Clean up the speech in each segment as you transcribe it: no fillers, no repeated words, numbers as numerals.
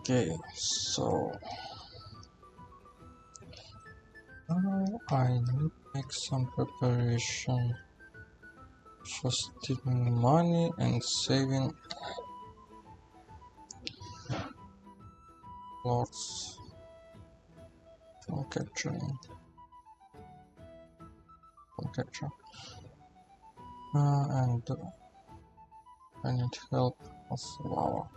Okay, so now I need to make some preparation for stealing money and saving lots from capture. And I need help of Lavak.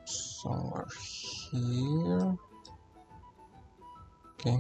Somewhere here. Okay.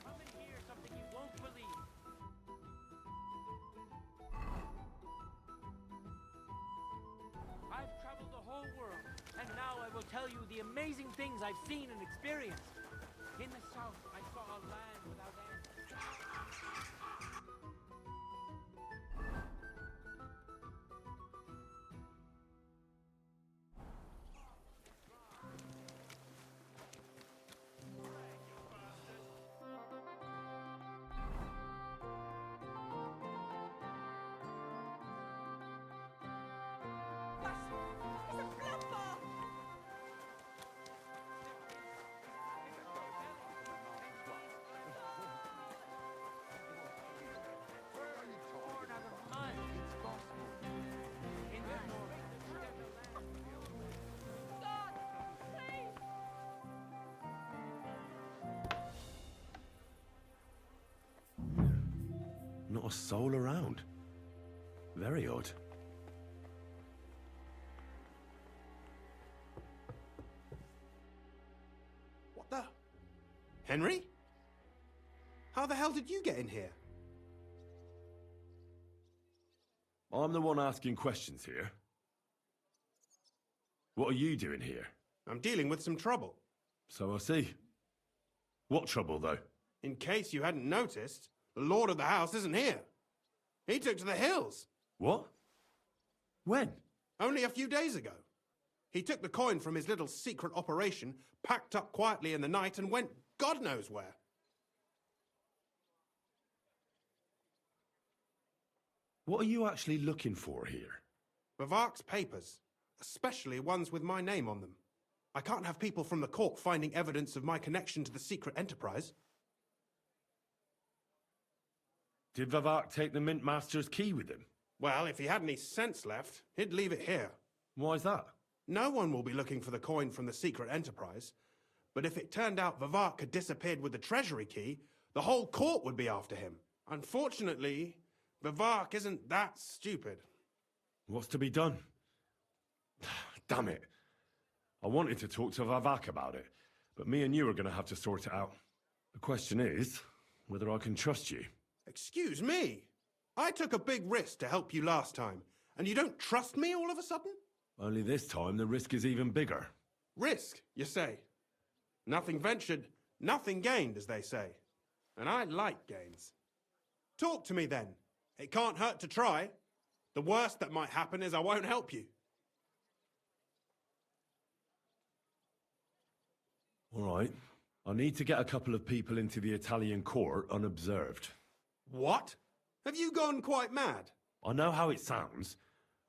Come and hear something you won't believe. I've traveled the whole world, and now I will tell you the amazing things I've seen and experienced. In the south, I saw a land without end. Born out of mud. In the north, God, please! Not a soul around. Very odd. What the? Henry? How the hell did you get in here? I'm the one asking questions here. What are you doing here? I'm dealing with some trouble. So I see. What trouble, though? In case you hadn't noticed, the Lord of the House isn't here. He took to the hills. What? When? Only a few days ago. He took the coin from his little secret operation, packed up quietly in the night, and went God knows where. What are you actually looking for here? Bavark's papers, especially ones with my name on them. I can't have people from the court finding evidence of my connection to the secret enterprise. Did Vavark take the Mint Master's key with him? Well, if he had any sense left, he'd leave it here. Why's that? No one will be looking for the coin from the secret enterprise. But if it turned out Vavark had disappeared with the treasury key, the whole court would be after him. Unfortunately, Vavark isn't that stupid. What's to be done? Damn it. I wanted to talk to Vavark about it, but me and you are going to have to sort it out. The question is whether I can trust you. Excuse me? I took a big risk to help you last time, and you don't trust me all of a sudden? Only this time the risk is even bigger. Risk, you say? Nothing ventured, nothing gained, as they say. And I like gains. Talk to me then. It can't hurt to try. The worst that might happen is I won't help you. All right. I need to get a couple of people into the Italian court unobserved. What? Have you gone quite mad? I know how it sounds,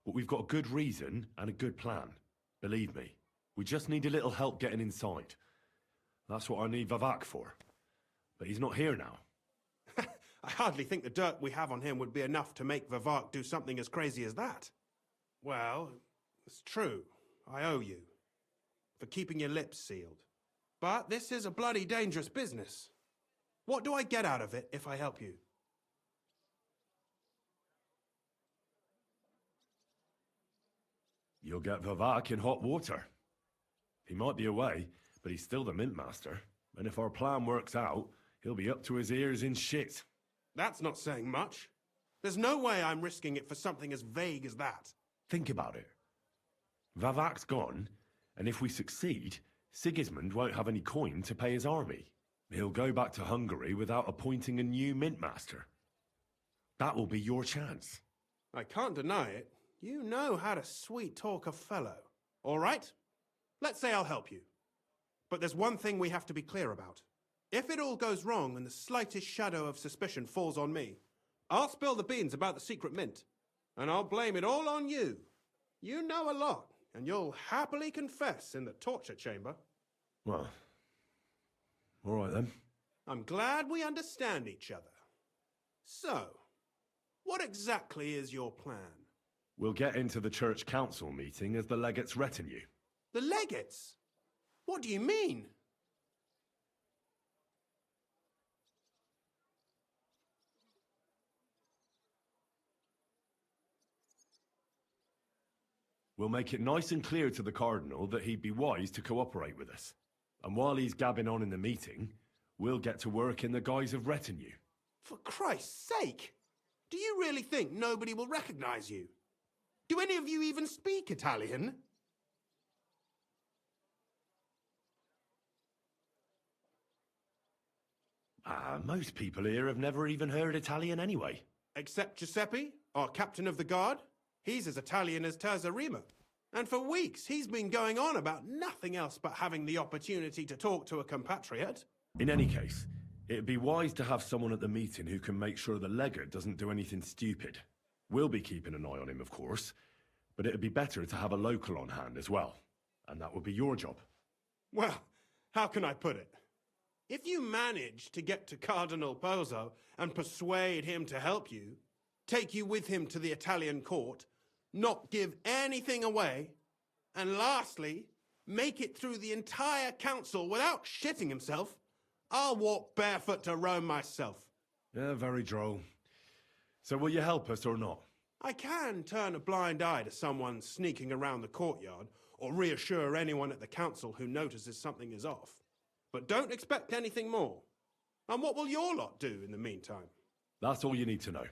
but we've got a good reason and a good plan. Believe me, we just need a little help getting inside. That's what I need Vavark for. But he's not here now. I hardly think the dirt we have on him would be enough to make Vavark do something as crazy as that. Well, it's true. I owe you. For keeping your lips sealed. But this is a bloody dangerous business. What do I get out of it if I help you? You'll get Vavark in hot water. He might be away, but he's still the Mint Master. And if our plan works out, he'll be up to his ears in shit. That's not saying much. There's no way I'm risking it for something as vague as that. Think about it. Vavak's gone, and if we succeed, Sigismund won't have any coin to pay his army. He'll go back to Hungary without appointing a new mint master. That will be your chance. I can't deny it. You know how to sweet-talk a fellow. All right? Let's say I'll help you. But there's one thing we have to be clear about. If it all goes wrong and the slightest shadow of suspicion falls on me, I'll spill the beans about the secret mint. And I'll blame it all on you. You know a lot, and you'll happily confess in the torture chamber. Well, all right then. I'm glad we understand each other. So, what exactly is your plan? We'll get into the church council meeting as the legate's retinue. The legates? What do you mean? We'll make it nice and clear to the Cardinal that he'd be wise to cooperate with us. And while he's gabbing on in the meeting, we'll get to work in the guise of retinue. For Christ's sake! Do you really think nobody will recognize you? Do any of you even speak Italian? Most people here have never even heard Italian anyway. Except Giuseppe, our captain of the guard. He's as Italian as Terzarima. And for weeks, he's been going on about nothing else but having the opportunity to talk to a compatriot. In any case, it'd be wise to have someone at the meeting who can make sure the legate doesn't do anything stupid. We'll be keeping an eye on him, of course, but it'd be better to have a local on hand as well. And that would be your job. Well, how can I put it? If you manage to get to Cardinal Pozzo and persuade him to help you, take you with him to the Italian court, not give anything away, and lastly, make it through the entire council without shitting himself, I'll walk barefoot to Rome myself. Yeah, very droll. So will you help us or not? I can turn a blind eye to someone sneaking around the courtyard, or reassure anyone at the council who notices something is off. But don't expect anything more. And what will your lot do in the meantime? That's all you need to know.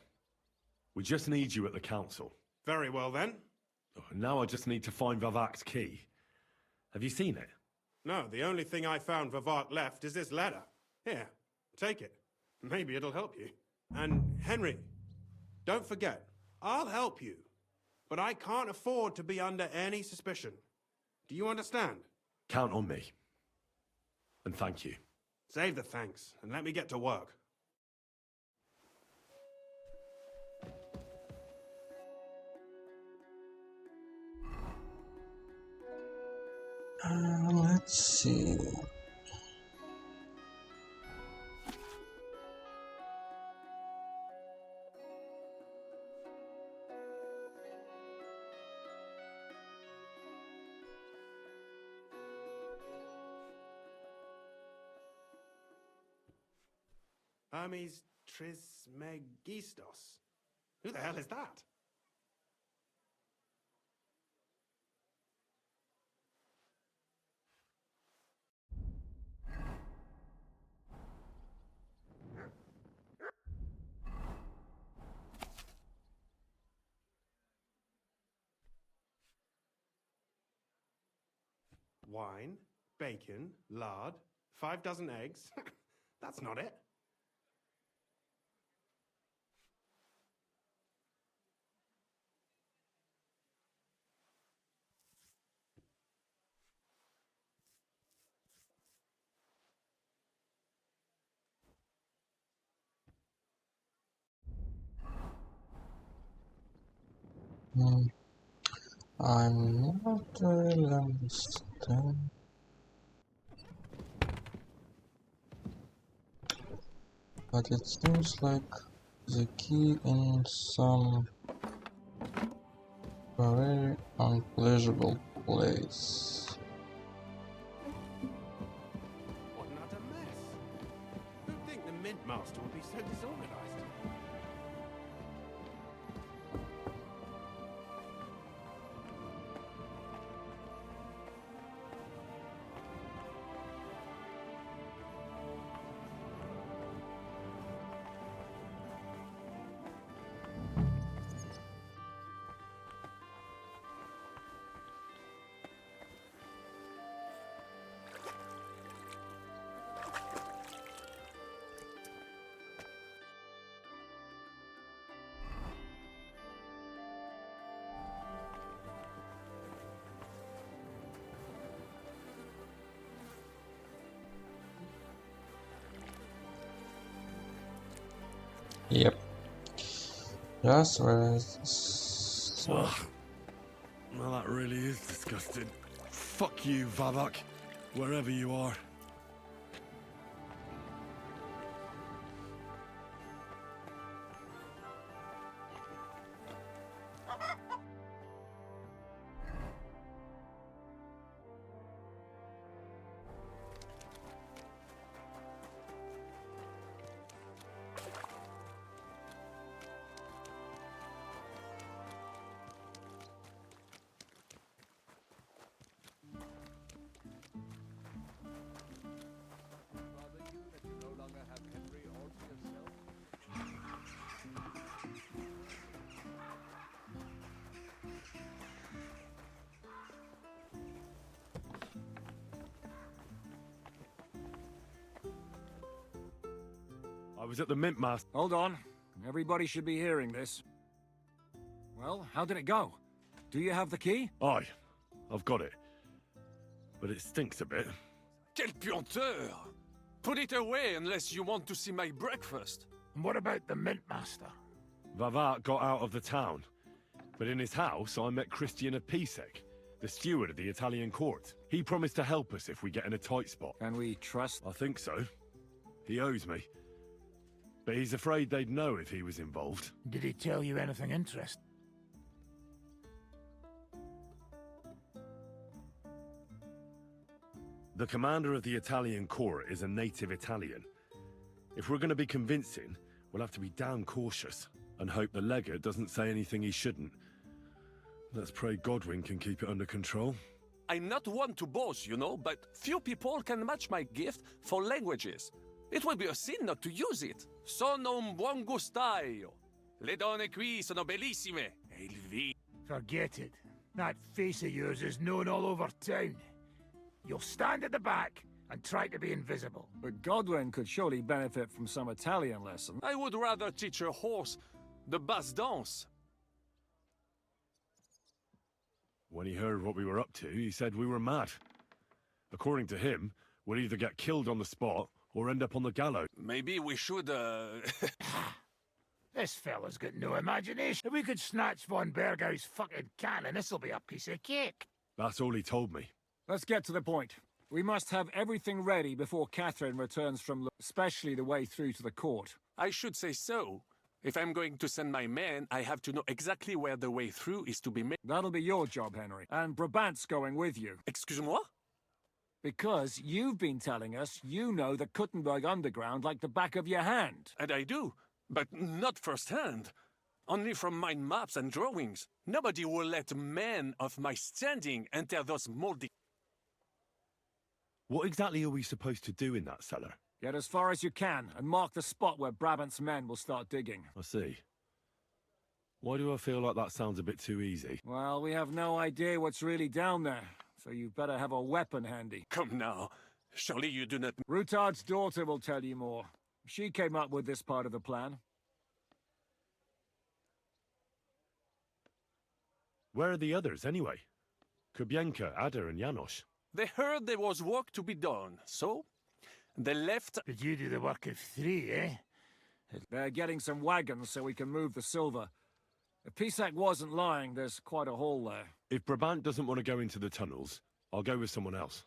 We just need you at the council. Very well then. Now I just need to find Vavak's key. Have you seen it? No, the only thing I found Vavak left is this letter. Here, take it. Maybe it'll help you. And Henry, don't forget, I'll help you. But I can't afford to be under any suspicion. Do you understand? Count on me. And thank you. Save the thanks, and let me get to work. Let's see. Hermes Trismegistos. Who the hell is that? Wine, bacon, lard, 5 dozen eggs. That's not it. I'm not really understand. But it seems like the key in some very unpleasurable place. What an utter mess. Who'd think the Mint Master would be so disorganized? Yep. Just rest. Ugh. Well, that really is disgusting. Fuck you, Vavak, wherever you are. I was at the Mint Master. Hold on. Everybody should be hearing this. Well, how did it go? Do you have the key? Aye, I've got it. But it stinks a bit. Quel puanteur! Put it away unless you want to see my breakfast. And what about the Mint Master? Vavak got out of the town. But in his house, I met Christian Pisek, the steward of the Italian court. He promised to help us if we get in a tight spot. Can we trust? I think so. He owes me. But he's afraid they'd know if he was involved. Did he tell you anything interesting? The commander of the Italian court is a native Italian. If we're going to be convincing, we'll have to be damn cautious and hope the legate doesn't say anything he shouldn't. Let's pray Godwin can keep it under control. I'm not one to boast, you know, but few people can match my gift for languages. It would be a sin not to use it. Sono un buon gustaio. Le donne qui sono bellissime. E il vino. Forget it. That face of yours is known all over town. You'll stand at the back and try to be invisible. But Godwin could surely benefit from some Italian lesson. I would rather teach a horse the basse danse. When he heard what we were up to, he said we were mad. According to him, we'll either get killed on the spot or end up on the gallows. Maybe we should, This fella's got no imagination. If we could snatch von Bergau's fucking cannon, this'll be a piece of cake. That's all he told me. Let's get to the point. We must have everything ready before Catherine returns from, especially the way through to the court. I should say so. If I'm going to send my men, I have to know exactly where the way through is to be made. That'll be your job, Henry. And Brabant's going with you. Excuse-moi? Because you've been telling us you know the Kuttenberg underground like the back of your hand. And I do, but not firsthand. Only from mind maps and drawings. Nobody will let men of my standing enter those moldy... What exactly are we supposed to do in that cellar? Get as far as you can and mark the spot where Brabant's men will start digging. I see. Why do I feel like that sounds a bit too easy? Well, we have no idea what's really down there, so you better have a weapon handy. Come now. Surely you do not... Rutard's daughter will tell you more. She came up with this part of the plan. Where are the others, anyway? Kubienka, Ada, and Janos. They heard there was work to be done, so... They left... Did you do the work of 3, eh? They're getting some wagons so we can move the silver. If Pisak wasn't lying, there's quite a haul there. If Brabant doesn't want to go into the tunnels, I'll go with someone else.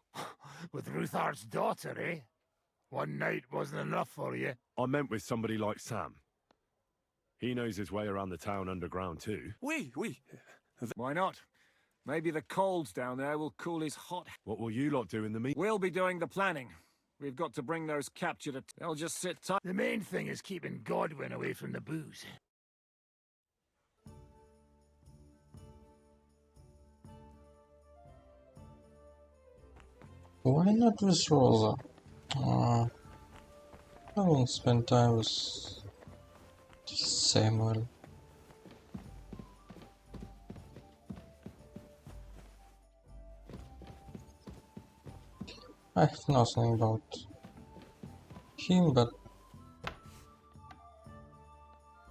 With Ruthard's daughter, eh? One night wasn't enough for you. I meant with somebody like Sam. He knows his way around the town underground too. Oui. Why not? Maybe the colds down there will cool his hot... What will you lot do in the meet? We'll be doing the planning. We've got to bring those captured... They'll just sit tight. The main thing is keeping Godwin away from the booze. Why not with Rosa? I won't spend time with Samuel. I have nothing about him, but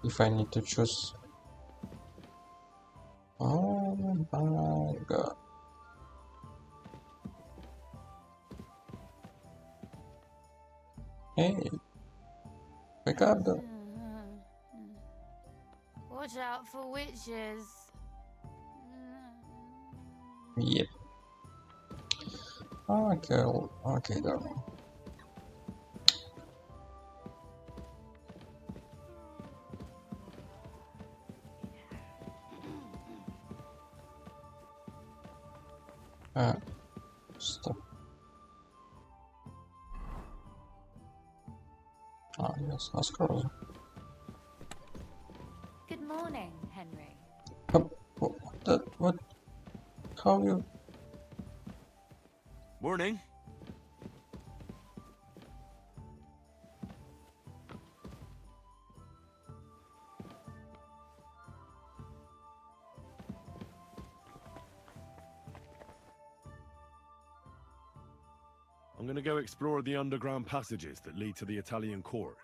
if I need to choose... Oh my god. Hey, wake up though. Watch out for witches. Yep. Okay, okay, darling. Stop. Ah, yes, Oscar. Good morning, Henry. What? How you? Morning. I'm gonna go explore the underground passages that lead to the Italian court.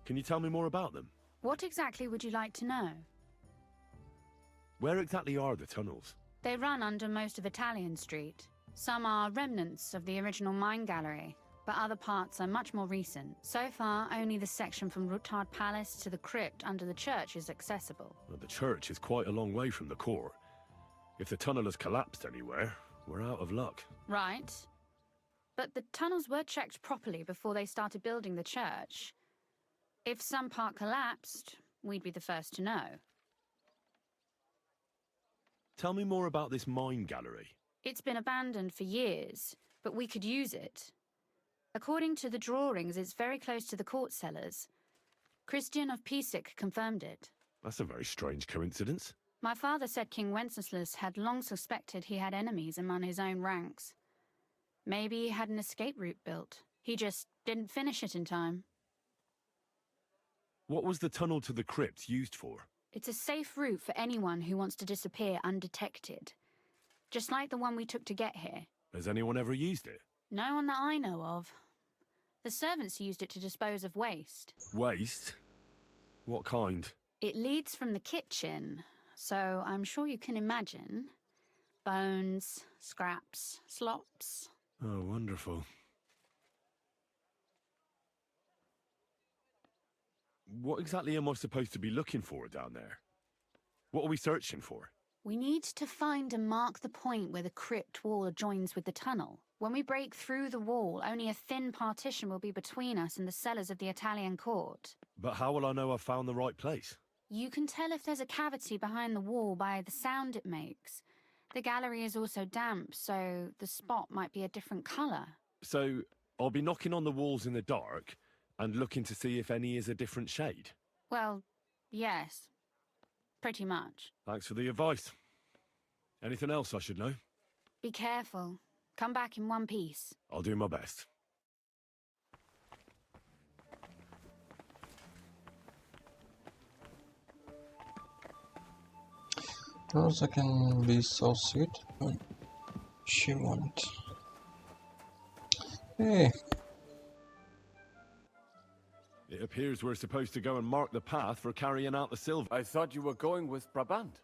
Can you tell me more about them? What exactly would you like to know? Where exactly are the tunnels? They run under most of Italian Street. Some are remnants of the original mine gallery, but other parts are much more recent. So far, only the section from Rutard Palace to the crypt under the church is accessible. Well, the church is quite a long way from the court. If the tunnel has collapsed anywhere, we're out of luck. Right. But the tunnels were checked properly before they started building the church. If some part collapsed, we'd be the first to know. Tell me more about this mine gallery. It's been abandoned for years, but we could use it. According to the drawings, it's very close to the court cellars. Christian of Pisac confirmed it. That's a very strange coincidence. My father said King Wenceslas had long suspected he had enemies among his own ranks. Maybe he had an escape route built. He just didn't finish it in time. What was the tunnel to the crypt used for? It's a safe route for anyone who wants to disappear undetected. Just like the one we took to get here. Has anyone ever used it? No one that I know of. The servants used it to dispose of waste. Waste? What kind? It leads from the kitchen, so I'm sure you can imagine. Bones, scraps, slops. Oh, wonderful. What exactly am I supposed to be looking for down there? What are we searching for? We need to find and mark the point where the crypt wall joins with the tunnel. When we break through the wall, only a thin partition will be between us and the cellars of the Italian court. But how will I know I've found the right place? You can tell if there's a cavity behind the wall by the sound it makes. The gallery is also damp, so the spot might be a different colour. So, I'll be knocking on the walls in the dark and looking to see if any is a different shade? Well, yes. Pretty much. Thanks for the advice. Anything else I should know? Be careful. Come back in one piece. I'll do my best. Rosa can be so sweet when she wants. Hey. It appears we're supposed to go and mark the path for carrying out the silver. I thought you were going with Brabant.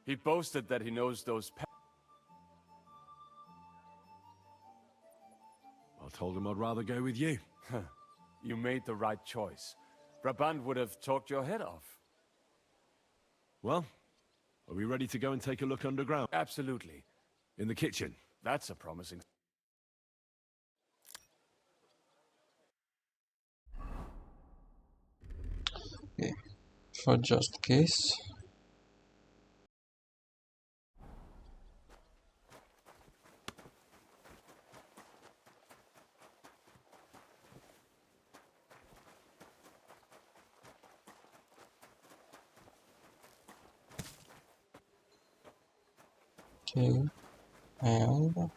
He boasted that he knows those I told him I'd rather go with you. You made the right choice. Brabant would have talked your head off. Well, are we ready to go and take a look underground? Absolutely. In the kitchen? That's a promising... Okay. For just case. Okay, and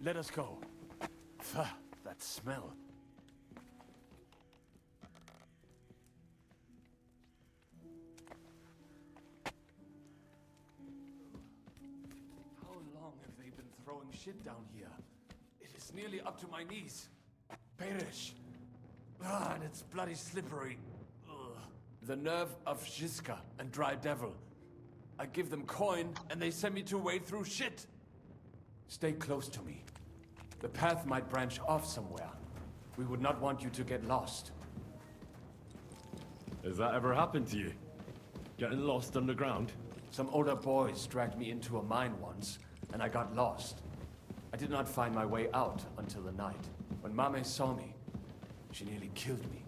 Let us go. That smell. How long have they been throwing shit down here? It is nearly up to my knees. Perish. And it's bloody slippery. Ugh. The nerve of Shiska and Dry Devil. I give them coin, and they send me to wade through shit. Stay close to me. The path might branch off somewhere. We would not want you to get lost. Has that ever happened to you? Getting lost underground? Some older boys dragged me into a mine once, and I got lost. I did not find my way out until the night. When Mame saw me, she nearly killed me.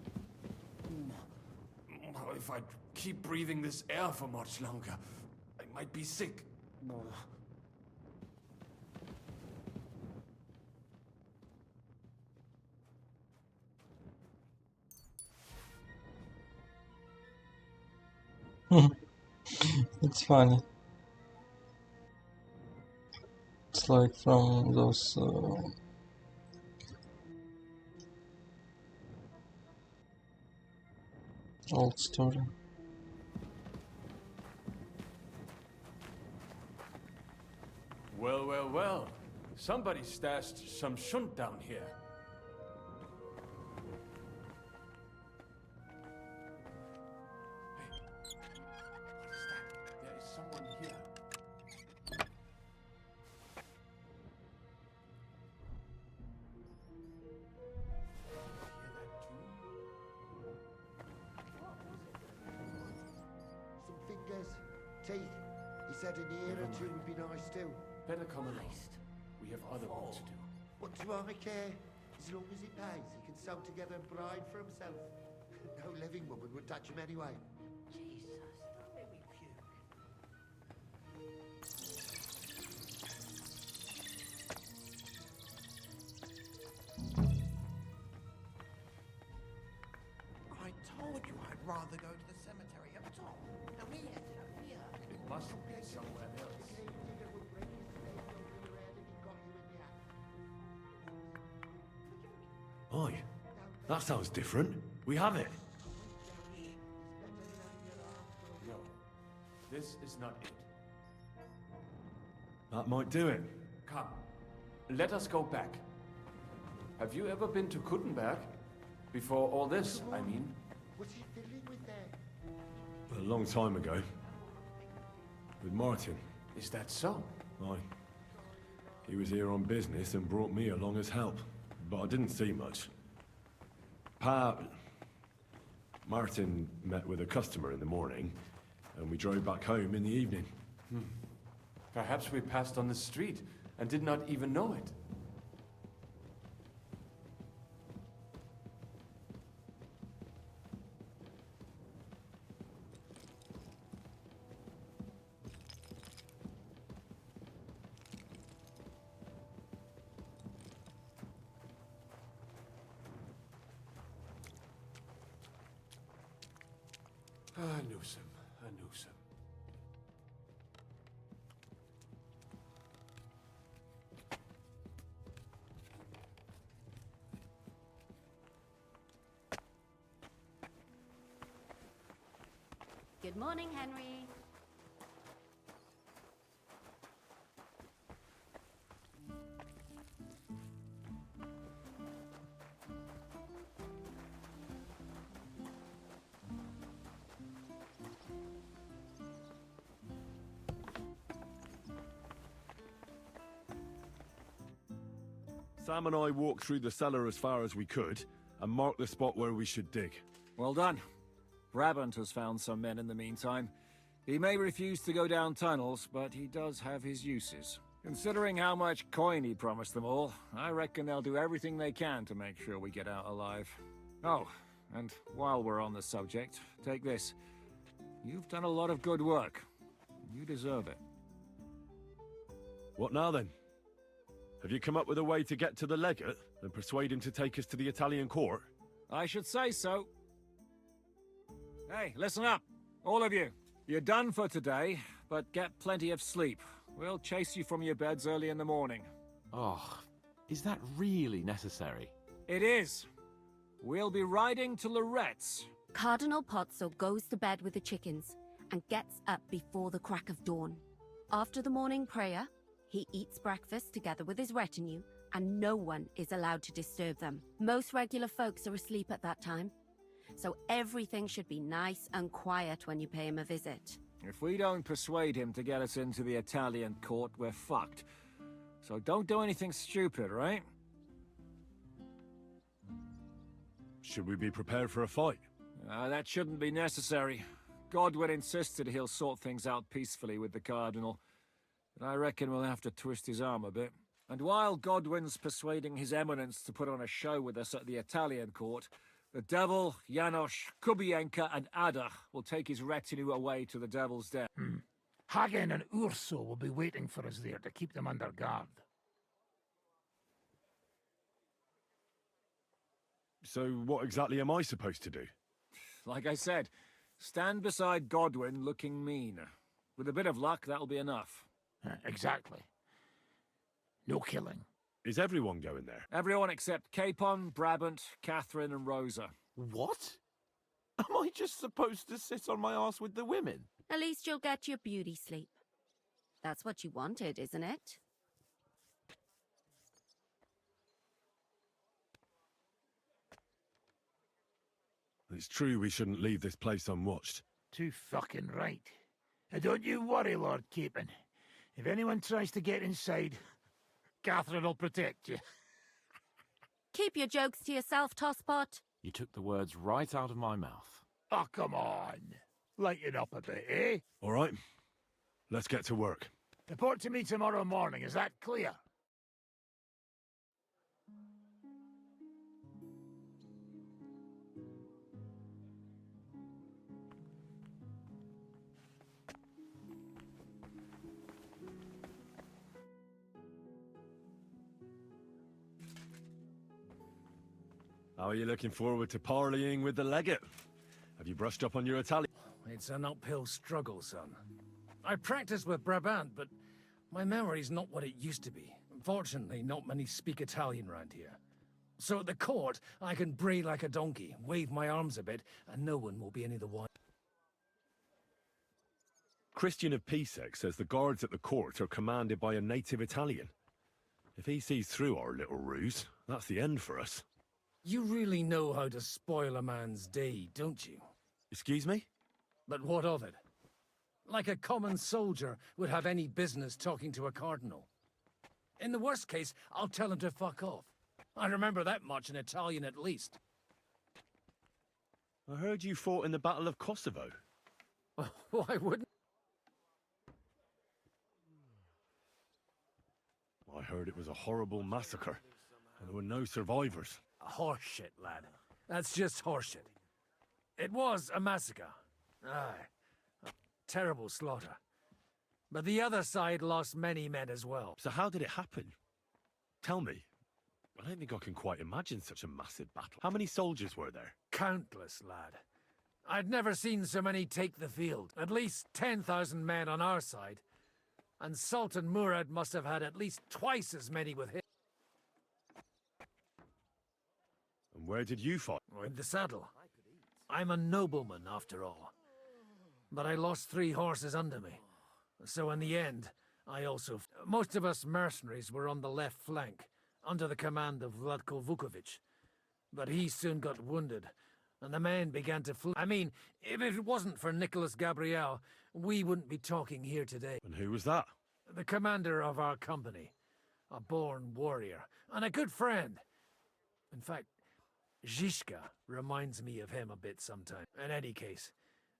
If I keep breathing this air for much longer, I might be sick. It's funny. It's like from those old story. Well, well, well. Somebody stashed some shunt down here. Hey, what is that? There is someone here. Some fingers, teeth. He said an ear or two would be nice too. Better come along. We have other work to do. What do I care? As long as he pays, he can sew together a bride for himself. No living woman would touch him anyway. Jesus, don't make me puke. I told you I'd rather go to the cemetery up top. Now we ended up here. It must be somewhere else. Oi, that sounds different. We have it. No, this is not it. That might do it. Come, let us go back. Have you ever been to Kuttenberg? Before all this, I mean. What's he fiddling with there? A long time ago. With Martin. Is that so? Aye. He was here on business and brought me along as help. But I didn't see much. Martin met with a customer in the morning, and we drove back home in the evening. Perhaps we passed on the street and did not even know it. Newsom, Newsom. Good morning, Henry. Sam and I walked through the cellar as far as we could, and marked the spot where we should dig. Well done. Brabant has found some men in the meantime. He may refuse to go down tunnels, but he does have his uses. Considering how much coin he promised them all, I reckon they'll do everything they can to make sure we get out alive. Oh, and while we're on the subject, take this. You've done a lot of good work. You deserve it. What now then? Have you come up with a way to get to the legate and persuade him to take us to the Italian court? I should say so. Hey, listen up, all of you. You're done for today, but get plenty of sleep. We'll chase you from your beds early in the morning. Oh, Is that really necessary? It is. We'll be riding to Loretz. Cardinal Pozzo goes to bed with the chickens and gets up before the crack of dawn. After the morning prayer, he eats breakfast together with his retinue, and no one is allowed to disturb them. Most regular folks are asleep at that time, so everything should be nice and quiet when you pay him a visit. If we don't persuade him to get us into the Italian court, we're fucked. So don't do anything stupid, right? Should we be prepared for a fight? That shouldn't be necessary. Godwin insisted he'll sort things out peacefully with the Cardinal, but I reckon we'll have to twist his arm a bit. And while Godwin's persuading His Eminence to put on a show with us at the Italian court, the Devil, Janosch, Kubienka and Ada will take his retinue away to the Devil's Den. Hagen and Urso will be waiting for us there to keep them under guard. So what exactly am I supposed to do? Like I said, stand beside Godwin looking mean. With a bit of luck, that'll be enough. Exactly. No killing. Is everyone going there? Everyone except Capon, Brabant, Catherine and Rosa. What? Am I just supposed to sit on my ass with the women? At least you'll get your beauty sleep. That's what you wanted, isn't it? It's true we shouldn't leave this place unwatched. Too fucking right. And don't you worry, Lord Capon. If anyone tries to get inside, Catherine will protect you. Keep your jokes to yourself, Tosspot. You took the words right out of my mouth. Oh, come on. Lighten up a bit, eh? All right. Let's get to work. Report to me tomorrow morning, is that clear? How are you looking forward to parleying with the legate? Have you brushed up on your Italian? It's an uphill struggle, son. I practiced with Brabant, but my memory's not what it used to be. Unfortunately, not many speak Italian round here. So at the court, I can bray like a donkey, wave my arms a bit, and no one will be any the wiser. Christian of Pisek says the guards at the court are commanded by a native Italian. If he sees through our little ruse, that's the end for us. You really know how to spoil a man's day, don't you? Excuse me? But what of it? Like a common soldier would have any business talking to a cardinal. In the worst case, I'll tell him to fuck off. I remember that much in Italian at least. I heard you fought in the Battle of Kosovo. Why wouldn't? I heard it was a horrible massacre, and there were no survivors. Horseshit, lad. That's just horseshit. It was a massacre. Aye. A terrible slaughter. But the other side lost many men as well. So how did it happen? Tell me. I don't think I can quite imagine such a massive battle. How many soldiers were there? Countless, lad. I'd never seen so many take the field. At least 10,000 men on our side. And Sultan Murad must have had at least twice as many with him. And where did you fight? In the saddle. I'm a nobleman, after all. But I lost 3 horses under me. So in the end, I also... Most of us mercenaries were on the left flank, under the command of Vlatko Vukovic. But he soon got wounded, and the men began to flee. I mean, if it wasn't for Nicholas Gabriel, we wouldn't be talking here today. And who was that? The commander of our company. A born warrior, and a good friend. In fact, Zizka reminds me of him a bit sometimes. In any case,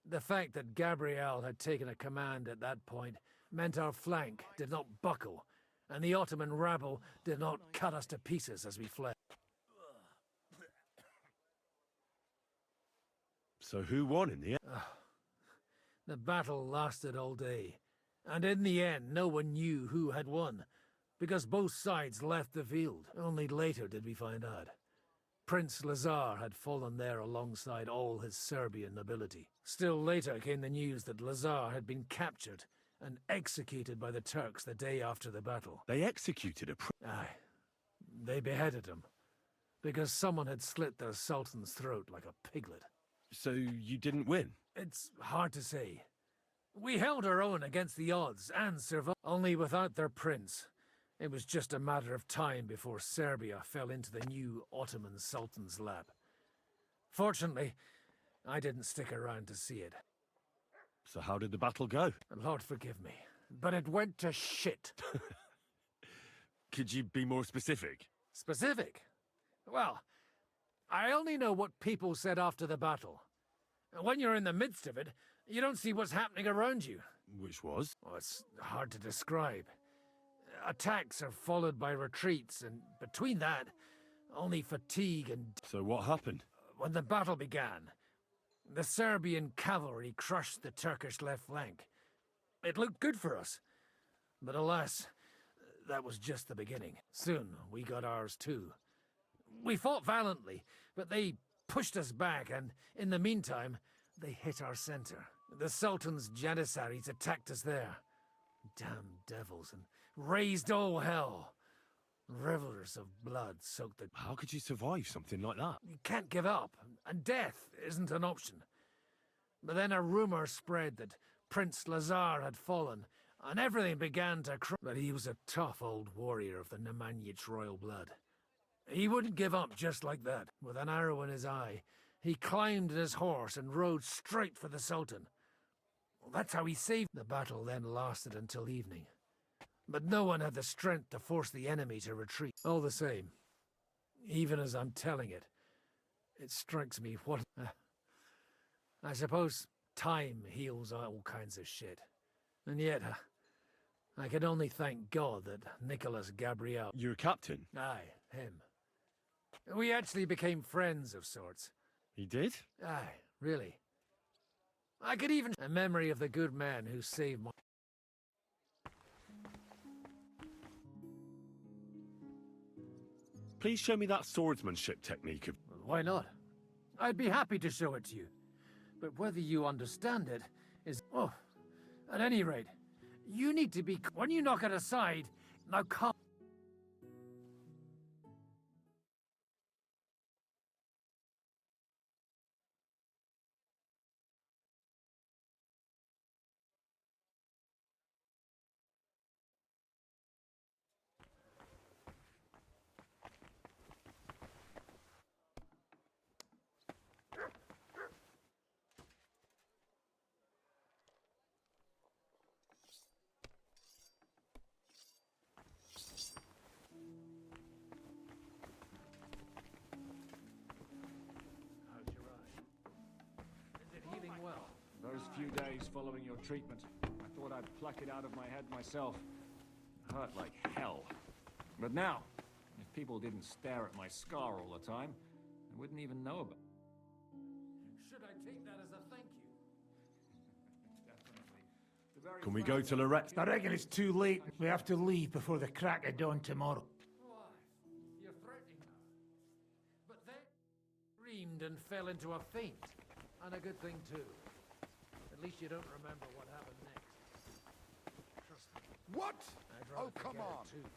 the fact that Gabriel had taken a command at that point meant our flank did not buckle, and the Ottoman rabble did not cut us to pieces as we fled. So who won in the end? The battle lasted all day, and in the end no one knew who had won, because both sides left the field. Only later did we find out. Prince Lazar had fallen there alongside all his Serbian nobility. Still later came the news that Lazar had been captured and executed by the Turks the day after the battle. They executed a Aye. They beheaded him. Because someone had slit their sultan's throat like a piglet. So you didn't win? It's hard to say. We held our own against the odds and survived. Only without their prince. It was just a matter of time before Serbia fell into the new Ottoman Sultan's lap. Fortunately, I didn't stick around to see it. So how did the battle go? Lord forgive me, but it went to shit. Could you be more specific? Specific? Well, I only know what people said after the battle. When you're in the midst of it, you don't see what's happening around you. Which was? Well, it's hard to describe. Attacks are followed by retreats, and between that, only fatigue and... So what happened? When the battle began, the Serbian cavalry crushed the Turkish left flank. It looked good for us. But alas, that was just the beginning. Soon, we got ours too. We fought valiantly, but they pushed us back, and in the meantime, they hit our center. The Sultan's Janissaries attacked us there. Damn devils, and raised all hell. Rivers of blood soaked the... How could you survive something like that? You can't give up, and death isn't an option. But then a rumor spread that Prince Lazar had fallen, and everything began to cry. But he was a tough old warrior of the Nemanjic royal blood. He wouldn't give up just like that. With an arrow in his eye, he climbed his horse and rode straight for the Sultan. Well, that's how he saved. The battle then lasted until evening. But no one had the strength to force the enemy to retreat. All the same, even as I'm telling it, it strikes me what... I suppose time heals all kinds of shit. And yet, I can only thank God that Nicholas Gabriel... Your captain? Aye, him. We actually became friends of sorts. He did? Aye, really. I could even... A memory of the good man who saved my... Please show me that swordsmanship technique of... Why not? I'd be happy to show it to you. But whether you understand it is... Oh, at any rate, you need to be... When you knock it aside, now come... Those few days following your treatment, I thought I'd pluck it out of my head myself. It hurt like hell. But now, if people didn't stare at my scar all the time, I wouldn't even know about it. Should I take that as a thank you? Definitely. Can we go to Lorette? I reckon it's too late. We have to leave before the crack of dawn tomorrow. Why? You're threatening her. But then screamed and fell into a faint. And a good thing too. At least you don't remember what happened next. Trust me. What? I'd rather Oh, come forget it on. too.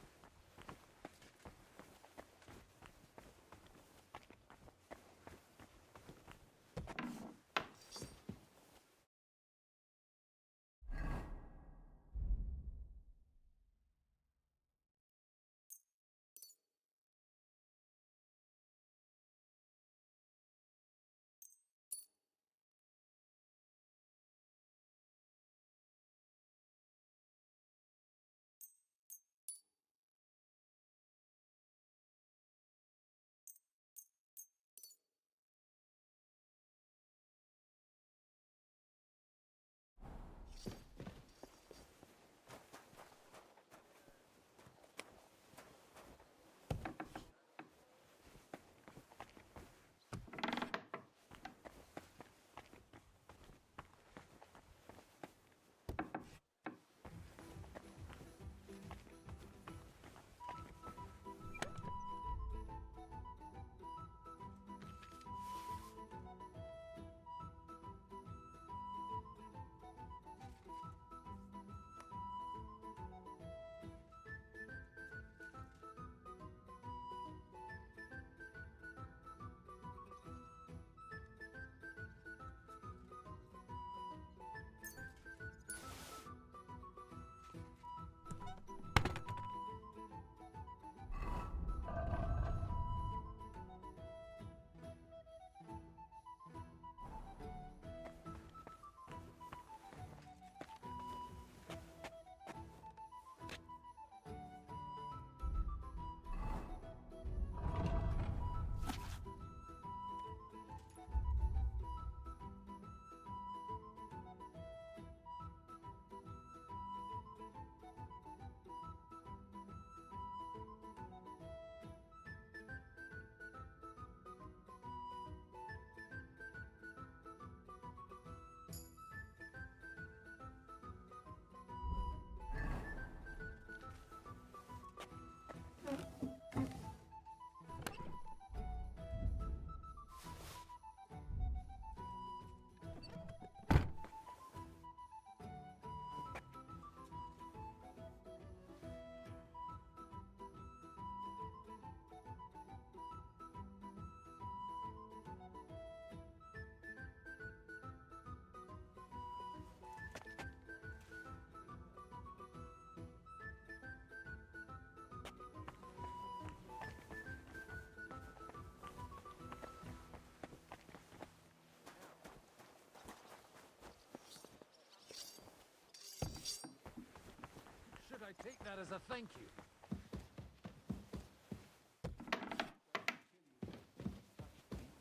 I take that as a thank you.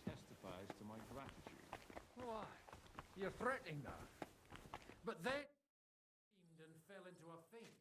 Testifies to my gratitude. Why? You're threatening her. But then and fell into a faint.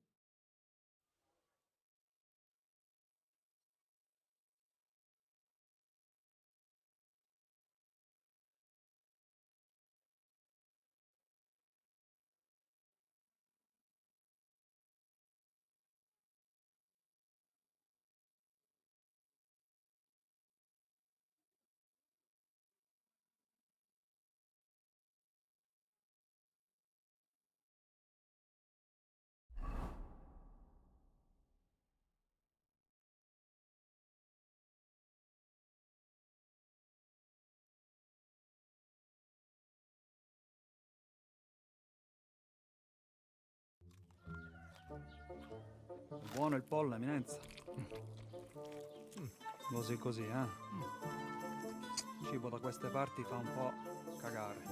Buono il pollo, eminenza. Così così, eh? Il cibo da queste parti fa un po' cagare.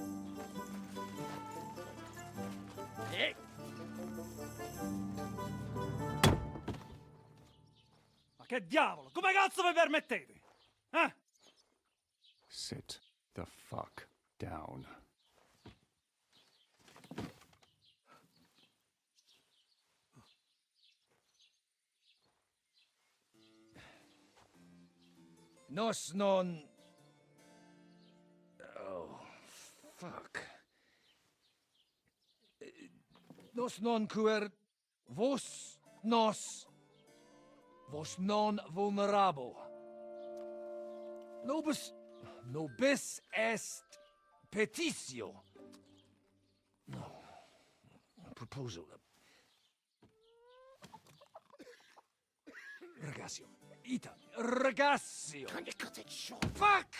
Ma che diavolo? Come cazzo vi permettete? Eh? Sit the fuck down. Nos non... Oh, fuck. Nos non quer... Vos nos... Vos non vulnerabo. Nobis est petitio. No. Proposal. Ragazio. Ita. Ragazio. Can you cut it short? Fuck!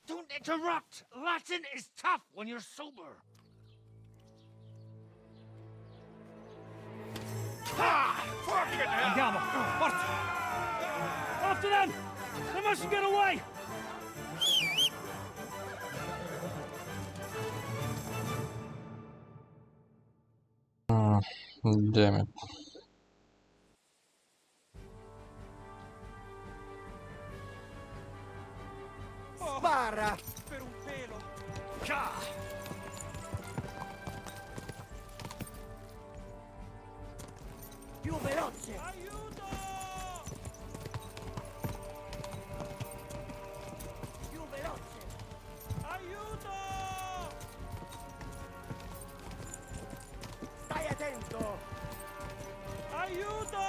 Don't interrupt! Latin is tough when you're sober. Ah! Fucking hell! Andiamo! Forza! After them! They must get away! Damn it. Spara! Per un pelo! Più veloce! Aiuto! Più veloce! Aiuto! Stai attento! Aiuto!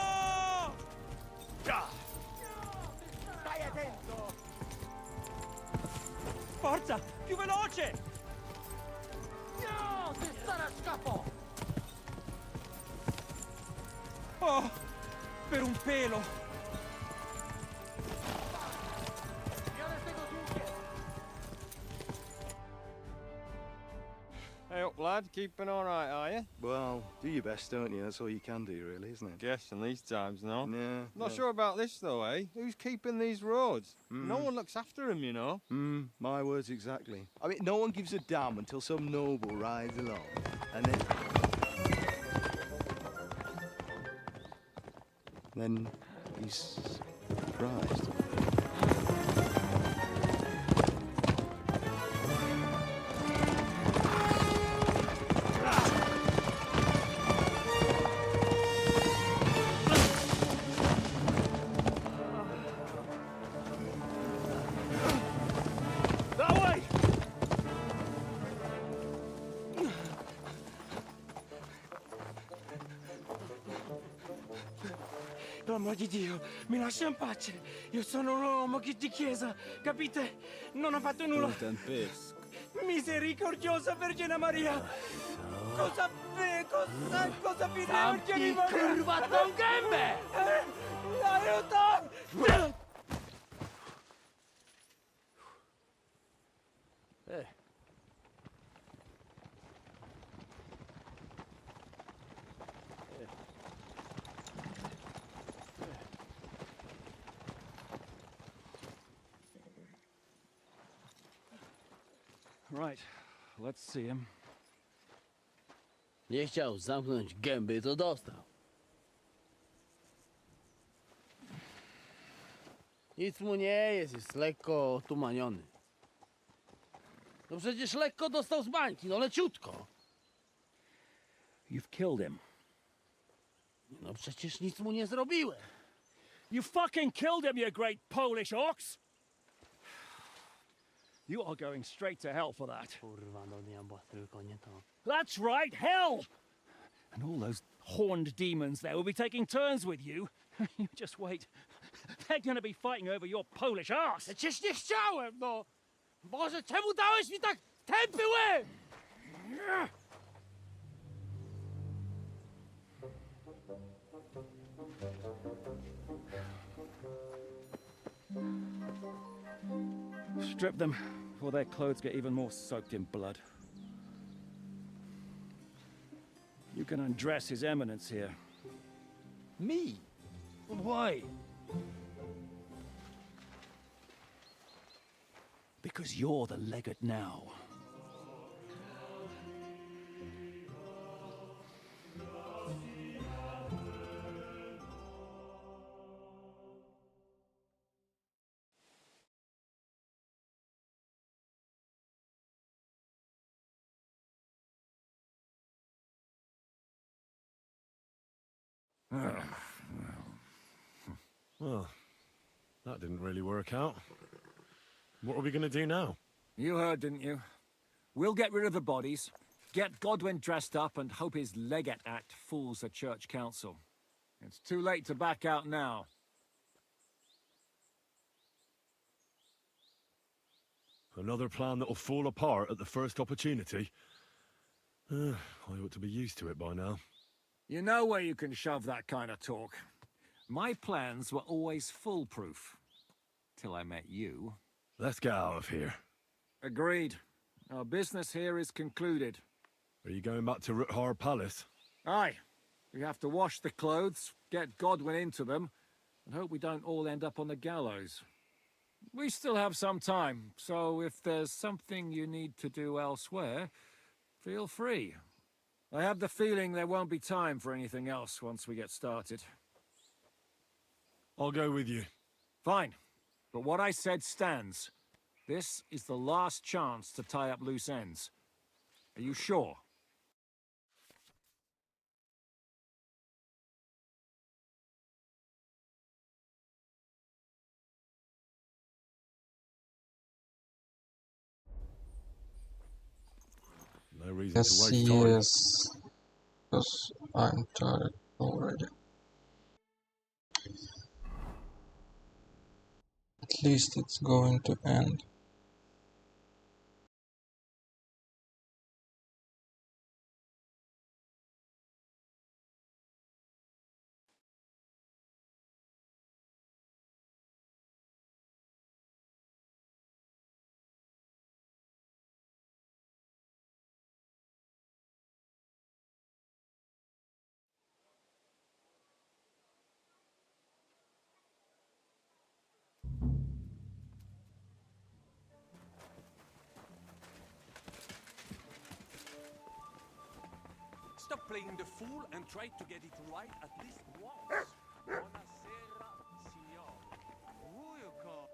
Stai attento! Forza! Più veloce! No! Ti stare a scapo! Oh! Per un pelo! Hey up, lad. Keeping all right, are you? Well, do your best, don't you? That's all you can do, really, isn't it? Guess in these times, no? Yeah. Not sure about this, though, eh? Who's keeping these roads? No one looks after them, you know. My words exactly. I mean, no one gives a damn until some noble rides along, and then he's surprised. That way! Per amor di Dio, mi lascia in pace. Io sono un uomo di chiesa, capite? Non ho fatto nulla. Misericordiosa Vergine Maria. Cosa vi Vergine Maria? Curva con gambe! Aiuto! Right, let's see him. Nie chciał zamknąć gęby, to dostał. Nic mu nie jest, jest lekko otumaniony. No przecież lekko dostał z bańki, no leciutko. You've killed him. No przecież nic mu nie zrobiłem. You fucking killed him, you great Polish ox! You are going straight to hell for that. Kurwa, do diabła, tylko nie to. That's right, hell! And all those horned demons there will be taking turns with you. You just wait. They're gonna be fighting over your Polish ass. Przecież nie chciałem, no! Boże, czemu dałeś mi tak tępy łeb? Strip them before their clothes get even more soaked in blood. You can undress His Eminence here. Me? Why? Because you're the legate now. Well, that didn't really work out. What are we going to do now? You heard, didn't you? We'll get rid of the bodies, get Godwin dressed up, and hope his Legate Act fools the Church Council. It's too late to back out now. Another plan that'll fall apart at the first opportunity? I ought to be used to it by now. You know where you can shove that kind of talk. My plans were always foolproof. Till I met you. Let's get out of here. Agreed. Our business here is concluded. Are you going back to Ruthar Palace? Aye. We have to wash the clothes, get Godwin into them, and hope we don't all end up on the gallows. We still have some time, so if there's something you need to do elsewhere, feel free. I have the feeling there won't be time for anything else once we get started. I'll go with you. Fine. But what I said stands. This is the last chance to tie up loose ends. Are you sure? No reason Yes, to waste time. yes. Because I'm tired already. At least it's going to end. Stop playing the fool and try to get it right at least once. Buonasera, signor. Who you call?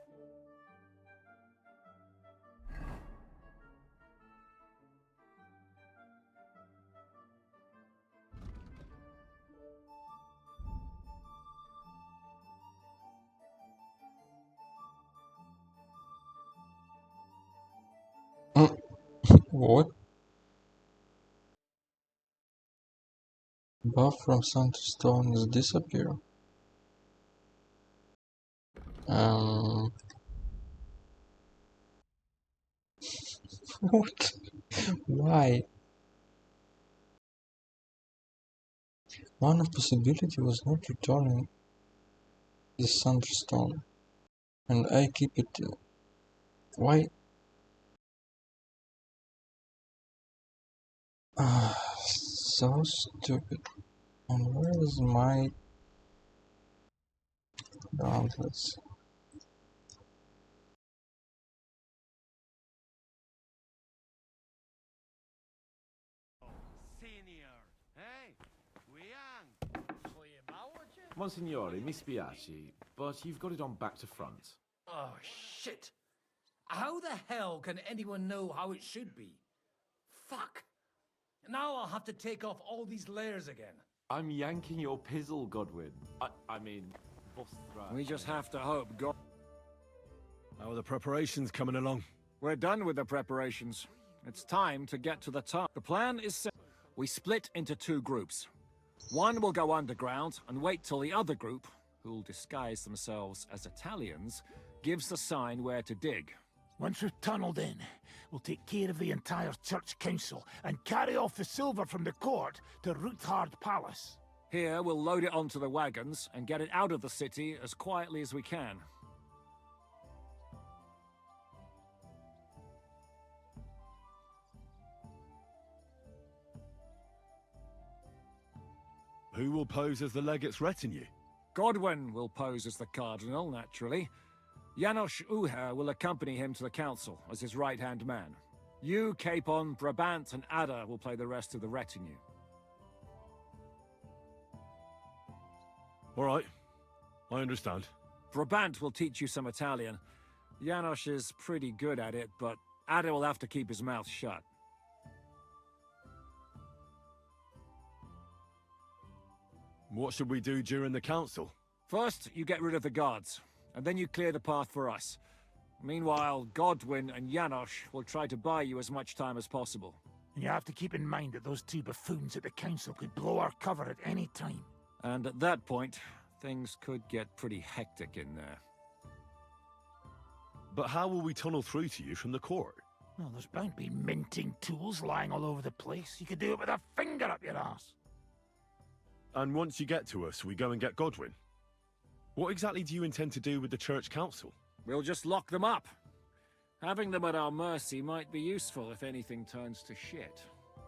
What? Buff from Sunstone is disappear. What? Why? One of possibility was not returning the Sunstone, and I keep it. Why? So stupid. And where is my gauntlets? Senior, hey, we young. Twoje mało cię? Monsignore, mi spiace, but you've got it on back to front. Oh, shit. How the hell can anyone know how it should be? Fuck. Now I'll have to take off all these layers again. I'm yanking your pizzle, Godwin. I mean, vostra. We just have to hope God... How are the preparations coming along? We're done with the preparations. It's time to get to the top. The plan is set. We split into 2 groups. One will go underground and wait till the other group, who'll disguise themselves as Italians, gives the sign where to dig. Once we've tunneled in, we'll take care of the entire church council and carry off the silver from the court to Ruthard Palace. Here, we'll load it onto the wagons and get it out of the city as quietly as we can. Who will pose as the legate's retinue? Godwin will pose as the cardinal, naturally. Janos Uher will accompany him to the council as his right-hand man. You, Capon, Brabant, and Ada will play the rest of the retinue. All right. I understand. Brabant will teach you some Italian. Janos is pretty good at it, but Ada will have to keep his mouth shut. What should we do during the council? First, you get rid of the guards, and then you clear the path for us. Meanwhile, Godwin and Janos will try to buy you as much time as possible. And you have to keep in mind that those 2 buffoons at the council could blow our cover at any time. And at that point, things could get pretty hectic in there. But how will we tunnel through to you from the court? Well, there's bound to be minting tools lying all over the place. You could do it with a finger up your ass. And once you get to us, we go and get Godwin. What exactly do you intend to do with the church council? We'll just lock them up. Having them at our mercy might be useful if anything turns to shit.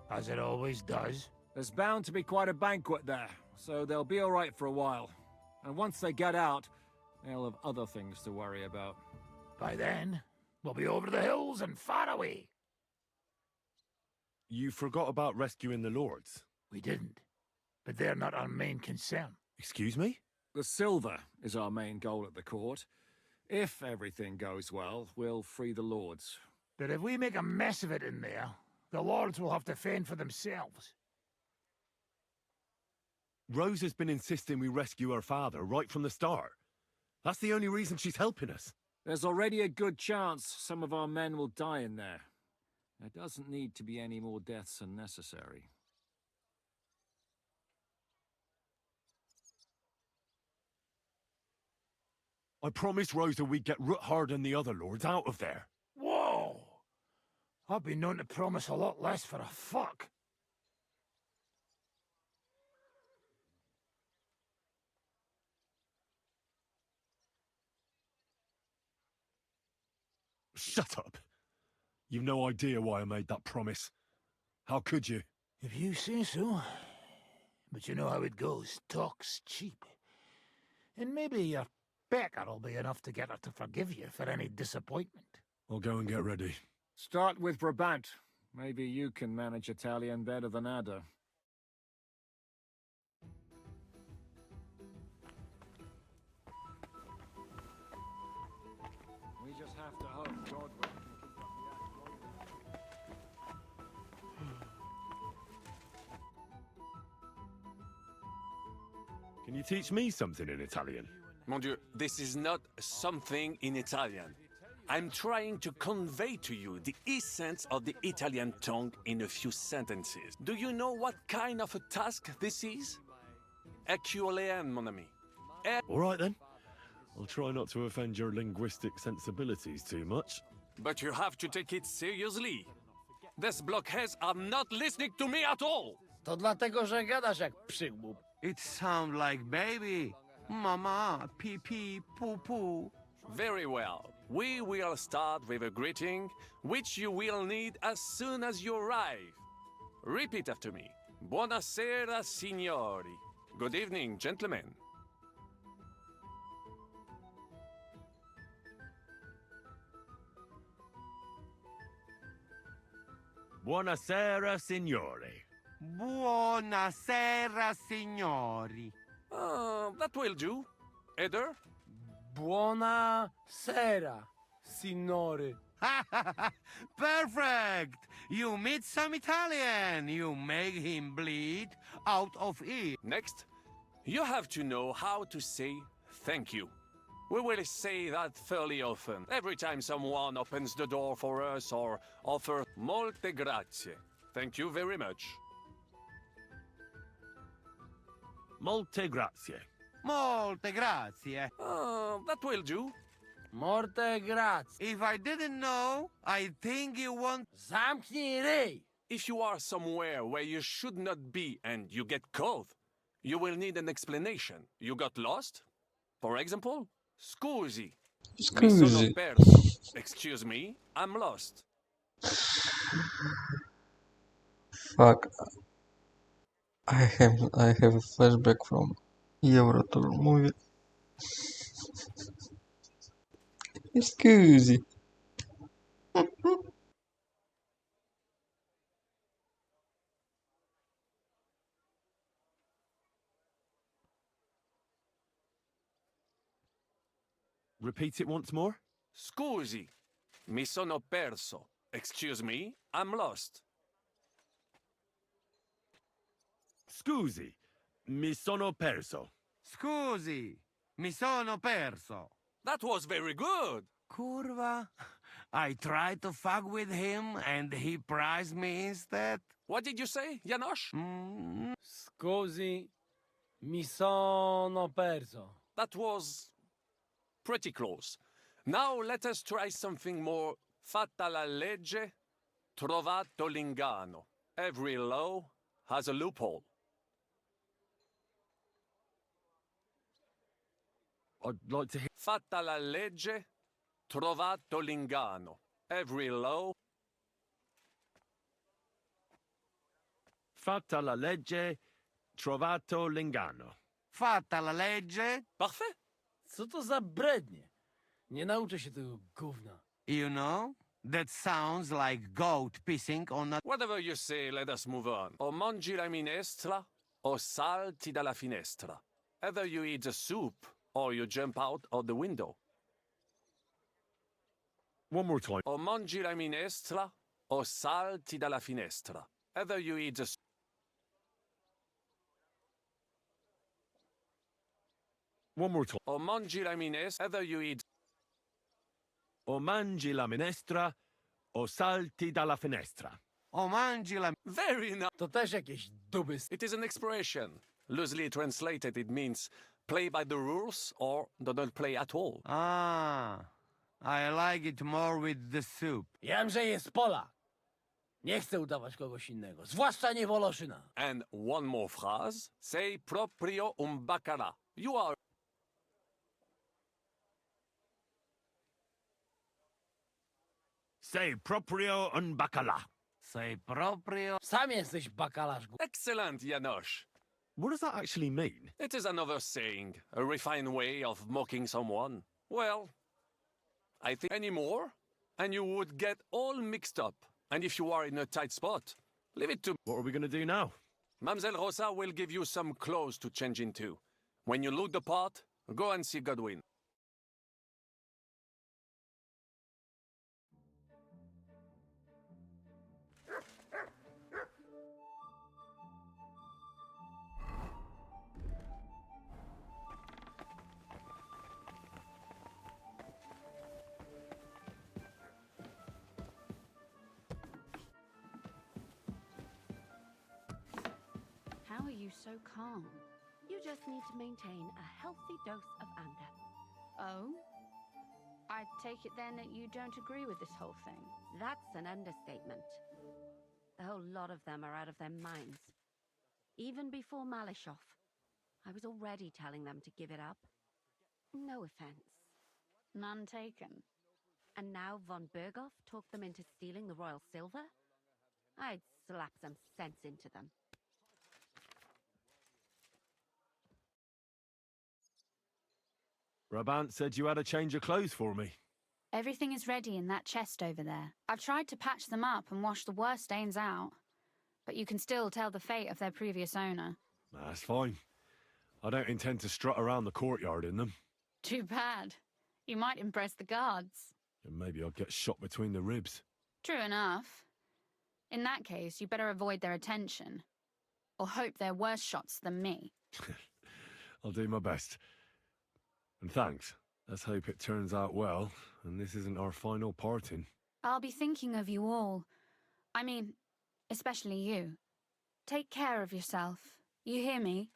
As it always does. There's bound to be quite a banquet there, so they'll be all right for a while. And once they get out, they'll have other things to worry about. By then, we'll be over the hills and far away. You forgot about rescuing the lords. We didn't. But they're not our main concern. Excuse me? The silver is our main goal at the court. If everything goes well, we'll free the lords. But if we make a mess of it in there, the lords will have to fend for themselves. Rose has been insisting we rescue her father right from the start. That's the only reason she's helping us. There's already a good chance some of our men will die in there. There doesn't need to be any more deaths unnecessary. I promised Rosa we'd get Ruthard and the other lords out of there. Whoa! I've been known to promise a lot less for a fuck. Shut up. You've no idea why I made that promise. How could you? If you say so. But you know how it goes. Talk's cheap. And maybe your Becker'll be enough to get her to forgive you for any disappointment. I'll go and get ready. Start with Brabant. Maybe you can manage Italian better than Ada. We just have to hope Godwin can keep up the act. Can you teach me something in Italian? Mon Dieu, this is not something in Italian. I'm trying to convey to you the essence of the Italian tongue in a few sentences. Do you know what kind of a task this is? Herculean, mon ami. All right then. I'll try not to offend your linguistic sensibilities too much. But you have to take it seriously. These blockheads are not listening to me at all. To dlatego, że gadasz jak przygłup. It sounds like baby. Mama, pee pee, poo poo. Very well. We will start with a greeting, which you will need as soon as you arrive. Repeat after me. Buonasera, signori. Good evening, gentlemen. Buonasera, signori. Buonasera, signori. That will do. Eder? Buona sera, signore. Perfect! You meet some Italian. You make him bleed out of ear. Next, you have to know how to say thank you. We will say that fairly often, every time someone opens the door for us or offers molte grazie. Thank you very much. Molte grazie. Molte grazie. That will do. Morte grazie. If I didn't know, I think you want... Zamknij ryj! If you are somewhere where you should not be and you get caught, you will need an explanation. You got lost? For example, scusi. Mi sono Scusi. perso. Excuse me, I'm lost. Fuck. I have a flashback from Eurotour movie. Scusi. Repeat it once more. Scusi. Mi sono perso. Excuse me, I'm lost. Scusi. Mi sono perso. Scusi, mi sono perso. That was very good. Curva. I tried to fuck with him and he prized me instead. What did you say, Janosch? Scusi, mi sono perso. That was pretty close. Now let us try something more. Fatta la legge, trovato l'ingano. Every law has a loophole. I'd like to hear... Fatta la legge, trovato l'ingano. Every law... Fatta la legge, trovato l'ingano. Fatta la legge. Parfait. Co to za brednie? Nie nauczę się tego gówna. You know, that sounds like goat pissing on a... Whatever you say, let us move on. O mangi la minestra, o salti dalla finestra. Either you eat the soup, or you jump out of the window. One more time. O mangi la minestra, o salti dalla finestra. Either you eat the... One more time. O mangi la minestra, either you eat... O mangi la minestra, o salti dalla finestra. O mangi la... Very nice. To też jakieś duby. It is an expression. Loosely translated, it means play by the rules or do not play at all. Ah, I like it more with the soup. Wiem, że jest Polak. Nie chcę udawać kogoś innego, zwłaszcza nie Woloszyna. And one more phrase. Sei proprio un bacala. You are... Sei proprio un bacala. Sei proprio... Sam jesteś bakalarz. Excellent, Janosch. What does that actually mean? It is another saying, a refined way of mocking someone. Well, I think any more, and you would get all mixed up. And if you are in a tight spot, leave it to... What are we going to do now? Mamselle Rosa will give you some clothes to change into. When you look the part, go and see Godwin. How are you so calm? You just need to maintain a healthy dose of anger. Oh? I take it then that you don't agree with this whole thing. That's an understatement. The whole lot of them are out of their minds. Even before Malishov, I was already telling them to give it up. No offense. None taken. And now von Berghoff talked them into stealing the royal silver? I'd slap some sense into them. Brabant said you had a change of clothes for me. Everything is ready in that chest over there. I've tried to patch them up and wash the worst stains out, but you can still tell the fate of their previous owner. That's fine. I don't intend to strut around the courtyard in them. Too bad. You might impress the guards. And maybe I'll get shot between the ribs. True enough. In that case, you better avoid their attention. Or hope they're worse shots than me. I'll do my best. And thanks. Let's hope it turns out well, and this isn't our final parting. I'll be thinking of you all. I mean, especially you. Take care of yourself. You hear me?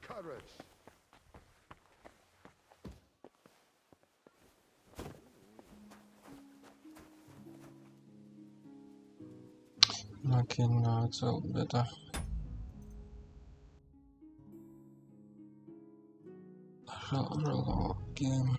Courage. Makin better. Reload game.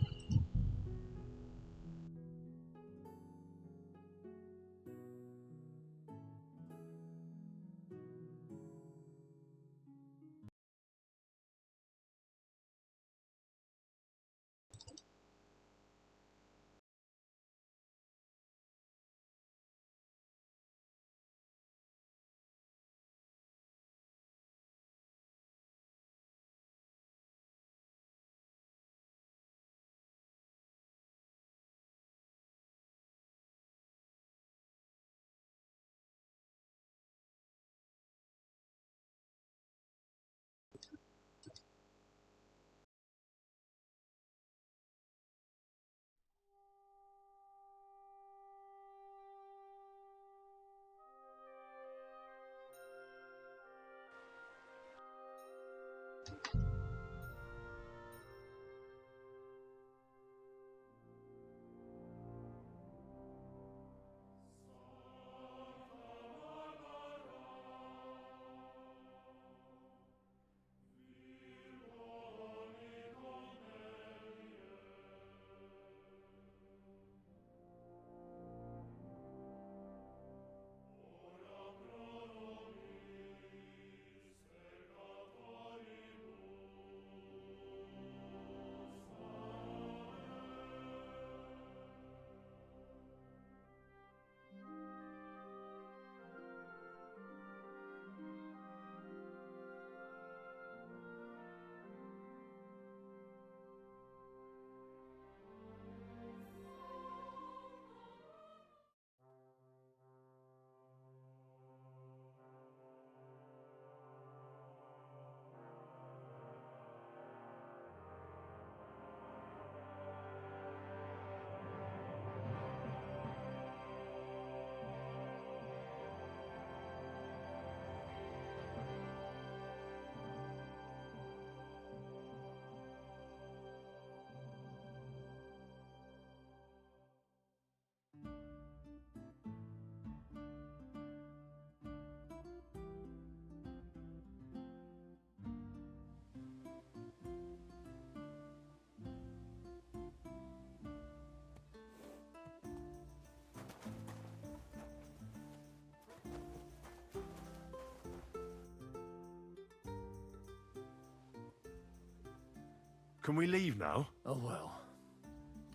Can we leave now? Oh well.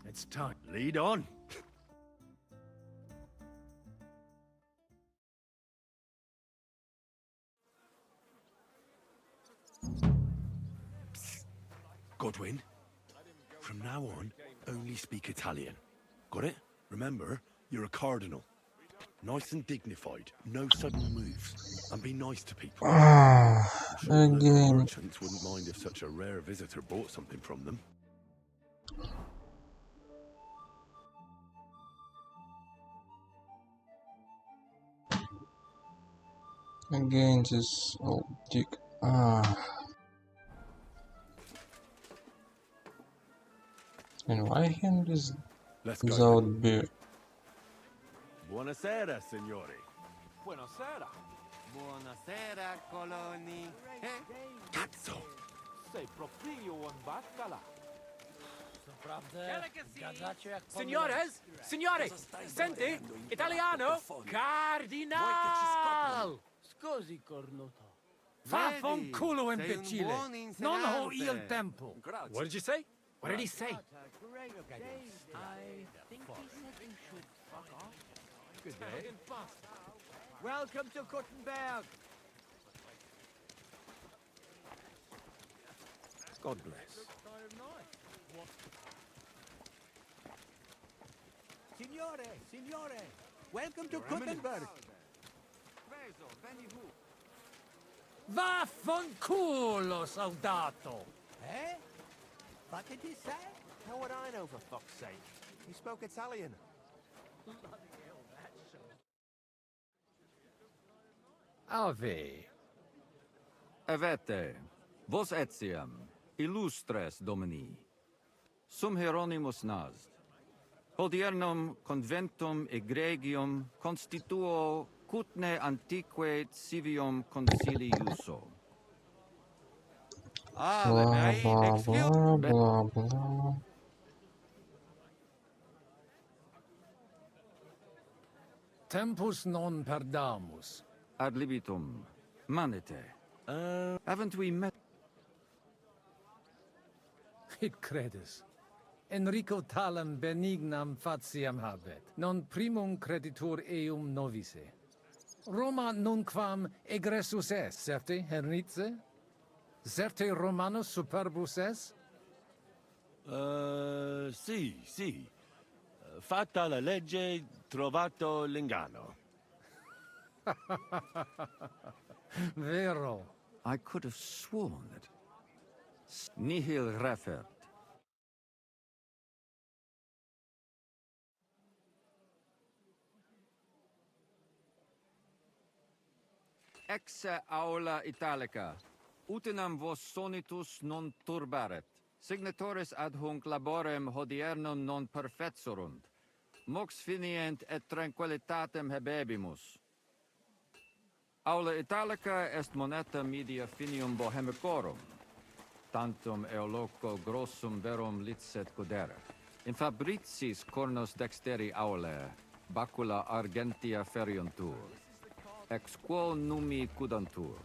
It's time. Lead on. Godwin? From now on, only speak Italian. Got it? Remember, you're a cardinal. Nice and dignified, no sudden moves, and be nice to people. I'm sure the local Again. merchants wouldn't mind if such a rare visitor bought something from them. Again, this old dick. And why him is Let's go. without beard? Buonasera, signori. Buonasera. Buonasera, coloni. Cazzo! Sei proprio un baccala. Signores, signore, senti, italiano, cardinal. Scusi, cornuto. Vaffanculo, imbecille! Non ho il tempo! What did you say? What did he say? I think he said you should fuck off. Good day. Welcome to Kuttenberg. God bless. Signore, welcome to Kuttenberg. Vaffanculo, soldato! Eh? What did he say? How would I know, for fuck's sake? He spoke Italian. Ave. Avete, vos etiam, illustres domini, sum Hieronymus Nast, hodiernum conventum egregium constituo cutne antique civium conciliuso. Blah blah blah blah blah. Tempus non perdamus. Ad libitum, manete. Haven't we met? It credis. Enrico talam benignam fatiam habet, non primum creditur eum novice. Roma nunquam egressus est, certe, Henrice? Certe Romanus superbus est? Sì. Fatta la legge, trovato l'inganno. Vero. I could have sworn that nihil refert. Ex aula italica, utinam vos sonitus non turbaret, signatoris ad hunc laborem hodiernum non perfetsurunt, mox finient et tranquillitatem habebimus. Aula italica est moneta media finium bohemicorum, tantum eoloco grossum verum licet godere. In fabricis cornos dexteri aulae, bacula argentia feriuntur, ex quo numi cudantur.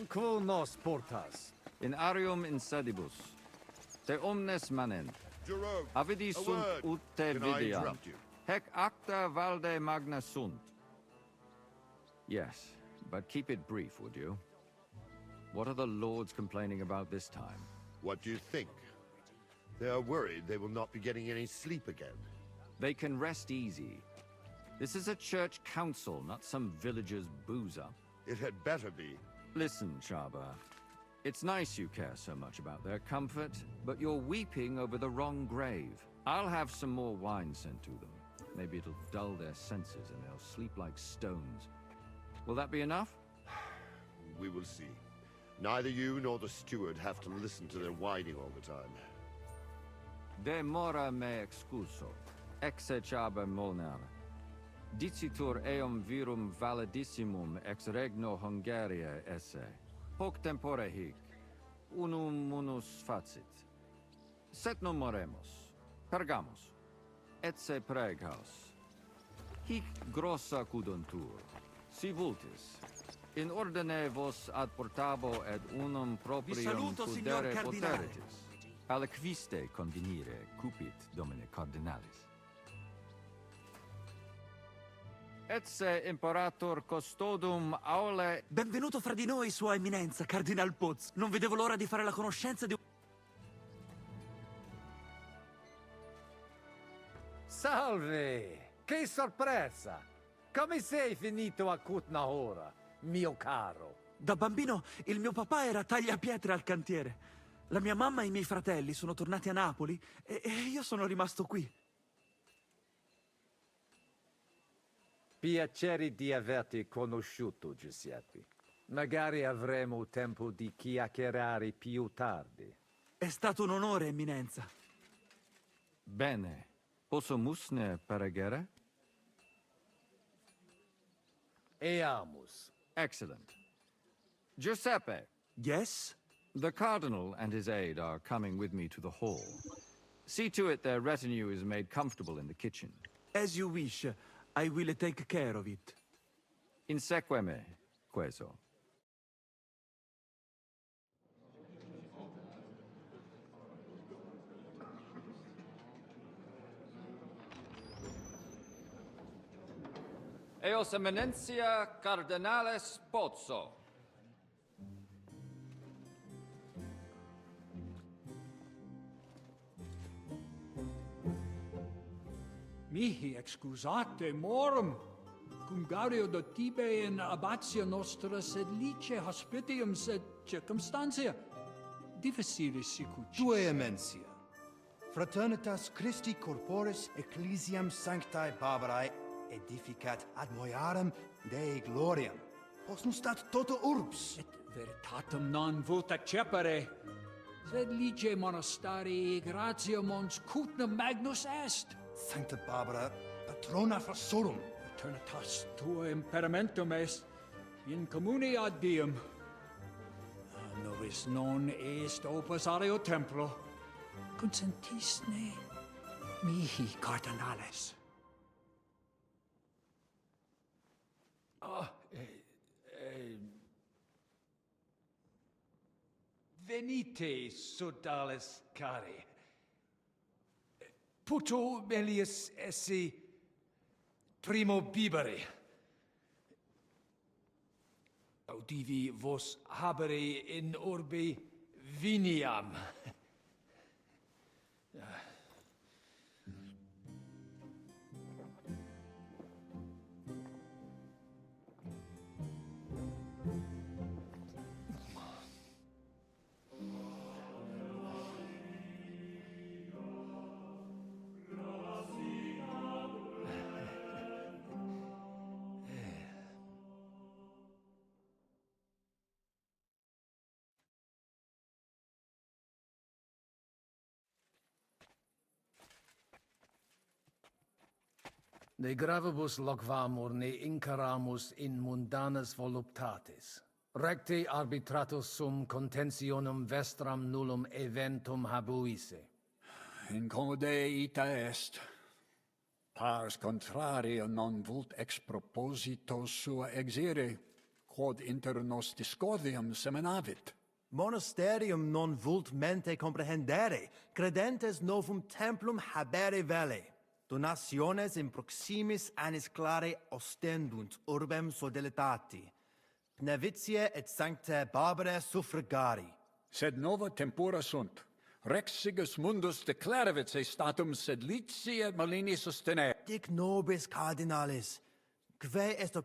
Quo nos portas? In arium insedibus, te omnes manent. Jerome, Avidi a sunt word. ut te Can I videant. interrupt you? Hec acta valde magna sunt. Yes, but keep it brief, would you? What are the lords complaining about this time? What do you think? They are worried they will not be getting any sleep again. They can rest easy. This is a church council, not some villager's boozer. It had better be. Listen, Chaba. It's nice you care so much about their comfort, but you're weeping over the wrong grave. I'll have some more wine sent to them. Maybe it'll dull their senses and they'll sleep like stones. Will that be enough? We will see. Neither you nor the steward have to listen to their whining all the time. De mora me excuso, exe Chaba Molnar. Dicitur eum virum validissimum ex regno Hungaria esse. Hoc tempore hic, unum munus facit. Set non moremus, pergamus, etse preghaus. Hic grossa cuduntur, si vultis, in ordine vos ad portabo et unum proprium pudere poteritis. Aliquiste convenire cupit domine cardinalis. Etse imperator custodum aule. Benvenuto fra di noi, Sua Eminenza, Cardinal Putz. Non vedevo l'ora di fare la conoscenza di... Salve! Che sorpresa! Come sei finito a Kutnahora, mio caro? Da bambino il mio papà era tagliapietre al cantiere. La mia mamma e i miei fratelli sono tornati a Napoli e io sono rimasto qui. Piacere di averti conosciuto, Giuseppe. Magari avremo tempo di chiacchierare più tardi. È stato un onore, Eminenza. Bene. Posso musne paregere? Eamus. Excellent. Giuseppe. Yes? The Cardinal and his aide are coming with me to the hall. See to it their retinue is made comfortable in the kitchen. As you wish. I will take care of it. Insegue me, queso. Eos Eminentia Cardinales Pozzo. Mihi excusate morum, cum gaudio do tibe in abatia nostra sed lice hospitium sed circumstantia. Difficile sicucis. Tue emensia. Fraternitas Christi corporis ecclesiam sanctae Barbarae edificat ad moiarem Dei gloriam. Posnustat toto urbs. Et veritatem non vult accepere, sed lice monastarii gratia mons cutnam magnus est. Sancta Barbara, patrona frassorum. Eternitas tua imperamentum est, in communi ad diem. Novis non est opus areo templo. Consentisne mihi cardinales. Venite, sodales cari. Puto melius esse primo bibere. Audivi vos habere in urbe viniam. Ne gravibus loquamur ne incaramus in mundanas voluptatis. Recte arbitratus sum contentionum vestram nullum eventum habuisse. Incomode ita est. Pars contrario non vult ex proposito sua exire, quod inter nos discordium seminavit. Monasterium non vult mente comprehendere, credentes novum templum habere vele. Donationes in proximis annis clare ostendunt urbem sodelitati. Pnevitiae et sanctae Barbarae suffragari. Sed nova tempora sunt. Rex sigus mundus declaravit se statum sed lici et malini sustene. Dic nobis cardinalis, quae est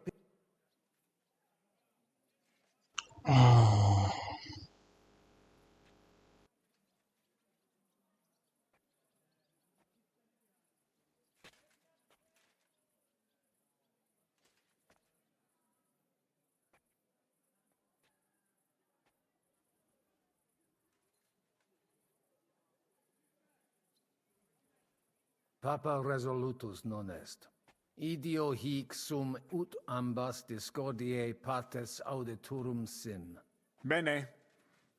Papa resolutus non est. Idio hic sum ut ambas discordiae partes auditorum sin. Bene,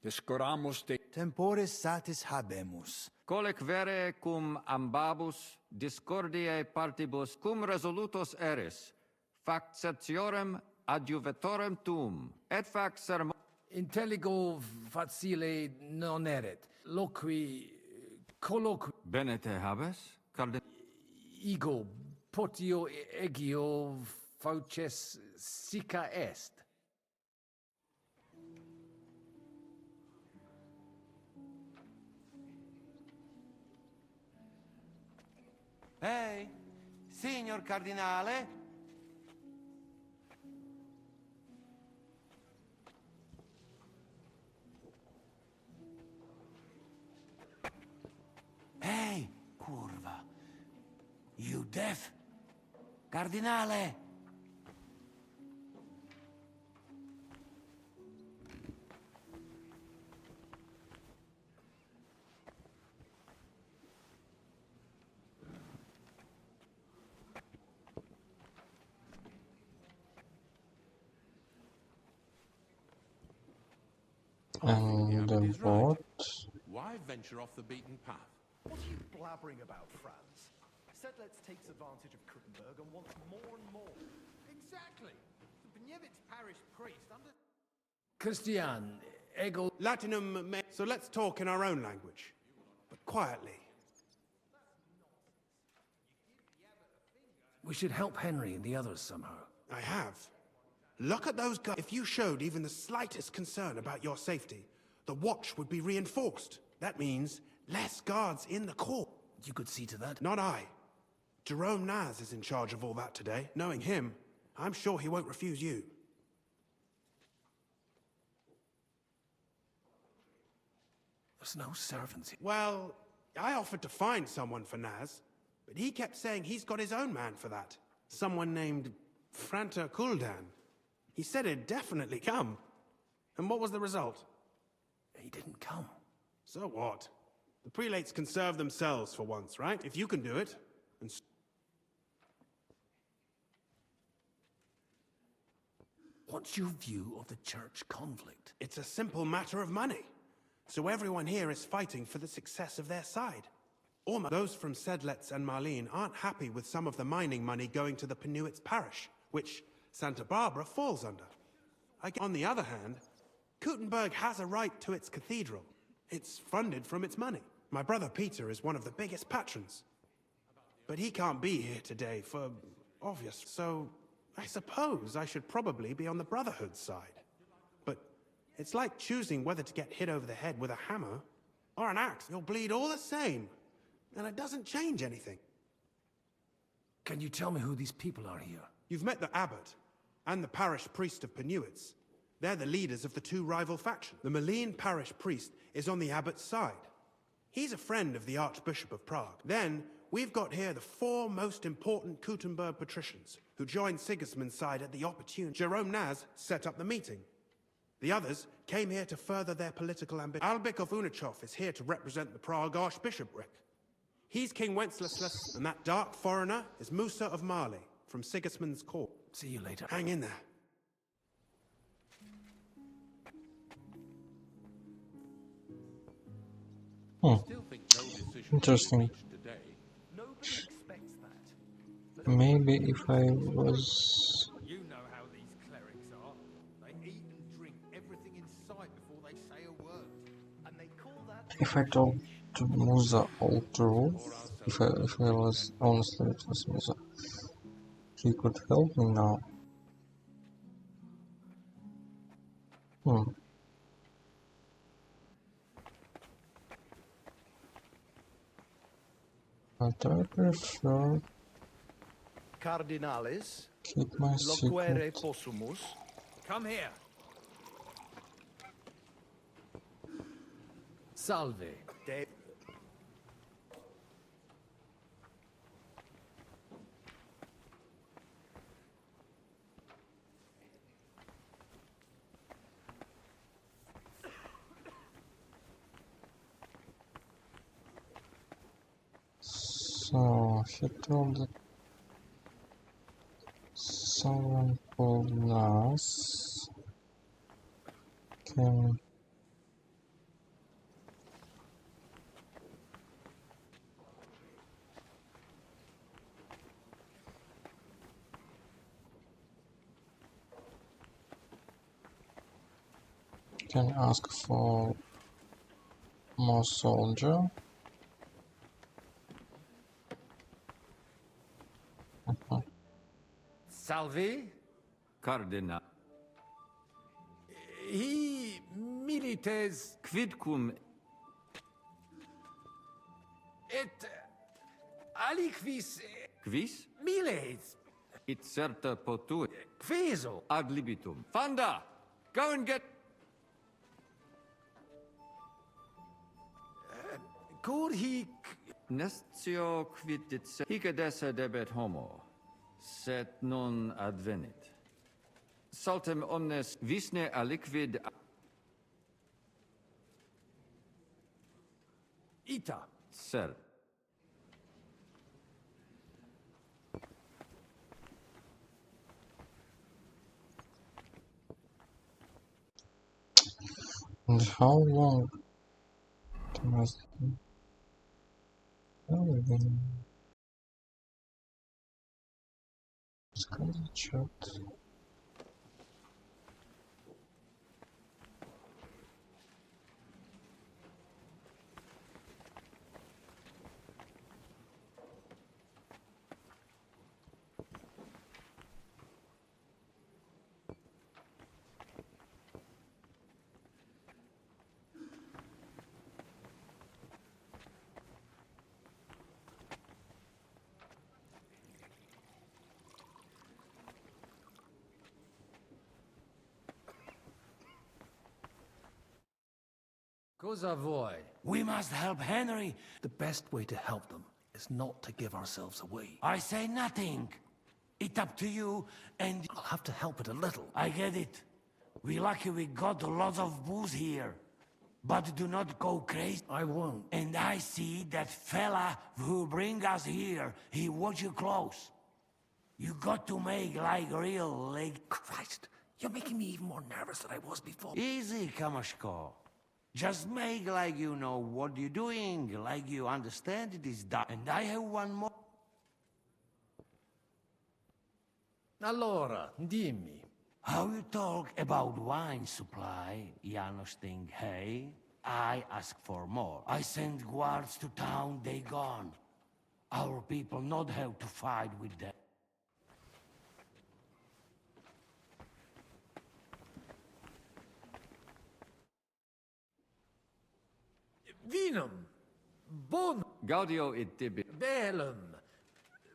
discoramus de temporis satis habemus. Colec vere cum ambabus discordiae partibus cum resolutos eris, fac certiorem adjuvetorem tuum, et fac sermo... Intelligo facile non erit. Loqui... colloqui... Bene te habes, Ego, potio egio fauces sica est. Hey, Signor Cardinale? Hey, curva. You deaf? Cardinale! And the boat. Why venture off the beaten path? What are you blabbering about, Franz? Sedlitz takes advantage of Kuttenberg and wants more and more. Exactly. The Benevitz parish priest under... Christian, ego... Latinum, so let's talk in our own language. But quietly. We should help Henry and the others somehow. I have. Look at those guys. If you showed even the slightest concern about your safety, the watch would be reinforced. That means less guards in the court. You could see to that? Not I. Jerome Naz is in charge of all that today. Knowing him, I'm sure he won't refuse you. There's no servants here. Well, I offered to find someone for Naz, but he kept saying he's got his own man for that. Someone named Franta Kuldan. He said he'd definitely come. And what was the result? He didn't come. So what? The prelates can serve themselves for once, right? If you can do it, and... What's your view of the church conflict? It's a simple matter of money. So everyone here is fighting for the success of their side. Almost. Those from Sedlitz and Marlene aren't happy with some of the mining money going to the Penuitz parish, which Santa Barbara falls under. On the other hand, Kuttenberg has a right to its cathedral. It's funded from its money. My brother Peter is one of the biggest patrons. But he can't be here today for obvious, so I suppose I should probably be on the Brotherhood's side. But it's like choosing whether to get hit over the head with a hammer or an axe. You'll bleed all the same, and it doesn't change anything. Can you tell me who these people are here? You've met the abbot and the parish priest of Penuitz. They're the leaders of the two rival factions. The Malene parish priest is on the abbot's side. He's a friend of the Archbishop of Prague. Then, we've got here the four most important Kuttenberg patricians, who joined Sigismund's side at the opportune. Jerome Naz set up the meeting. The others came here to further their political ambition. Albik of Unichov is here to represent the Prague Archbishopric. He's King Wenceslas, and that dark foreigner is Musa of Mali, from Sigismund's court. See you later. Hang in there. Interesting. Maybe if I was... You know how these clerics are. They eat and drink everything in sight before they say a word. And they call that... If I told to Musa all truth, if I was... Honestly, it was Musa. He could help me now. But I prefer Cardinalis, keep my loquere secret. possumus. Come here. Salve. So, he told that someone called Nas can ask for more soldier. Salve? Cardinal. He milites... Quidcum... It... aliquis Quis? miles It certa potuit. queso. Ad libitum. Fanda! Go and get... Could he... Nestio quid dit hic esse debet homo, sed non advenit. Saltem omnes visne aliquid... Ita. Ser. And how long must chat? Cosa voi? We must help Henry. The best way to help them is not to give ourselves away. I say nothing. It's up to you, and... I'll have to help it a little. I get it. We lucky we got a lot of booze here. But do not go crazy. I won't. And I see that fella who bring us here. He watch you close. You got to make like real, like... Christ, you're making me even more nervous than I was before. Easy, Kamashko. Just make like you know what you're doing, like you understand it is done. And I have one more. Allora, dimmi. How you talk about wine supply, Janos think, hey? I ask for more. I send guards to town, they gone. Our people not have to fight with them. Vinum. Bon. Gaudio et tibi. Bellum.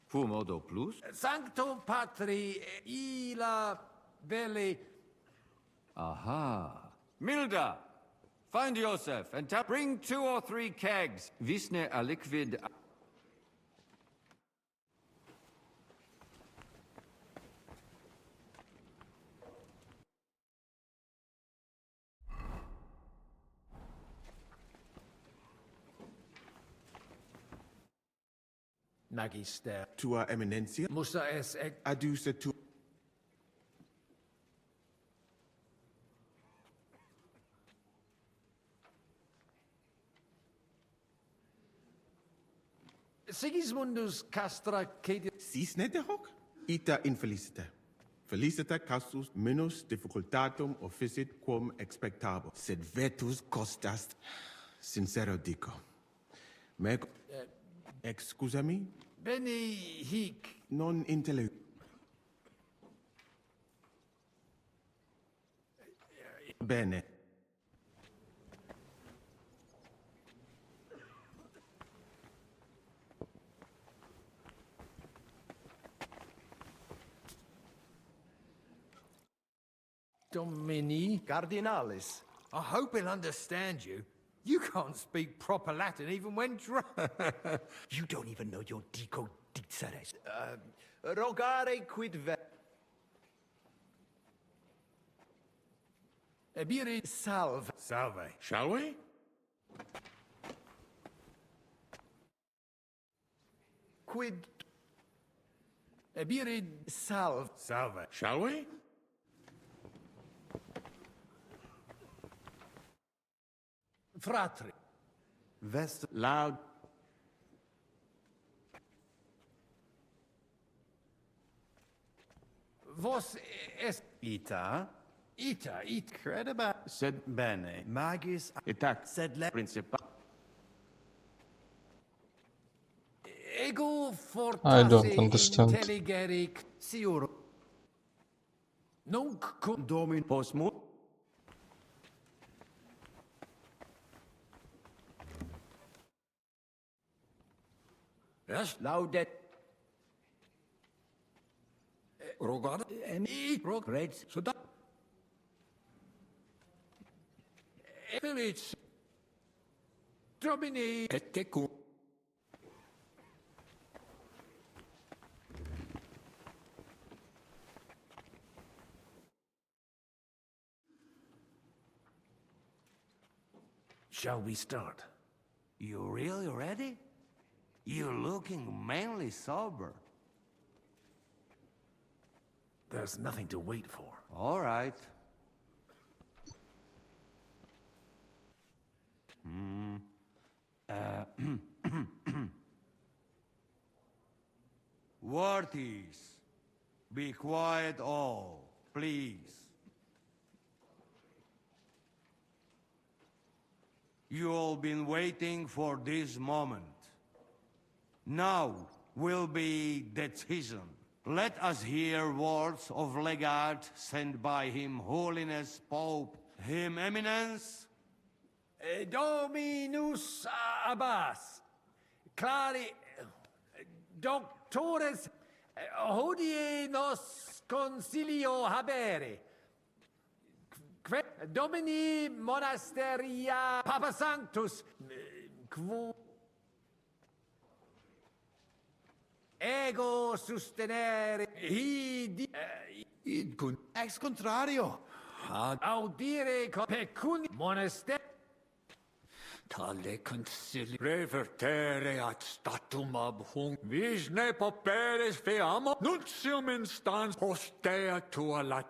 Fumodo plus? Sancto Patri illa belli. Aha. Milda! Find Joseph and bring 2 or 3 kegs. Visne aliquid... Magister. Tua Eminencia. Musa es Aduce tu... Sigismundus castra cadia... Cisnete hoc? Ita infelicite. Felicita casus minus difficultatum officit quum expectabo, sed vetus costas sincero dico. Meg... Excusami? Beni hic... Non intele... Bene. Domini... Cardinalis. I hope he'll understand you. You can't speak proper Latin even when drunk. You don't even know your dico dixeres. Rogare quid ve... Ebiri... Salve. Salve. Shall we? Quid... Ebiri... Salve. Salve. Shall we? Fratri. Vest loud. Vos est... Ita. Ita, it... Crediba. Sed bene. Magis. Itac. Sed le... Principal. Ego fortasse I don't understand. intelligeric siur. Nunc cum... Domin postmut. Yes, laudet. Rogad, reds, so that. Felix. Domini. Et tecu. Shall we start? You really ready? You're looking mainly sober. There's nothing to wait for. All right. Worthies, be quiet all, please. You all been waiting for this moment. Now will be decision. Let us hear words of legate sent by Him Holiness Pope, Him Eminence. Dominus Abbas, clari doctores hodie nos concilio habere. Domini monasteria Papa Sanctus quo ego sustenere id Ex contrario. audire pecuni monaster Tale concili revertere ad statum ab hung visne paperes feamo nuntium instans postea tua lat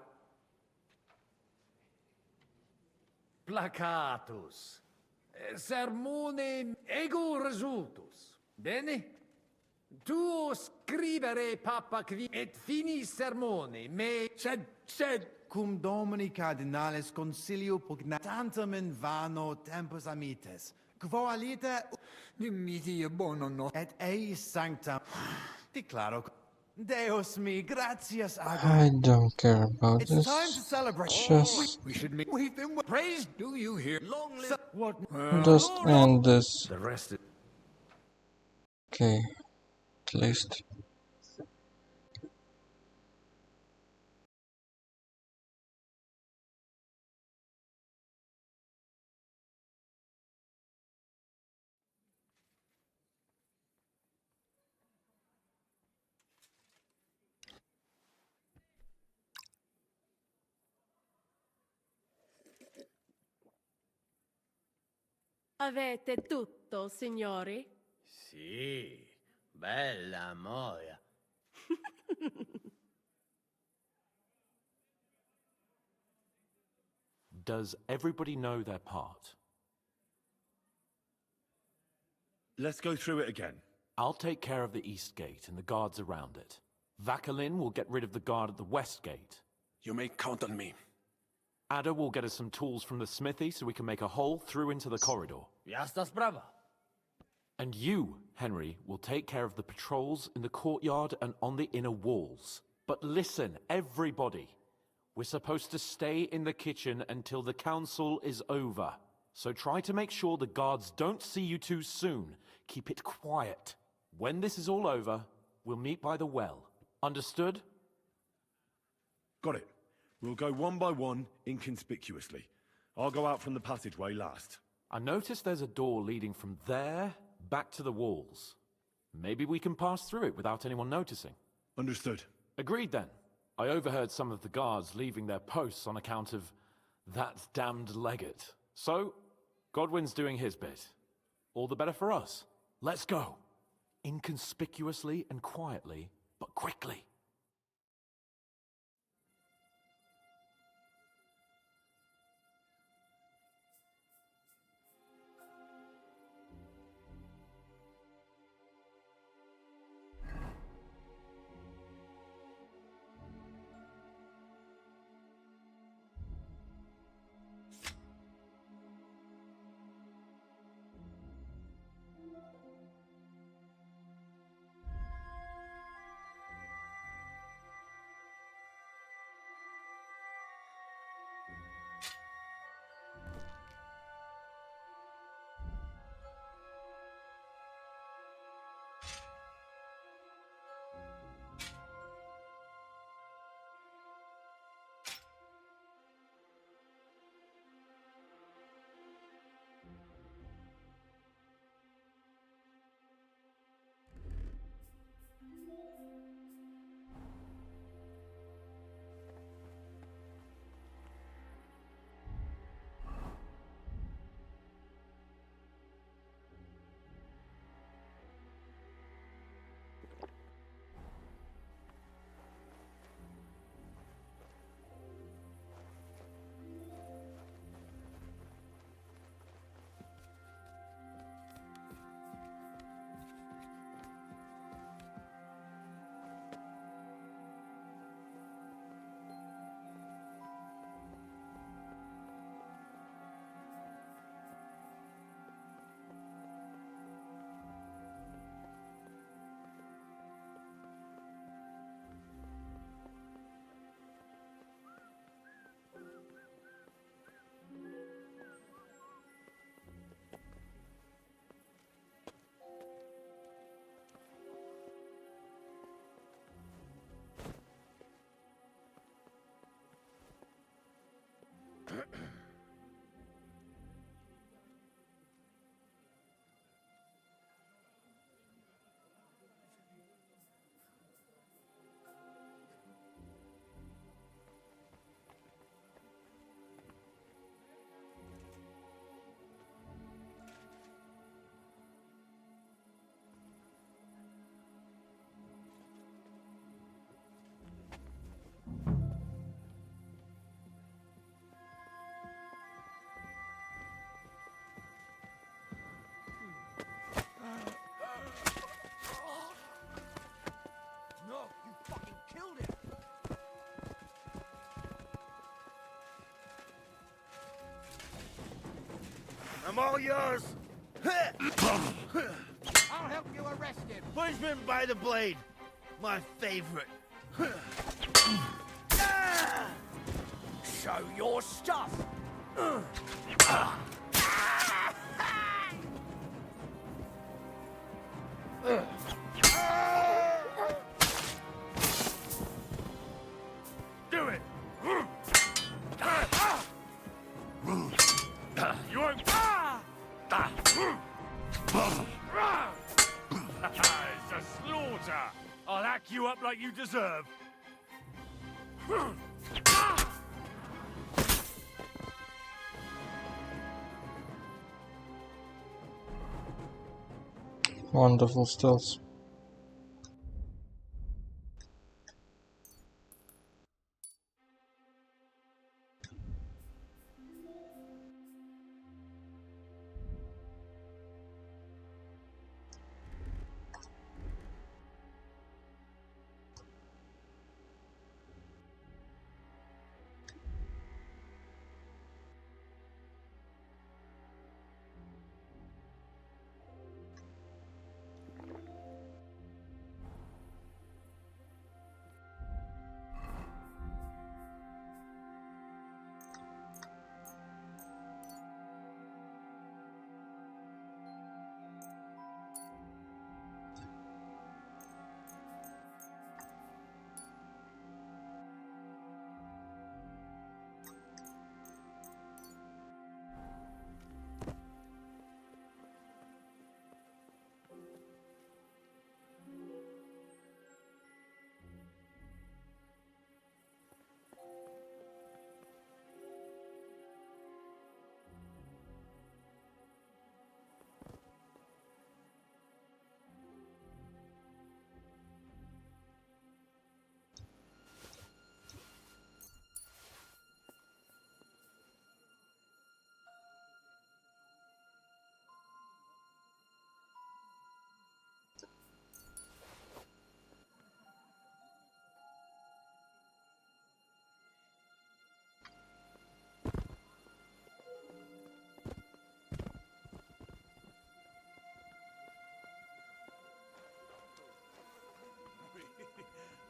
placatus sermone ego resultus. Bene? Tu scrivere papa qui et finis sermone me Sed cum domini cardinalis concilio pugnatantum in vano tempus amites, quo alite dimitia bono no et eis sanctam declaro Deus me gratias I don't care about It's this. time to celebrate. Just, we should meet. We've been praised. Do you hear? Long live what? just end this. The rest is Okay, at least. Avete tutto, signori? Sì, bella moia. Does everybody know their part? Let's go through it again. I'll take care of the east gate and the guards around it. Vakalin will get rid of the guard at the west gate. You may count on me. Ada will get us some tools from the smithy so we can make a hole through into the corridor. Jasna sprawa. And you, Henry, will take care of the patrols in the courtyard and on the inner walls. But listen, everybody. We're supposed to stay in the kitchen until the council is over. So try to make sure the guards don't see you too soon. Keep it quiet. When this is all over, we'll meet by the well. Understood? Got it. We'll go one by one, inconspicuously. I'll go out from the passageway last. I noticed there's a door leading from there back to the walls. Maybe we can pass through it without anyone noticing. Understood. Agreed then. I overheard some of the guards leaving their posts on account of that damned legate. So, Godwin's doing his bit. All the better for us. Let's go. Inconspicuously and quietly, but quickly. I'm all yours. I'll help you arrest him. Punishment by the blade. My favorite. Show your stuff. Do it. You won't. It's a slaughter. I'll hack you up like you deserve. Wonderful stealth.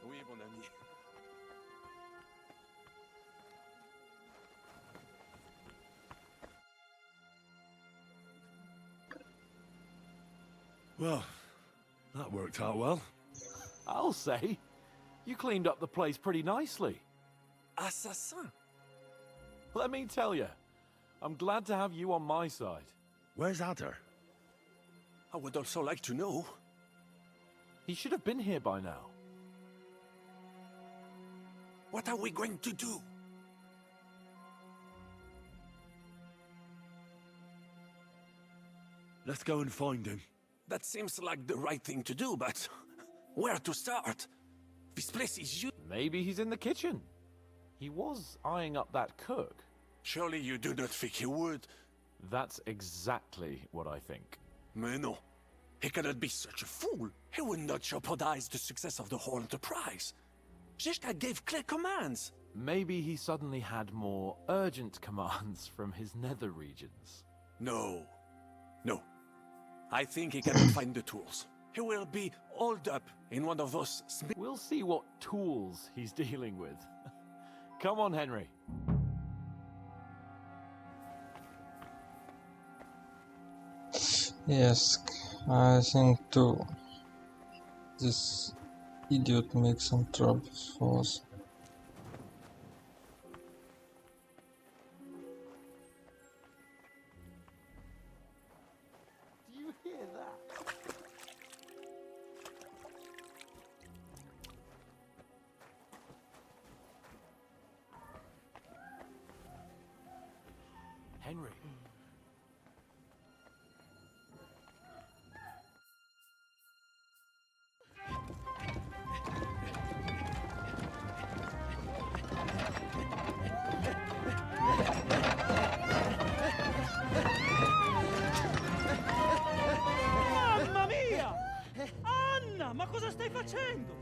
Oui, mon ami. Well, that worked out well. I'll say. You cleaned up the place pretty nicely. Assassin. Let me tell you, I'm glad to have you on my side. Where's Adder? I would also like to know. He should have been here by now. What are we going to do? Let's go and find him. That seems like the right thing to do, but where to start? This place is huge. Maybe he's in the kitchen. He was eyeing up that cook. Surely you do not think he would? That's exactly what I think. Mais non. He cannot be such a fool. He would not jeopardize the success of the whole enterprise. Zizka gave clear commands. Maybe he suddenly had more urgent commands from his nether regions. No. No. I think he cannot find the tools. He will be holed up in one of those... We'll see what tools he's dealing with. Come on, Henry. Yes, I think too. This idiot makes some trouble for us. Do you hear that? Henry. Mamma mia! Anna, ma cosa stai facendo?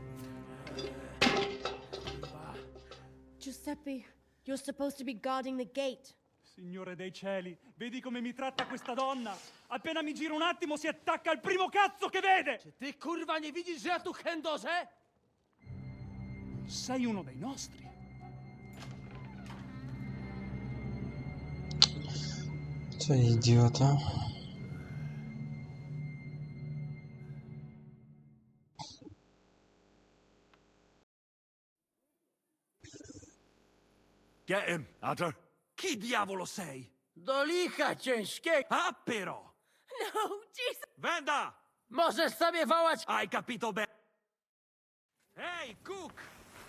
Giuseppe, you're supposed to be guarding the gate. Signore dei cieli, vedi come mi tratta questa donna? Appena mi giro un attimo si attacca al primo cazzo che vede! Czy ty kurwa nie widzisz, że ja tu chędożę? Sei uno dei nostri. Co idiota. Get him, Adder. Chi diavolo sei? Do licha ciężkiego! Ah, però! No, Jesus! Venda! Możesz sobie wołać! Hai capito bene? Ehi, Cook!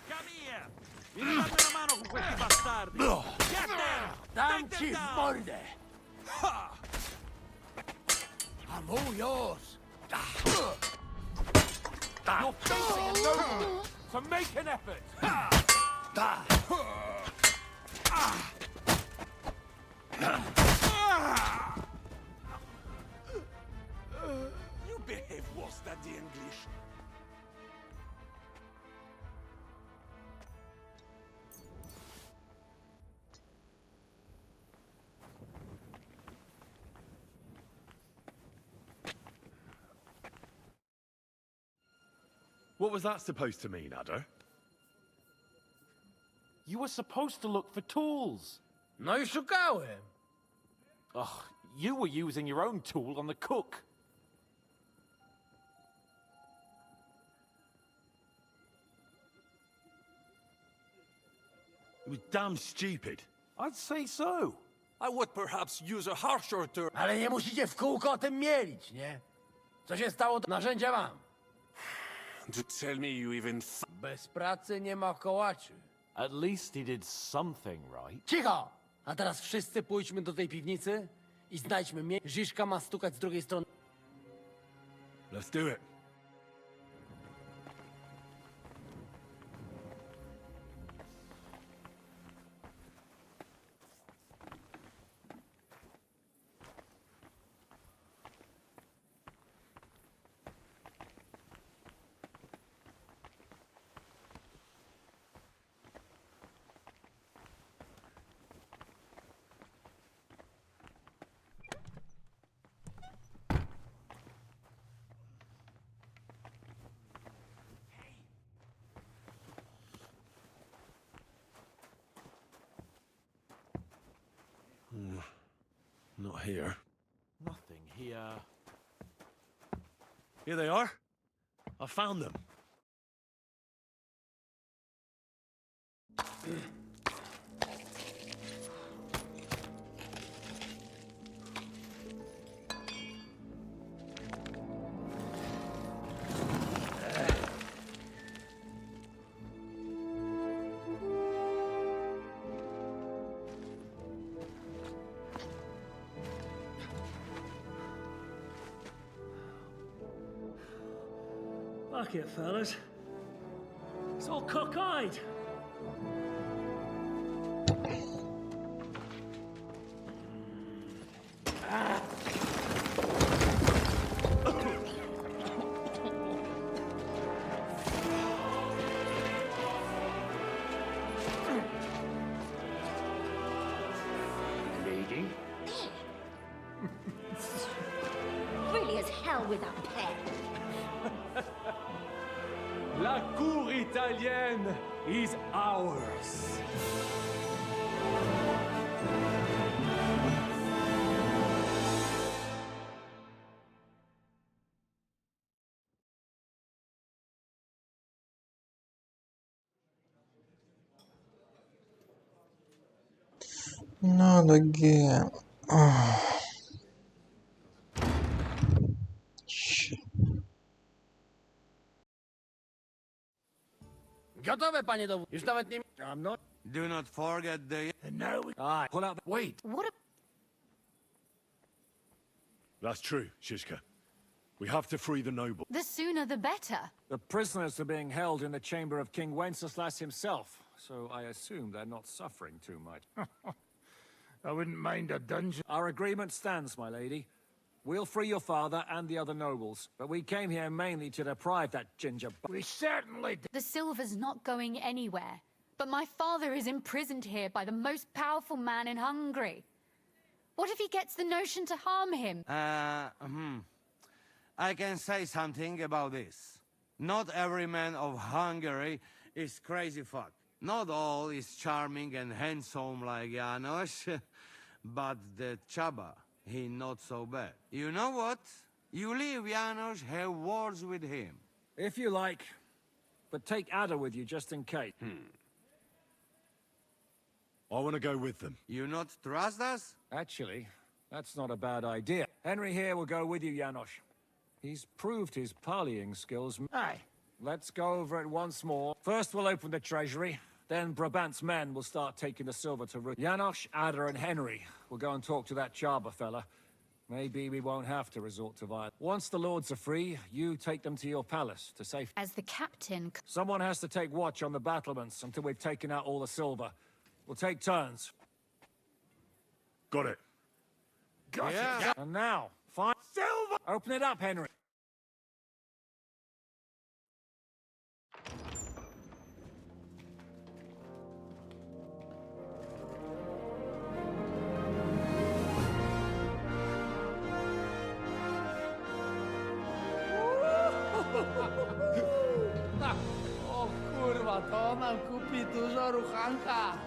Come here! Vieni a darmi una mano con questi bastardi! Get them! Dam Take ci them w down! mordę! Ha! Hamuj już! You're facing a nobleman, so make an effort! You behave worse than the English. What was that supposed to mean, Adder? You were supposed to look for tools. No i szukałem. Ugh, you were using your own tool on the cook. It was damn stupid. I'd say so. I would perhaps use a harsher term. Ale nie musicie w kółko o tym mielić, nie? Co się stało, to narzędzia mam. To tell me you even Bez pracy nie ma kołaczy. At least he did something right. Cicho! A teraz wszyscy pójdźmy do tej piwnicy i znajdźmy mnie. Ziszka ma stukać z drugiej strony. Let's do it. Not here. Nothing here. Here they are. I found them. Fuck it, fellas. It's all cockeyed. Lady? Really as hell with that pen. La cour italienne is ours. Not again. Oh. Shit. Gotowe, panie dowódco. Już nawet nie... I'm not... Do not forget the... And now we... Aye. Pull out the... Wait. What a... That's true, Shishka. We have to free the noble. The sooner the better. The prisoners are being held in the chamber of King Wenceslas himself, so I assume they're not suffering too much. I wouldn't mind a dungeon. Our agreement stands, my lady. We'll free your father and the other nobles, but we came here mainly to deprive that ginger... We certainly did. The silver's not going anywhere. But my father is imprisoned here by the most powerful man in Hungary. What if he gets the notion to harm him? I can say something about this. Not every man of Hungary is crazy fuck. Not all is charming and handsome like Janos, but the Chaba, he not so bad. You know what? You leave Janos, have words with him. If you like, but take Ada with you just in case. I want to go with them. You not trust us? Actually, that's not a bad idea. Henry here will go with you, Janos. He's proved his parleying skills. Aye. Let's go over it once more. First we'll open the treasury, then Brabant's men will start taking the silver to Rut. Janos, Ada and Henry will go and talk to that Chaba fella. Maybe we won't have to resort to violence. Once the lords are free, you take them to your palace to safety. As the captain... Someone has to take watch on the battlements until we've taken out all the silver. We'll take turns. Got it. Got it. And now, find silver! Open it up, Henry. O kurwa, to nam kupi dużo ruchanka.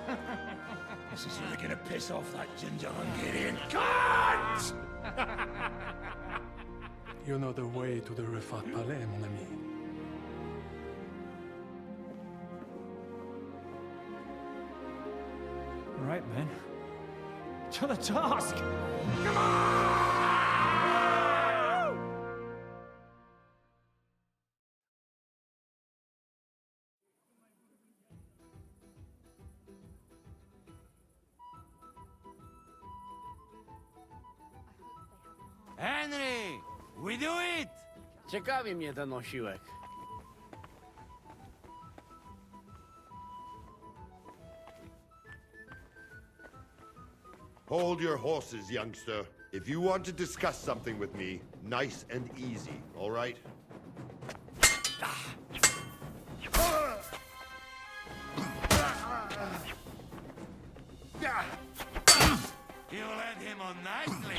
This is really gonna piss off that ginger Hungarian cunt! You know the way to the Rifat Palais, mon ami. Right, men. To the task! Come on! Henry! We do it! Ciekawi mnie ten osiłek. Hold your horses, youngster. If you want to discuss something with me, nice and easy, all right? You led him on nicely.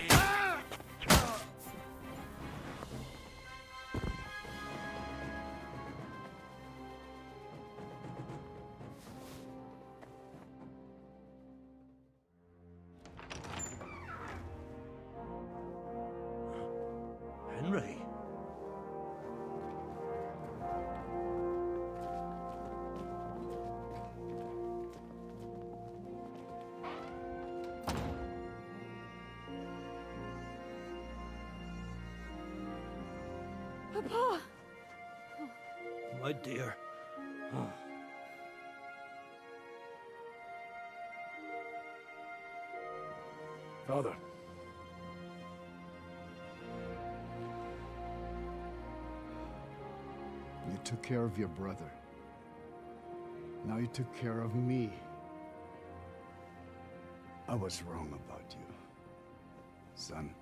Henry? Papa! My dear. Father. You took care of your brother. Now you took care of me. I was wrong about you, son.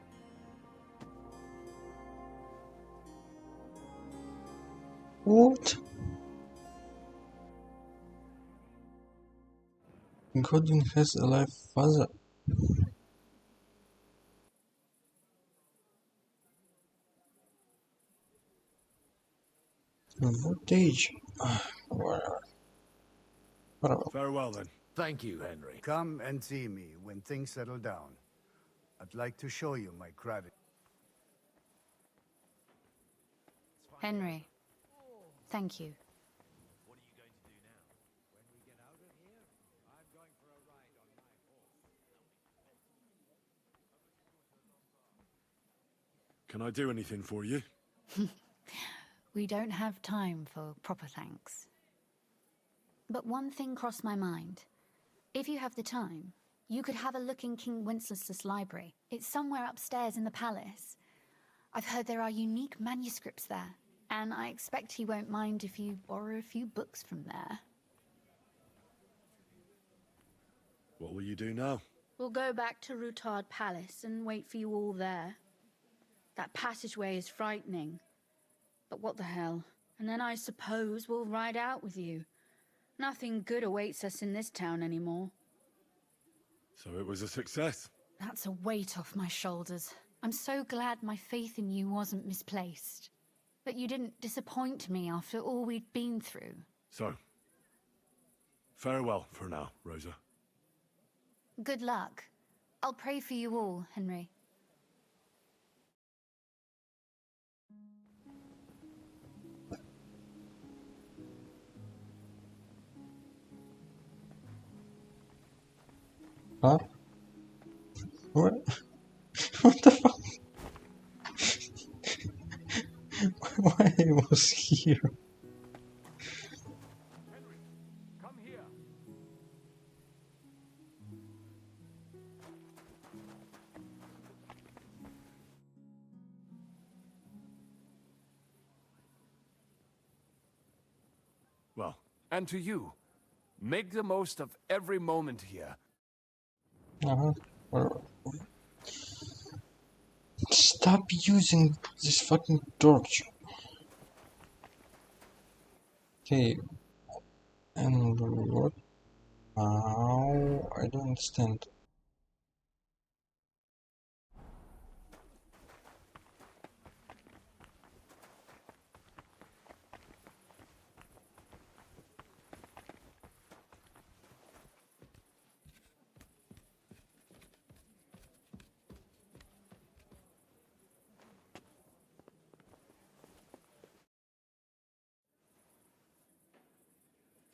What? Godwin has a live father. What age? Whatever. Farewell, then. Thank you, Henry. Come and see me when things settle down. I'd like to show you my gratitude. Henry, thank you. Can I do anything for you? We don't have time for proper thanks. But one thing crossed my mind. If you have the time, you could have a look in King Wenceslas' library. It's somewhere upstairs in the palace. I've heard there are unique manuscripts there, and I expect he won't mind if you borrow a few books from there. What will you do now? We'll go back to Rutard Palace and wait for you all there. That passageway is frightening. But what the hell? And then I suppose we'll ride out with you. Nothing good awaits us in this town anymore. So it was a success? That's a weight off my shoulders. I'm so glad my faith in you wasn't misplaced. That you didn't disappoint me after all we'd been through. So, farewell for now, Rosa. Good luck. I'll pray for you all, Henry. Huh? What? What the fuck? Why he was here? Come here. Well. And to you, make the most of every moment here. Stop using this fucking torch. Okay. And what? Now I don't understand.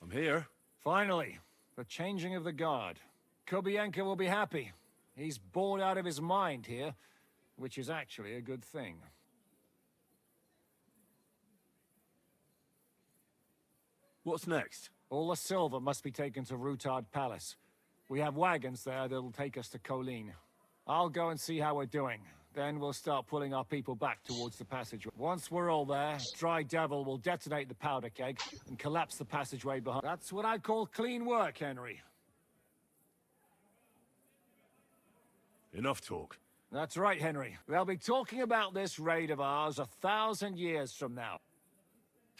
I'm here. Finally, the changing of the guard. Kobienka will be happy. He's bored out of his mind here, which is actually a good thing. What's next? All the silver must be taken to Rutard Palace. We have wagons there that'll take us to Colleen. I'll go and see how we're doing. Then we'll start pulling our people back towards the passageway. Once we're all there, Dry Devil will detonate the powder keg and collapse the passageway behind. That's what I call clean work, Henry. Enough talk. That's right, Henry. They'll be talking about this raid of ours 1,000 years from now.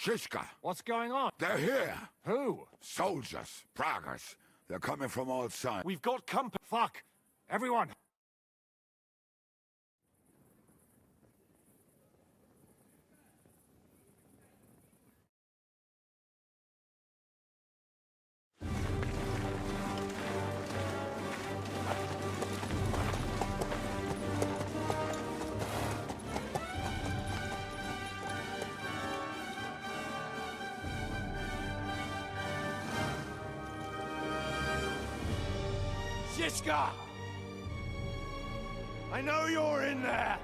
Shishka. What's going on? They're here. Who? Soldiers. Pragas. They're coming from all sides. We've got company. Fuck. Everyone. Shishka! I know you're in there!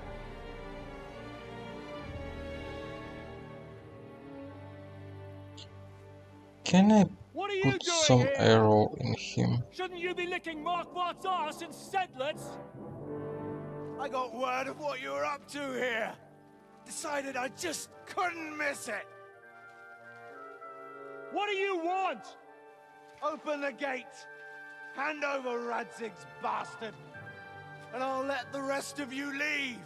Can I What are you put doing some here? arrow in him? Shouldn't you be licking Markbart's ass instead, lads? I got word of what you were up to here. Decided I just couldn't miss it. What do you want? Open the gate. Hand over Radzig's bastard. And I'll let the rest of you leave.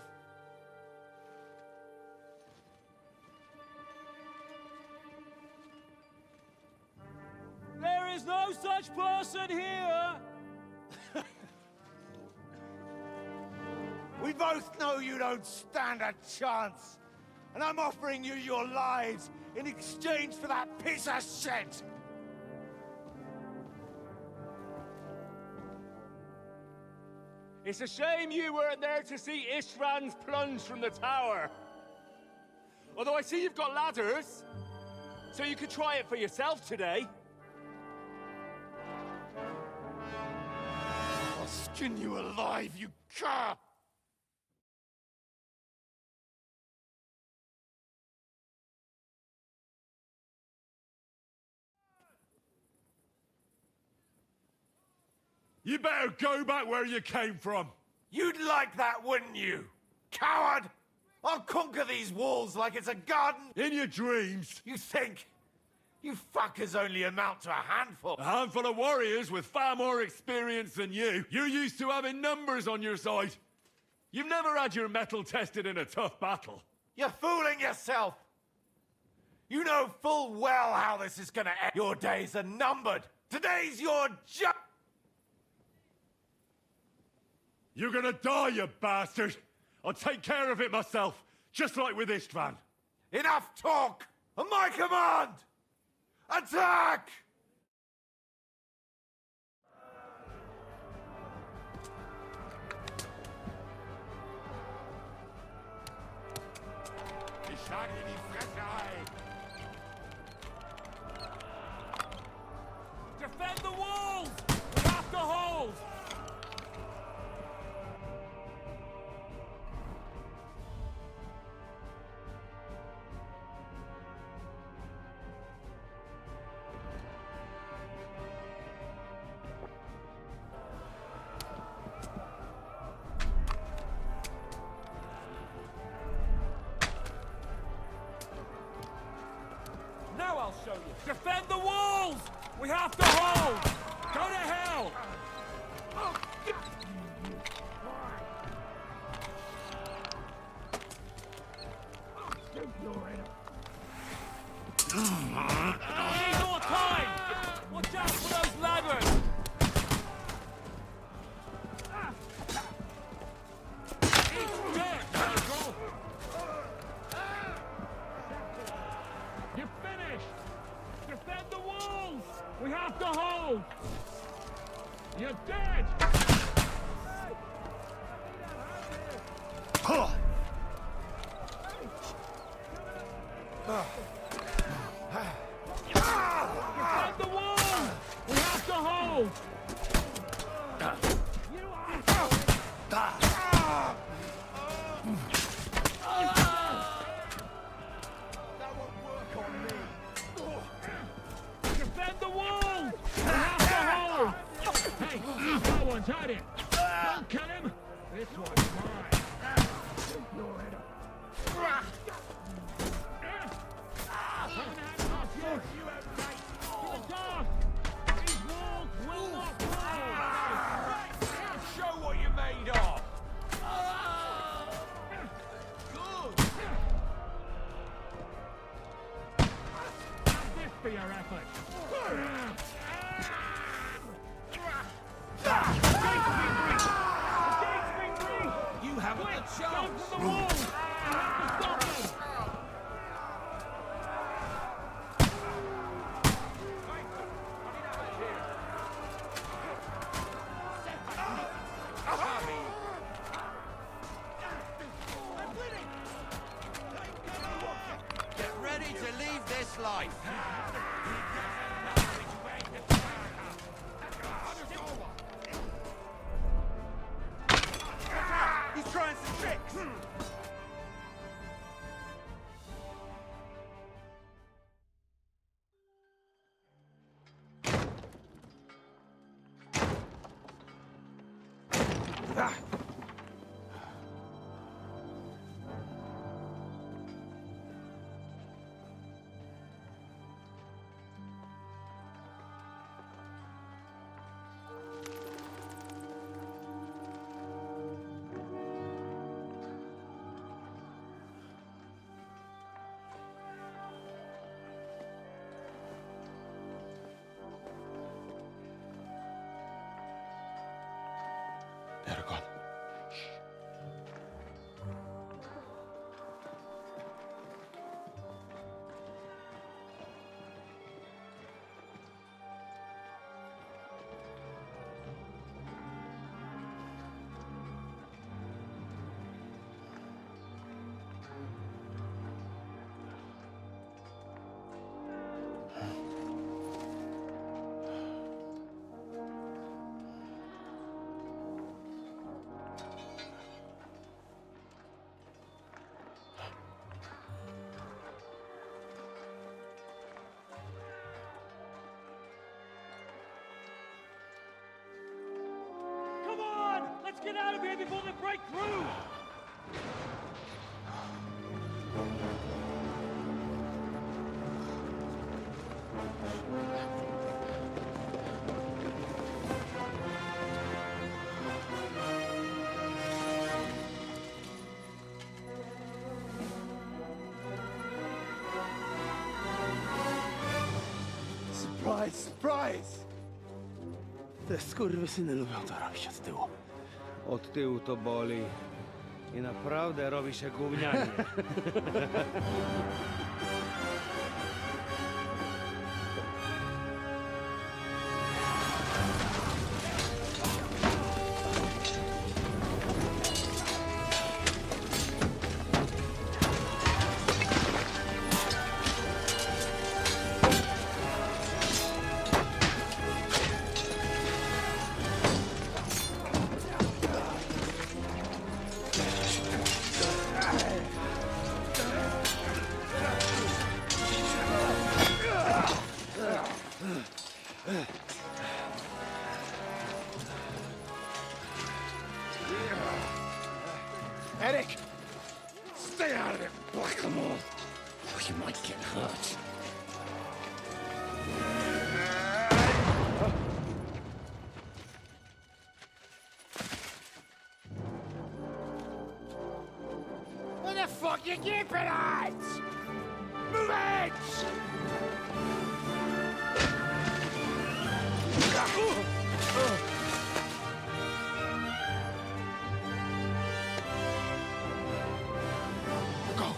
There is no such person here! We both know you don't stand a chance. And I'm offering you your lives in exchange for that piece of shit. It's a shame you weren't there to see Ishtran's plunge from the tower. Although I see you've got ladders, so you could try it for yourself today. I'll skin you alive, you cur! You better go back where you came from. You'd like that, wouldn't you? Coward! I'll conquer these walls like it's a garden. In your dreams. You think? You fuckers only amount to a handful. A handful of warriors with far more experience than you. You're used to having numbers on your side. You've never had your mettle tested in a tough battle. You're fooling yourself. You know full well how this is gonna end. Your days are numbered. Today's your You're gonna die, you bastard! I'll take care of it myself, just like with Istvan. Enough talk! On my command! Attack! Ich schlage in die Fresse ein! Defend the walls! We have to hold! Now I'll show you. Defend the walls! We have to hold! Go to hell! I need more time! Watch out for those ladders! He's dead! You're finished! Defend the walls! We have to hold! You're dead! Defend the walls! We have to hold! Defend the walls! We have to hold! Hey, that one's had it! Don't kill him! This one's mine! These walls will not fall! Show what you're made of! Good! Have this for your effort! You haven't a chance! From the walls! You have to stop them! Get ready to leave this life! He's trying some tricks! Eragon. Come on! Let's get out of here before they break through! Surprise, surprise! Te skurwysyny lubią to robić od tyłu. Od tyłu to boli. I naprawdę robi się gównianie. Eric! Stay out of it, Blackamoor! Or you might get hurt. What the fuck you keeping at? Move it! Go!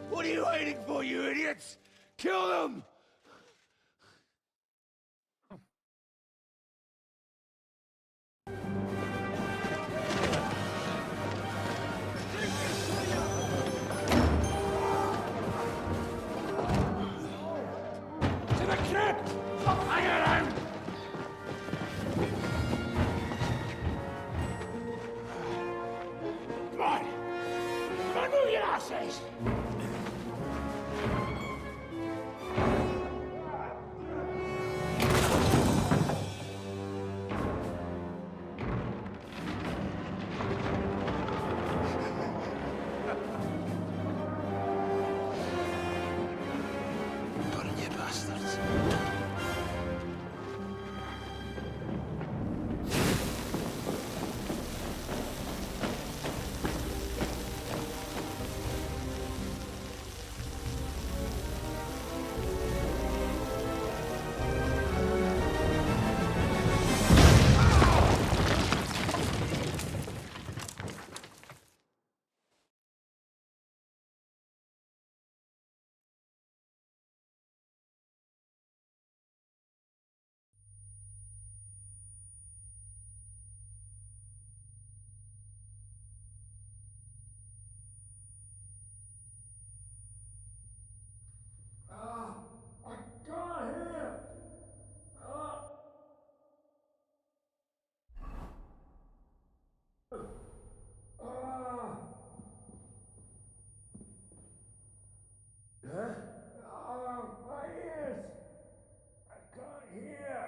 What are you waiting for, you idiots? Kill them! To the crypt! Fire them! Come on! Come on, move your asses! Burn you bastards. I can't hear! My ears! I can't hear!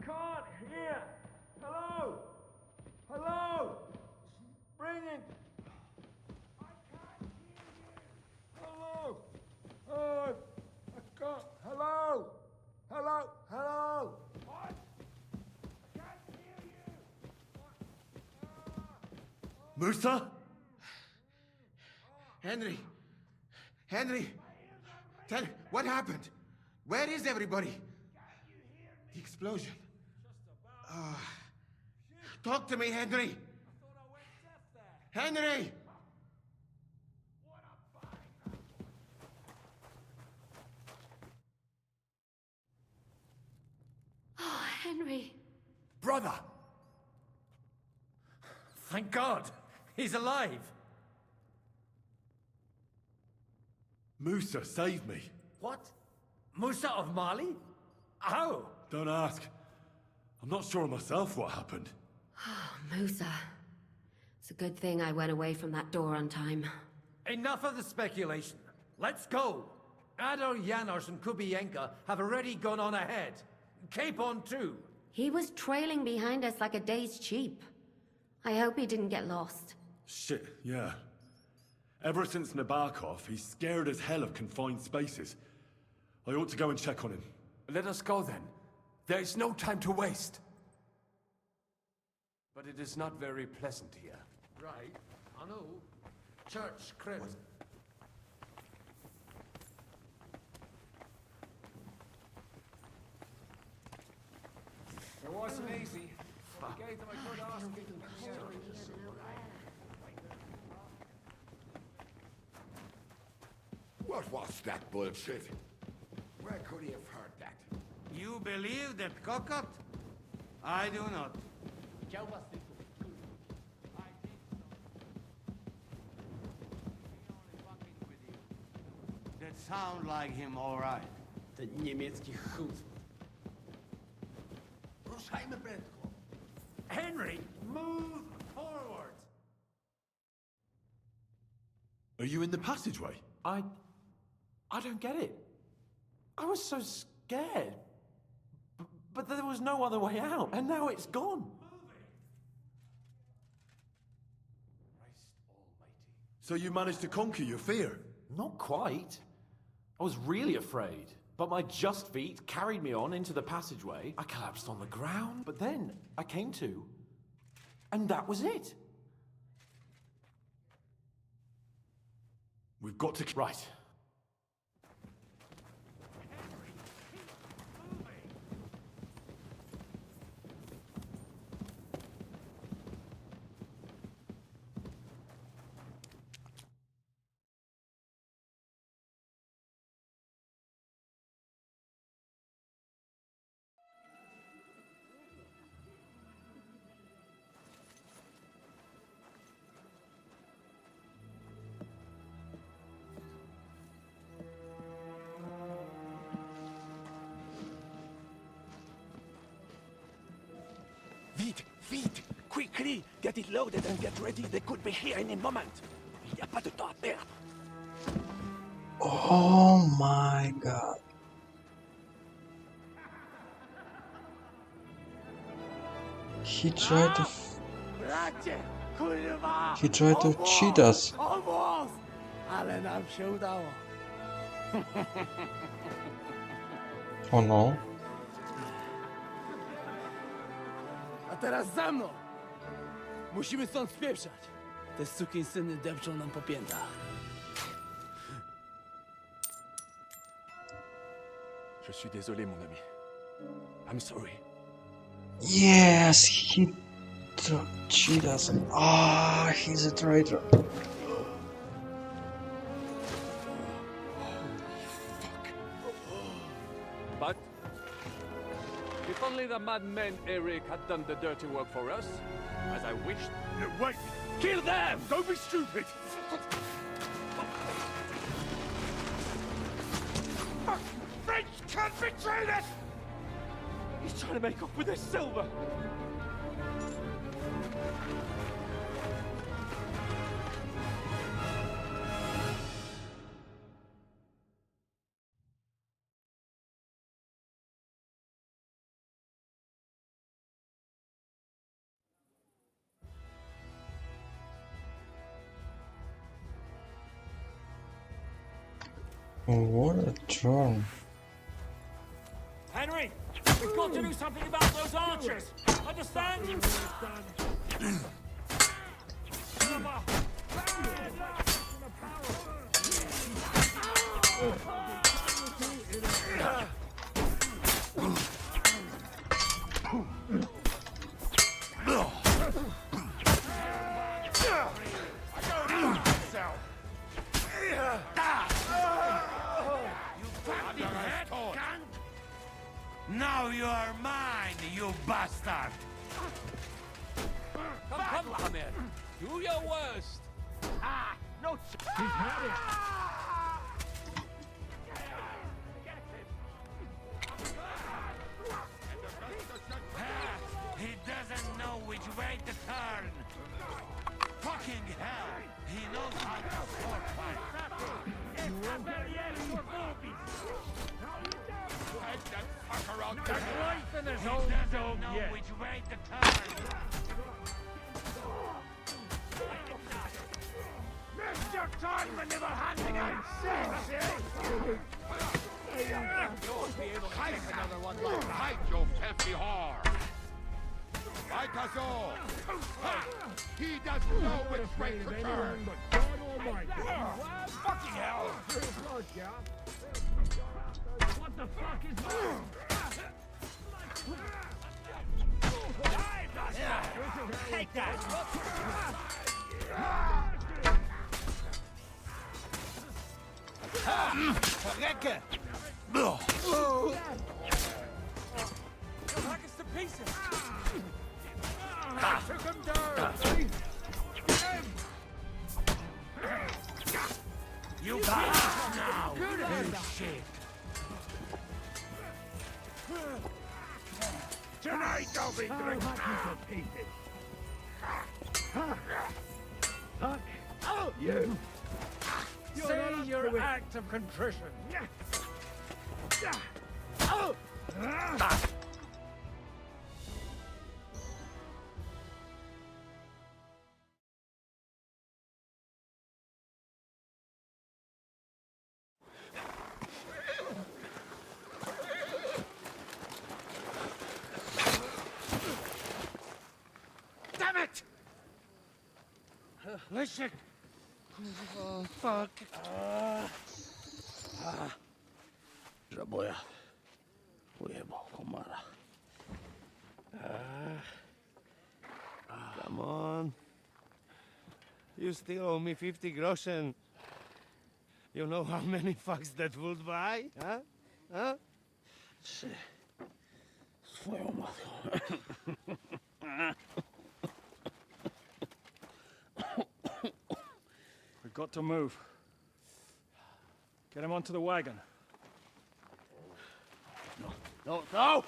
Can't hear! Hello? Hello? Bring it! Hello? Oh, I can't. Hello? Hello? Hello? What? I can't hear you! Musa? Henry! Henry! What happened? Where is everybody? The explosion. Talk to me, Henry! Henry! Oh, Henry. Brother! Thank God! He's alive! Musa, save me. What? Musa of Mali? How? Don't ask. I'm not sure myself what happened. Musa. It's a good thing I went away from that door on time. Enough of the speculation. Let's go! Adar Janos and Kubienka have already gone on ahead. Capon too. He was trailing behind us like a dazed sheep. I hope he didn't get lost. Shit, yeah. Ever since Nabokov, he's scared as hell of confined spaces. I ought to go and check on him. Let us go then. There is no time to waste. But it is not very pleasant here. Right, I know. Church crypt. It wasn't easy. We gave them a good ass kicking. What was that bullshit? Where could he have heard that? You believe that cockot? I do not. That sound like him, all right. Ten niemiecki chód. Ruszajmy prędko. Henry, move forward. Are you in the passageway? I don't get it. I was so scared. But there was no other way out, and now it's gone. So you managed to conquer your fear? Not quite. I was really afraid, but my just feet carried me on into the passageway. I collapsed on the ground, but then I came to, and that was it. We've got to... Right. Vite, vite! Quickly! Get it loaded and get ready. They could be here any moment. Il n'y a pas de temps à perdre. Oh my god. He tried to... Bracie, kurwa! He tried to cheat us. O włos! Ale nam się udało. Oh no. A teraz za mną! Musimy stąd spieprzać. Te sukinsyny depczą nam po piętach. Je suis désolé, mon ami. I'm sorry. Yes, he cheated us. Ah, he's a traitor. But if only the madman Eric had done the dirty work for us, as I wished. No, wait! Kill them! Don't be stupid! French can't betray us! He's trying to make up with his silver! What a turn. Henry, we've got to do something about those archers. Understand? Now you are mine, you bastard! Come in. Do your worst. Ah, no. He's had it. He doesn't know which way to turn. Fucking hell! He knows how to sword fight. That's life in his He own doesn't dog know yet. which way to turn. Missed your time when they were handing out sense, You'll be able to take another one like that. Hide your filthy whore! Fight us all! He doesn't know which way to turn! Fucking hell! What the fuck is that? Take that! Verrecke! Hack us to pieces! Took him down! You got us now! Good shit! Tonight I'll be drinking to pieces! Fuck you! Say your act of contrition! Damn it! Listen! Oh, fuck. Żaboja. Ujebał komara. Come on. You still owe me 50 groschen. You know how many fucks that would buy? Huh? Huh? Swoją matką. We've got to move. Get him onto the wagon. No, no!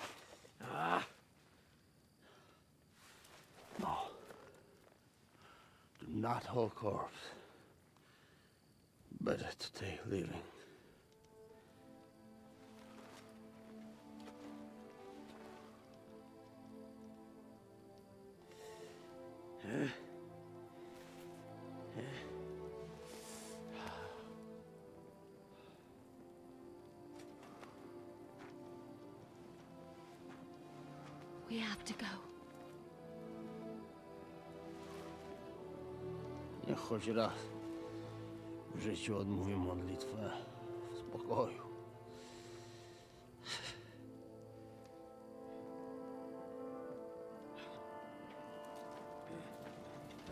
No. Do not hold corpse. Better to take living. We have to go. Niech choć raz w życiu odmówię modlitwę w spokoju.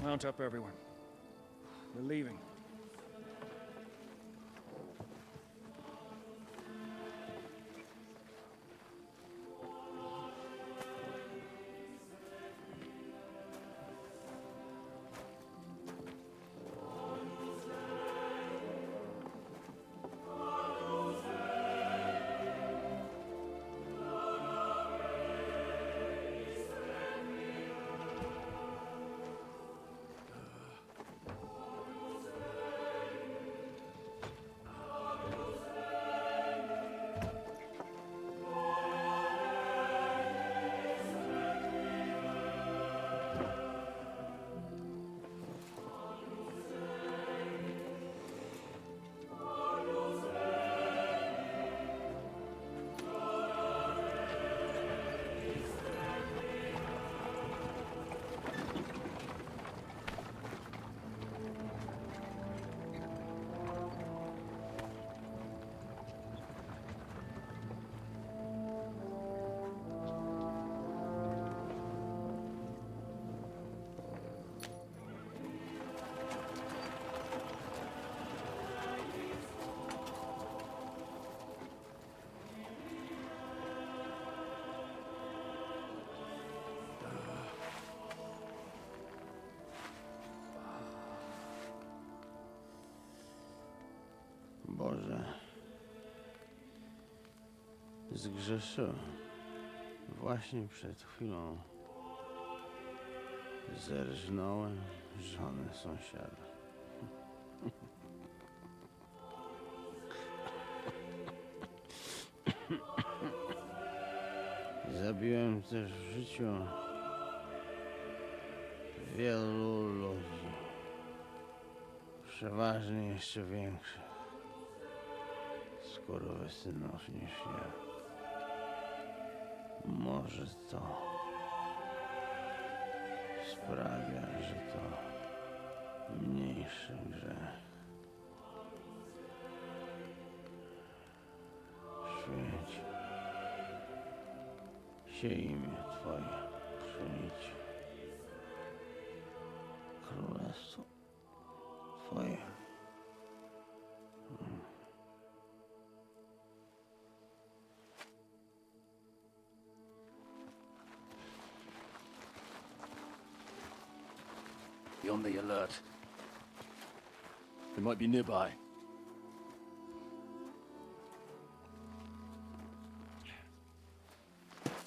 Mount up, everyone. We're leaving. Boże, zgrzeszyłem. Właśnie przed chwilą zerżnąłem żonę sąsiada. Zabiłem też w życiu wielu ludzi. Przeważnie jeszcze większych skurwysynów niż ja. Może to sprawia, że to mniejszy grzech. Świeć się imię Twoje, przyjdź królestwo Twoje. Be on the alert. They might be nearby.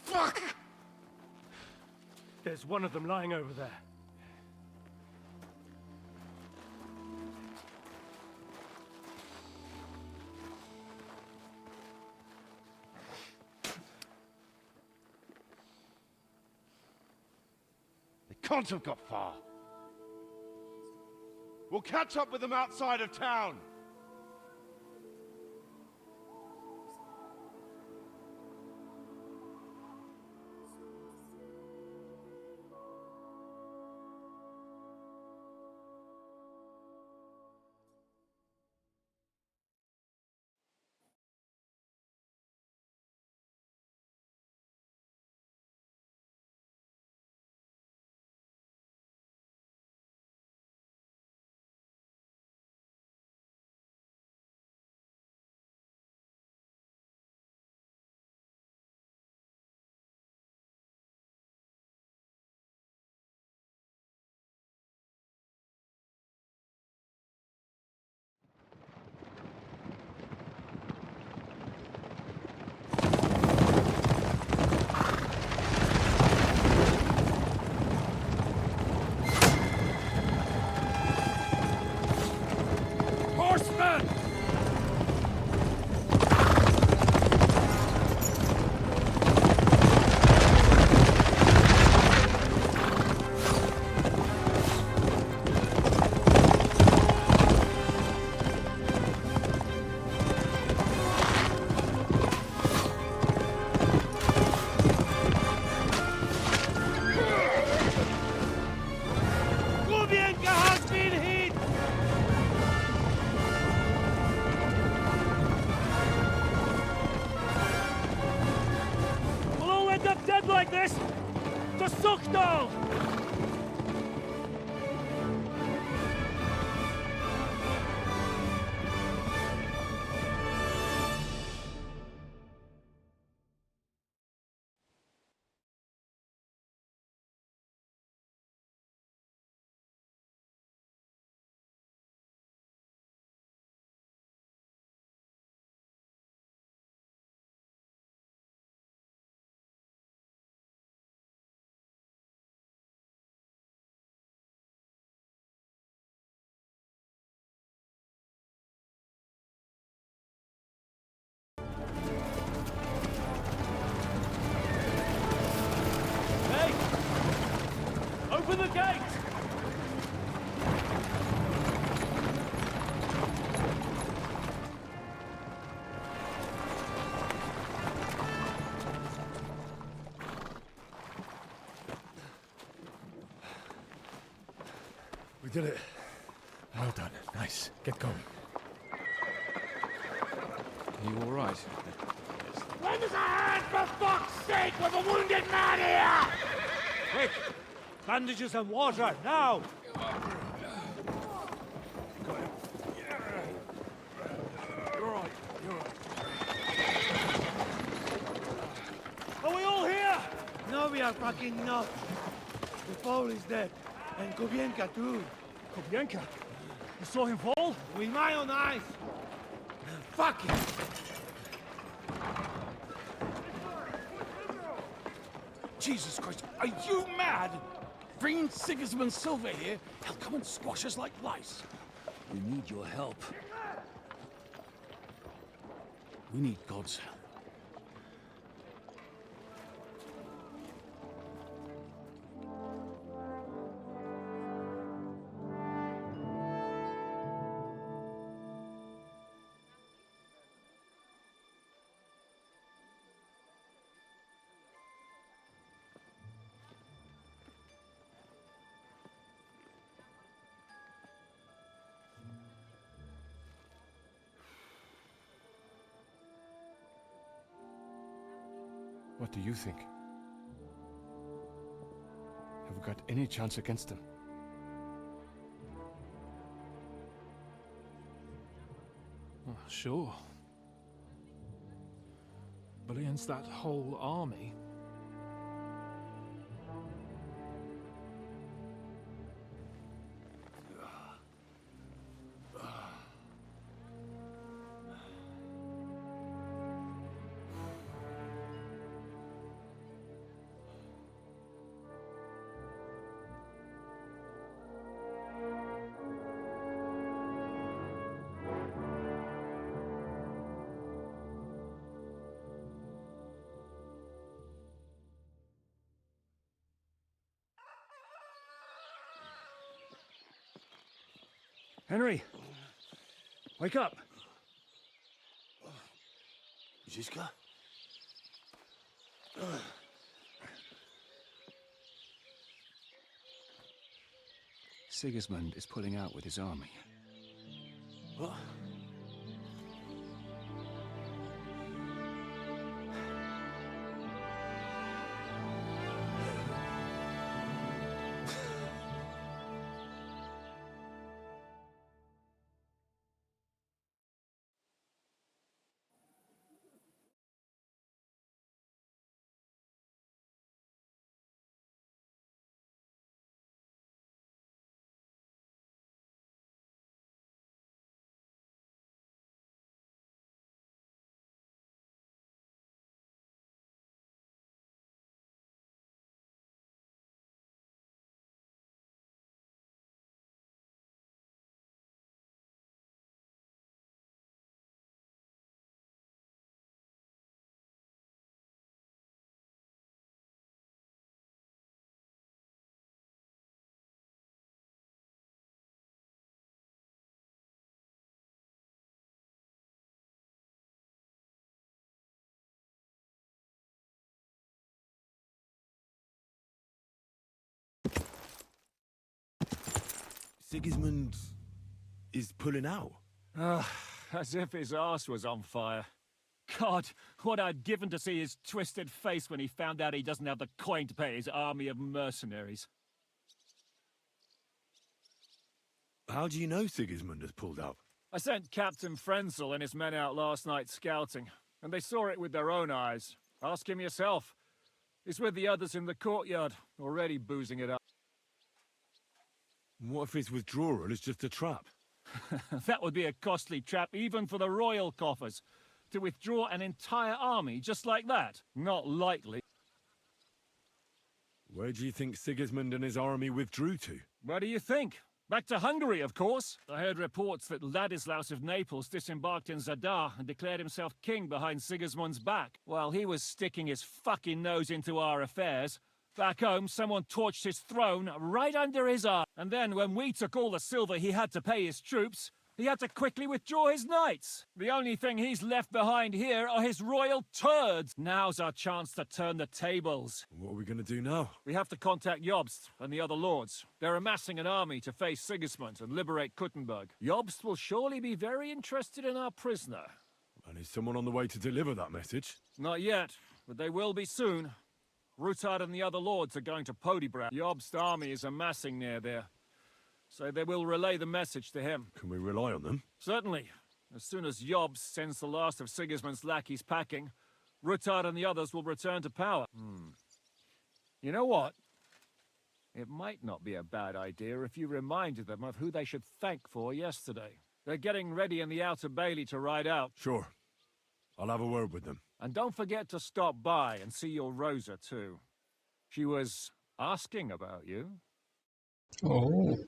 Fuck! There's one of them lying over there. They can't have got far. We'll catch up with them outside of town. Like this! To Suchdal! Open the gate! We did it. Well done. Nice. Get going. Are you all right? Lend us a hand, for fuck's sake, with a wounded man here! Quick! Bandages and water, now! You're right, you're right. Are we all here? No, we are fucking not. The Pole is dead. And Kobienka too. Kobienka? You saw him fall? With my own eyes. Fuck it. Jesus Christ, are you mad? Bringing Sigismund Silva here, he'll come and squash us like lice. We need your help. We need God's help. What do you think? Have we got any chance against them? Oh, sure. But against that whole army... Henry! Wake up! Ziska? Sigismund is pulling out with his army. What? Sigismund is pulling out. As if his arse was on fire. God, what I'd given to see his twisted face when he found out he doesn't have the coin to pay his army of mercenaries. How do you know Sigismund has pulled out? I sent Captain Frenzel and his men out last night scouting, and they saw it with their own eyes. Ask him yourself. He's with the others in the courtyard, already boozing it up. What if his withdrawal is just a trap? That would be a costly trap even for the royal coffers. To withdraw an entire army just like that? Not likely. Where do you think Sigismund and his army withdrew to? Where do you think? Back to Hungary, of course. I heard reports that Ladislaus of Naples disembarked in Zadar and declared himself king behind Sigismund's back, while he was sticking his fucking nose into our affairs. Back home, someone torched his throne right under his eye. And then when we took all the silver he had to pay his troops, he had to quickly withdraw his knights. The only thing he's left behind here are his royal turds. Now's our chance to turn the tables. What are we going to do now? We have to contact Jobst and the other lords. They're amassing an army to face Sigismund and liberate Kuttenberg. Jobst will surely be very interested in our prisoner. And is someone on the way to deliver that message? Not yet, but they will be soon. Rutard and the other lords are going to Podiebrad. Jobst's army is amassing near there, so they will relay the message to him. Can we rely on them? Certainly. As soon as Jobst sends the last of Sigismund's lackeys packing, Rutard and the others will return to power. You know what? It might not be a bad idea if you reminded them of who they should thank for yesterday. They're getting ready in the Outer Bailey to ride out. Sure. I'll have a word with them. And don't forget to stop by and see your Rosa, too. She was asking about you. Oh.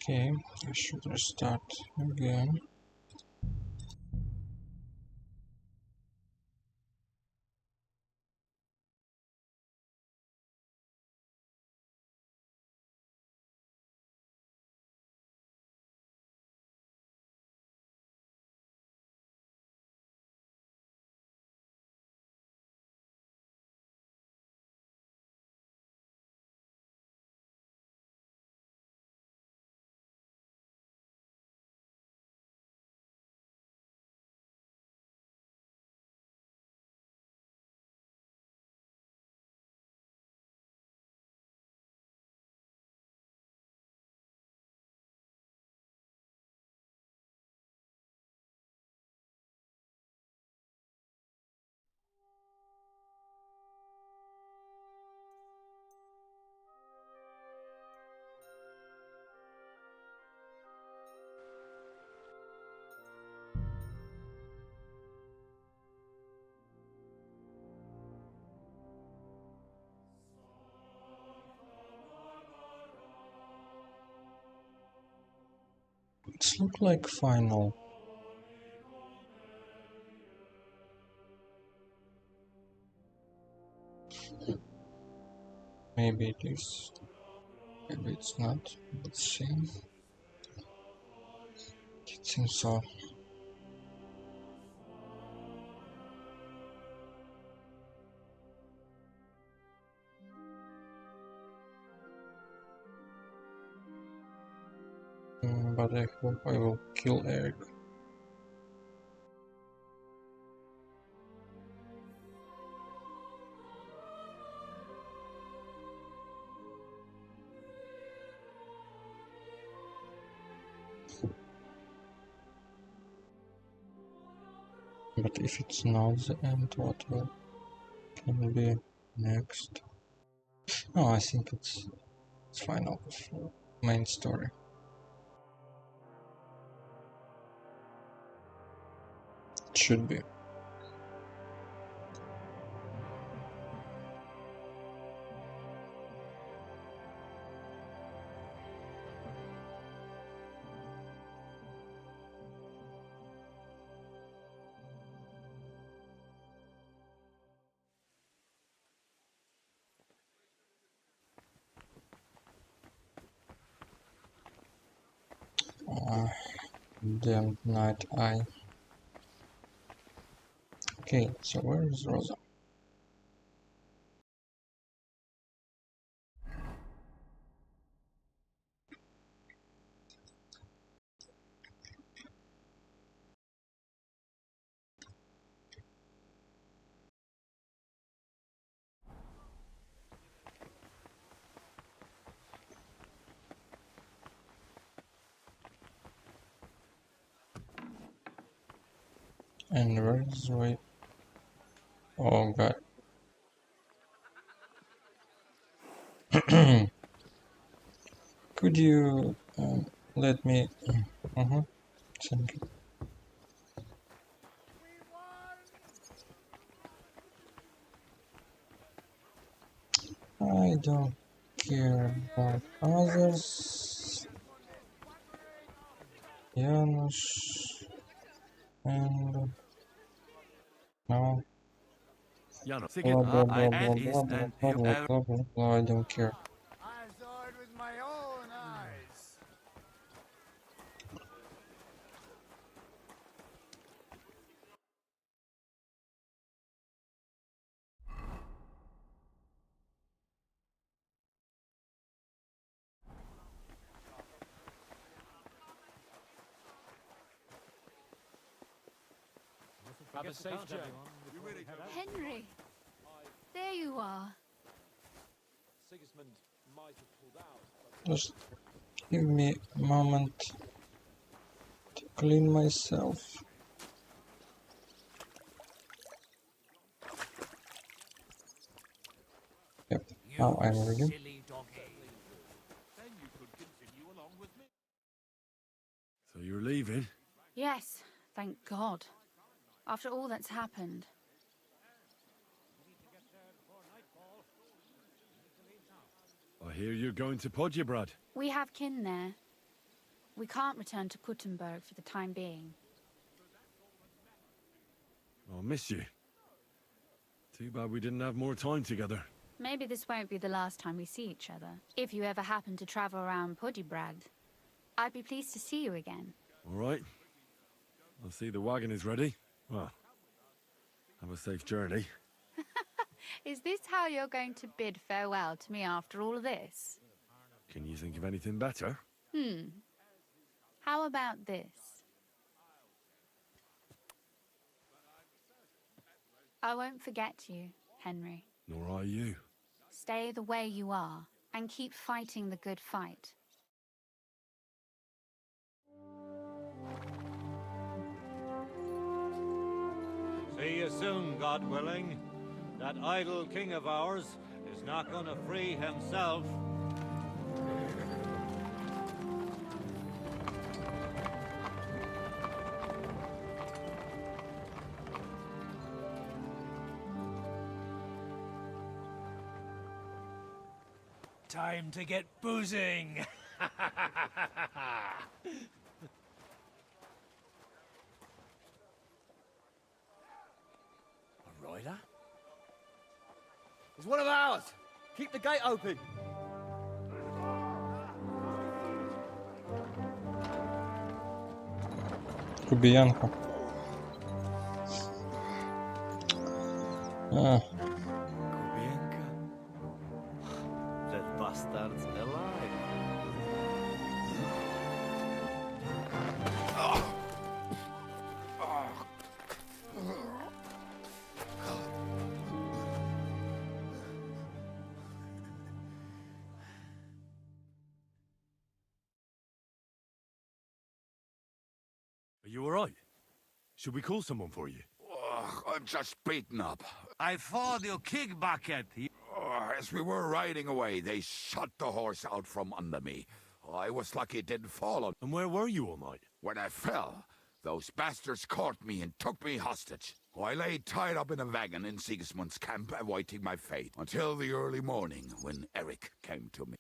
Okay, I should restart again. It's look like final. Maybe it is. Maybe it's not. Let's see. It seems so. But I hope I will kill Eric. But if it's not the end, what will can be next? No, I think it's final main story. It should be. Damn night eye. Okay, so where is Rosa? And where is Ray? Oh god. Could you let me... Thank you. I don't care about others. Janusz and... No. Janusz, Blah, blah, blah, blah, blah, blah, blah, blah, blah, blah, blah, I don't care. I saw it with my own eyes. Have a safe journey. Henry! There you are. Sigismund might have pulled out. Just give me a moment to clean myself. Yep, now I'm ready. So you're leaving? Yes, thank God. After all that's happened. I hear you're going to Podjebrad. We have kin there. We can't return to Kuttenberg for the time being. I'll miss you. Too bad we didn't have more time together. Maybe this won't be the last time we see each other. If you ever happen to travel around Podiebrad, I'd be pleased to see you again. All right. I see the wagon is ready. Well, have a safe journey. Is this how you're going to bid farewell to me after all of this? Can you think of anything better? How about this? I won't forget you, Henry. Nor are you. Stay the way you are, and keep fighting the good fight. See you soon, God willing. That idle king of ours is not gonna free himself. Time to get boozing! A rider? It's one of ours! Keep the gate open! Kubianka. Ah. Kubianka? That bastard's alive. Are you all right? Should we call someone for you? I'm just beaten up. I thought you kick bucket. As we were riding away, they shot the horse out from under me. I was lucky it didn't fall on. And where were you all night? When I fell, those bastards caught me and took me hostage. I lay tied up in a wagon in Sigismund's camp, awaiting my fate, until the early morning when Eric came to me.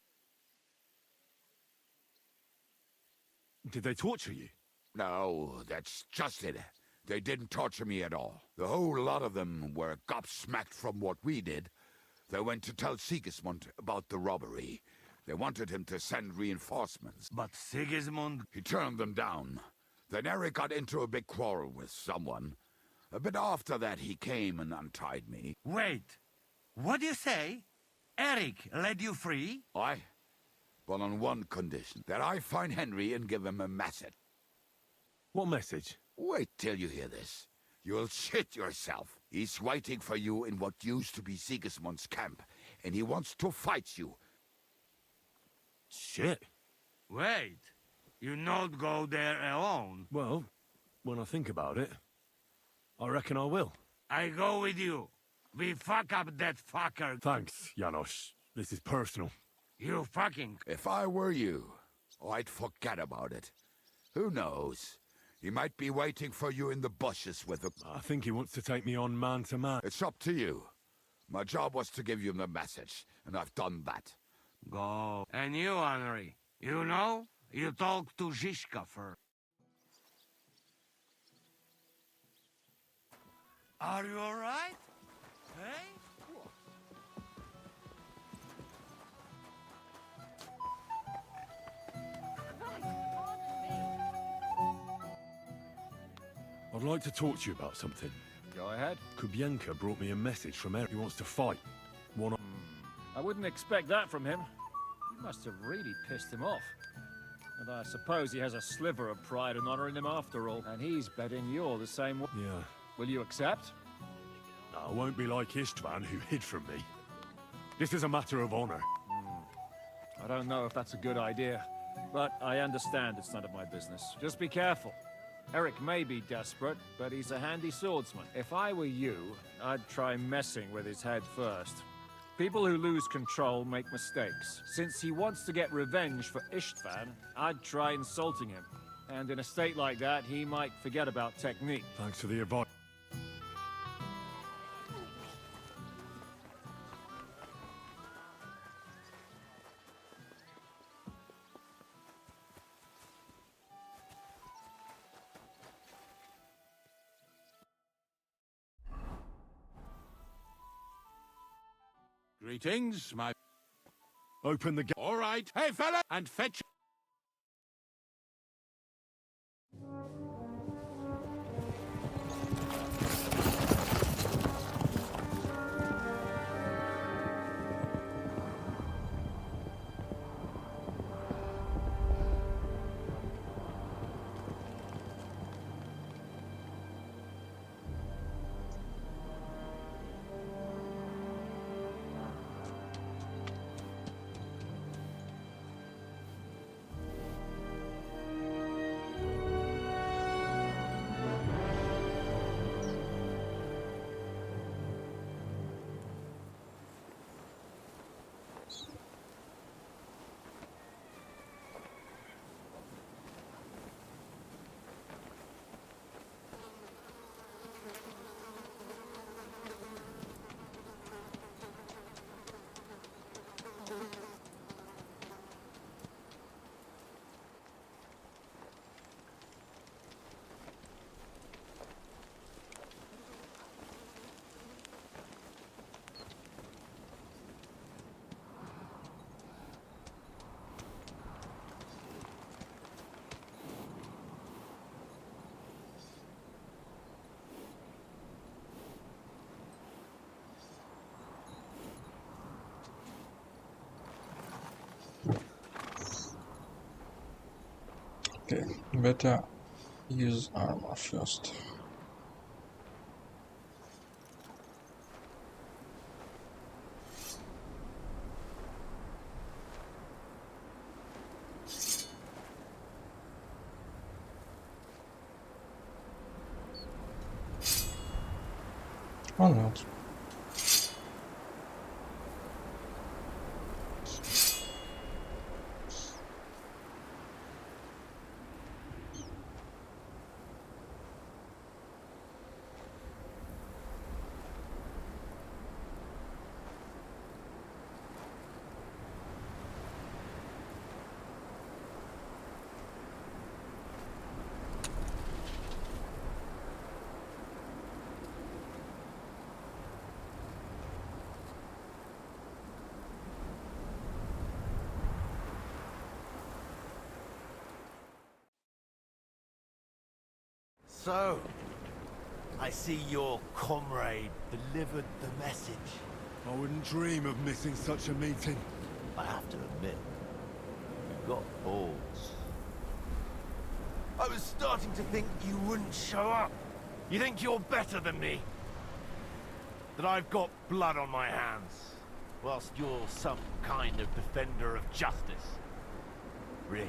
Did they torture you? No, that's just it. They didn't torture me at all. The whole lot of them were gobsmacked from what we did. They went to tell Sigismund about the robbery. They wanted him to send reinforcements. But Sigismund... He turned them down. Then Eric got into a big quarrel with someone. A bit after that, he came and untied me. Wait. What do you say? Eric led you free? Aye. But on one condition. That I find Henry and give him a message. What message? Wait till you hear this. You'll shit yourself. He's waiting for you in what used to be Sigismund's camp, and he wants to fight you. Shit. Wait. You not go there alone? Well, when I think about it, I reckon I will. I go with you. We fuck up that fucker. Thanks, Janos. This is personal. You fucking... If I were you, I'd forget about it. Who knows? He might be waiting for you in the bushes with a... I think he wants to take me on man to man. It's up to you. My job was to give you the message, and I've done that. Go. And you, Henry, you know? You talk to Zizka first. Are you all right? Hey? I'd like to talk to you about something. Go ahead. Kubianka brought me a message from Eric. He wants to fight. I wouldn't expect that from him. You must have really pissed him off. And I suppose he has a sliver of pride and honor in him after all. And he's betting you're the same way. Yeah. Will you accept? No, I won't be like Istvan, who hid from me. This is a matter of honor. I don't know if that's a good idea. But I understand it's none of my business. Just be careful. Eric may be desperate, but he's a handy swordsman. If I were you, I'd try messing with his head first. People who lose control make mistakes. Since he wants to get revenge for Istvan, I'd try insulting him. And in a state like that, he might forget about technique. Thanks for the advice. Greetings, my... Open the gate. All right. Hey, fella! And fetch... Okay, better use armor first. Or not. So, I see your comrade delivered the message. I wouldn't dream of missing such a meeting. I have to admit, you've got balls. I was starting to think you wouldn't show up. You think you're better than me? That I've got blood on my hands, whilst you're some kind of defender of justice. Really?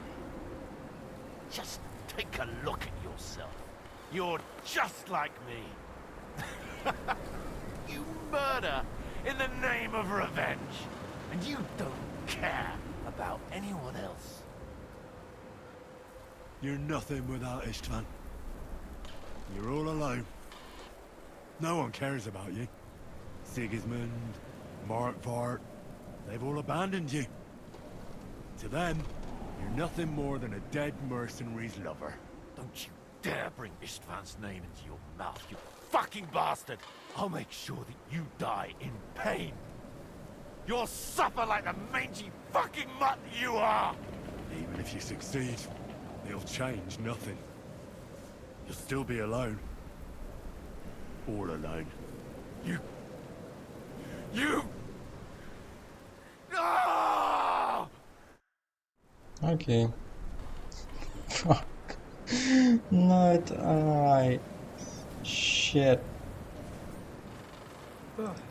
Just take a look at yourself. You're just like me. You murder in the name of revenge. And you don't care about anyone else. You're nothing without Istvan. You're all alone. No one cares about you. Sigismund, Markvart, they've all abandoned you. To them, you're nothing more than a dead mercenary's lover. Don't you dare bring Istvan's name into your mouth, you fucking bastard! I'll make sure that you die in pain. You'll suffer like the mangy fucking mutt you are! Even if you succeed, it'll change nothing. You'll still be alone. All alone. You! No! Okay. Fuck. Not I. Shit. I'll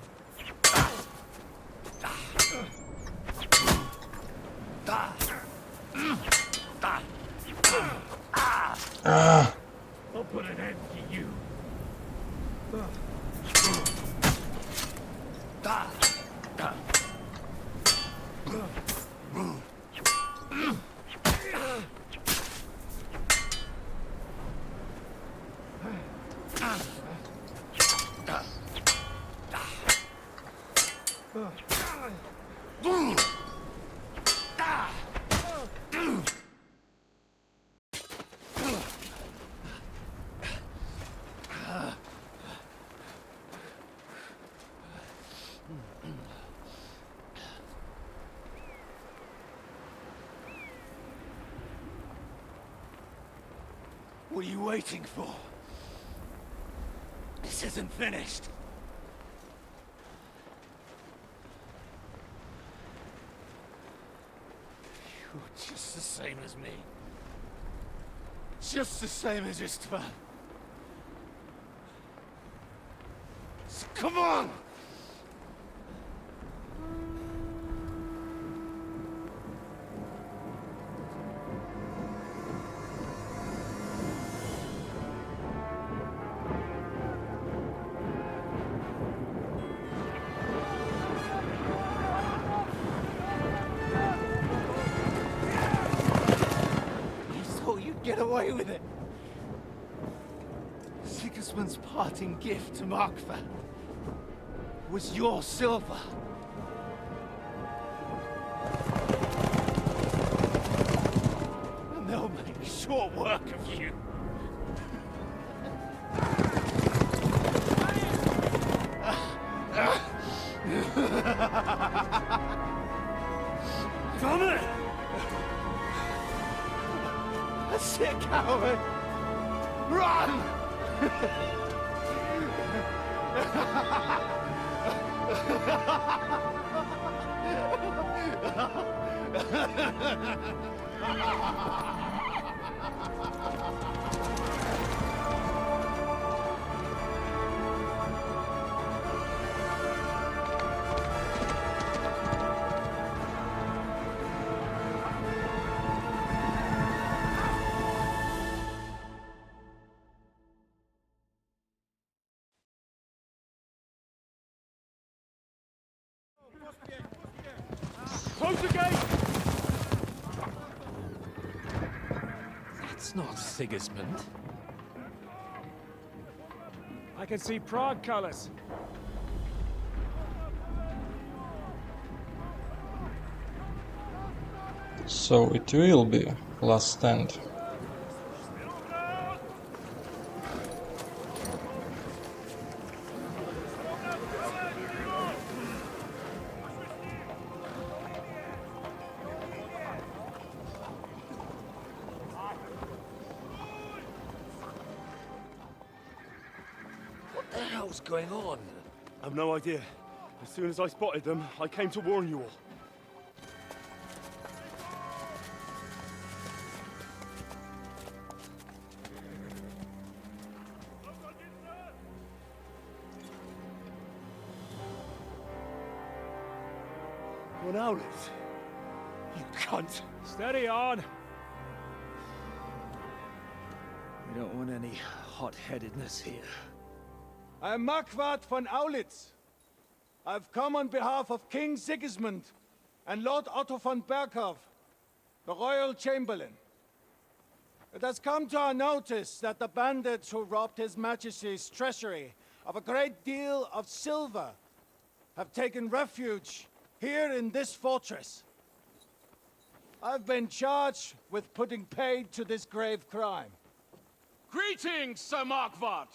put an end to you. What are you waiting for? This isn't finished. You're just the same as me. Just the same as Istvan. So come on! Get away with it. Sigismund's parting gift to Markva was your silver. And they'll make short work of you. Damn it! That's it, coward! Run! Close the gate! That's not Sigismund. I can see Prague colors. So it will be last stand. What the hell's going on? I've no idea. As soon as I spotted them, I came to warn you all. One outlet. You cunt. Steady on. We don't want any hot-headedness here. I am Markvart von Aulitz. I've come on behalf of King Sigismund and Lord Otto von Berghoff, the Royal Chamberlain. It has come to our notice that the bandits who robbed His Majesty's treasury of a great deal of silver have taken refuge here in this fortress. I've been charged with putting paid to this grave crime. Greetings, Sir Markvart!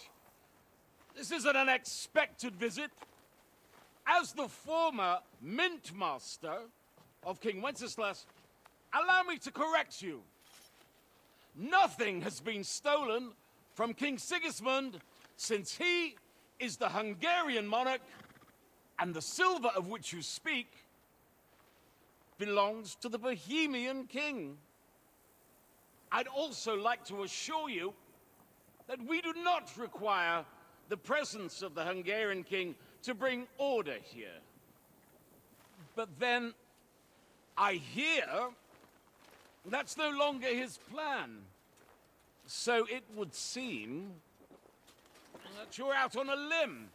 This is an unexpected visit. As the former Mint Master of King Wenceslas, allow me to correct you. Nothing has been stolen from King Sigismund since he is the Hungarian monarch, and the silver of which you speak belongs to the Bohemian king. I'd also like to assure you that we do not require the presence of the Hungarian king to bring order here. But then, I hear that's no longer his plan. So it would seem that you're out on a limb.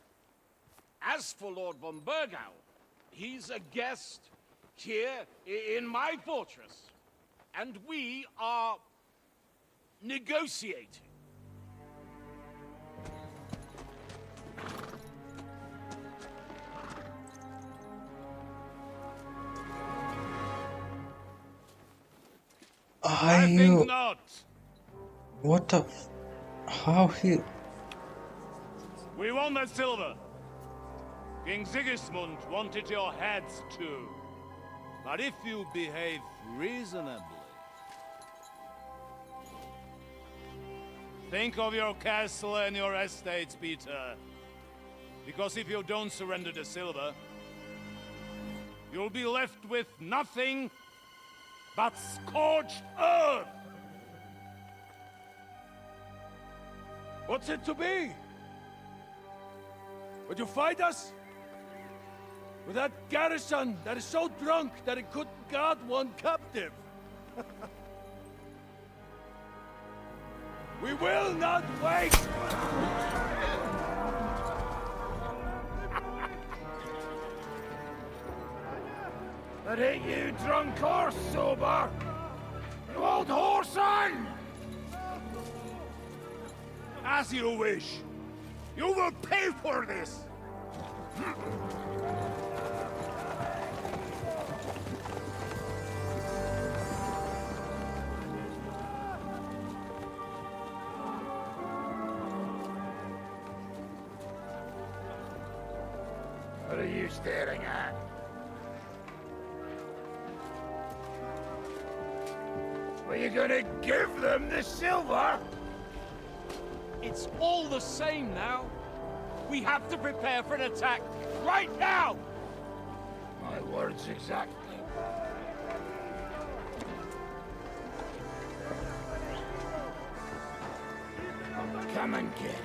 As for Lord von Bergau, he's a guest here in my fortress, and we are negotiating. I think not. What the how he... We want that silver. King Sigismund wanted your heads too. But if you behave reasonably... Think of your castle and your estates, Peter. Because if you don't surrender the silver, you'll be left with nothing but scorched earth! What's it to be? Would you fight us? With that garrison that is so drunk that it couldn't guard one captive? We will not wait! But ain't you drunk or sober? You old whoreson! As you wish. You will pay for this! What are you staring at? Were you gonna give them the silver? It's all the same now. We have to prepare for an attack right now! My words exactly. Come and get it.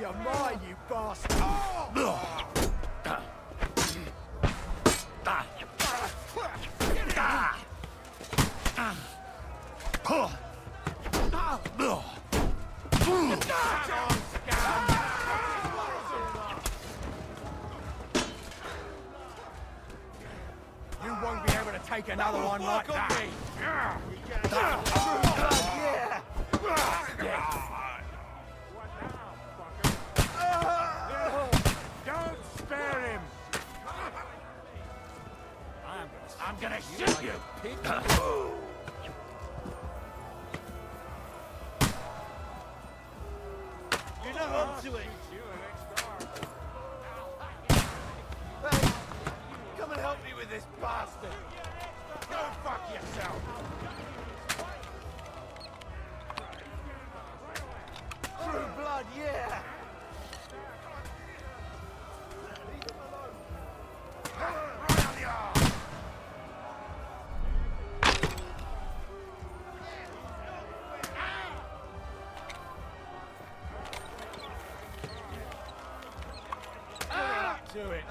you're mine, you bastard! You won't be able to take another one like that. Don't spare him! I'm gonna shoot you! You're not up to it! Hey, come and help me with this bastard! Go fuck yourself! True blood, yeah! Right on the arm! To it.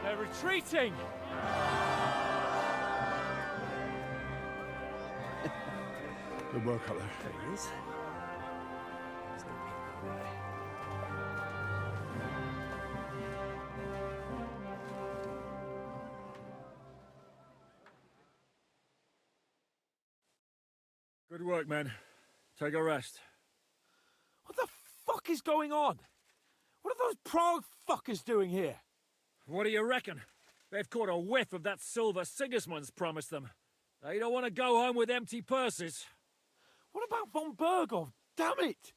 They're retreating! Good work up there. There he is. There's no people there. Good work, men. Take a rest. What the fuck is going on? What are those Prague fuckers doing here? What do you reckon? They've caught a whiff of that silver Sigismund's promised them. They don't want to go home with empty purses. What about von Bergov? Damn it!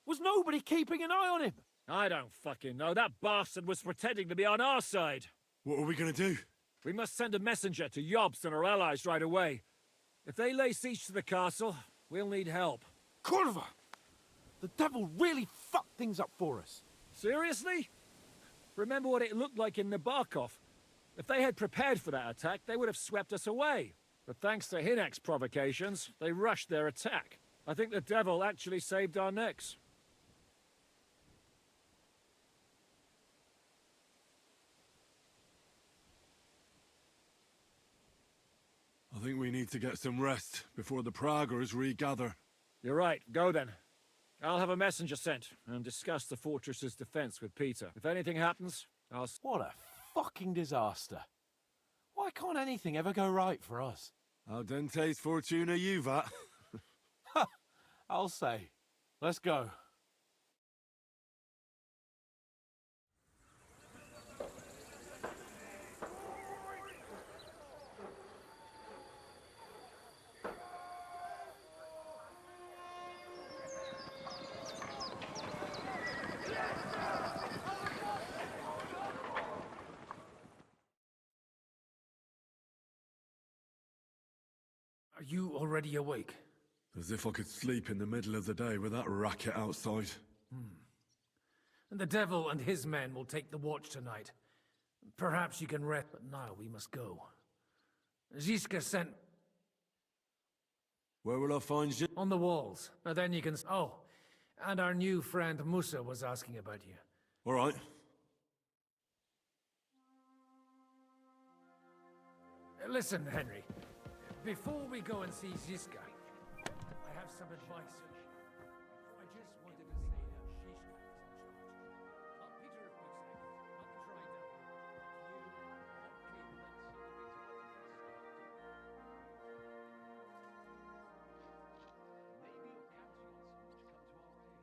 Was nobody keeping an eye on him? I don't fucking know. That bastard was pretending to be on our side. What are we gonna do? We must send a messenger to Jobst and our allies right away. If they lay siege to the castle, we'll need help. Kurva! The devil really fucked things up for us. Seriously? Remember what it looked like in Nabokov. If they had prepared for that attack, they would have swept us away. But thanks to Hinek's provocations, they rushed their attack. I think the devil actually saved our necks. I think we need to get some rest before the Praguers regather. You're right. Go then. I'll have a messenger sent and discuss the fortress's defense with Peter. If anything happens, I'll... What a fucking disaster. Why can't anything ever go right for us? Al dente's fortuna juvat. I'll say. Let's go. Are you already awake? As if I could sleep in the middle of the day with that racket outside. And the devil and his men will take the watch tonight. Perhaps you can rest, but now we must go. Ziska sent... Where will I find you? On the walls. And then you can... Oh, and our new friend Musa was asking about you. All right. Listen, Henry. Before we go and see Ziska, I have some advice for you. I just wanted to say that Shishka is in charge. Not Peter of Musa, not the Trident. You, not Cleveland, Maybe your captains want to come to our aid.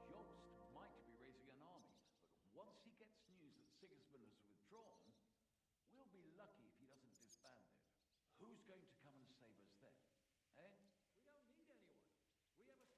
Jobst might be raising an army, but once he gets news that Sigismund has withdrawn, we'll be lucky if he doesn't disband it. Who's going to come and save us then? Eh? We don't need anyone. We have a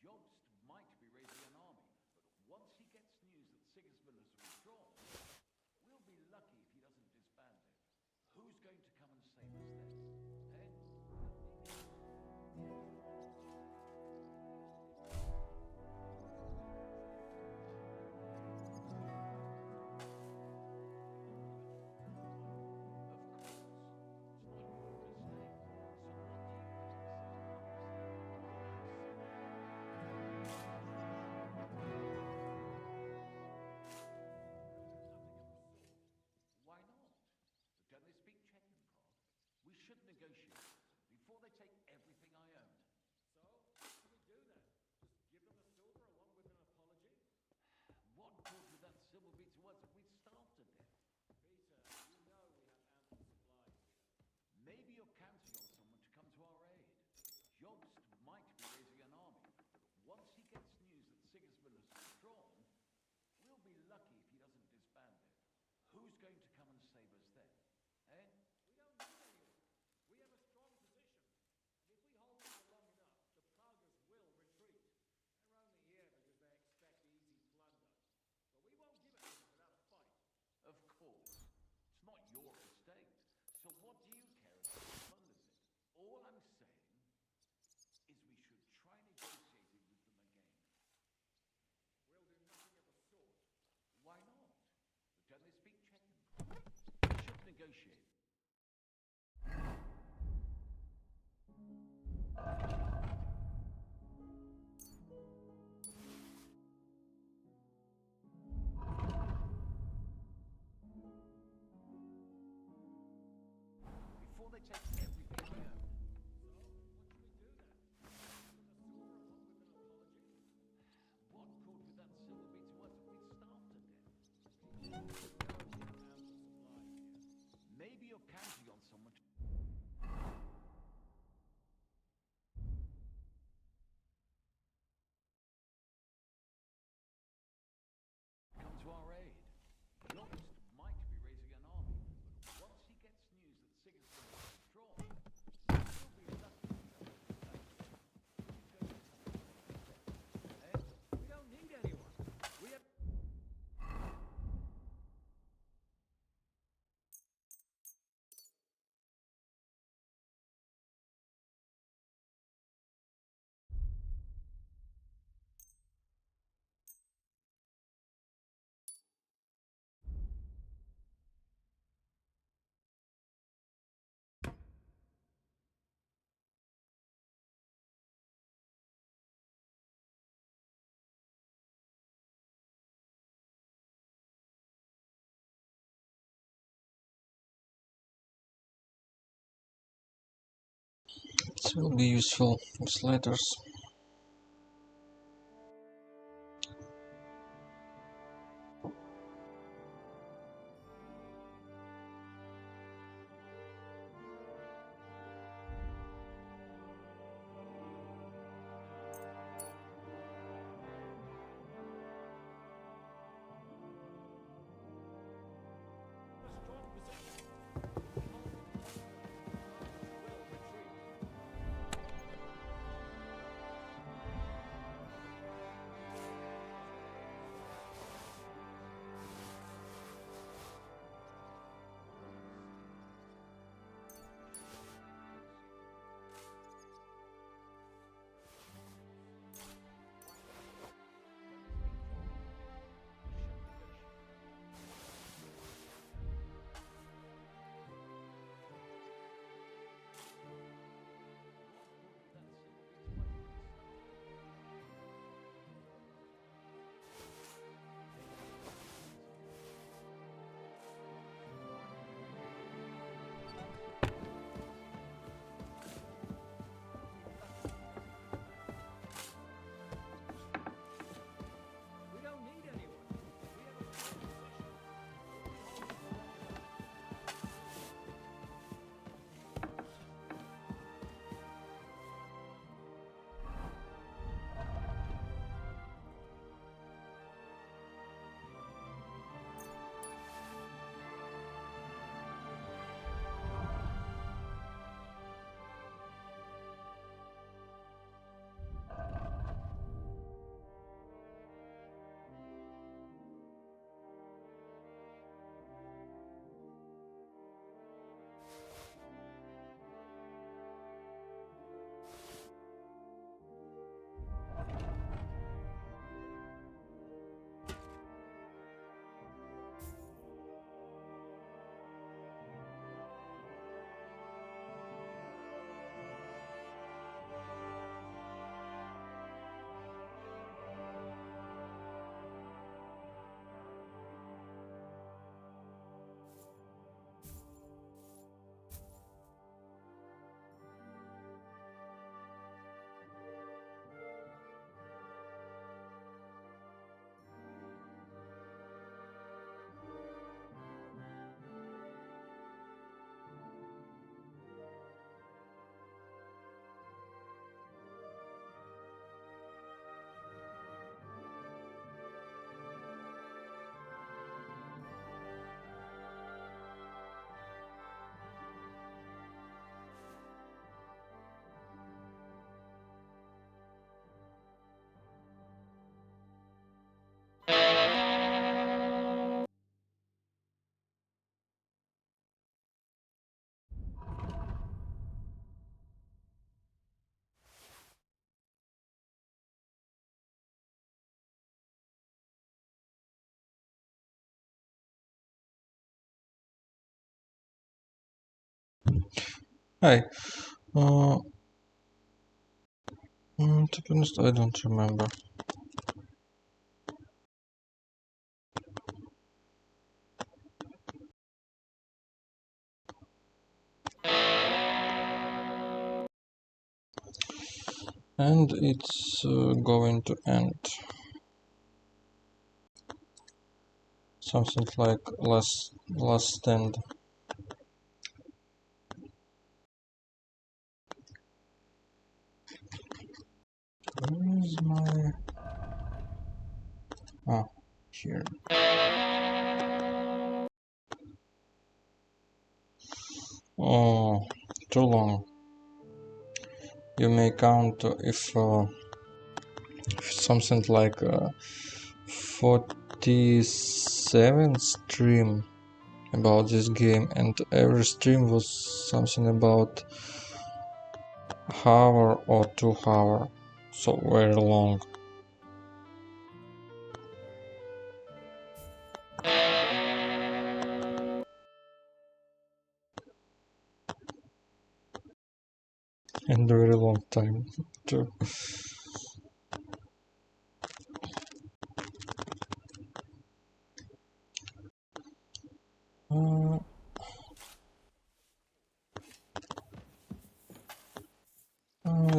Jobst might be raising an army, but once he gets news that Sigismund has withdrawn, we'll be lucky if he doesn't disband it. Who's going to come and save us then? Eh? Why not? Don't they speak Chechen, Prague? We should negotiate before they take everything I own. So, what should we do then? Just give them the silver along with an apology? What good would that silver be to us if we starved to death? Peter, you know we have ample supplies here. Maybe you're counting on someone to come to our aid. Jobst might be raising an army, but once he gets news that Sigismund has withdrawn, we'll be lucky if he doesn't disband it. Who's going to come and save us then? Eh? We don't need anyone. We have a strong position. And if we hold it for long enough, the Praguers will retreat. They're only here because they expect easy plunder. But we won't give it to them without a fight. Of course. It's not your estate. So what do you care if he plunders it? All I'm saying is we should try negotiating with them again. We'll do nothing of the sort. Why not? Don't they speak Chechen? We should negotiate. Before they take everything I own. What good would that silver be to us if we starved to death? Maybe you're counting on someone to... come to our aid. Jobst might be raising an army, but once he gets news that Sigismund has withdrawn, we'll be lucky if he doesn't disband it. Eh? We don't need anyone. We have... It will be useful as letters. Hey, to be honest, I don't remember. And it's going to end. Something like last stand. Where is my... Ah, here. Oh, too long. You may count if something like 47 stream about this game, and every stream was something about hour or 2 hour, so very long. And very long time too.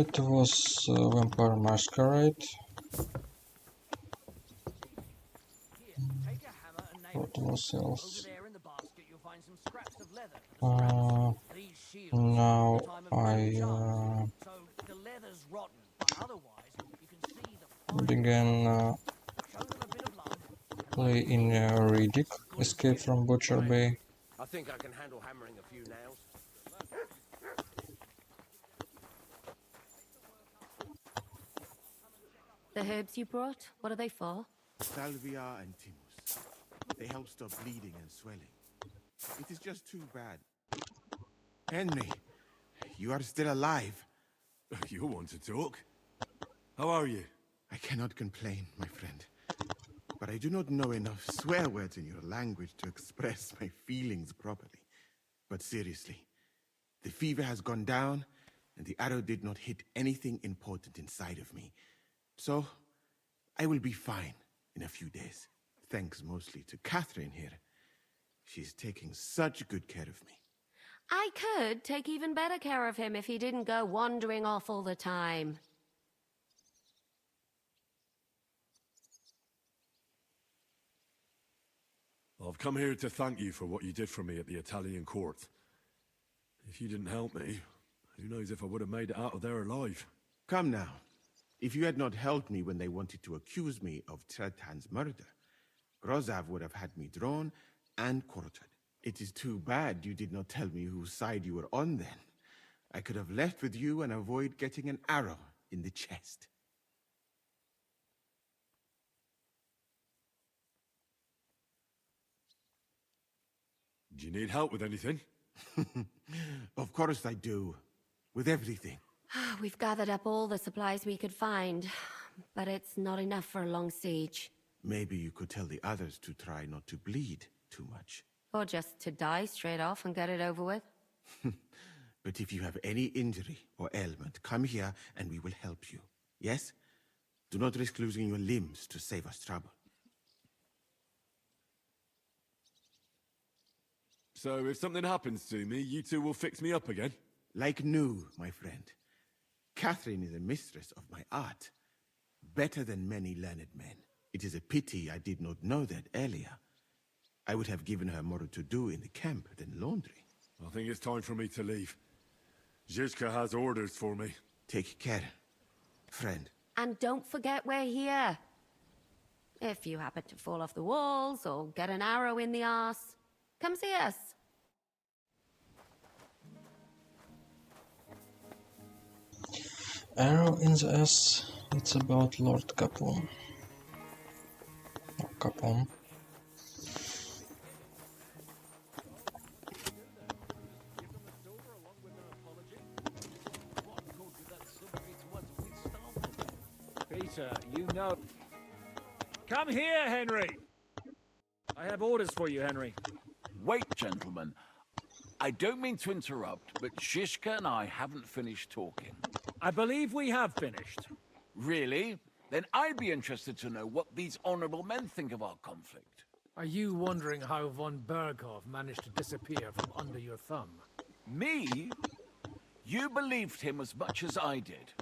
It was Vampire Masquerade. What was else? Now I began play in Riddick, Escape from Butcher Bay. I think I can handle hammering a few nails. The herbs you brought, what are they for? Salvia and Timus. They help stop bleeding and swelling. It is just too bad. Henry, you are still alive. You want to talk? How are you? I cannot complain, my friend. But I do not know enough swear words in your language to express my feelings properly. But seriously, the fever has gone down, and the arrow did not hit anything important inside of me. So, I will be fine in a few days. Thanks mostly to Catherine here. She's taking such good care of me. I could take even better care of him if he didn't go wandering off all the time. I've come here to thank you for what you did for me at the Italian court. If you didn't help me, who knows if I would have made it out of there alive. Come now. If you had not helped me when they wanted to accuse me of Tretan's murder, Grozav would have had me drawn and quartered. It is too bad you did not tell me whose side you were on then. I could have left with you and avoid getting an arrow in the chest. Do you need help with anything? Of course I do. With everything. We've gathered up all the supplies we could find, but it's not enough for a long siege. Maybe you could tell the others to try not to bleed too much. Or just to die straight off and get it over with. But if you have any injury or ailment, come here and we will help you. Yes? Do not risk losing your limbs to save us trouble. So if something happens to me, you two will fix me up again? Like new, my friend. Catherine is a mistress of my art. Better than many learned men. It is a pity I did not know that earlier. I would have given her more to do in the camp than laundry. I think it's time for me to leave. Zizka has orders for me. Take care, friend. And don't forget we're here. If you happen to fall off the walls or get an arrow in the arse, come see us. Arrow in the ass, it's about Lord Capone. Or Capone. Peter, you know... Come here, Henry! I have orders for you, Henry. Wait, gentlemen. I don't mean to interrupt, but Shishka and I haven't finished talking. I believe we have finished. Really? Then I'd be interested to know what these honorable men think of our conflict. Are you wondering how von Berghoff managed to disappear from under your thumb? Me? You believed him as much as I did.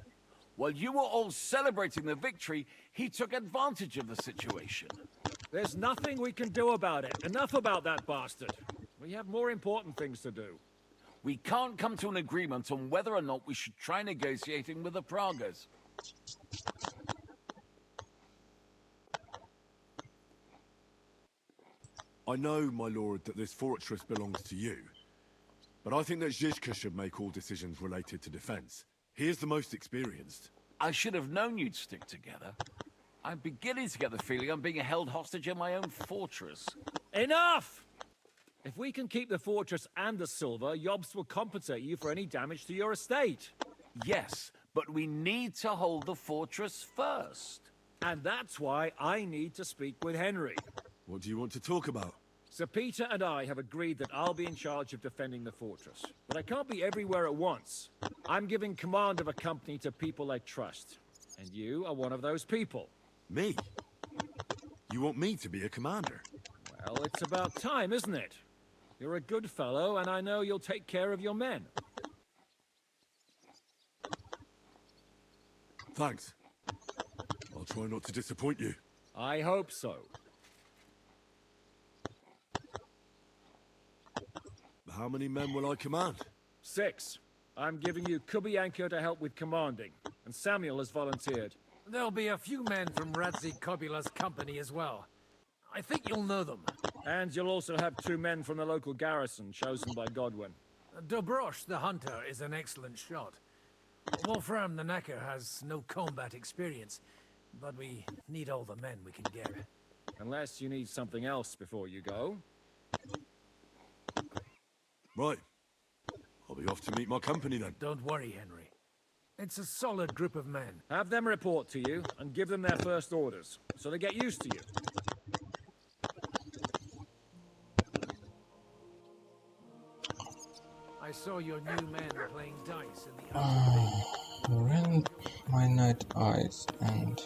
While you were all celebrating the victory, he took advantage of the situation. There's nothing we can do about it. Enough about that bastard. We have more important things to do. We can't come to an agreement on whether or not we should try negotiating with the Pragas. I know, my lord, that this fortress belongs to you. But I think that Zizka should make all decisions related to defense. He is the most experienced. I should have known you'd stick together. I'm beginning to get the feeling I'm being held hostage in my own fortress. Enough! If we can keep the fortress and the silver, Yobst will compensate you for any damage to your estate. Yes, but we need to hold the fortress first. And that's why I need to speak with Henry. What do you want to talk about? Sir Peter and I have agreed that I'll be in charge of defending the fortress. But I can't be everywhere at once. I'm giving command of a company to people I trust. And you are one of those people. Me? You want me to be a commander? Well, it's about time, isn't it? You're a good fellow, and I know you'll take care of your men. Thanks. I'll try not to disappoint you. I hope so. How many men will I command? 6. I'm giving you Kubianka to help with commanding, and Samuel has volunteered. There'll be a few men from Radzi Kobula's company as well. I think you'll know them. And you'll also have 2 men from the local garrison, chosen by Godwin. Dobrosh, the hunter, is an excellent shot. Wolfram the Knacker has no combat experience, but we need all the men we can get. Unless you need something else before you go. Right. I'll be off to meet my company then. Don't worry, Henry. It's a solid group of men. Have them report to you, and give them their first orders, so they get used to you. I saw your new men playing dice in the outer Rend my night eyes and...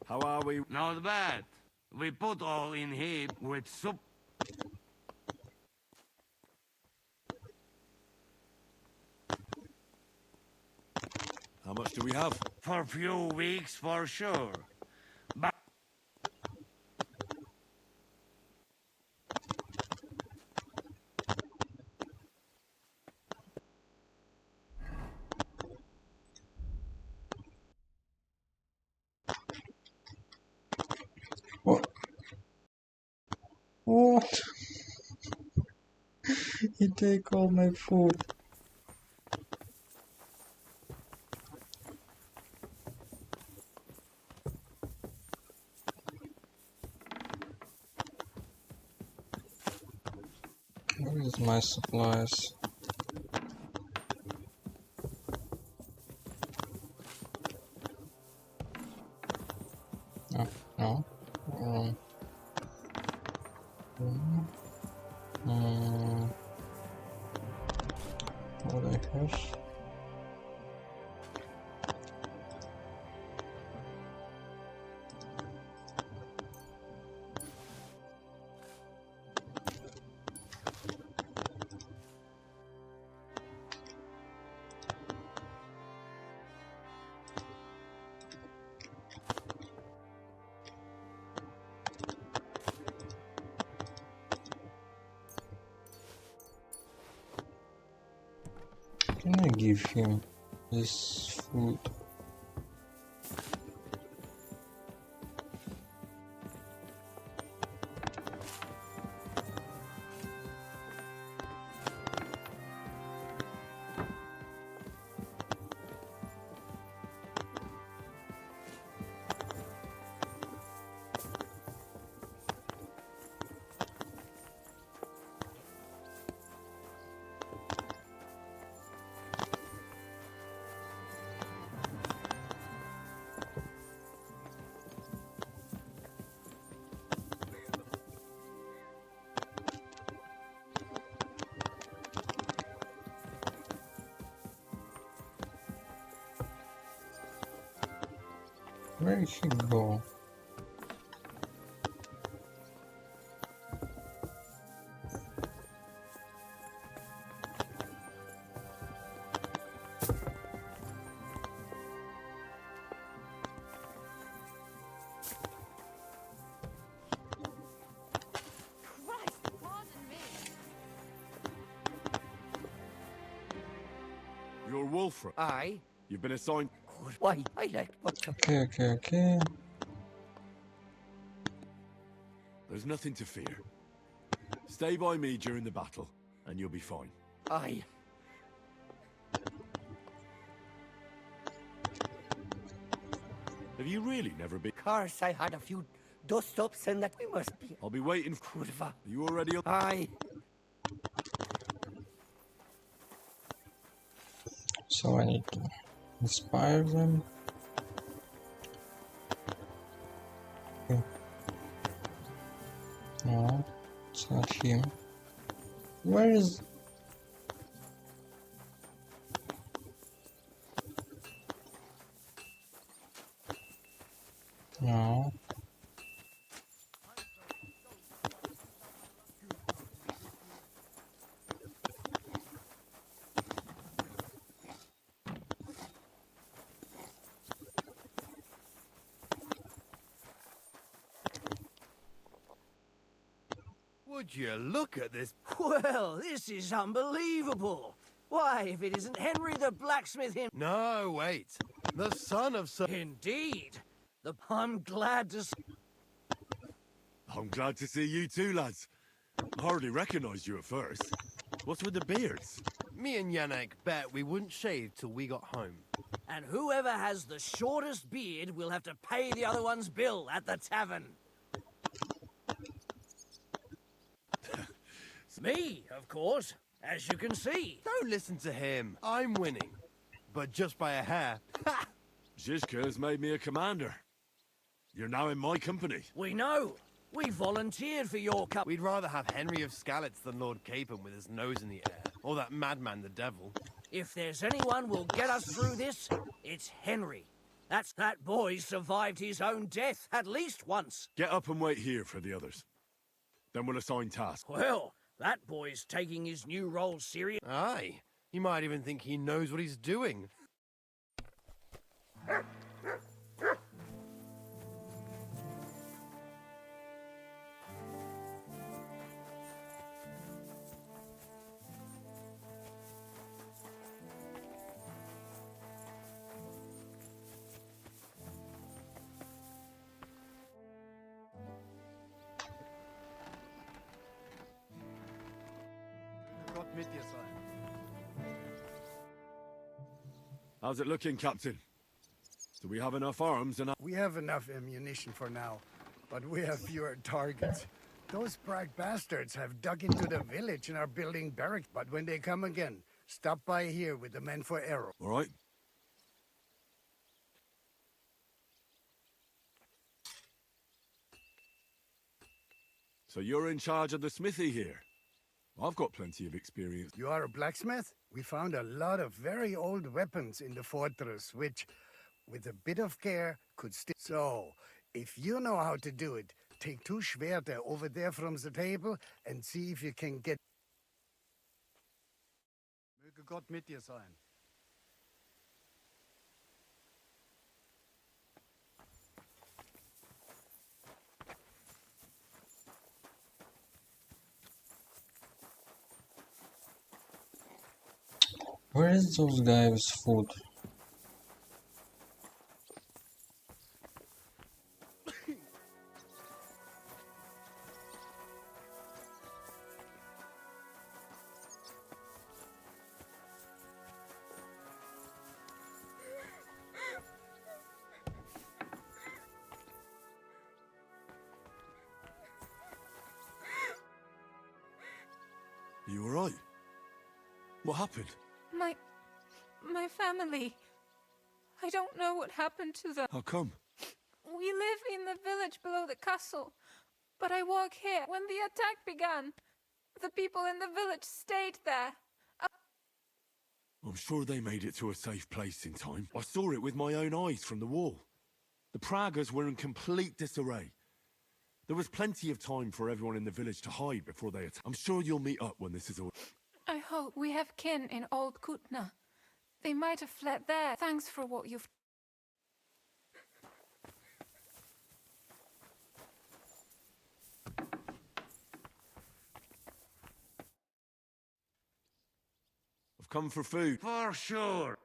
How are we? Not bad. We put all in heap with soup. How much do we have? For a few weeks, for sure. But What? You take all my food. Where is my supplies? Oh, no. What I have? Can I give him this food? Where did he go? You're Wolfram. Aye. You've been assigned. Why, I like what's up. Okay. There's nothing to fear. Stay by me during the battle, and you'll be fine. Aye. Have you really never been? Course, I had a few dust-ups and that we must be. I'll be waiting. Kurva. Are you already up? Aye. So I need to inspire them. Okay. No, it's not him. Where is... No. Would you look at this? Well, this is unbelievable. Why, if it isn't Henry the blacksmith him... No, wait. The son of Sir... Indeed. I'm glad to... I'm glad to see you too, lads. I hardly recognised you at first. What's with the beards? Me and Yannick bet we wouldn't shave till we got home. And whoever has the shortest beard will have to pay the other one's bill at the tavern. Me, of course, as you can see. Don't listen to him. I'm winning. But just by a hair. Ha! Zizka has made me a commander. You're now in my company. We know. We volunteered for your cup. We'd rather have Henry of Skalitz than Lord Capon with his nose in the air. Or that madman, the devil. If there's anyone who'll get us through this, it's Henry. That boy survived his own death at least once. Get up and wait here for the others. Then we'll assign tasks. Well, that boy's taking his new role serious. Aye. You might even think he knows what he's doing. Gott mit dir sein. How's it looking, Captain? Do we have enough arms and... We have enough ammunition for now, but we have fewer targets. Those brag bastards have dug into the village and are building barracks, but when they come again, stop by here with the men for arrow. All right. So you're in charge of the smithy here? I've got plenty of experience. You are a blacksmith? We found a lot of very old weapons in the fortress, which, with a bit of care, could still... So, if you know how to do it, take 2 Schwerter over there from the table and see if you can get... Möge Gott mit dir sein. Where is those guys' food? You all right? What happened? My family. I don't know what happened to them. How come? We live in the village below the castle, but I work here. When the attack began, the people in the village stayed there. I'm sure they made it to a safe place in time. I saw it with my own eyes from the wall. The Pragas were in complete disarray. There was plenty of time for everyone in the village to hide before they attacked. I'm sure you'll meet up when this is all... I hope we have kin in Old Kutna. They might have fled there. Thanks for what you've... I've come for food. For sure.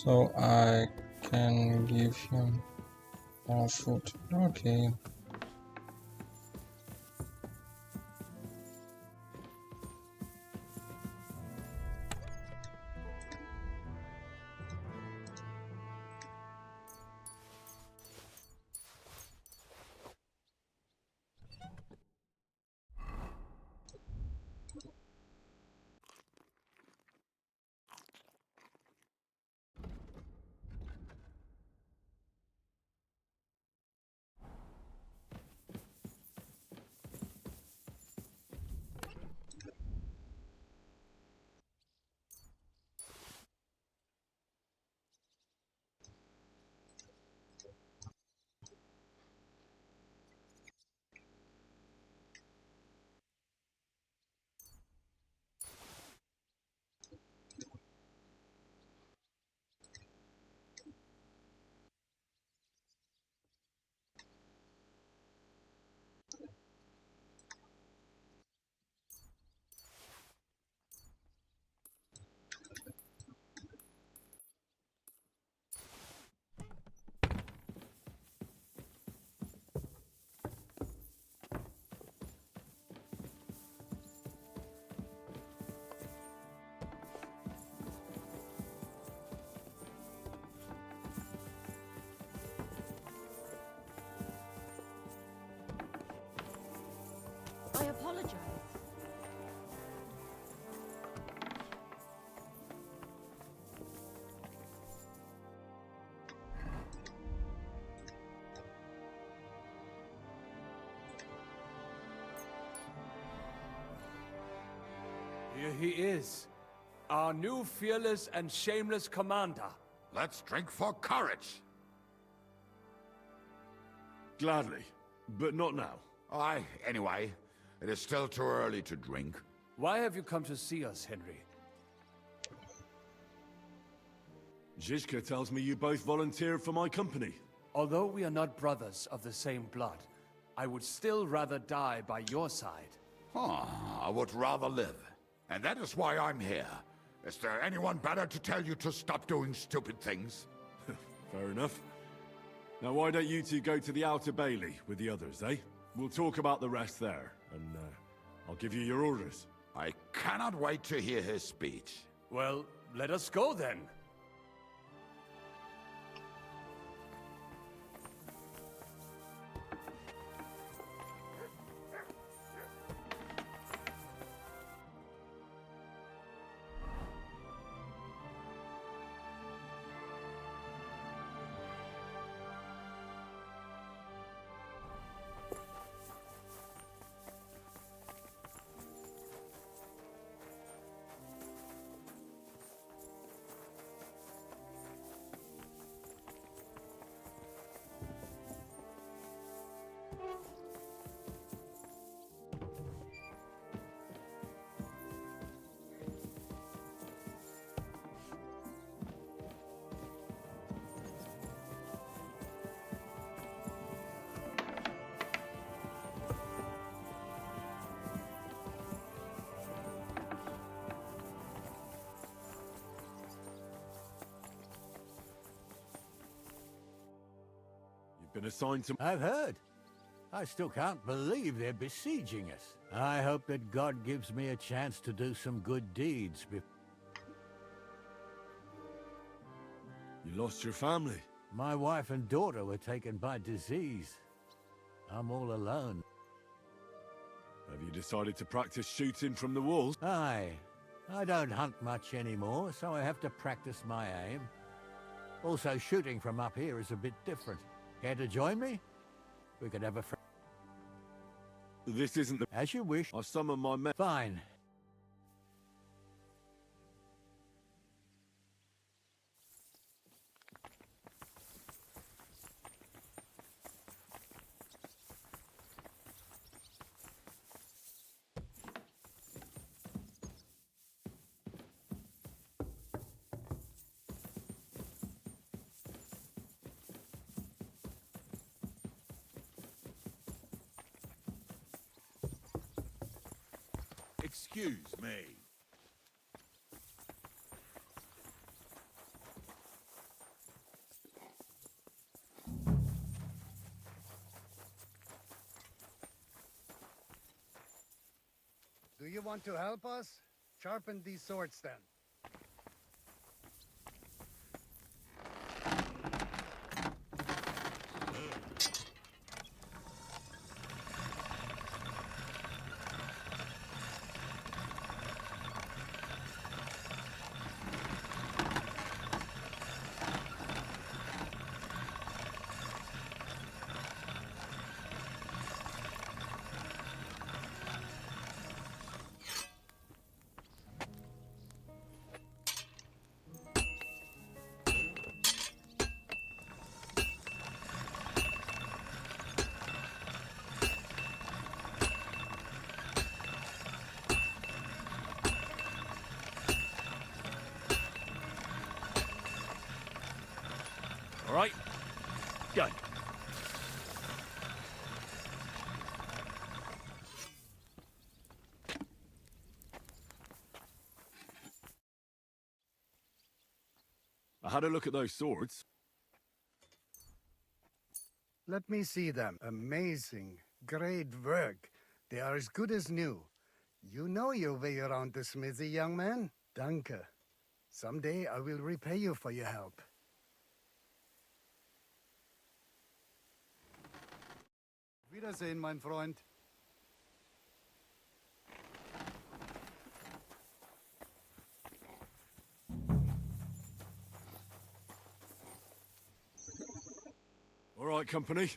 So I can give him more food. Okay. I apologize. Here he is, our new fearless and shameless commander. Let's drink for courage. Gladly, but not now. Aye, anyway, it is still too early to drink. Why have you come to see us, Henry? Zizka tells me you both volunteered for my company. Although we are not brothers of the same blood, I would still rather die by your side. I would rather live. And that is why I'm here. Is there anyone better to tell you to stop doing stupid things? Fair enough. Now why don't you two go to the Outer Bailey with the others, eh? We'll talk about the rest there, and I'll give you your orders. I cannot wait to hear his speech. Well, let us go then. Been assigned to... I've heard. I still can't believe they're besieging us. I hope that God gives me a chance to do some good deeds You lost your family. My wife and daughter were taken by disease. I'm all alone. Have you decided to practice shooting from the walls? Aye. I don't hunt much anymore, so I have to practice my aim. Also, shooting from up here is a bit different. Care to join me? We could have a This isn't the... As you wish. I've summoned my men. Fine. Excuse me. Do you want to help us? Sharpen these swords then. All right, done. I had a look at those swords. Let me see them. Amazing. Great work. They are as good as new. You know your way around the smithy, young man. Danke. Someday I will repay you for your help. Wiedersehen, mein Freund. All right, company.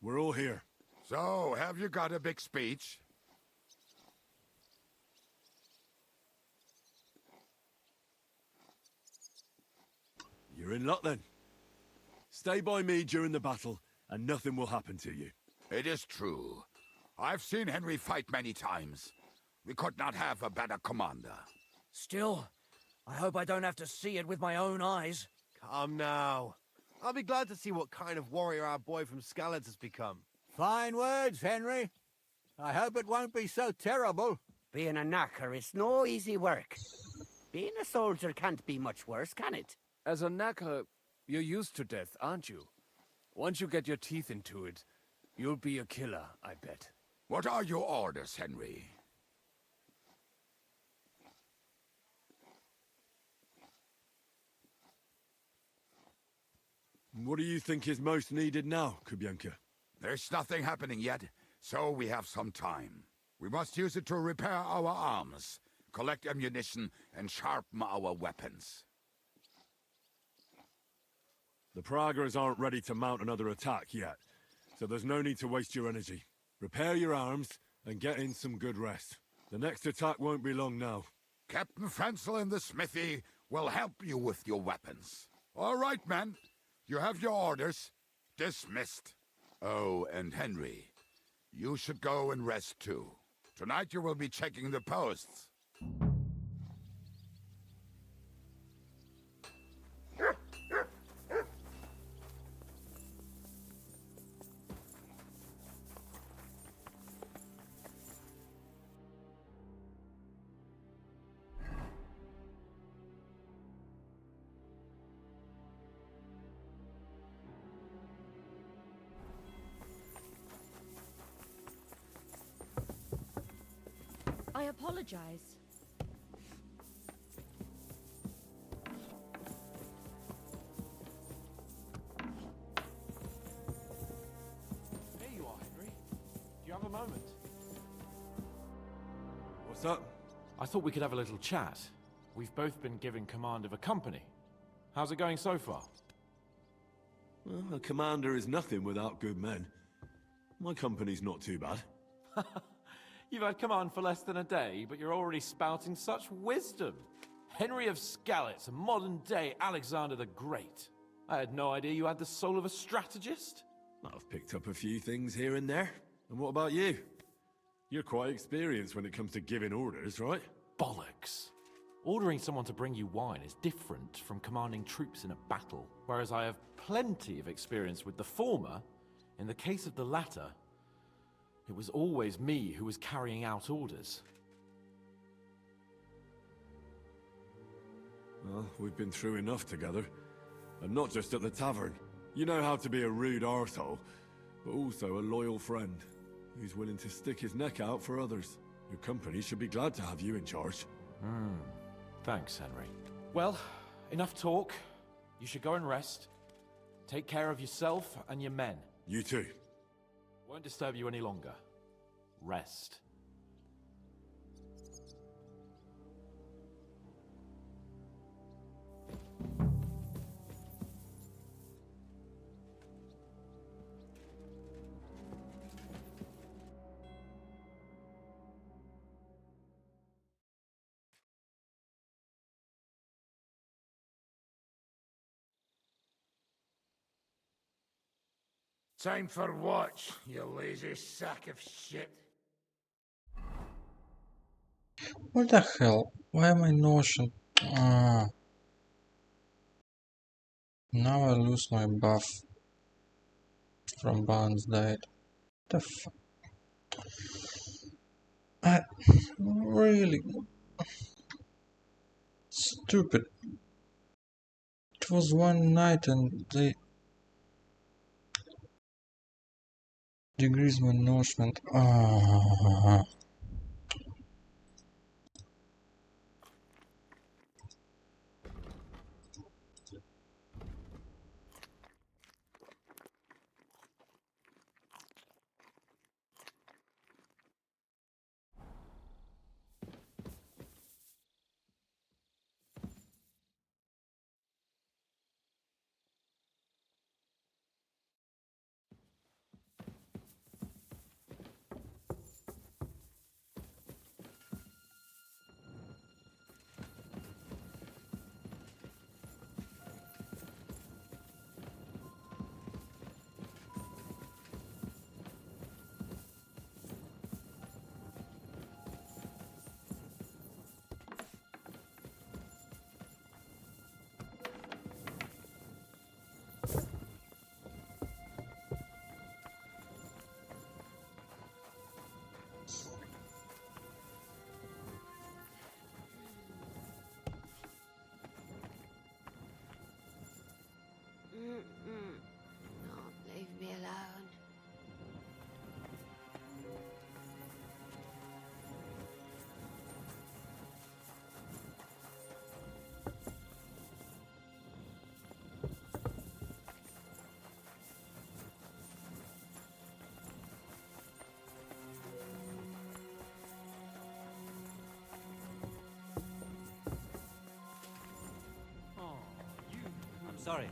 We're all here. So, have you got a big speech? You're in luck then. Stay by me during the battle, and nothing will happen to you. It is true. I've seen Henry fight many times. We could not have a better commander. Still, I hope I don't have to see it with my own eyes. Come now. I'll be glad to see what kind of warrior our boy from Skalitz has become. Fine words, Henry. I hope it won't be so terrible. Being a knacker is no easy work. Being a soldier can't be much worse, can it? As a knacker, you're used to death, aren't you? Once you get your teeth into it, you'll be a killer, I bet. What are your orders, Henry? What do you think is most needed now, Kubyanka? There's nothing happening yet, so we have some time. We must use it to repair our arms, collect ammunition, and sharpen our weapons. The Pragas aren't ready to mount another attack yet, so there's no need to waste your energy. Repair your arms and get in some good rest. The next attack won't be long now. Captain Frenzel in the smithy will help you with your weapons. All right, men. You have your orders. Dismissed. Oh, and Henry, you should go and rest too. Tonight you will be checking the posts. I apologize. What's up? I thought we could have a little chat. We've both been given command of a company. How's it going so far? Well, a commander is nothing without good men. My company's not too bad. You've had command for less than a day, but you're already spouting such wisdom. Henry of Skalitz, a modern-day Alexander the Great. I had no idea you had the soul of a strategist. I've picked up a few things here and there. And what about you? You're quite experienced when it comes to giving orders, right? Bollocks. Ordering someone to bring you wine is different from commanding troops in a battle. Whereas I have plenty of experience with the former, in the case of the latter, it was always me who was carrying out orders. Well, we've been through enough together. And not just at the tavern. You know how to be a rude arsehole, but also a loyal friend who's willing to stick his neck out for others. Your company should be glad to have you in charge. Thanks, Henry. Well, enough talk. You should go and rest. Take care of yourself and your men. You too. Won't disturb you any longer. Rest. Time for watch, you lazy sack of shit. What the hell? Why am I Notion? Now I lose my buff from Balance Diet. The fuck? Really stupid. It was one night and they degrees my nourishment. No, leave me alone. I'm sorry.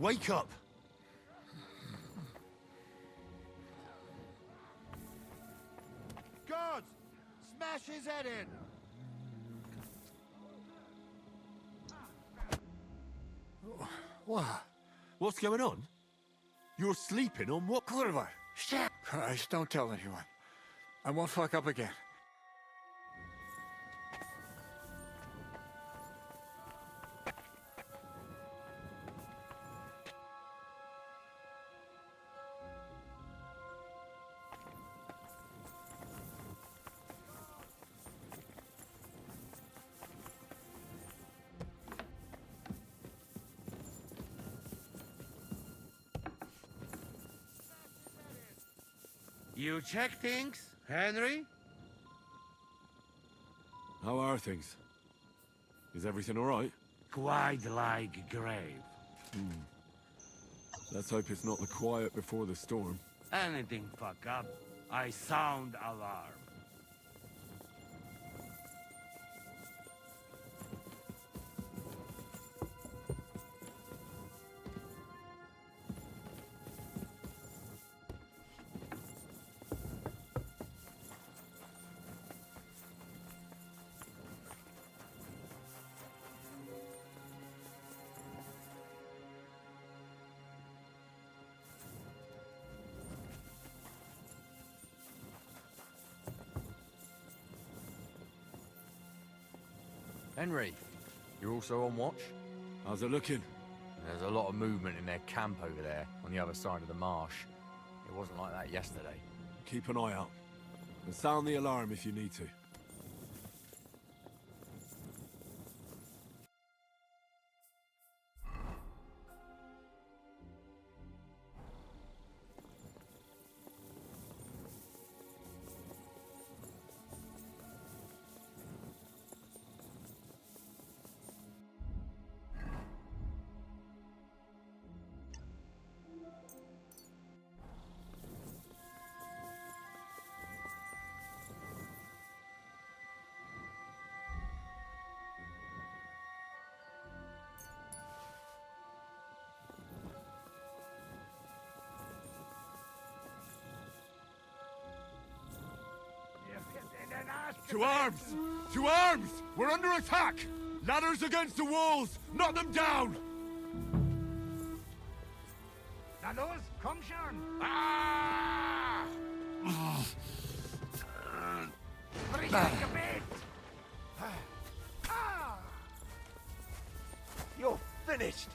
Wake up! Guards! Smash his head in! What? What's going on? You're sleeping on what? Kurva! Shit! Christ, don't tell anyone. I won't fuck up again. You check things, Henry? How are things? Is everything all right? Gwaedlaig grave. Let's hope it's not the quiet before the storm. Anything fuck up, I sound alarm. Henry, you're also on watch? How's it looking? There's a lot of movement in their camp over there, on the other side of the marsh. It wasn't like that yesterday. Keep an eye out. And sound the alarm if you need to. To arms! To arms! We're under attack! Ladders against the walls! Knock them down! Nalos, komm schon! Ah! Bring a bit! You're finished!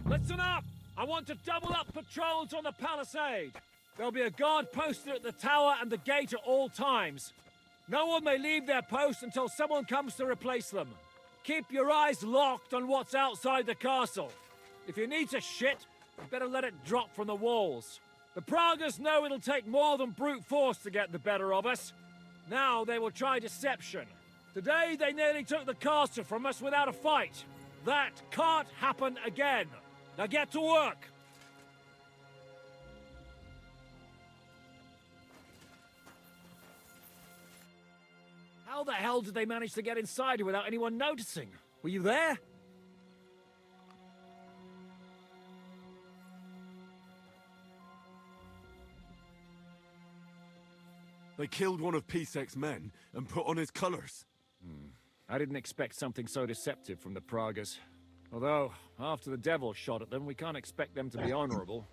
Listen up! I want to double up patrols on the palisade. There'll be a guard posted at the tower and the gate at all times. No one may leave their post until someone comes to replace them. Keep your eyes locked on what's outside the castle. If you need to shit, you better let it drop from the walls. The Pragas know it'll take more than brute force to get the better of us. Now they will try deception. Today they nearly took the castle from us without a fight. That can't happen again. Now get to work! How the hell did they manage to get inside without anyone noticing? Were you there? They killed one of Pisek's men and put on his colors. I didn't expect something so deceptive from the Pragas. Although, after the devil shot at them, we can't expect them to be honorable.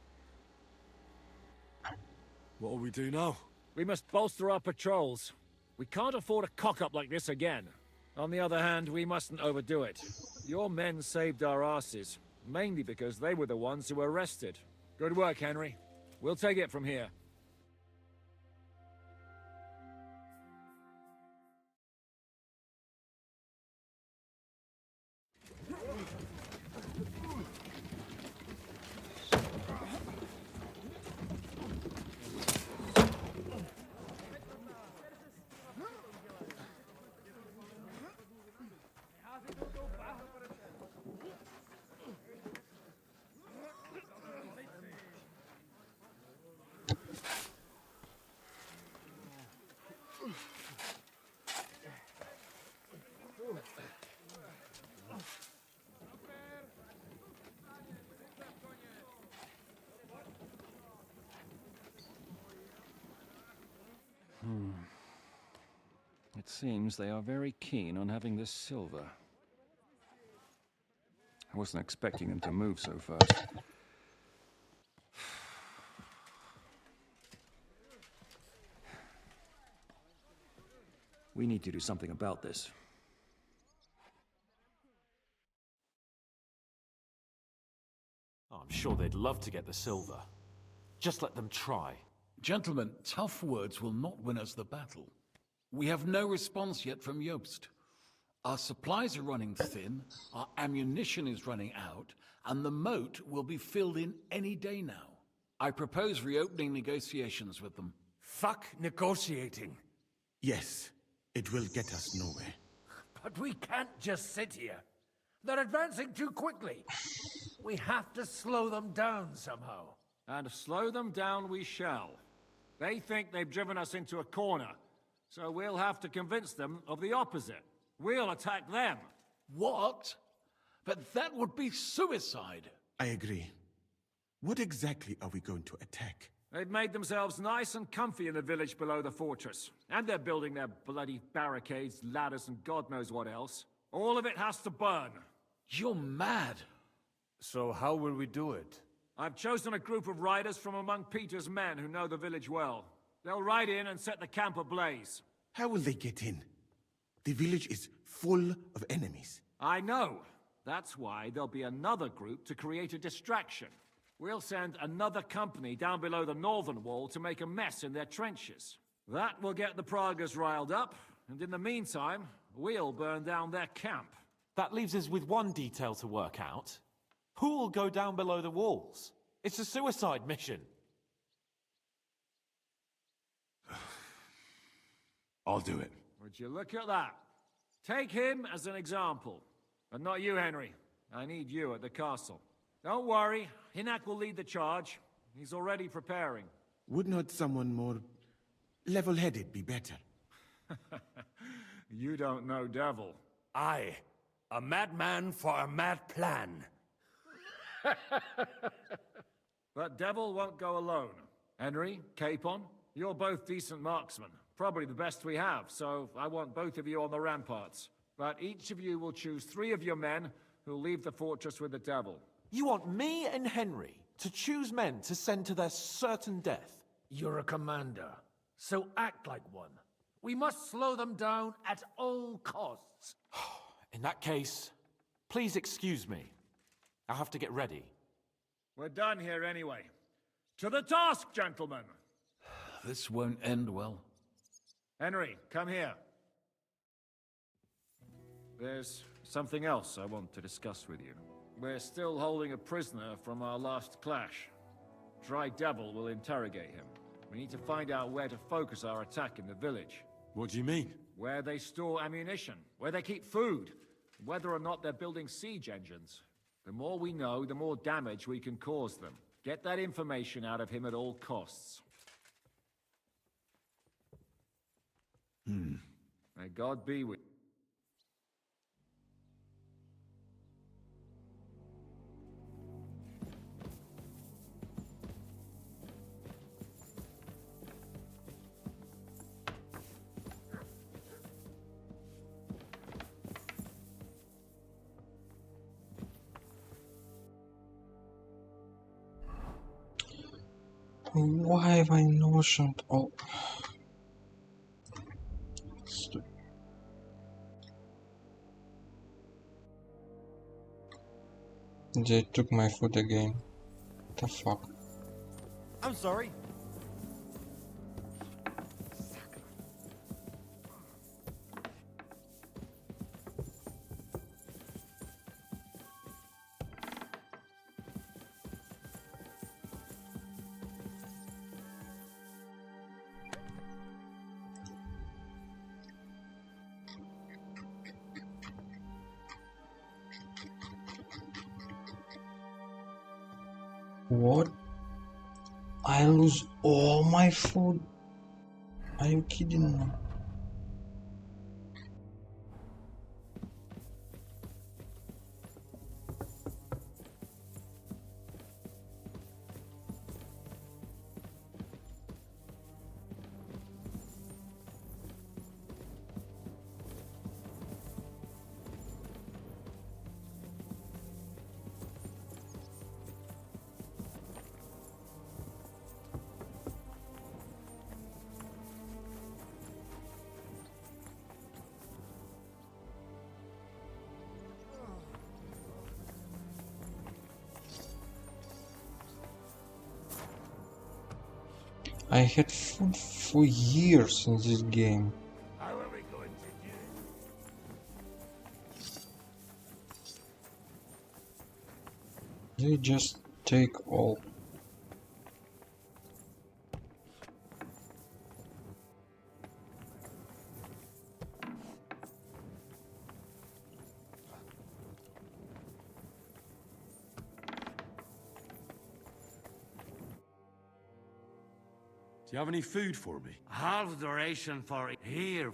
What'll we do now? We must bolster our patrols. We can't afford a cock-up like this again. On the other hand, we mustn't overdo it. Your men saved our asses, mainly because they were the ones who were arrested. Good work, Henry. We'll take it from here. It seems they are very keen on having this silver. I wasn't expecting them to move so fast. We need to do something about this. Oh, I'm sure they'd love to get the silver. Just let them try. Gentlemen, tough words will not win us the battle. We have no response yet from Jobst. Our supplies are running thin, our ammunition is running out, and the moat will be filled in any day now. I propose reopening negotiations with them. Fuck negotiating. Yes, it will get us nowhere. But we can't just sit here. They're advancing too quickly. We have to slow them down somehow. And slow them down we shall. They think they've driven us into a corner, so we'll have to convince them of the opposite. We'll attack them. What? But that would be suicide. I agree. What exactly are we going to attack? They've made themselves nice and comfy in the village below the fortress. And they're building their bloody barricades, ladders, and God knows what else. All of it has to burn. You're mad. So how will we do it? I've chosen a group of riders from among Peter's men who know the village well. They'll ride in and set the camp ablaze. How will they get in? The village is full of enemies. I know. That's why there'll be another group to create a distraction. We'll send another company down below the northern wall to make a mess in their trenches. That will get the Pragas riled up, and in the meantime, we'll burn down their camp. That leaves us with one detail to work out. Who will go down below the walls? It's a suicide mission. I'll do it. Would you look at that? Take him as an example. And not you, Henry. I need you at the castle. Don't worry, Hinak will lead the charge. He's already preparing. Would not someone more level-headed be better? You don't know Devil. Aye, a madman for a mad plan. But Devil won't go alone. Henry, Capon, you're both decent marksmen. Probably the best we have, so I want both of you on the ramparts. But each of you will choose 3 of your men who'll leave the fortress with the Devil. You want me and Henry to choose men to send to their certain death? You're a commander, so act like one. We must slow them down at all costs. In that case, please excuse me. I'll have to get ready. We're done here anyway. To the task, gentlemen! This won't end well. Henry, come here. There's something else I want to discuss with you. We're still holding a prisoner from our last clash. Dry Devil will interrogate him. We need to find out where to focus our attack in the village. What do you mean? Where they store ammunition, where they keep food, whether or not they're building siege engines. The more we know, the more damage we can cause them. Get that information out of him at all costs. May God be with you. Why have I notioned all? They took my food again. What the fuck? I'm sorry. What? I lose all my food? Are you kidding me? I had food for years in this game. How are we going to do? They just take all. Do you have any food for me? Half the ration for here.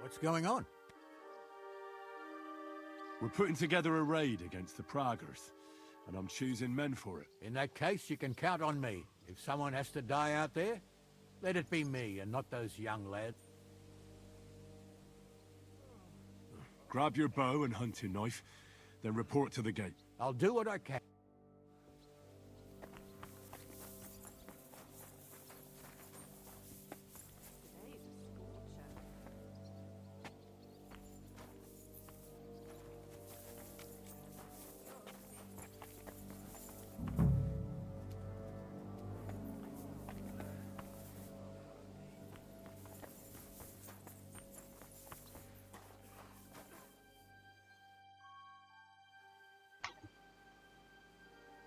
What's going on? We're putting together a raid against the Praggers, and I'm choosing men for it. In that case, you can count on me. If someone has to die out there, let it be me and not those young lads. Grab your bow and hunting knife, then report to the gate. I'll do what I can.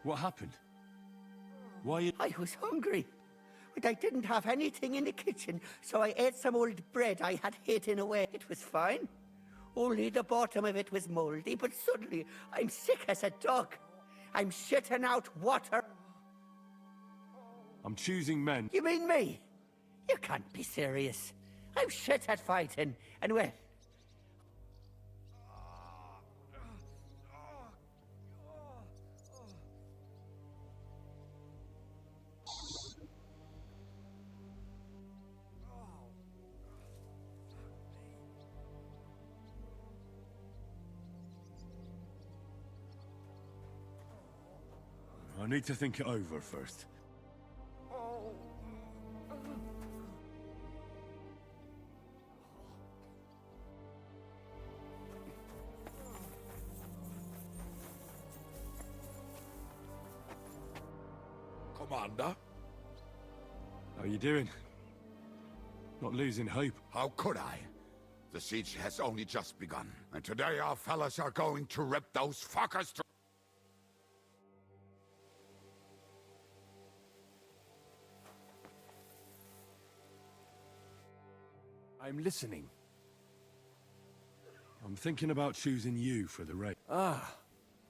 What happened? Why? I was hungry, but I didn't have anything in the kitchen, so I ate some old bread I had hidden away. It was fine. Only the bottom of it was moldy, but suddenly I'm sick as a dog. I'm shitting out water. I'm choosing men. You mean me? You can't be serious. I'm shit at fighting, and well... I need to think it over first. Commander? How you doing? Not losing hope? How could I? The siege has only just begun, and today our fellas are going to rip those fuckers to... I'm listening. I'm thinking about choosing you for the raid. Ah,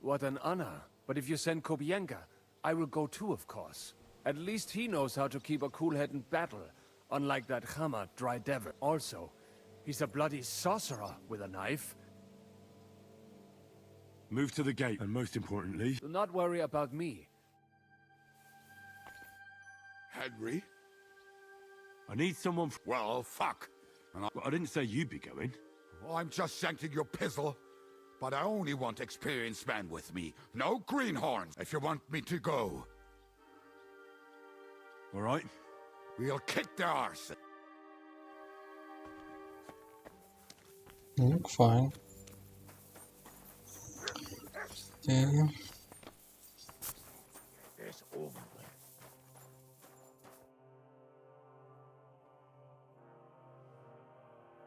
what an honor. But if you send Kobienka, I will go too, of course. At least he knows how to keep a cool head in battle, unlike that Hammer dry devil. Also, he's a bloody sorcerer with a knife. Move to the gate, and most importantly... Do not worry about me. Henry? I need someone... Well, fuck. I didn't say you'd be going. Well, I'm just sending your pizzle. But I only want experienced men with me. No greenhorns, if you want me to go. All right. We'll kick their arse. You look fine. Still. It's over.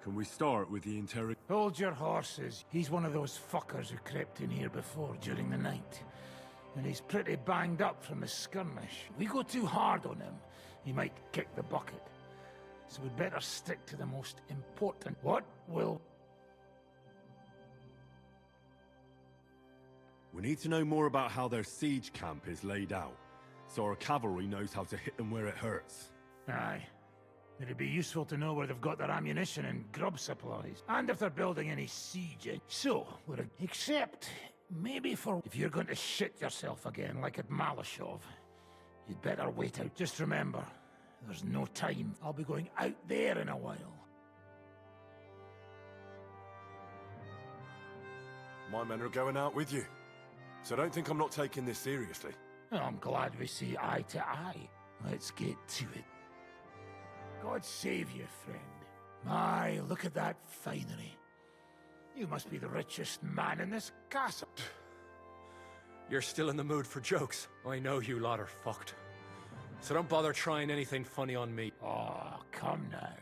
Can we start with the interrogation? Hold your horses. He's one of those fuckers who crept in here before during the night. And he's pretty banged up from his skirmish. If we go too hard on him, he might kick the bucket. So we'd better stick to the most important. What will... We need to know more about how their siege camp is laid out, so our cavalry knows how to hit them where it hurts. Aye. It'd be useful to know where they've got their ammunition and grub supplies, and if they're building any siege. So, except maybe for if you're going to shit yourself again, like at Malashov, you'd better wait out. Just remember, there's no time. I'll be going out there in a while. My men are going out with you, so don't think I'm not taking this seriously. Well, I'm glad we see eye to eye. Let's get to it. God save you, friend. My, look at that finery. You must be the richest man in this castle. You're still in the mood for jokes. I know you lot are fucked. So don't bother trying anything funny on me. Oh, come now.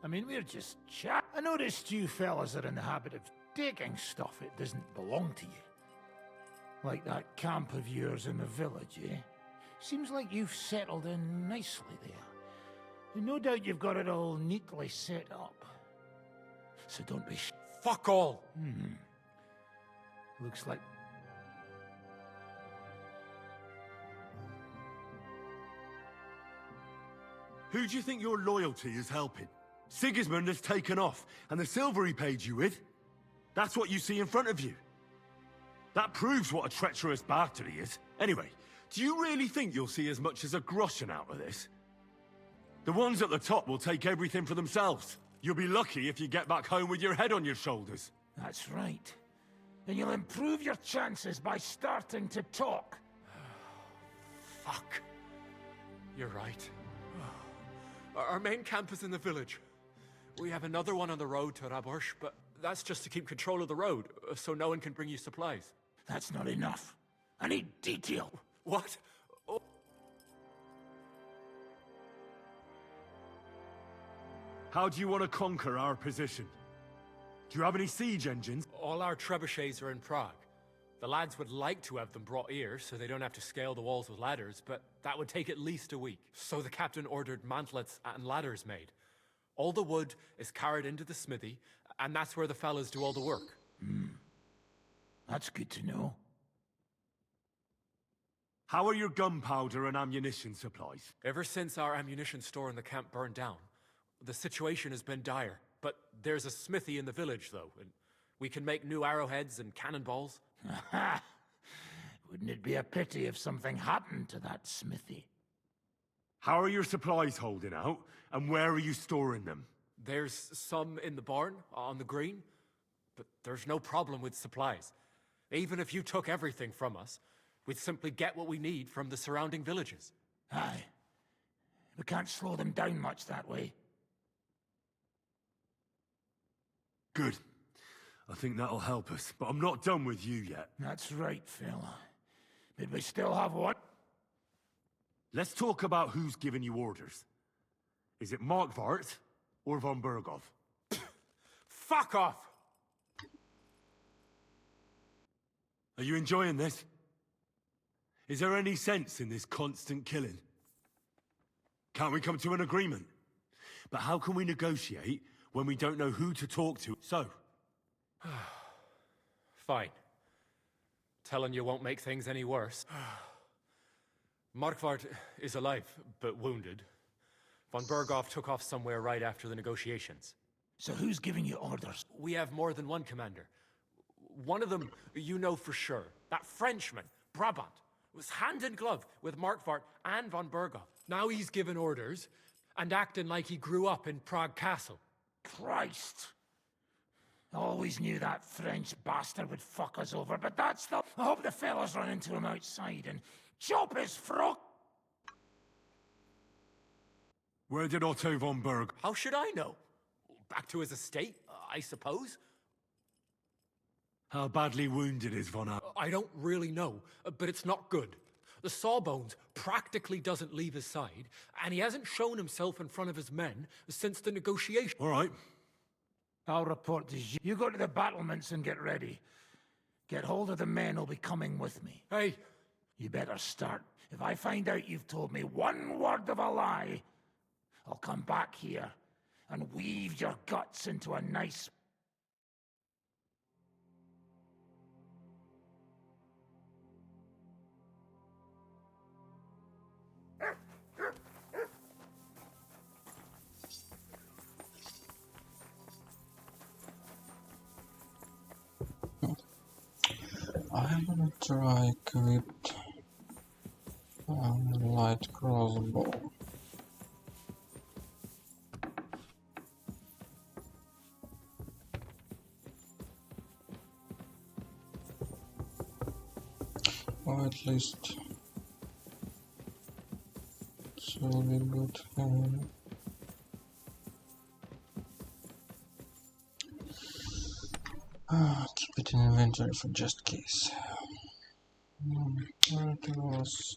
I mean, we're just chat. I noticed you fellas are in the habit of taking stuff that doesn't belong to you. Like that camp of yours in the village, eh? Seems like you've settled in nicely there. No doubt you've got it all neatly set up. So don't be Fuck all! Looks like... Who do you think your loyalty is helping? Sigismund has taken off, and the silver he paid you with? That's what you see in front of you. That proves what a treacherous bastard he is. Anyway, do you really think you'll see as much as a groschen out of this? The ones at the top will take everything for themselves. You'll be lucky if you get back home with your head on your shoulders. That's right. And you'll improve your chances by starting to talk. Fuck. You're right. Our main camp is in the village. We have another one on the road to Raborsh, but that's just to keep control of the road, so no one can bring you supplies. That's not enough. I need detail. What? Oh. How do you want to conquer our position? Do you have any siege engines? All our trebuchets are in Prague. The lads would like to have them brought here, so they don't have to scale the walls with ladders, but that would take at least a week. So the captain ordered mantlets and ladders made. All the wood is carried into the smithy, and that's where the fellas do all the work. That's good to know. How are your gunpowder and ammunition supplies? Ever since our ammunition store in the camp burned down, the situation has been dire. But there's a smithy in the village, though, and we can make new arrowheads and cannonballs. Wouldn't it be a pity if something happened to that smithy? How are your supplies holding out, and where are you storing them? There's some in the barn, on the green, but there's no problem with supplies. Even if you took everything from us, we'd simply get what we need from the surrounding villages. Aye. We can't slow them down much that way. Good. I think that'll help us, but I'm not done with you yet. That's right, fella. But we still have what? Let's talk about who's giving you orders. Is it Markvart or von Berghoff? Fuck off! Are you enjoying this? Is there any sense in this constant killing? Can't we come to an agreement? But how can we negotiate when we don't know who to talk to? So? Fine. Telling you won't make things any worse. Markvart is alive, but wounded. Von Berghoff took off somewhere right after the negotiations. So who's giving you orders? We have more than one commander. One of them you know for sure. That Frenchman, Brabant, was hand in glove with Markvart and von Berghoff. Now he's given orders and acting like he grew up in Prague Castle. Christ! I always knew that French bastard would fuck us over, but that's the... I hope the fellas run into him outside and chop his frock. Where did Otto von Berg? How should I know? Back to his estate, I suppose. How badly wounded is von Ar? I don't really know, but it's not good. The Sawbones practically doesn't leave his side, and he hasn't shown himself in front of his men since the negotiation. All right. I'll report to you. You go to the battlements and get ready. Get hold of the men who'll be coming with me. Hey! You better start. If I find out you've told me one word of a lie, I'll come back here and weave your guts into a nice... I'm gonna try equip light crossbow. Or at least it will be good. Keep it in inventory for just case. Where it was.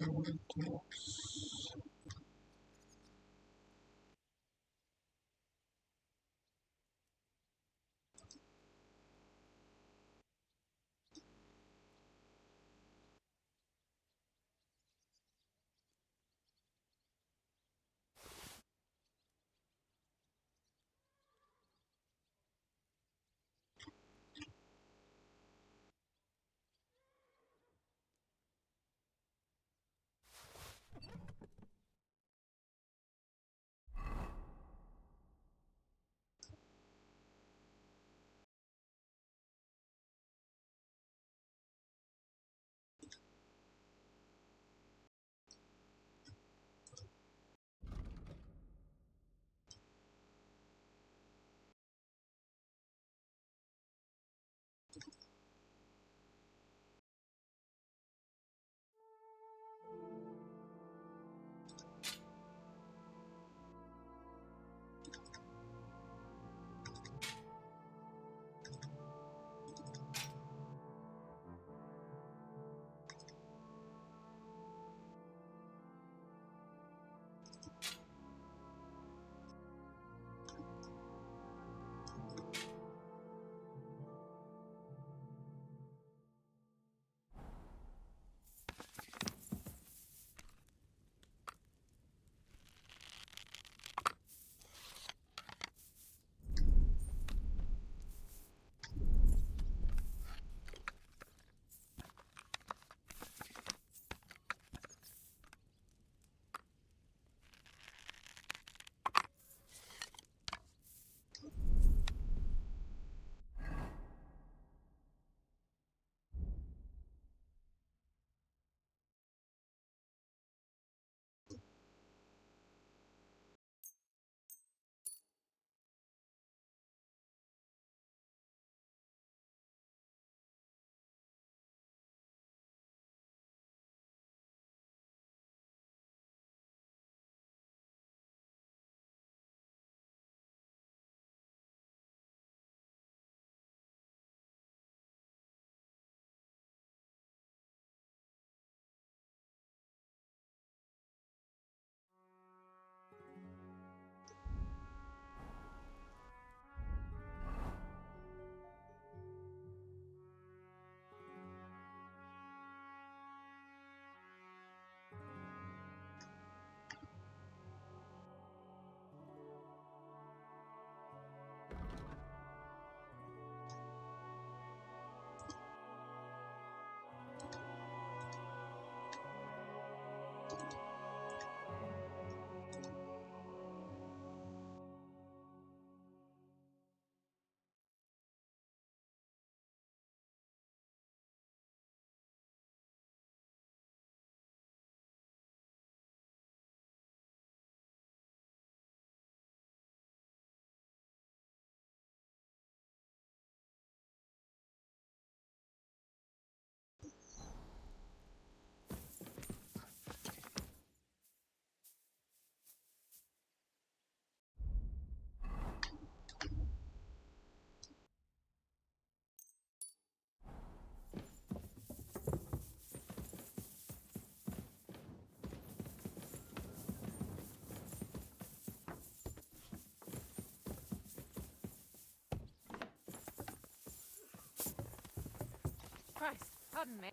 Pardon me.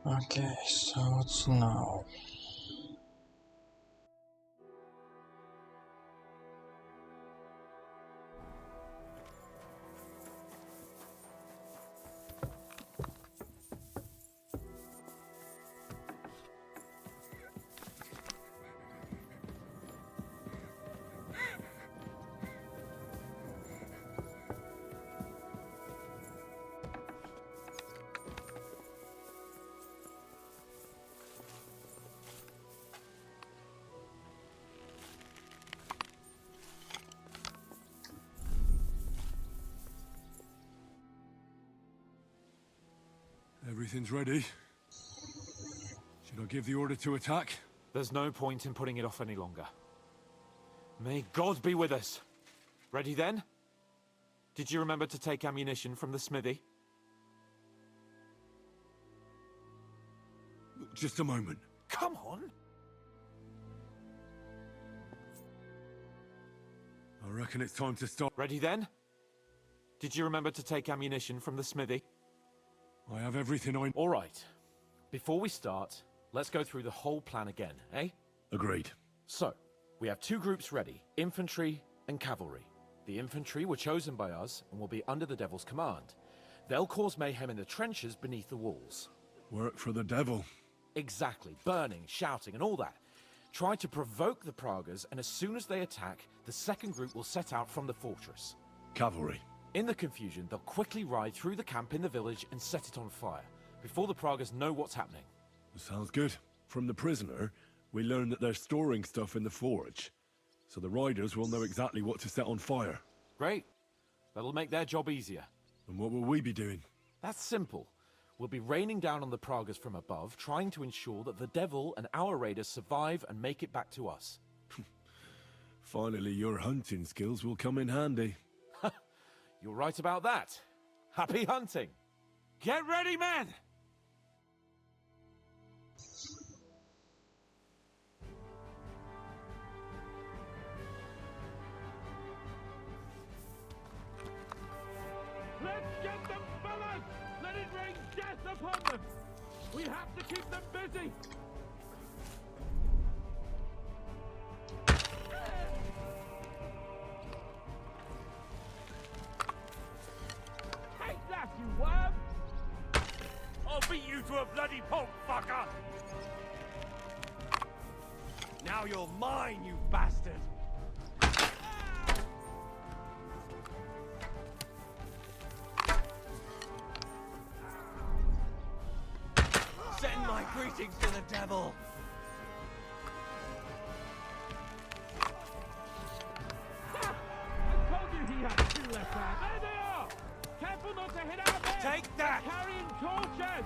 Okay, so what's now? Everything's ready. Should I give the order to attack? There's no point in putting it off any longer. May God be with us. Ready then? Did you remember to take ammunition from the smithy? Just a moment. Come on! I reckon it's time to start. Ready then? Did you remember to take ammunition from the smithy? I have everything I... All right. Before we start, let's go through the whole plan again, eh? Agreed. So, we have two groups ready, infantry and cavalry. The infantry were chosen by us and will be under the Devil's command. They'll cause mayhem in the trenches beneath the walls. Work for the Devil. Exactly. Burning, shouting, and all that. Try to provoke the Pragas, and as soon as they attack, the second group will set out from the fortress. Cavalry. In the confusion, they'll quickly ride through the camp in the village and set it on fire, before the Pragas know what's happening. Sounds good. From the prisoner, we learned that they're storing stuff in the forge, so the riders will know exactly what to set on fire. Great. That'll make their job easier. And what will we be doing? That's simple. We'll be raining down on the Pragas from above, trying to ensure that the Devil and our raiders survive and make it back to us. Finally, your hunting skills will come in handy. You're right about that. Happy hunting! Get ready, men! Let's get them, fellas! Let it rain death upon them! We have to keep them busy! Take that, you worm! I'll beat you to a bloody pulp, fucker! Now you're mine, you bastard! Send my greetings to the Devil! Ha! I told you he had two left hands. There they are! Careful not to hit our men! Take that! They're carrying torches!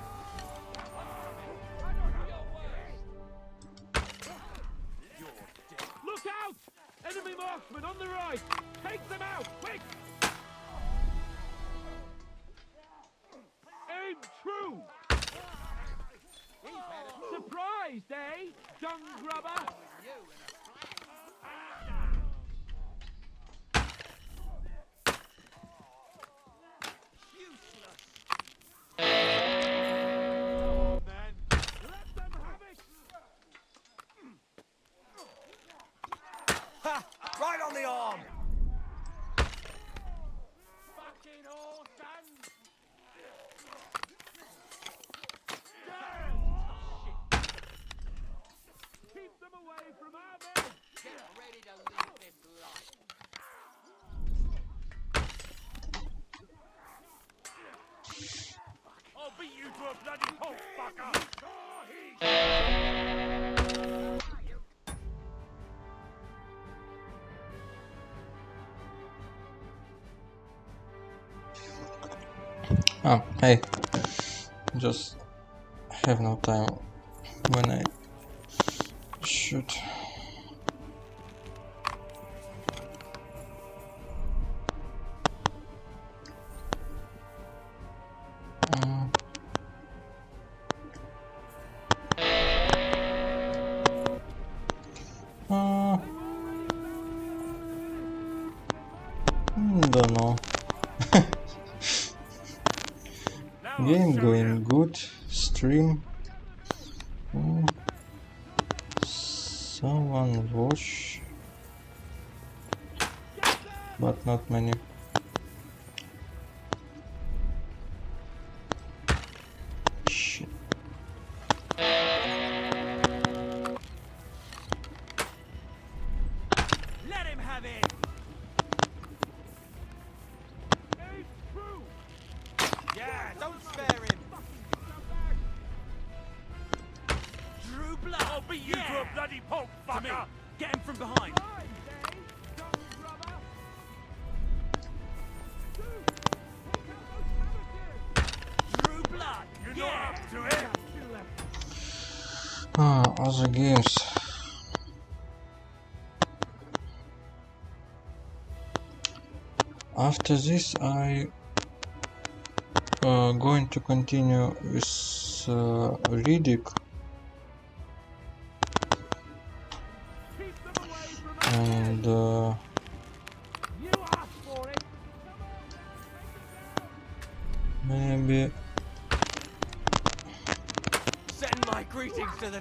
Look out! Enemy marksmen on the right! Take them out, quick! Aim true! Surprised, eh? Dung grubber! Ha! Right on the arm! Fucking awesome! Keep them away from our men! Get ready to leave this life! I'll beat you to a bloody pulp, fucker! Oh, hey. Just have no time when I should. stream. Someone watch, but not many. Shit. Let him have it. Yeah, don't spare him. Drew blood. I'll beat you to a bloody pulp, fucker. Get him from behind. Drew blood. You're not up to it. Other games. After this, I going to continue with Riddick, and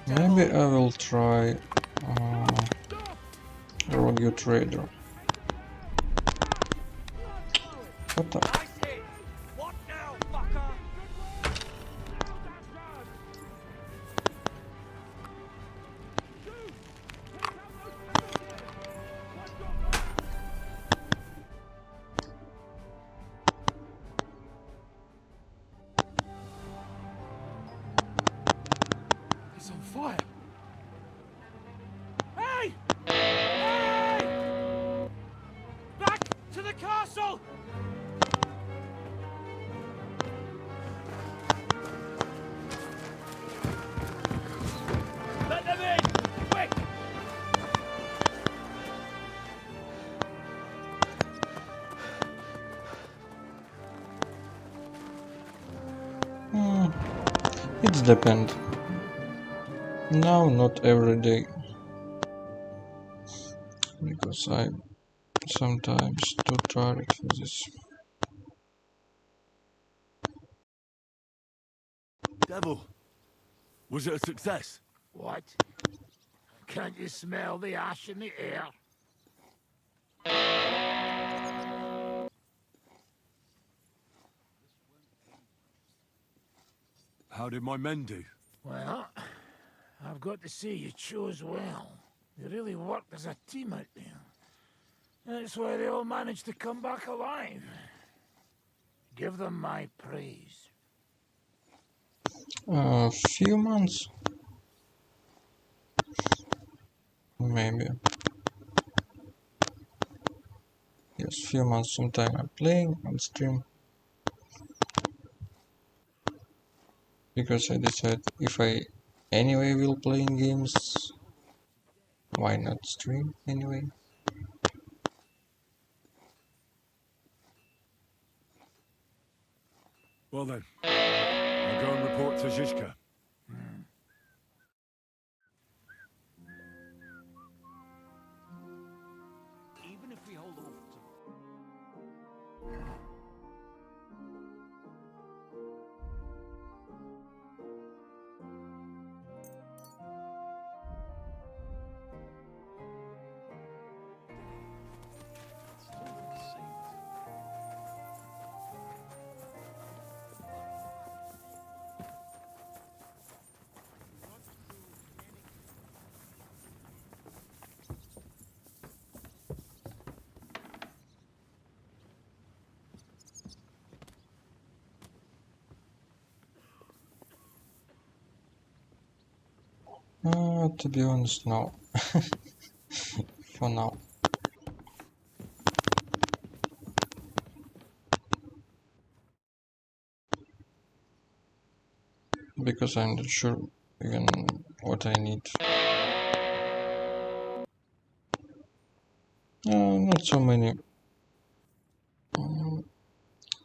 maybe I will try Rogue Trader. What the? What now, fucker? He's on fire. Hey! Hey! Back to the castle! Let them in! Quick! It depends. Now, not every day, because I'm sometimes too tired for this. Devil, was it a success? What? Can't you smell the ash in the air? How did my men do? Well, I've got to say you chose well. You really worked as a team out there. That's why they all managed to come back alive. Give them my praise. A few months, maybe. Yes, few months. Sometime I'm playing on stream, because I decided if I anyway will playing games, why not stream anyway? Well then, I'll go and report to Zizka. Even if we hold off To be honest, no. For now. Because I'm not sure even what I need. Not so many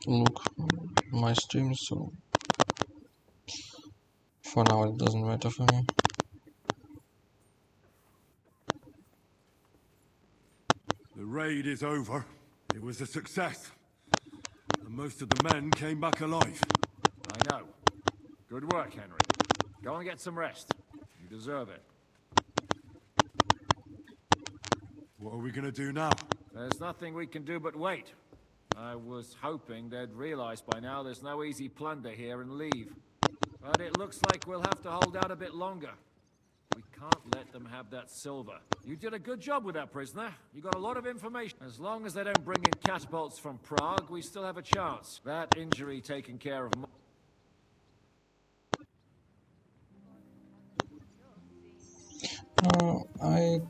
look my streams, so for now it doesn't matter for me. The raid is over. It was a success. And most of the men came back alive. I know. Good work, Henry. Go and get some rest. You deserve it. What are we gonna do now? There's nothing we can do but wait. I was hoping they'd realize by now there's no easy plunder here and leave. But it looks like we'll have to hold out a bit longer. We can't let them have that silver. You did a good job with that prisoner. You got a lot of information. As long as they don't bring in catapults from Prague, we still have a chance. That injury taken care of. I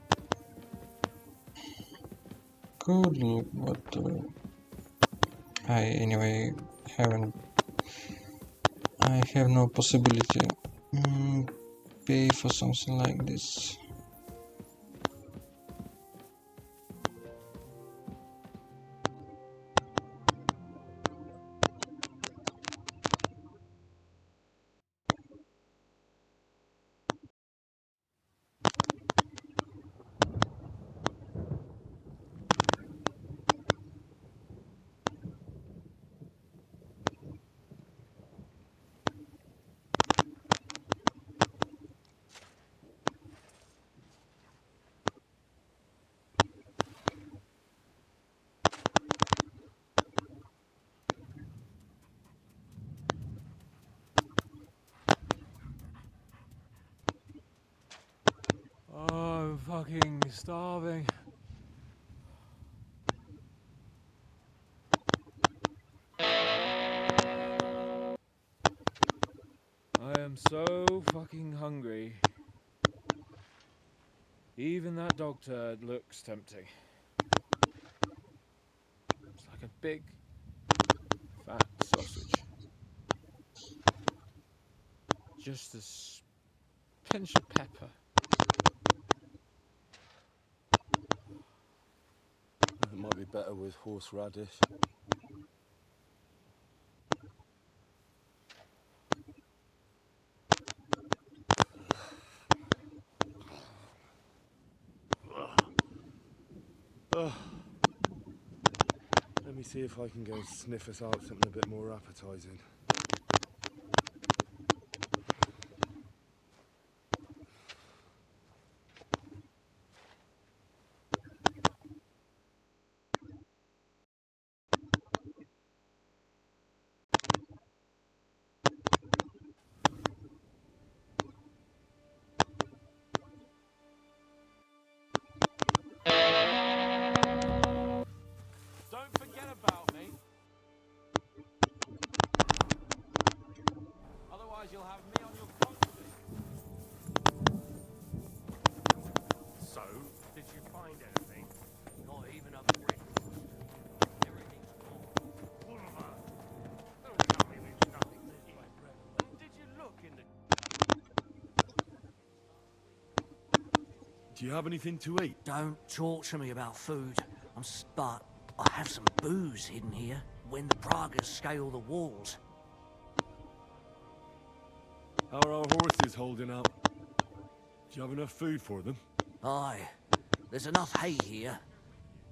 could look, but I anyway haven't. I have no possibility pay for something like this. Oh, I'm fucking starving. I am so fucking hungry. Even that dog turd looks tempting. It's like a big, fat sausage. Just a pinch of pepper. It might be better with horseradish. Let me see if I can go and sniff us out something a bit more appetizing. Don't forget about me. Otherwise you'll have me on your property. So, did you find anything? Not even a brick. Everything's gone. Ulva! Don't tell me there's nothing to eat. When did you look in the... Do you have anything to eat? Don't talk to me about food. But I have some booze hidden here. When the Praguers scale the walls. How are our horses holding out? Do you have enough food for them? Aye. There's enough hay here.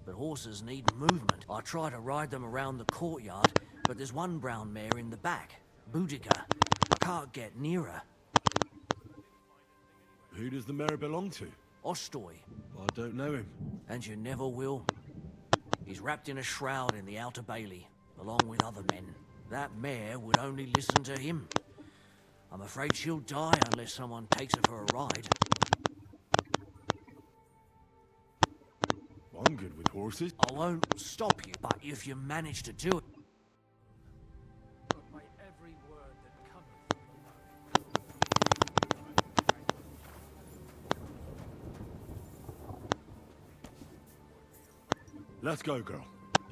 But horses need movement. I try to ride them around the courtyard, but there's one brown mare in the back. Boudica. I can't get near her. Who does the mare belong to? Ostoy. I don't know him. And you never will. He's wrapped in a shroud in the Outer Bailey, along with other men. That mare would only listen to him. I'm afraid she'll die unless someone takes her for a ride. I'm good with horses. I won't stop you, but if you manage to do it... But by every word that cometh from Let's go, girl.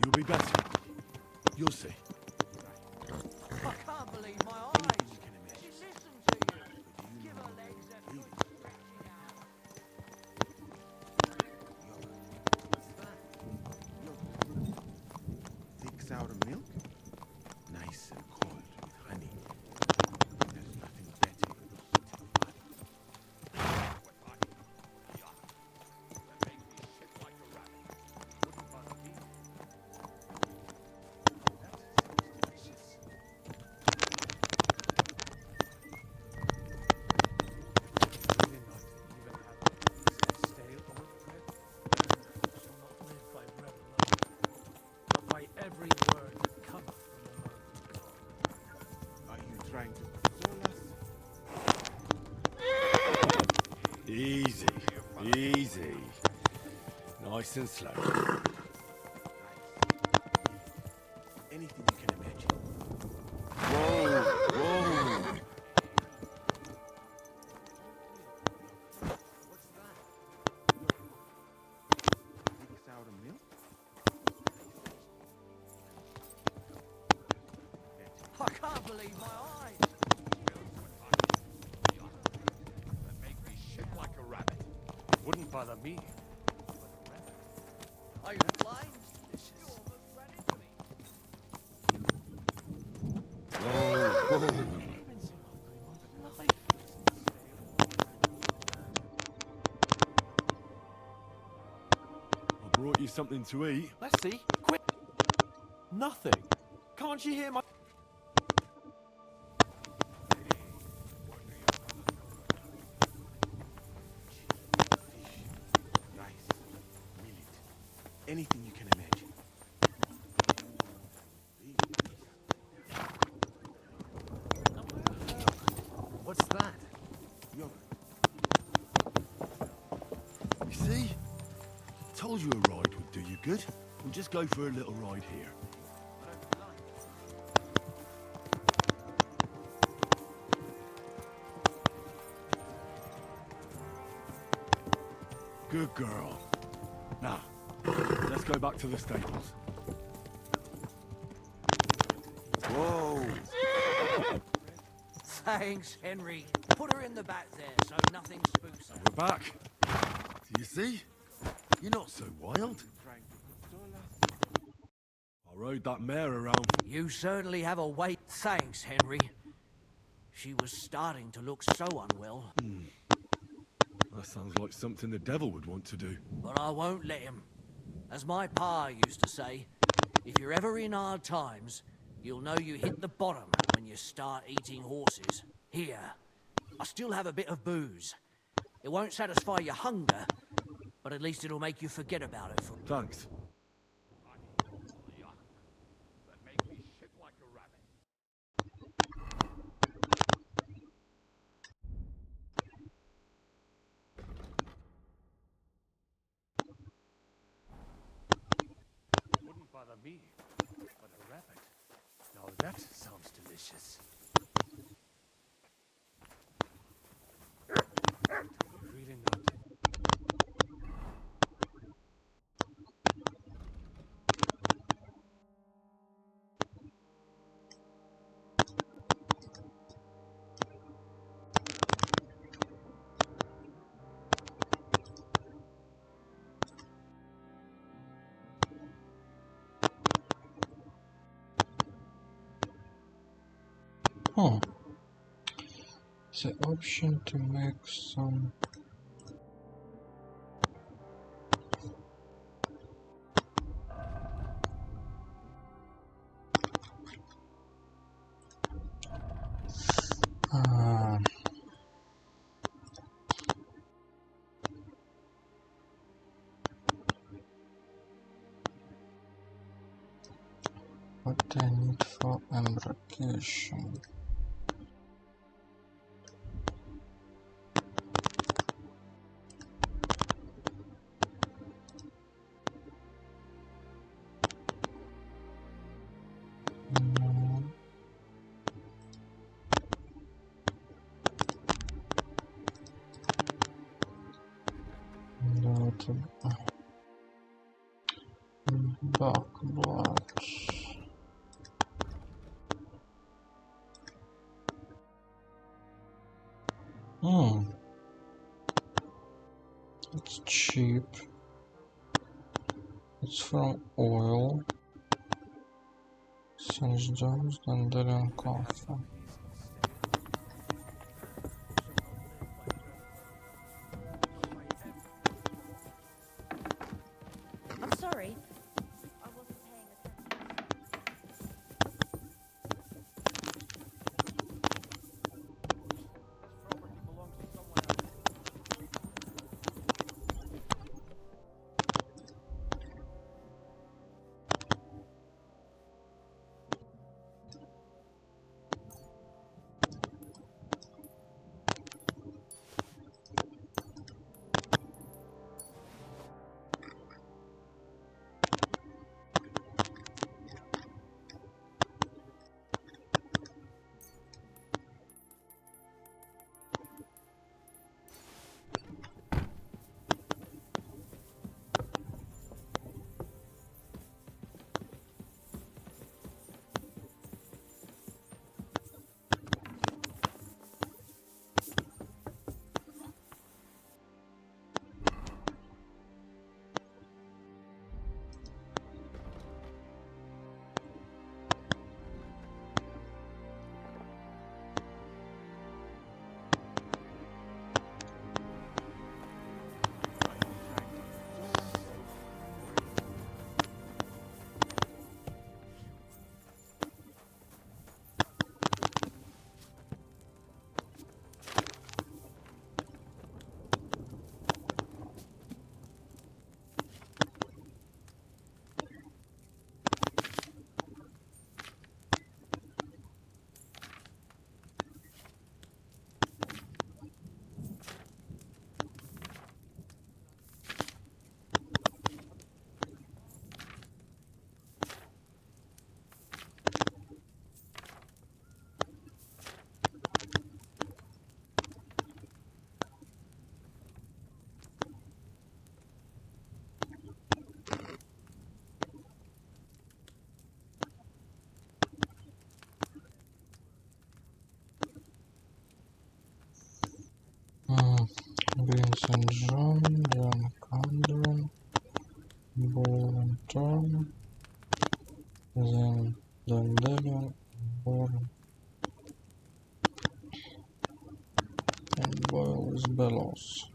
You'll be better. You'll see. I can't believe my eyes. She listened to you. Give her legs a good stretching out. Thick sour milk? Nice and cold with honey. There's nothing better than Easy, easy. Nice and slow. Anything you can imagine. Whoa, whoa. Big sour milk? I can't believe my eyes. That make me shit like a rabbit. Wouldn't bother me. Are you flying? You almost ran into me. Whoa, whoa. I brought you something to eat. Let's see. Quick! Nothing. Can't you hear my... Rice, millet, anything you can imagine. What's that? Yogurt. You see? Told you a ride would do you good. We'll just go for a little ride here. Good girl. Now, let's go back to the stables. Whoa! Thanks, Henry. Put her in the back there so nothing spooks her. We're back. Do you see? You're not so wild. I rode that mare around. You certainly have a weight. Thanks, Henry. She was starting to look so unwell. That sounds like something the devil would want to do. But I won't let him. As my pa used to say, if you're ever in hard times, you'll know you hit the bottom when you start eating horses. Here, I still have a bit of booze. It won't satisfy your hunger, but at least it'll make you forget about it for... Thanks. That make me shit like a rabbit. Wouldn't bother me. But a rabbit. Now that sounds delicious. Really not. Oh, the option to make some what I need for embarkation. Backblood. It's cheap. It's from oil. St. John's, Dandelion coffee. I'm sorry. I wasn't paying attention. St. John, John Condren, Boyle and Thorn, then Dandelion, Boyle, and Boyle is Bellows.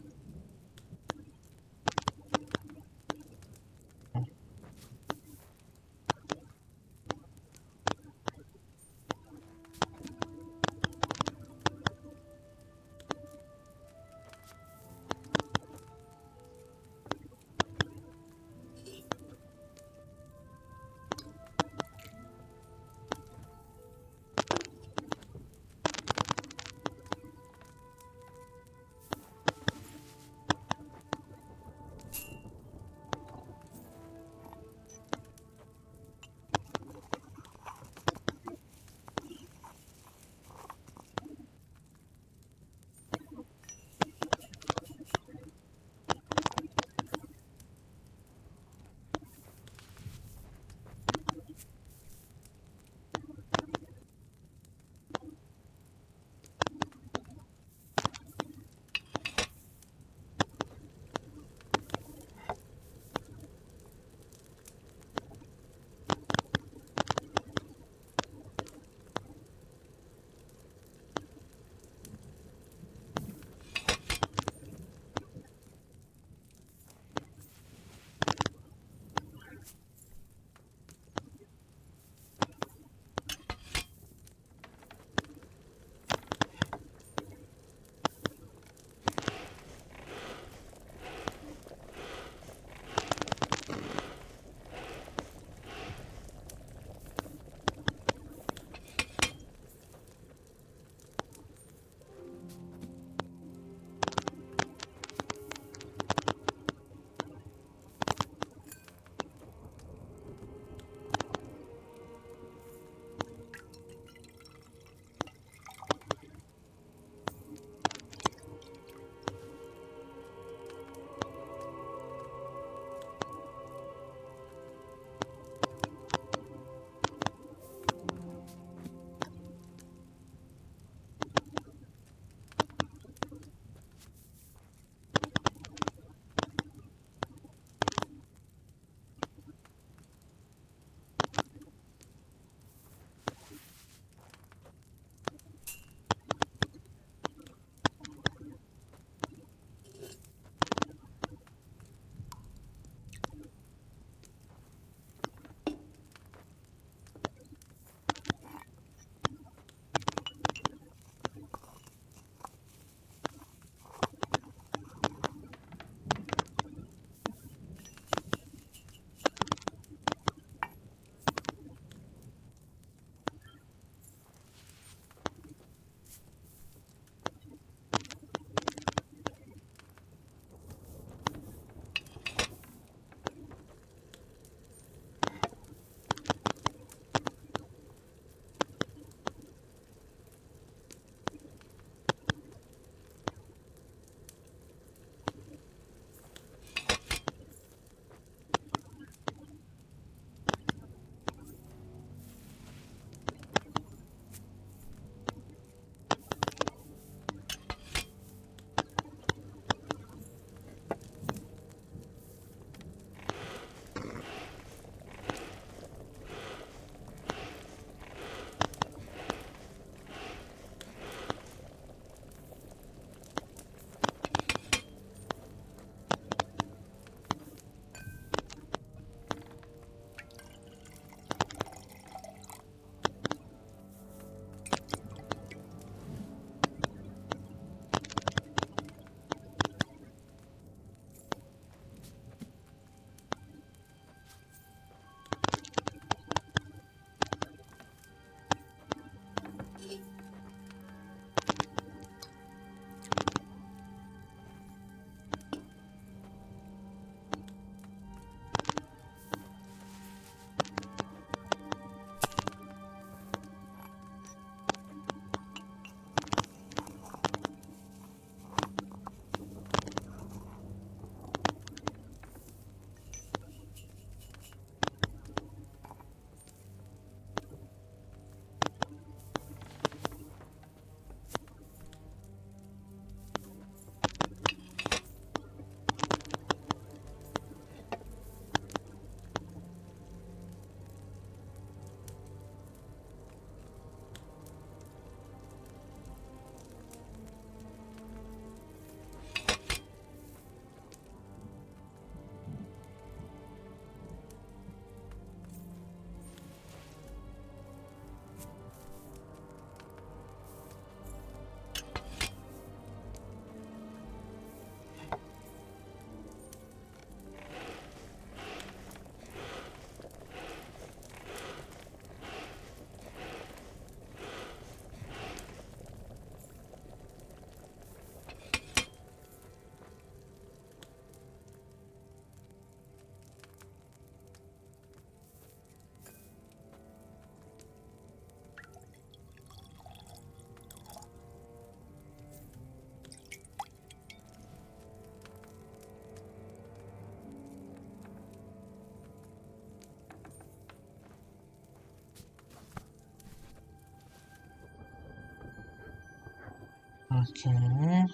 Okay.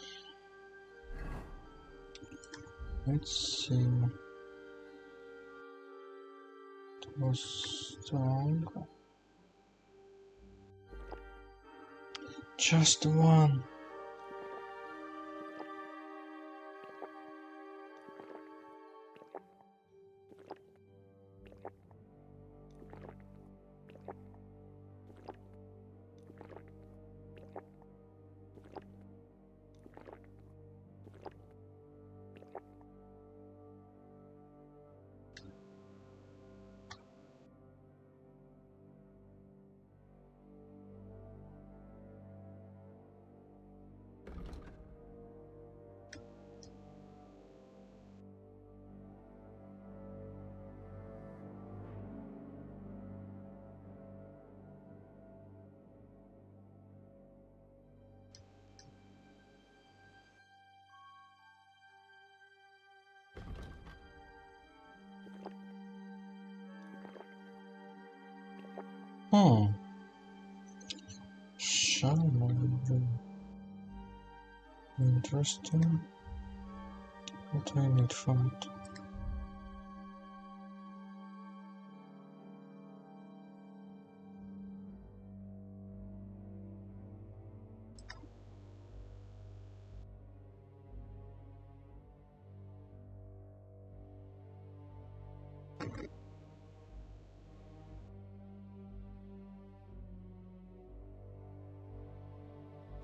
Let's see. It was strong. Just one. Shaman. Interesting. What I need from it?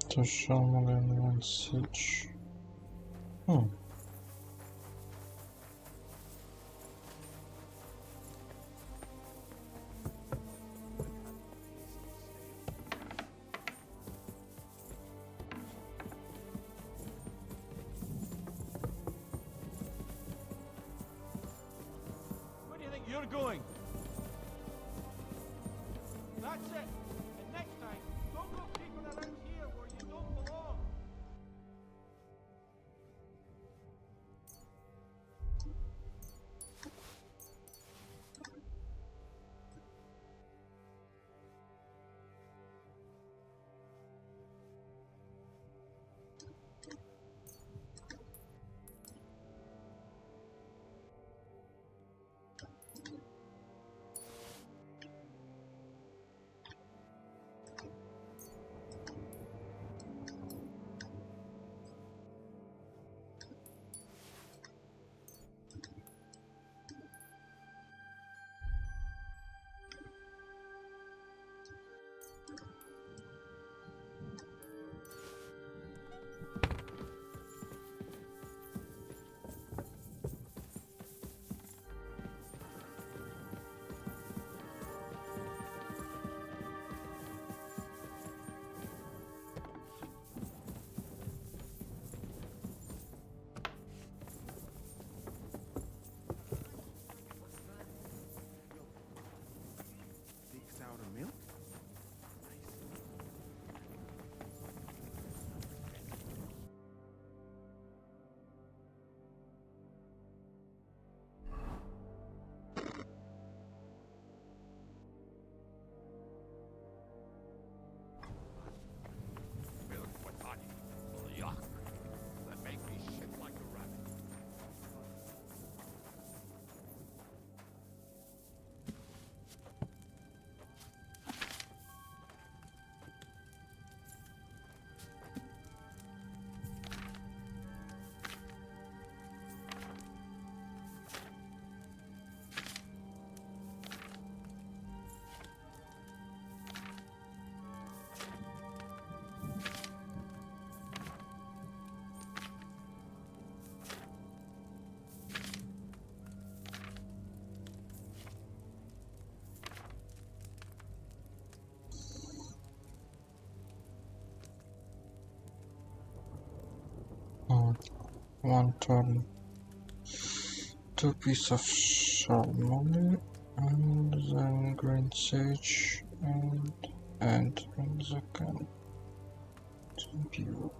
To Shaman and one siege. Where do you think you're going? That's it. And next time, don't go creeping around here where you don't belong. One turn. 2 pieces of ceremony, and then green sage, and in the can. View.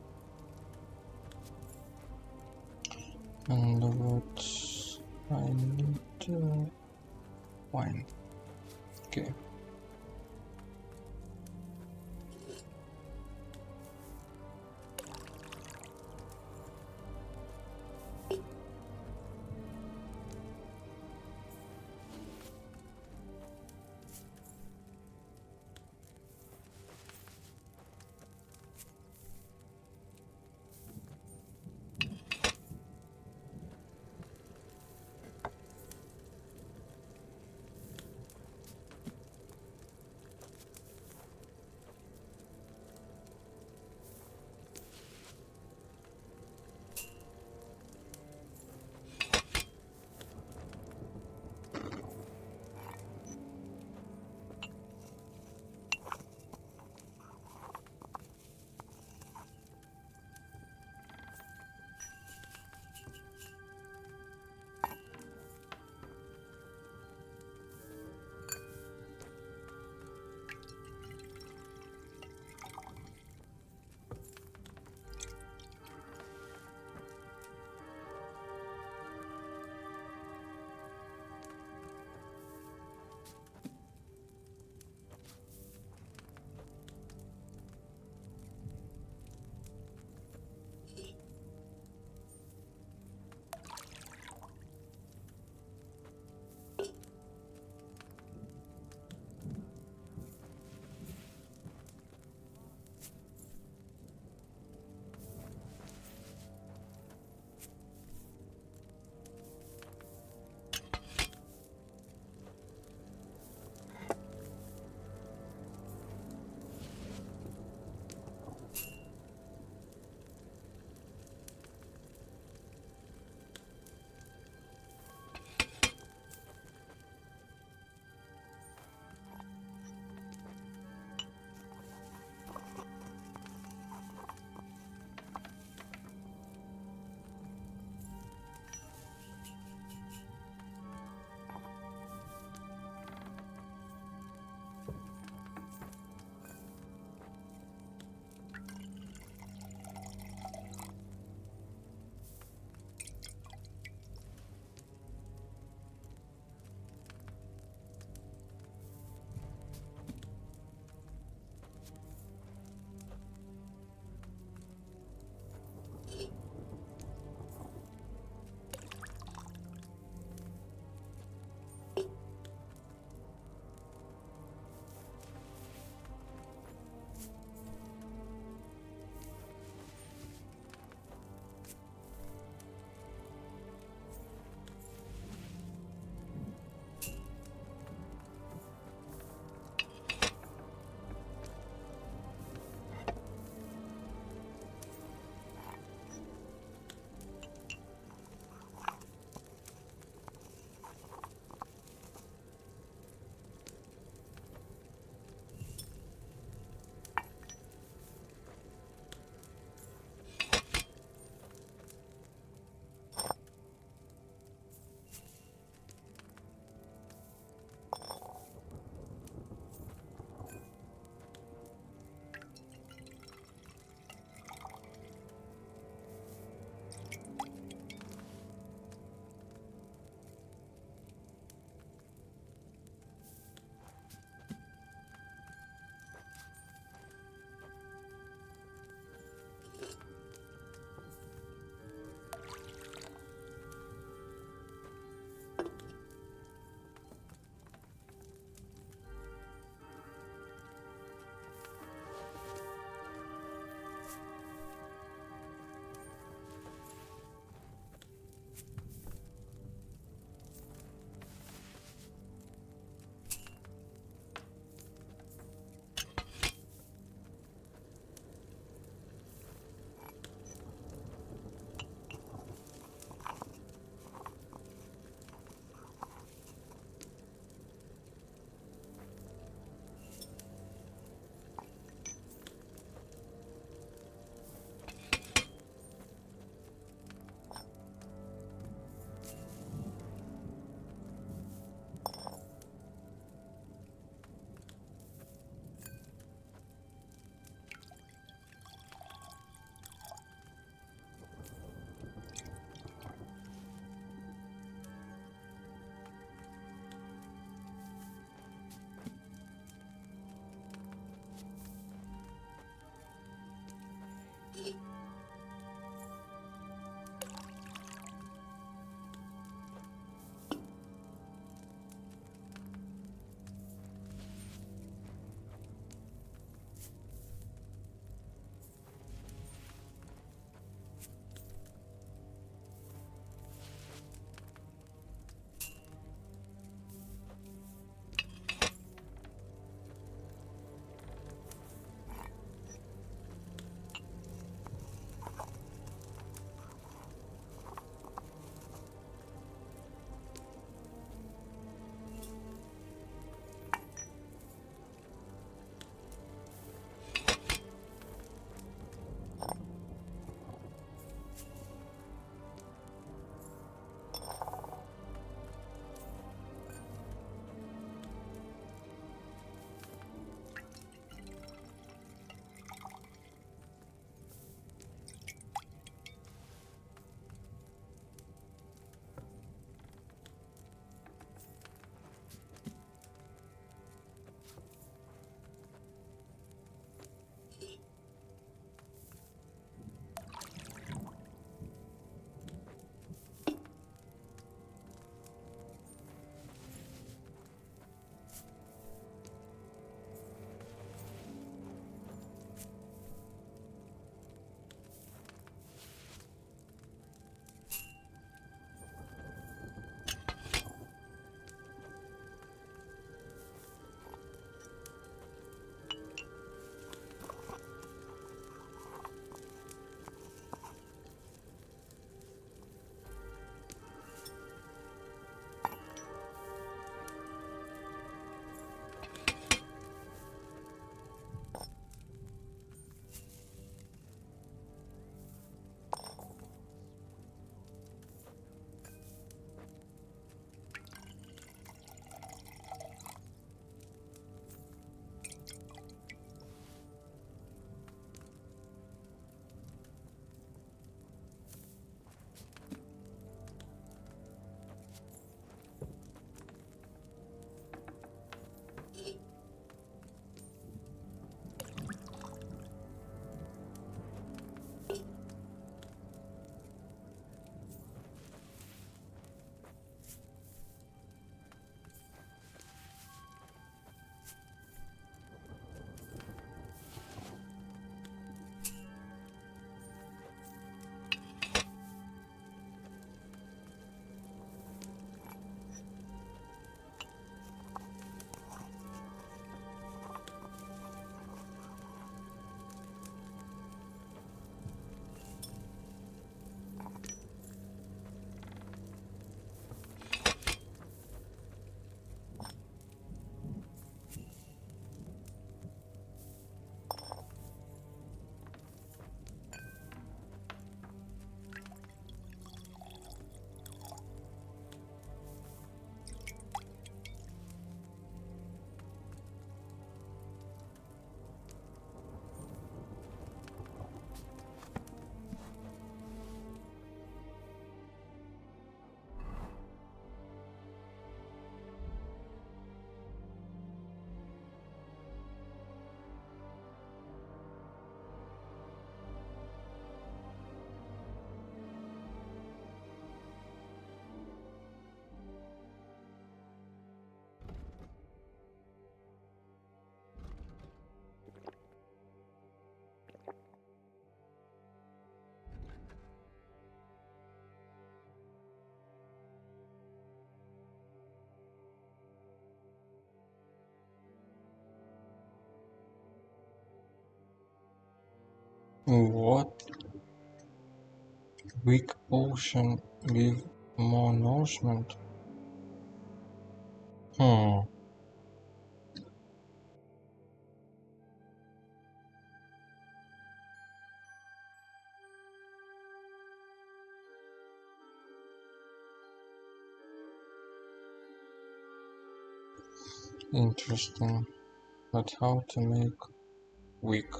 And what I need wine. Okay. What? Weak potion give more nourishment? Hmm. Interesting. But how to make weak?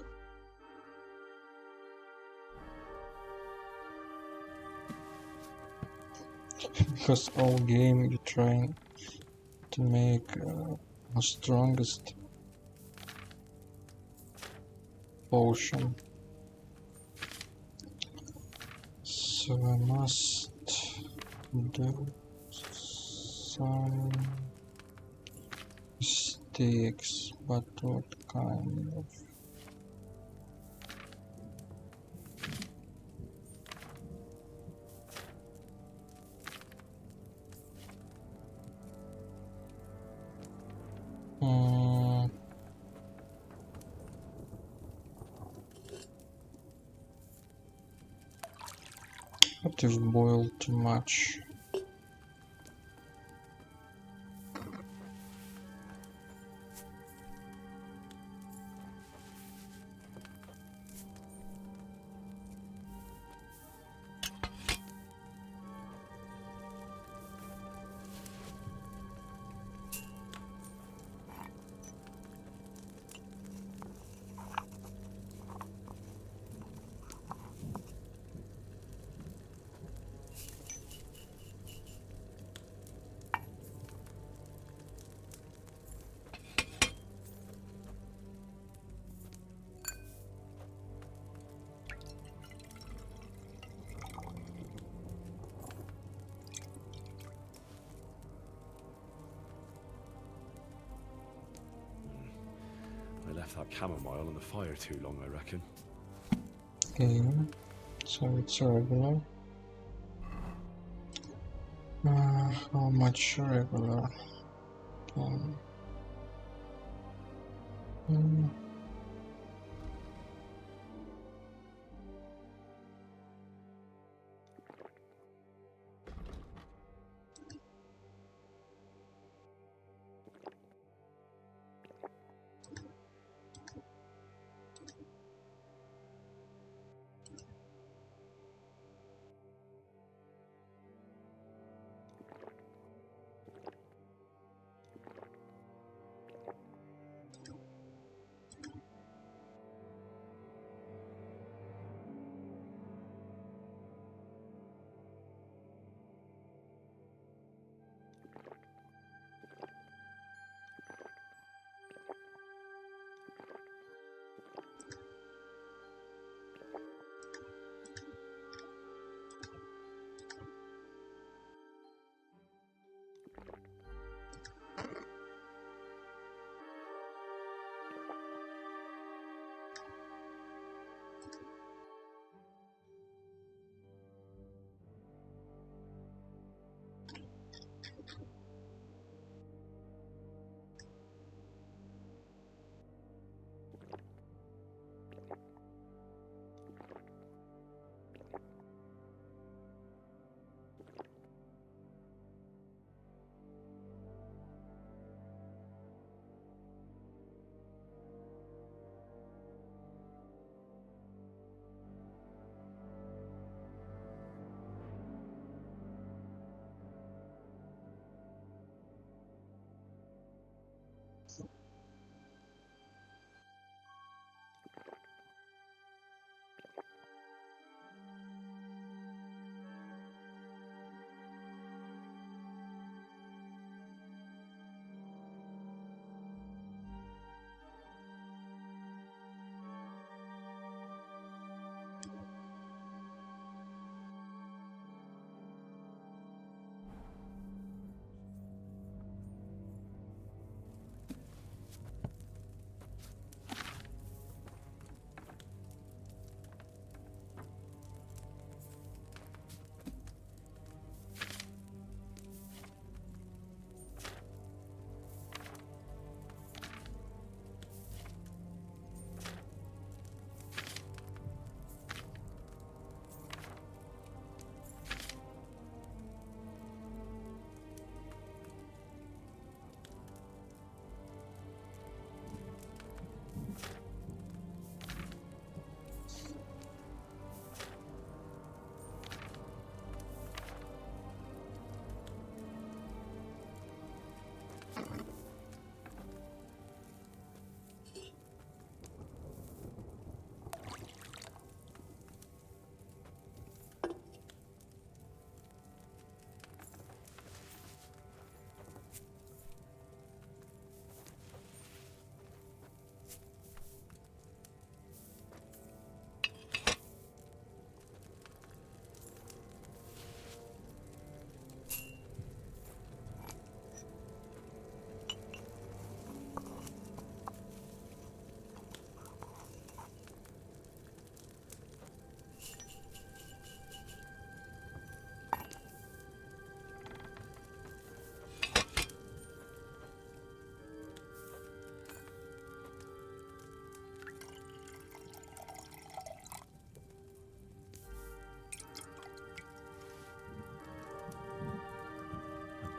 Because all game you trying to make the strongest potion. So I must do some mistakes, but what kind of? What if boiled too much? I left that chamomile on the fire too long, I reckon. Okay, so it's regular. How much regular?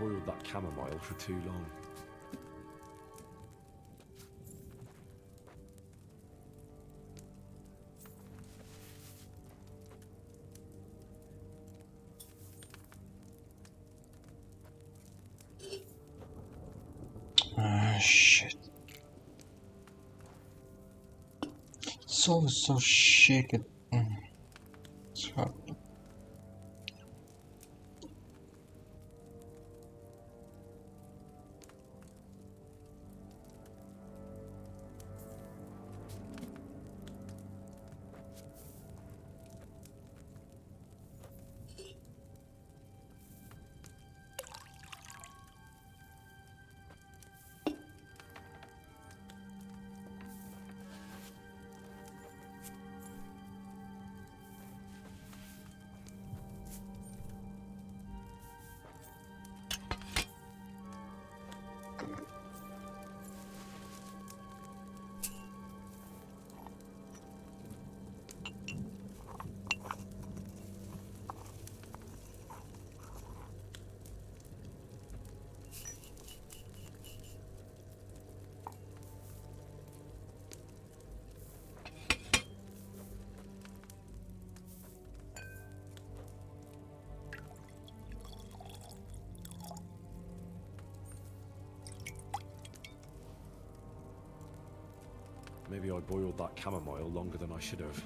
boiled that chamomile for too long. Ah, shit. It's always so shaky. It's hard. Maybe I boiled that chamomile longer than I should have.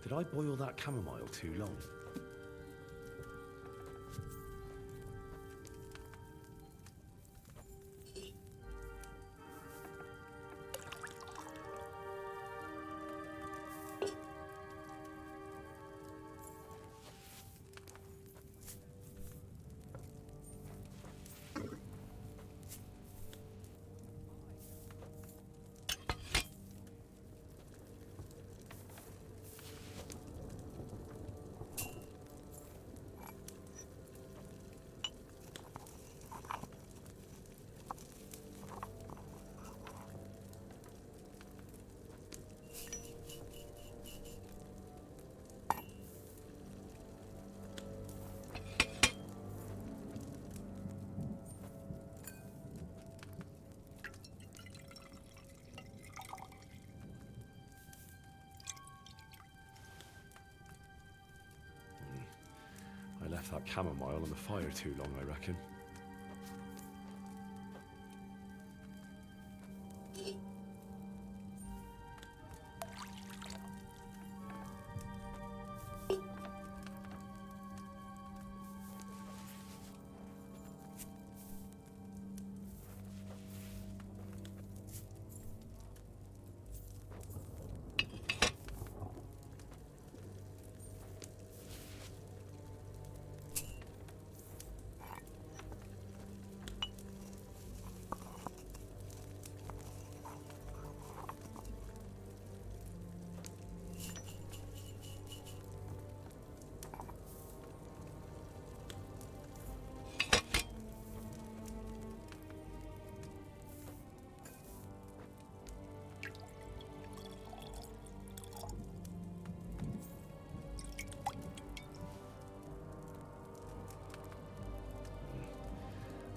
Did I boil that chamomile too long? I left that chamomile on the fire too long, I reckon.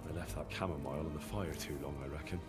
I left that chamomile on the fire too long, I reckon.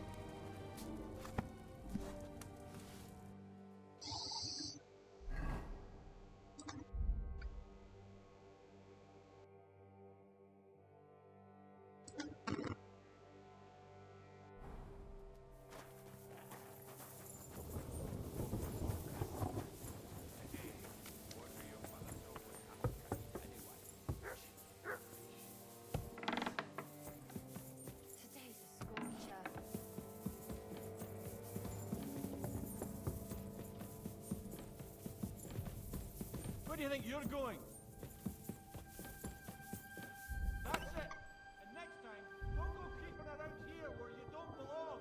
do you think you're going? That's it! And next time, don't go creeping around here where you don't belong!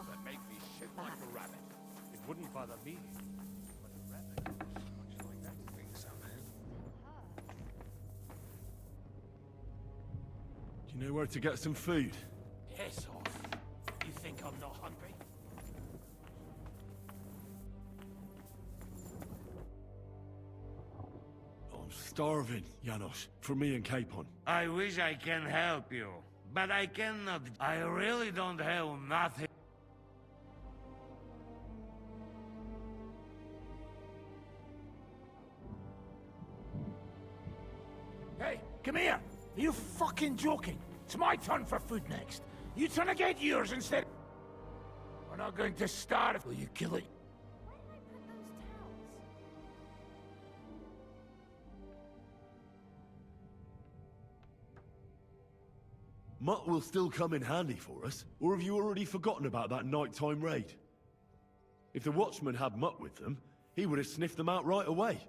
That make me shit like a rabbit. It wouldn't bother me. But a rabbit, much like that. I think so, man. Do you know where to get some food? Piss off. You think I'm not hungry? I'm starving, Janos, for me and Capon. I wish I can help you, but I cannot. I really don't have nothing. Hey, come here! Are you fucking joking? It's my turn for food next. You trying to get yours instead? We're not going to starve. Will you kill it? Mutt will still come in handy for us, or have you already forgotten about that nighttime raid? If the watchman had Mutt with them, he would have sniffed them out right away.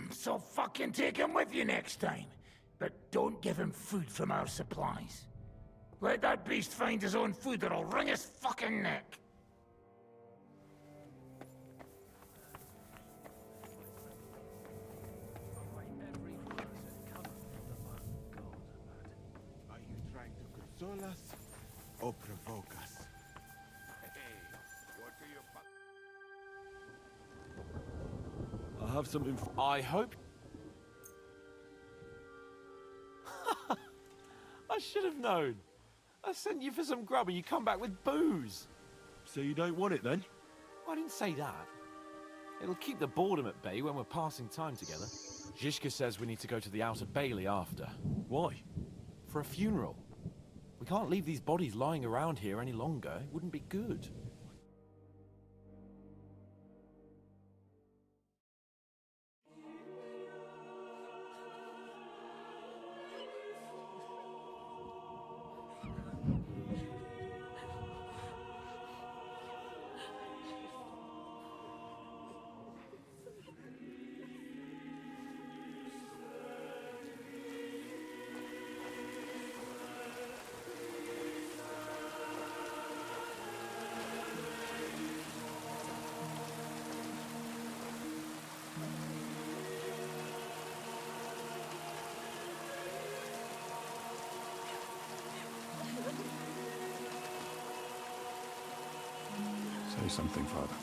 So fucking take him with you next time. But don't give him food from our supplies. Let that beast find his own food or I'll wring his fucking neck. Are you trying to console us or provoke us? Hey, what do you... I have something. I hope. I should have known. I sent you for some grub and you come back with booze. So you don't want it then? I didn't say that. It'll keep the boredom at bay when we're passing time together. Zizka says we need to go to the Outer Bailey after. Why? For a funeral. We can't leave these bodies lying around here any longer. It wouldn't be good. Say something, Father.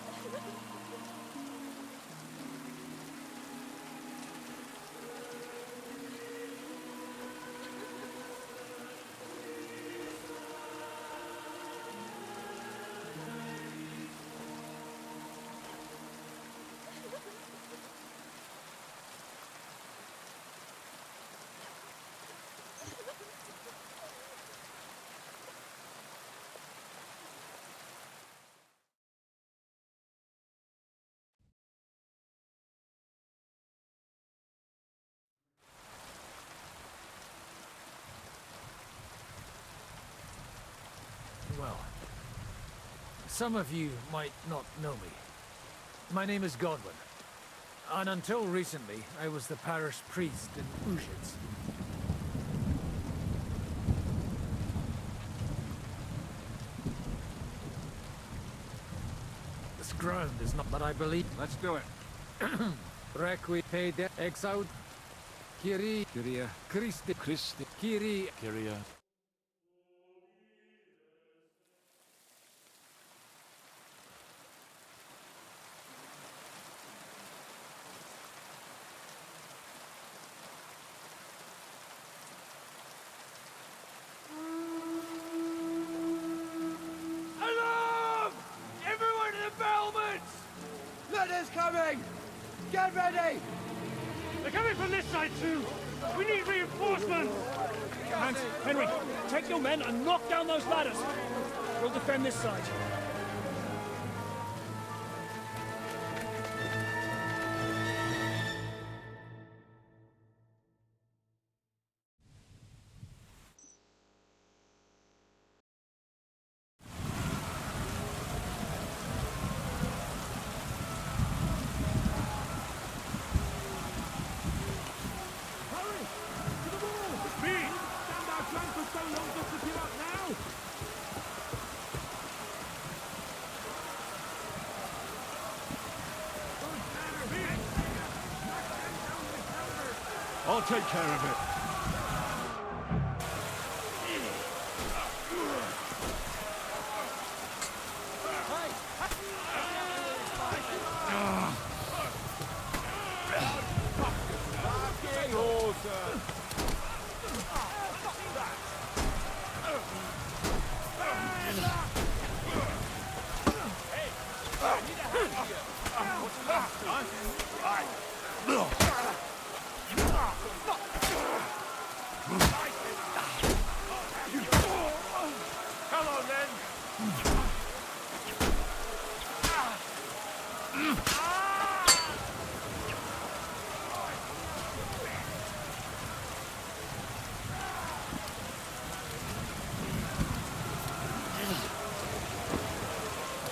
Well, some of you might not know me, My name is Godwin. And until recently, I was the parish priest in Uzhitz. This ground is not what I believe. Let's do it. Requi pede exaud. Kyrie. Kyria. Christi. Christi. Kyrie. Kyria. Alarm! Everyone to the battlements! Letters coming! Get ready! They're coming from this side too! We need reinforcements! Hans, Henry, take your men and knock down those ladders! We'll defend this side. I'll take care of it.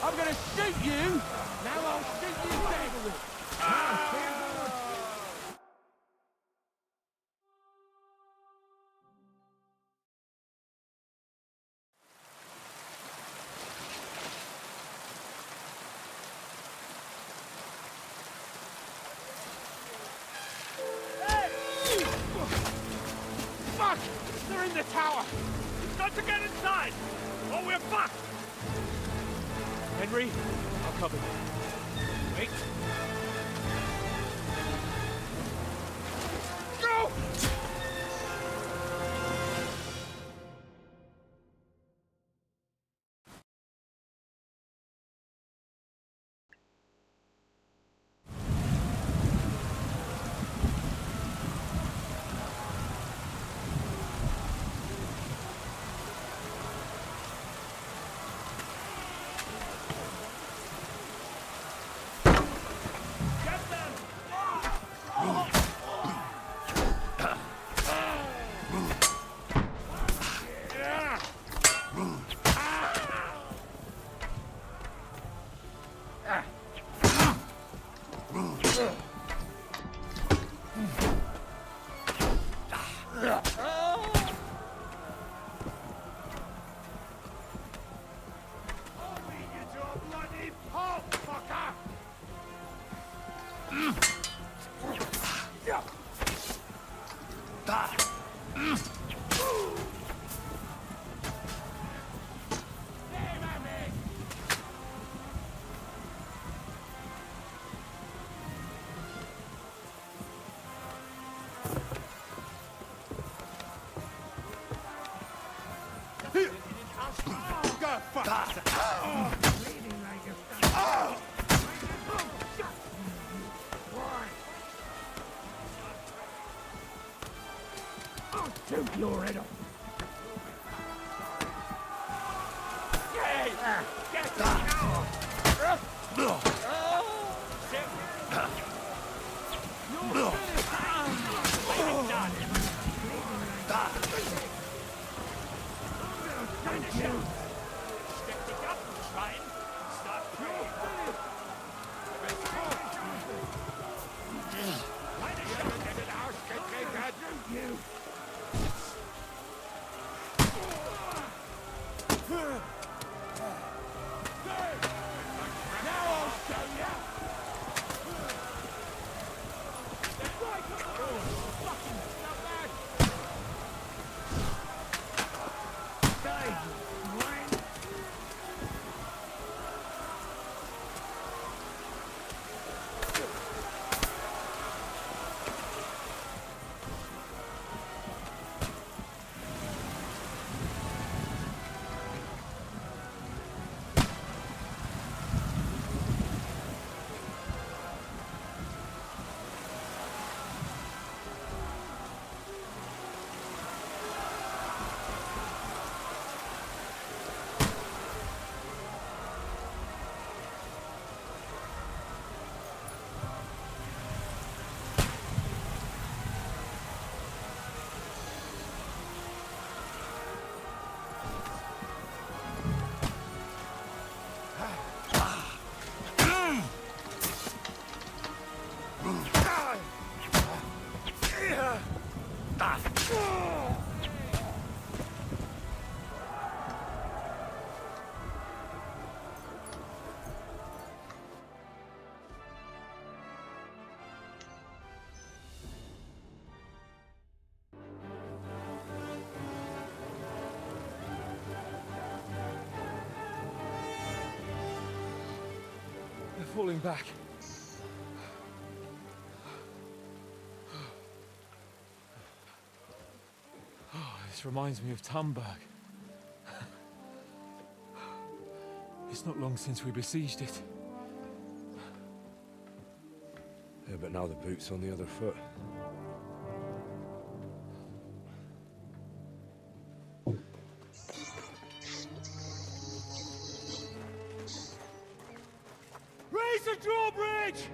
I'm gonna shoot you! Now I'll shoot you dead! Fuck! They're in the tower! We've got to get inside! Or we're fucked! Henry, I'll cover you. Wait. Go! Took your head off. Get They're falling back. Oh, this reminds me of Tumberg. It's not long since we besieged it. Yeah, but now the boot's on the other foot. Raise the drawbridge!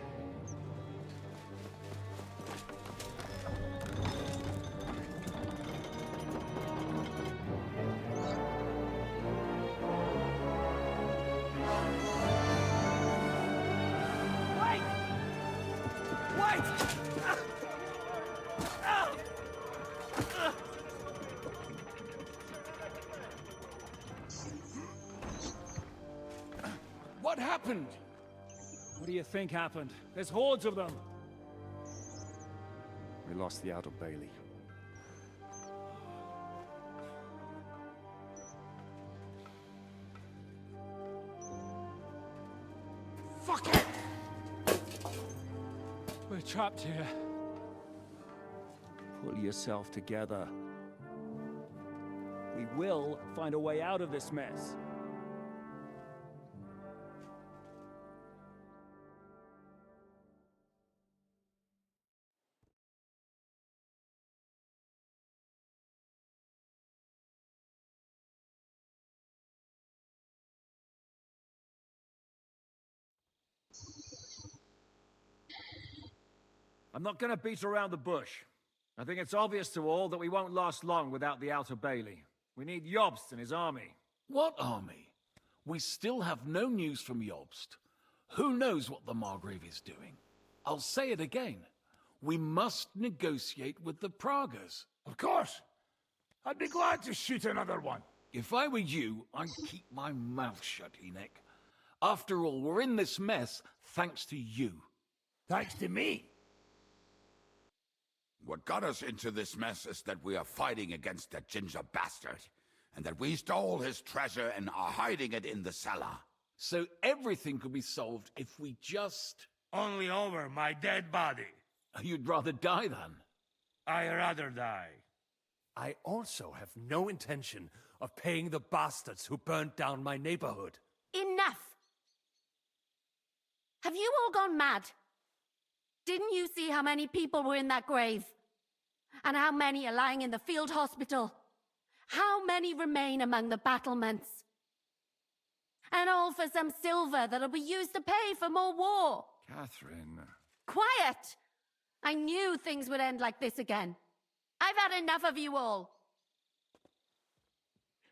What happened? What do you think happened? There's hordes of them. We lost the Outer Bailey. Fuck it! We're trapped here. Pull yourself together. We will find a way out of this mess. I'm not gonna beat around the bush. I think it's obvious to all that we won't last long without the Outer Bailey. We need Jobst and his army. What army? We still have no news from Jobst. Who knows what the Margrave is doing? I'll say it again. We must negotiate with the Pragas. Of course. I'd be glad to shoot another one. If I were you, I'd keep my mouth shut, Enoch. After all, we're in this mess thanks to you. Thanks to me? What got us into this mess is that we are fighting against that ginger bastard, and that we stole his treasure and are hiding it in the cellar. So everything could be solved if we just... Only over my dead body. You'd rather die then? I'd rather die. I also have no intention of paying the bastards who burnt down my neighborhood. Enough! Have you all gone mad? Didn't you see how many people were in that grave? And how many are lying in the field hospital? How many remain among the battlements? And all for some silver that'll be used to pay for more war. Catherine. Quiet! I knew things would end like this again. I've had enough of you all.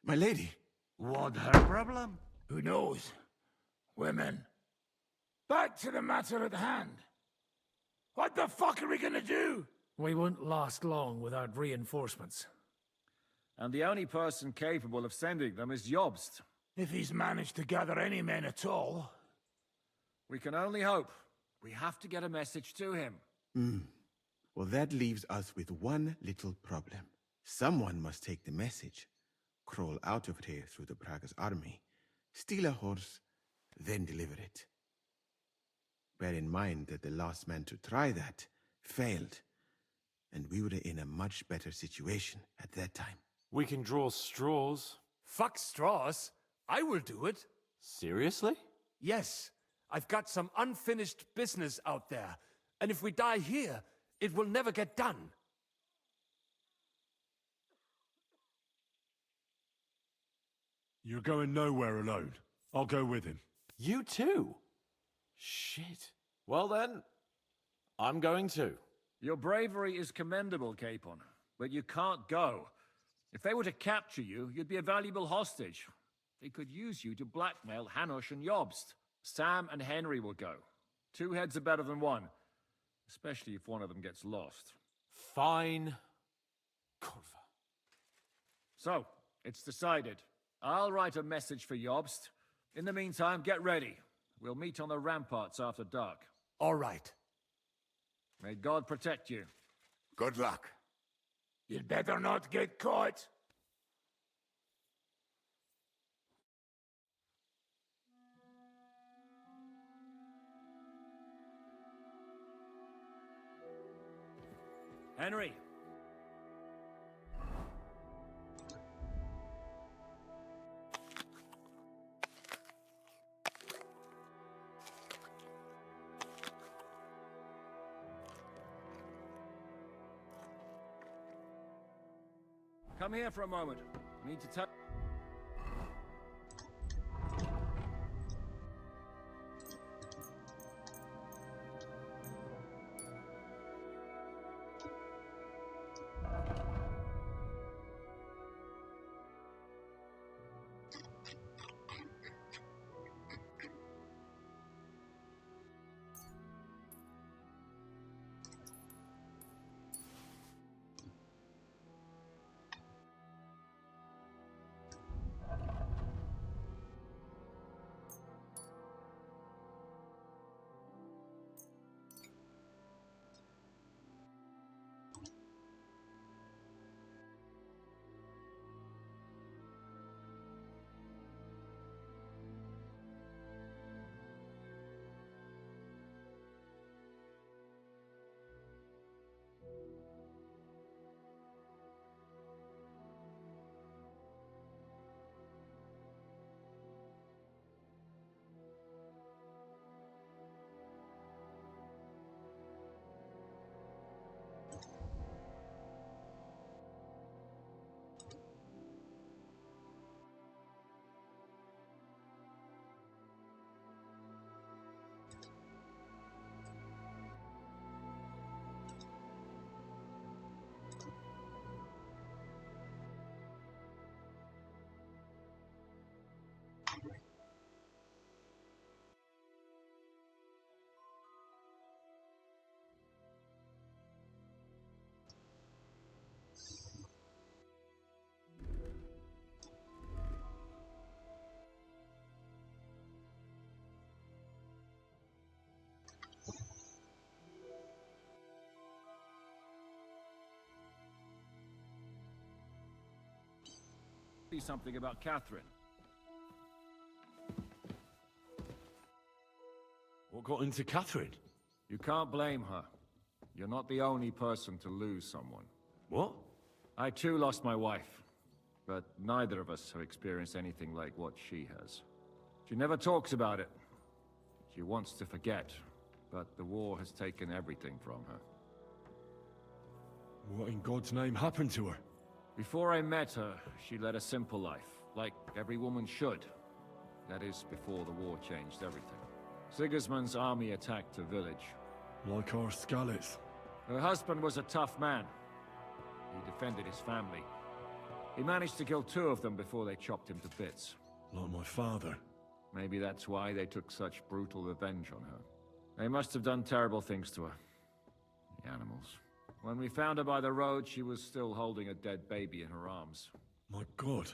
My lady. What her problem? Who knows? Women. Back to the matter at hand. What the fuck are we gonna do? We won't last long without reinforcements. And the only person capable of sending them is Jobst. If he's managed to gather any men at all. We can only hope. We have to get a message to him. Well, that leaves us with one little problem. Someone must take the message, crawl out of here through the Pragas army, steal a horse, then deliver it. Bear in mind that the last man to try that failed, and we were in a much better situation at that time. We can draw straws. Fuck straws. I will do it. Seriously? Yes. I've got some unfinished business out there, and if we die here, it will never get done. You're going nowhere alone. I'll go with him. You too? Shit. Well then, I'm going too. Your bravery is commendable, Capon, but you can't go. If they were to capture you, you'd be a valuable hostage. They could use you to blackmail Hanush and Jobst. Sam and Henry will go. 2 heads are better than 1. Especially if one of them gets lost. Fine. Kurva. So, it's decided. I'll write a message for Jobst. In the meantime, get ready. We'll meet on the ramparts after dark. All right. May God protect you. Good luck. You'd better not get caught. Henry. Come here for a moment. Need to tell... something about Catherine. What got into Catherine? You can't blame her. You're not the only person to lose someone. What? I too lost my wife, but neither of us have experienced anything like what she has. She never talks about it. She wants to forget, but the war has taken everything from her. What in God's name happened to her? Before I met her, she led a simple life, like every woman should. That is, before the war changed everything. Sigismund's army attacked her village. Like our Skalitz. Her husband was a tough man. He defended his family. He managed to kill 2 of them before they chopped him to bits. Like my father. Maybe that's why they took such brutal revenge on her. They must have done terrible things to her. The animals. When we found her by the road, she was still holding a dead baby in her arms. My God.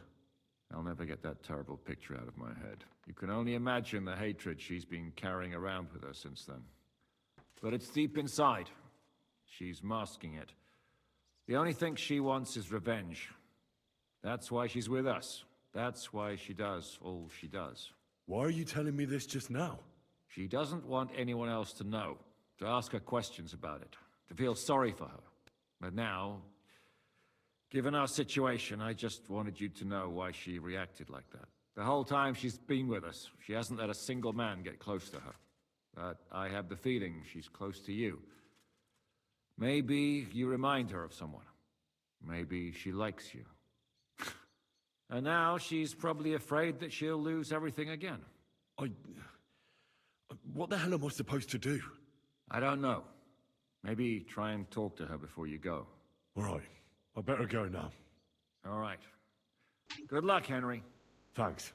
I'll never get that terrible picture out of my head. You can only imagine the hatred she's been carrying around with her since then. But it's deep inside. She's masking it. The only thing she wants is revenge. That's why she's with us. That's why she does all she does. Why are you telling me this just now? She doesn't want anyone else to know, to ask her questions about it, to feel sorry for her. But now, given our situation, I just wanted you to know why she reacted like that. The whole time she's been with us, she hasn't let a single man get close to her. But I have the feeling she's close to you. Maybe you remind her of someone. Maybe she likes you. And now she's probably afraid that she'll lose everything again. What the hell am I supposed to do? I don't know. Maybe try and talk to her before you go. All right. I better go now. All right. Good luck, Henry. Thanks.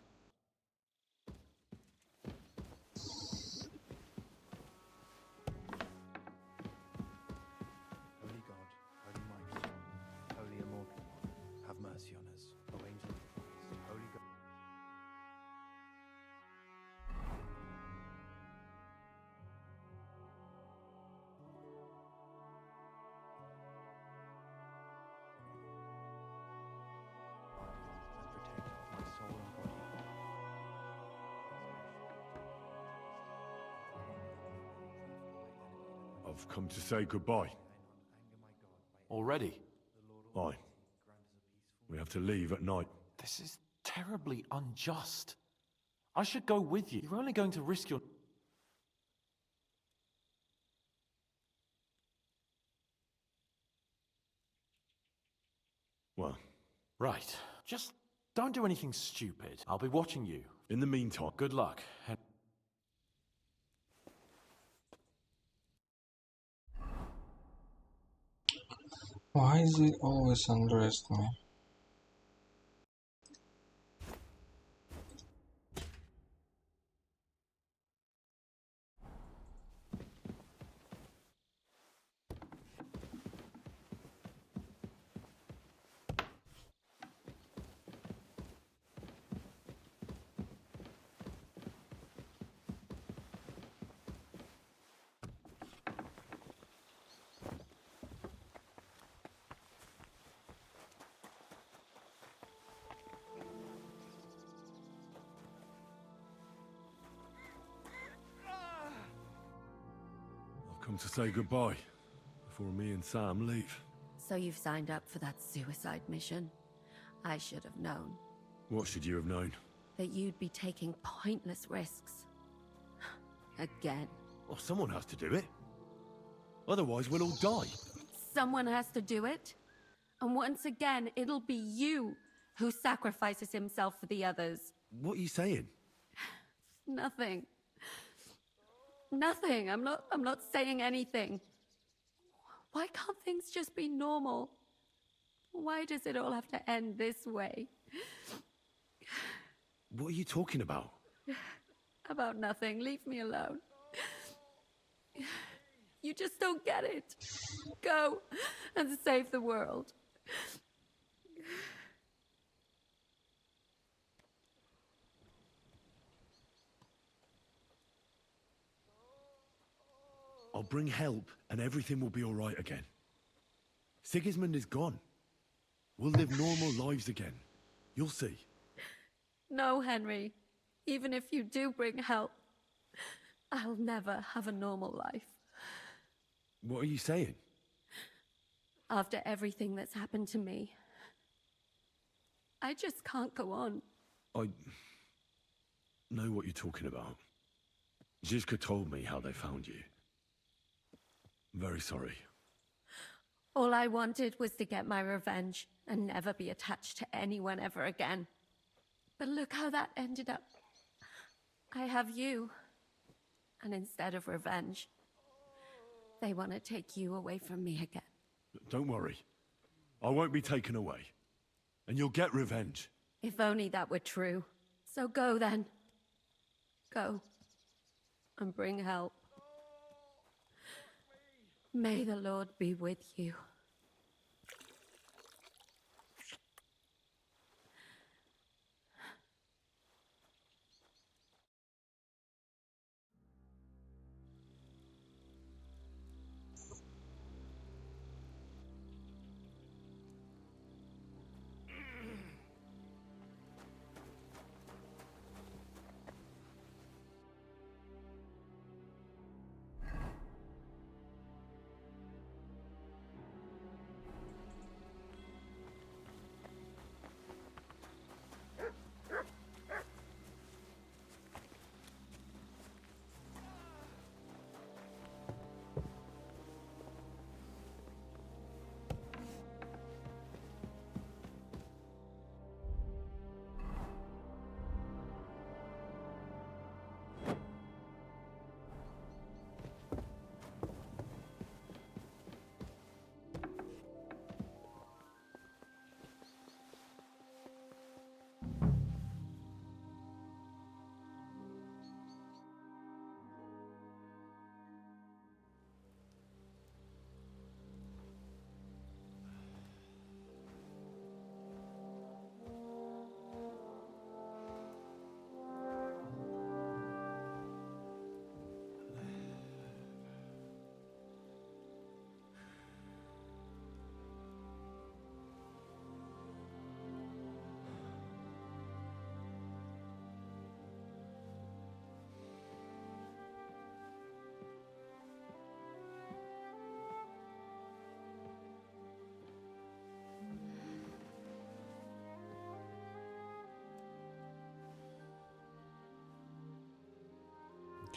I've come to say goodbye. Already? Aye. We have to leave at night. This is terribly unjust. I should go with you. You're only going to risk your... Well, Right. Just don't do anything stupid. I'll be watching you. in the meantime, Good luck. Why is it always underestimate? I've come to say goodbye before me and Sam leave. So you've signed up for that suicide mission? I should have known What should you have known? that you'd be taking pointless risks. Again. Well, someone has to do it. Otherwise, we'll all die. Someone has to do it. And once again, it'll be you who sacrifices himself for the others. What are you saying? Nothing. Nothing. I'm not saying anything. Why can't things just be normal? Why does it all have to end this way? What are you talking about? About nothing. Leave me alone. You just don't get it. Go and save the world. I'll bring help and everything will be all right again. Sigismund is gone. We'll live normal lives again. You'll see. No, Henry. Even if you do bring help, I'll never have a normal life. What are you saying? After everything that's happened to me, I just can't go on. I know what you're talking about. Zizka told me how they found you. I'm very sorry. All I wanted was to get my revenge and never be attached to anyone ever again. But look how that ended up. I have you. And instead of revenge, they want to take you away from me again. Don't worry. I won't be taken away. And you'll get revenge. If only that were true. So go then. Go. And bring help. May the Lord be with you.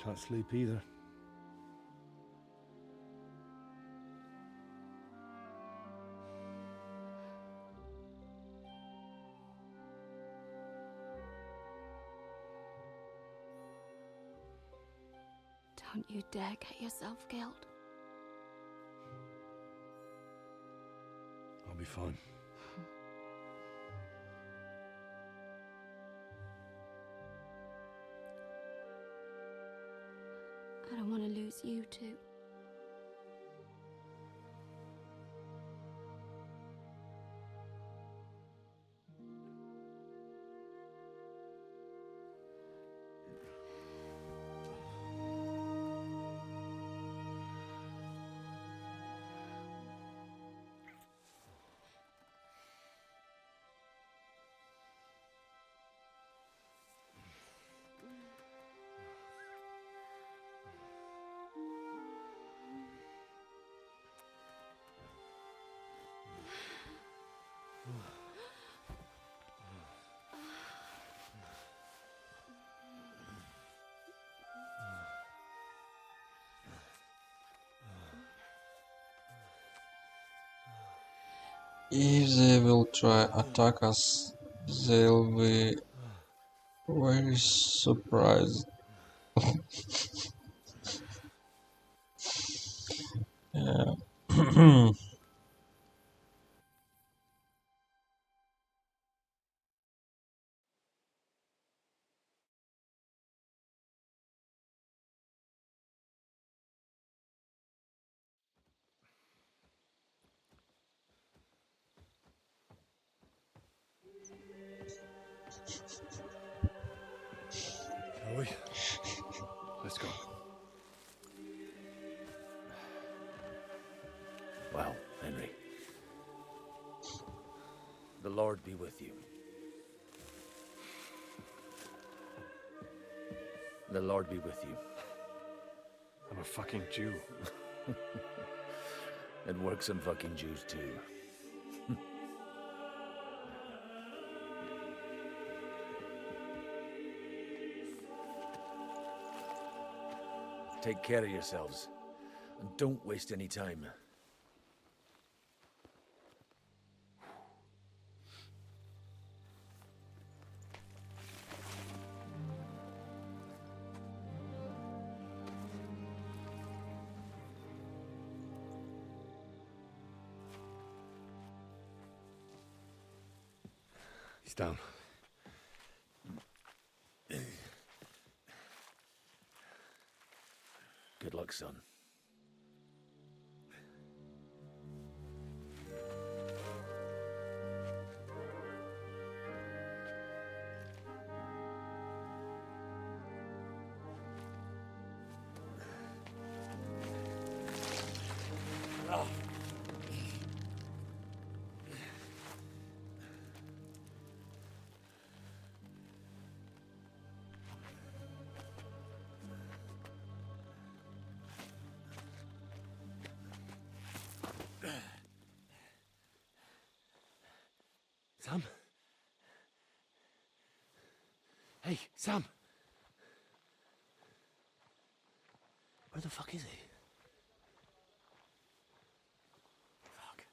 can't sleep either. Don't you dare get yourself killed. I'll be fine. I don't want to lose you too. If they will try attack us, they'll be very surprised. Yeah. Shall we? Let's go. Well, Henry. The Lord be with you. The Lord be with you. I'm a fucking Jew. It works on fucking Jews too. Take care of yourselves, and don't waste any time. He's down. Good luck, son. Sam? Hey, Sam! Where the fuck is he? Fuck.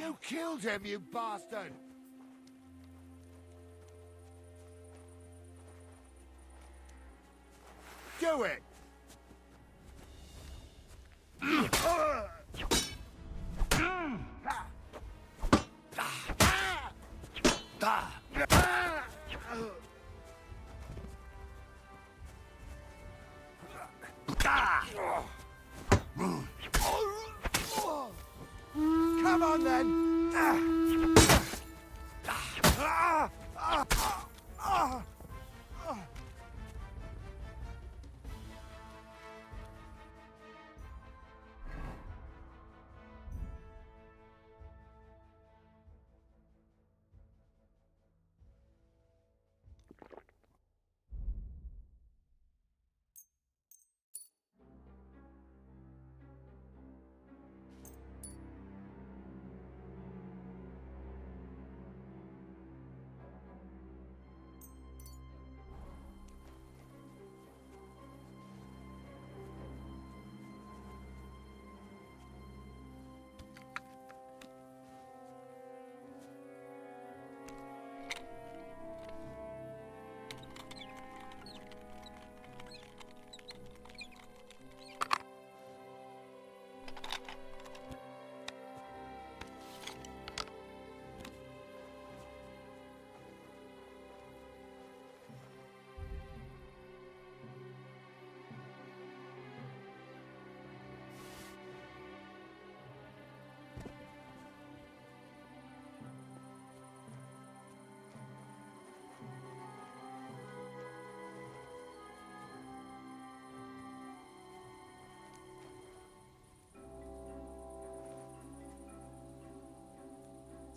You killed him, you bastard! Do it! Come on then!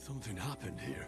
Something happened here.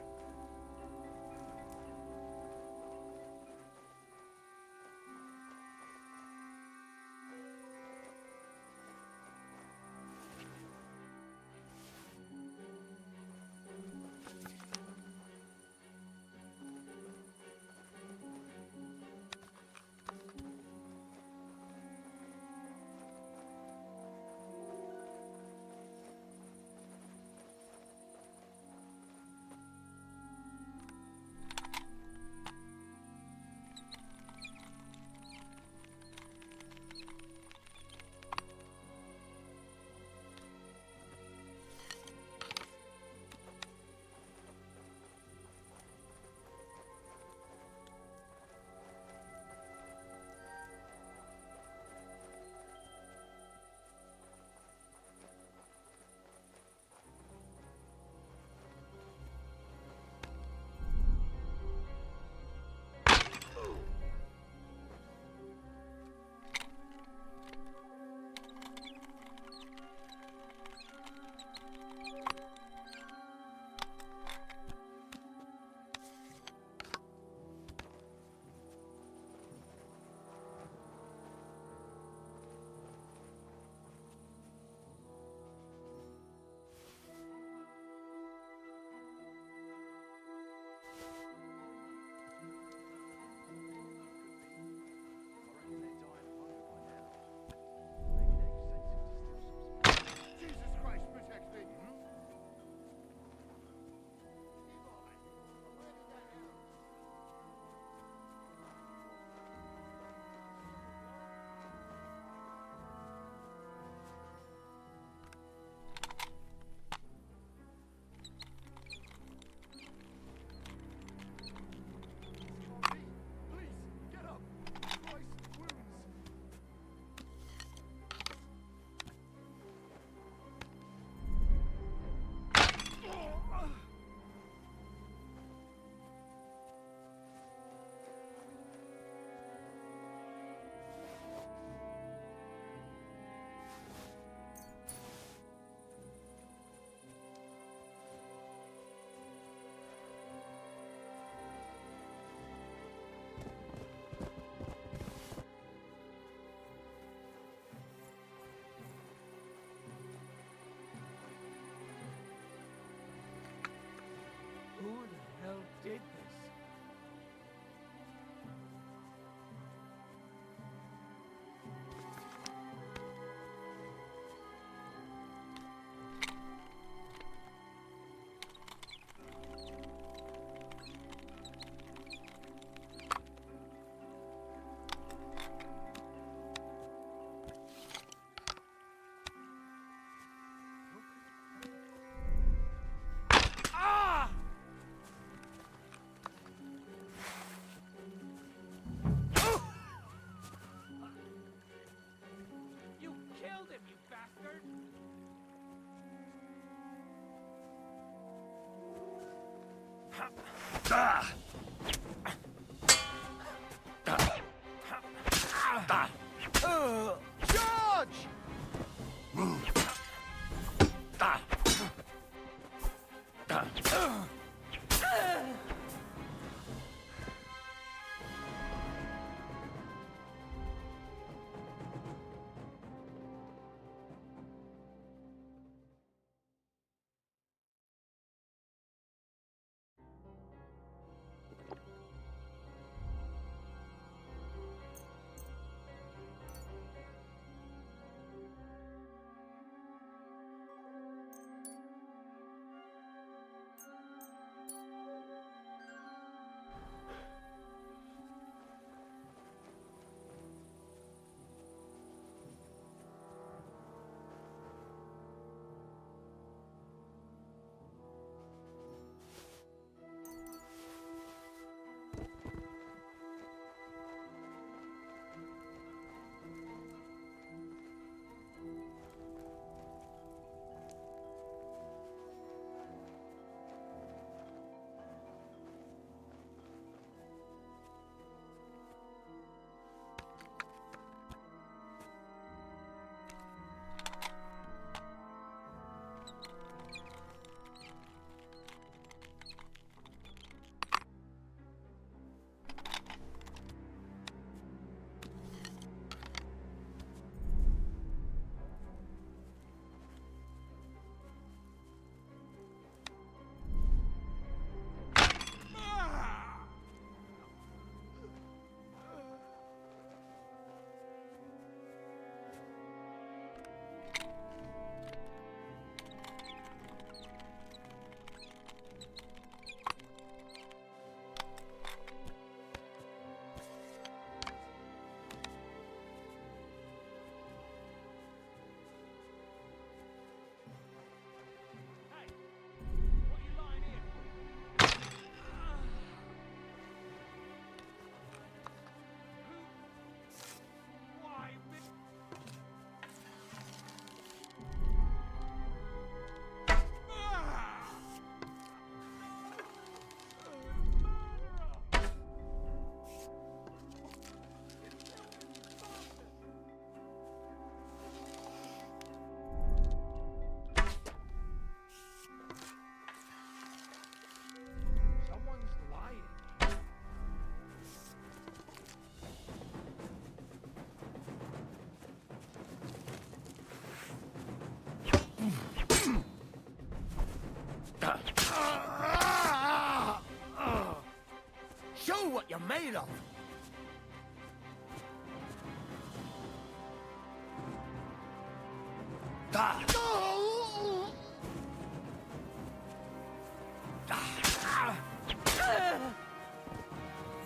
made of?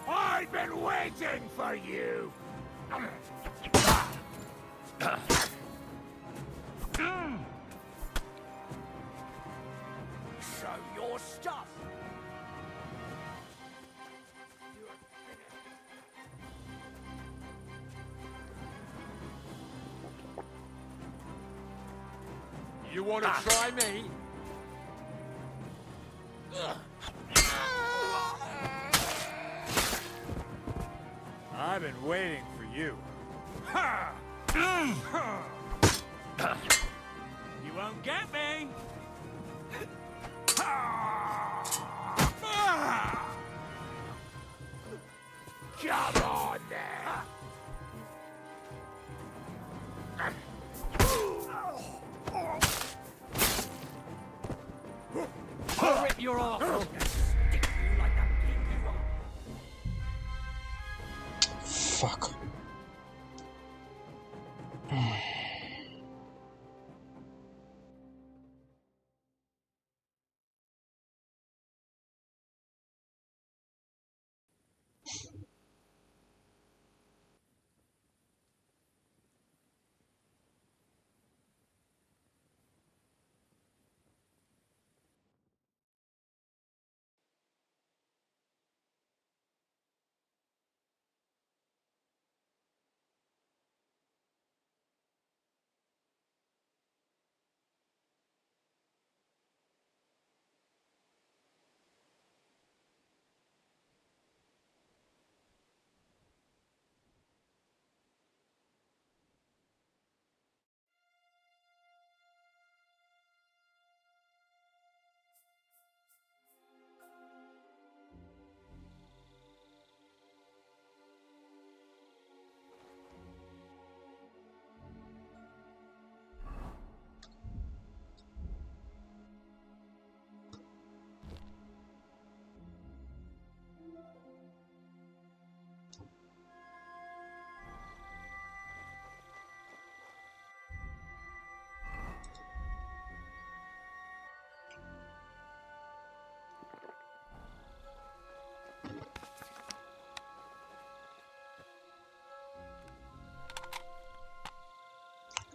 I've been waiting for you! Show your stuff! You want to try me? I've been waiting for you. You won't get me! Come on there! I'll rip your arse off and stick you like that pig you are. Fuck.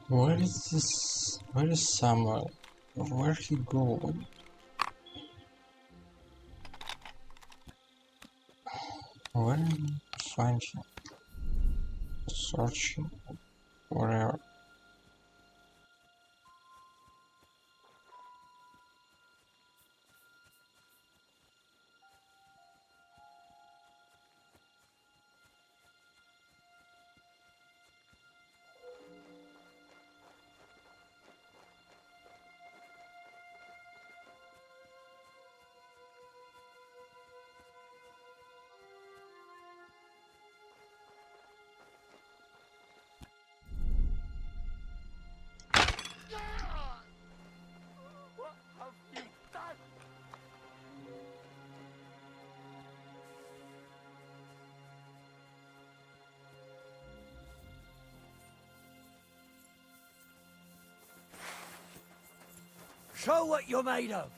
Where is this? Where is Samuel? Where he go? Where did I find him? Searching. Wherever. What have you done? Show what you're made of!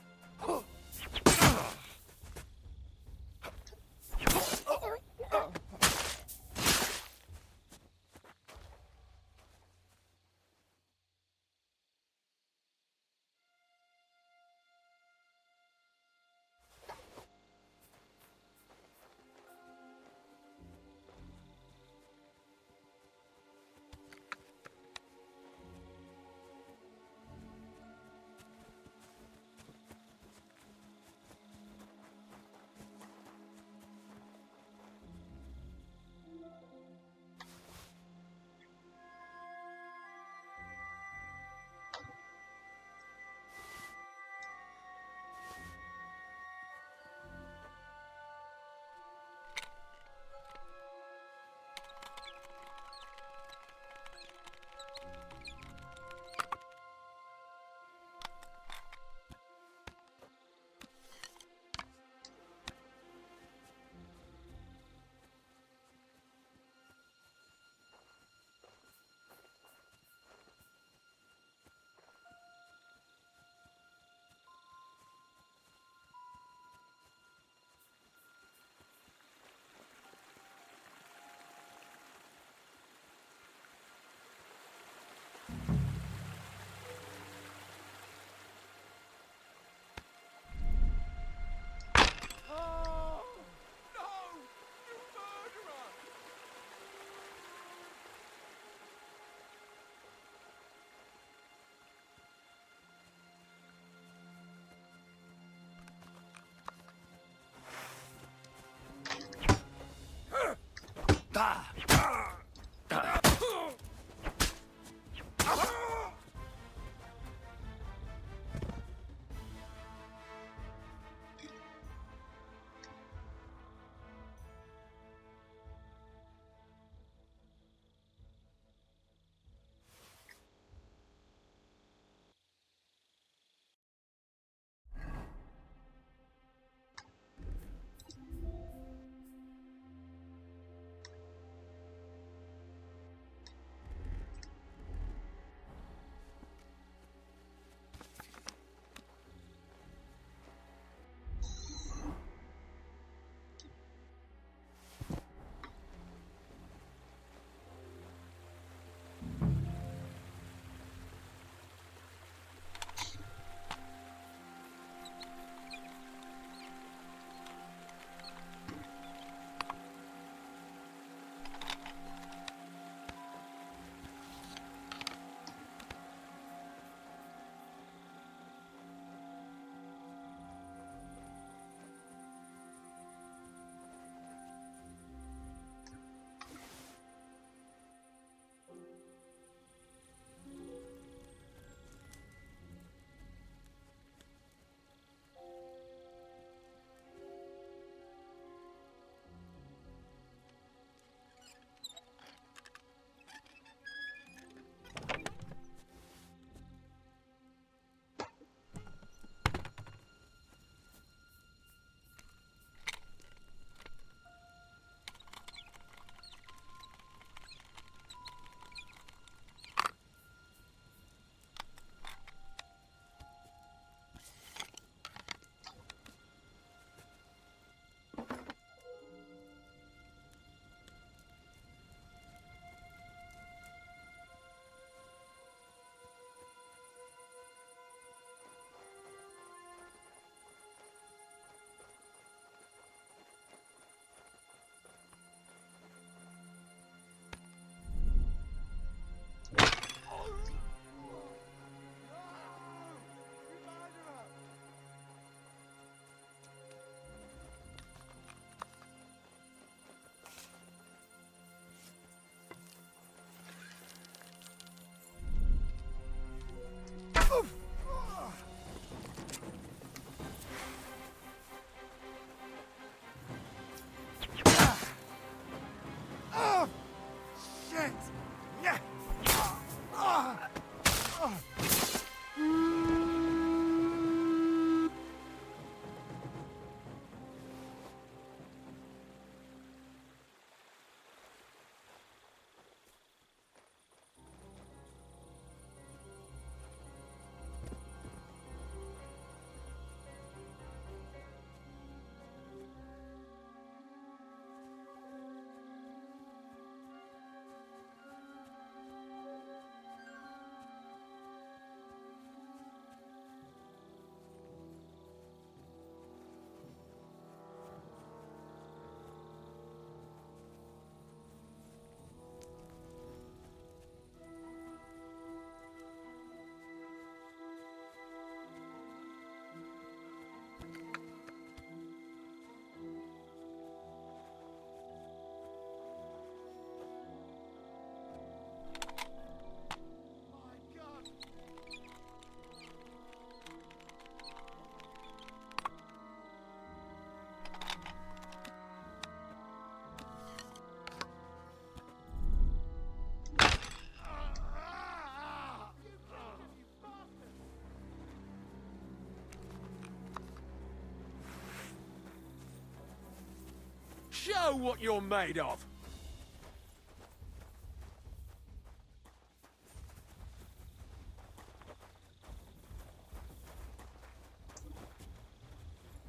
Show what you're made of!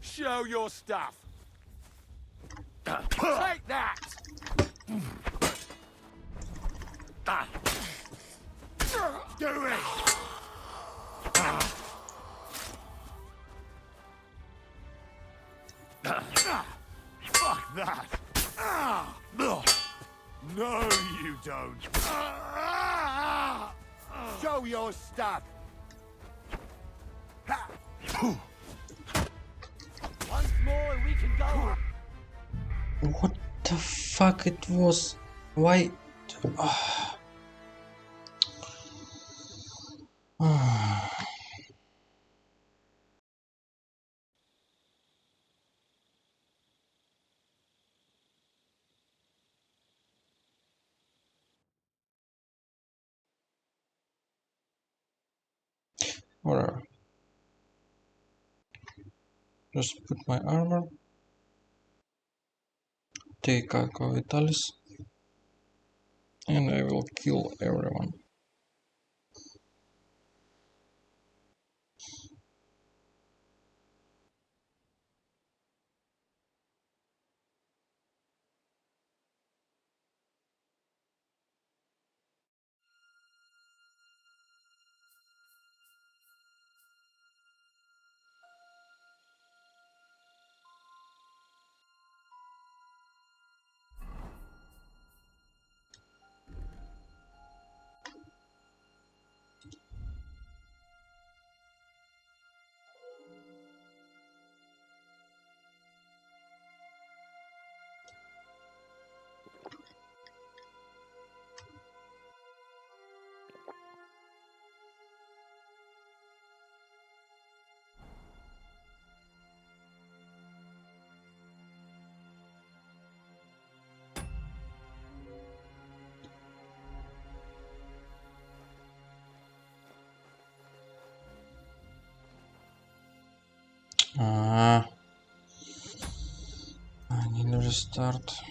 Show your stuff! Take that! Do it! Fuck that! No, you don't. Show your stuff. Once more and we can go. What the fuck it was? Why? Whatever. Just put my armor. Take Alco Vitalis. And I will kill everyone. I need to restart.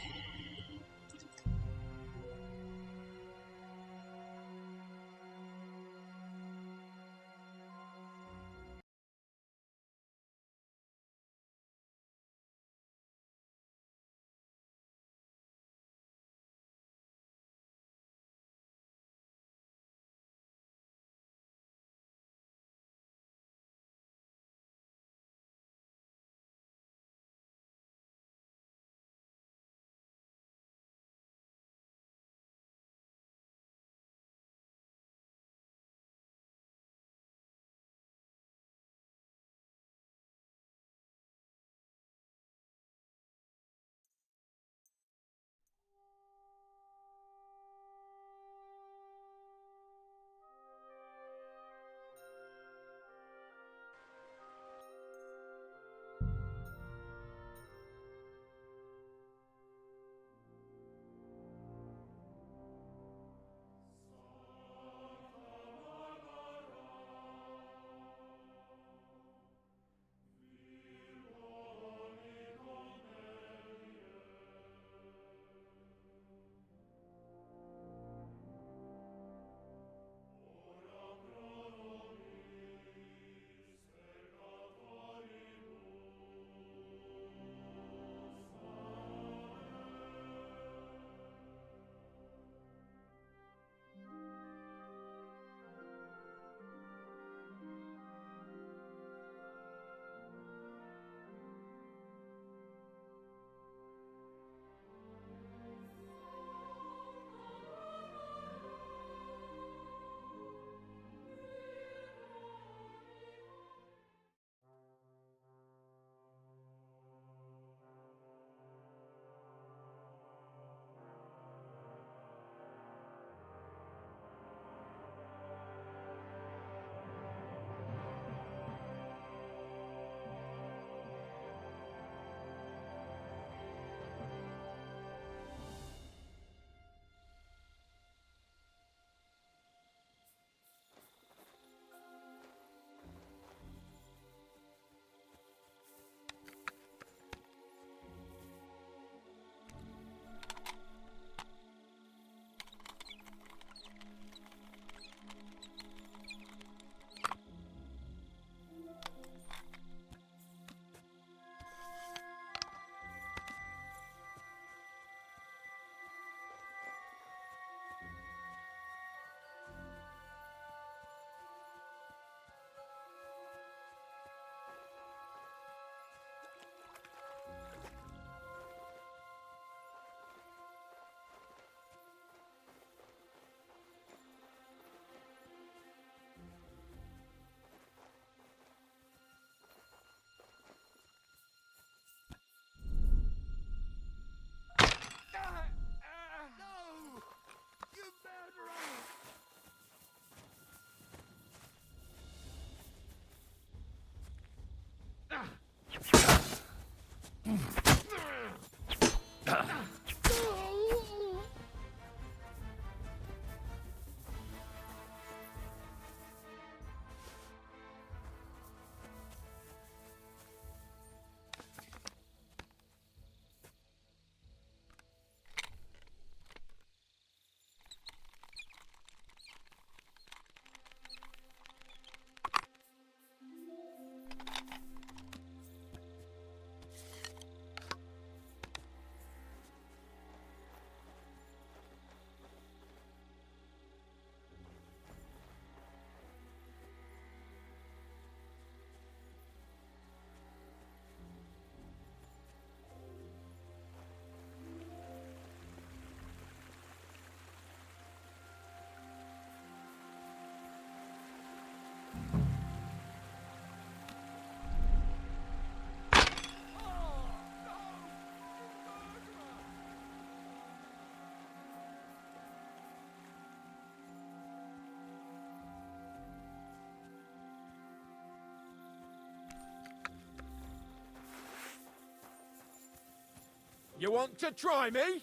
You want to try me?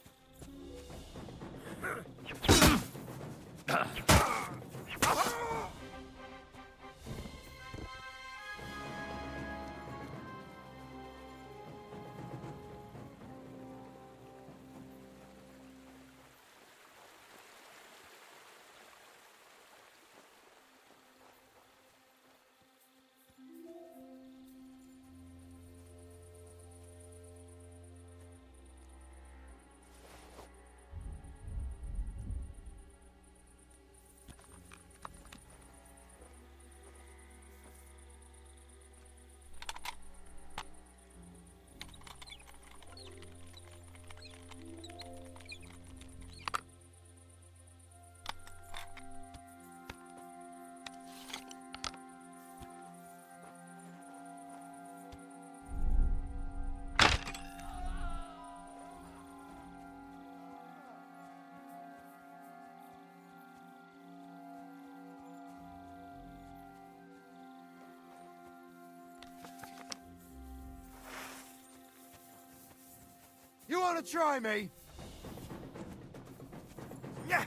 You want to try me? Yeah.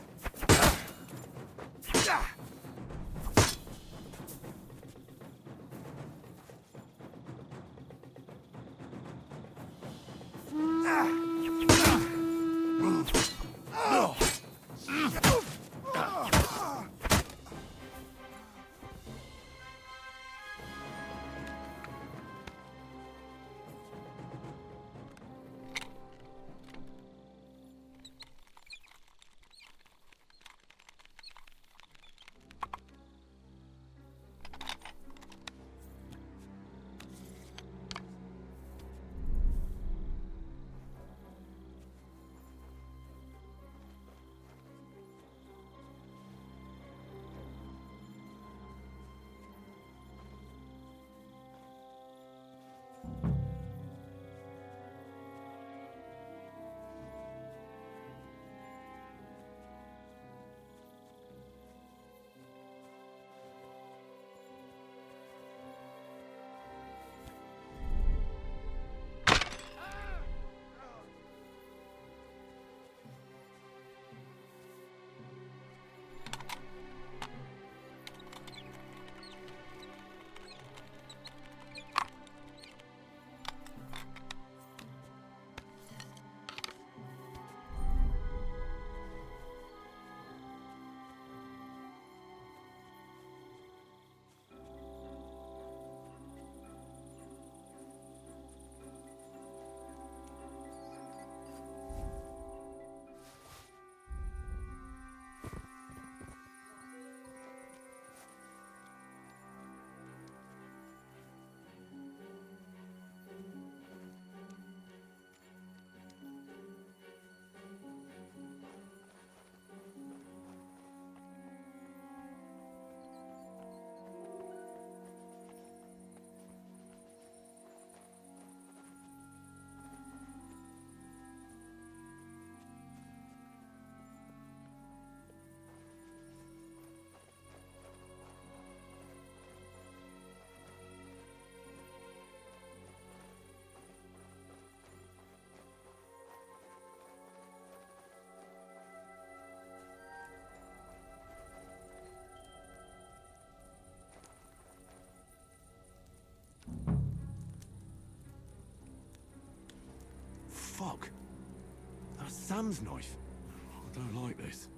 Fuck. That's Sam's knife. I don't like this.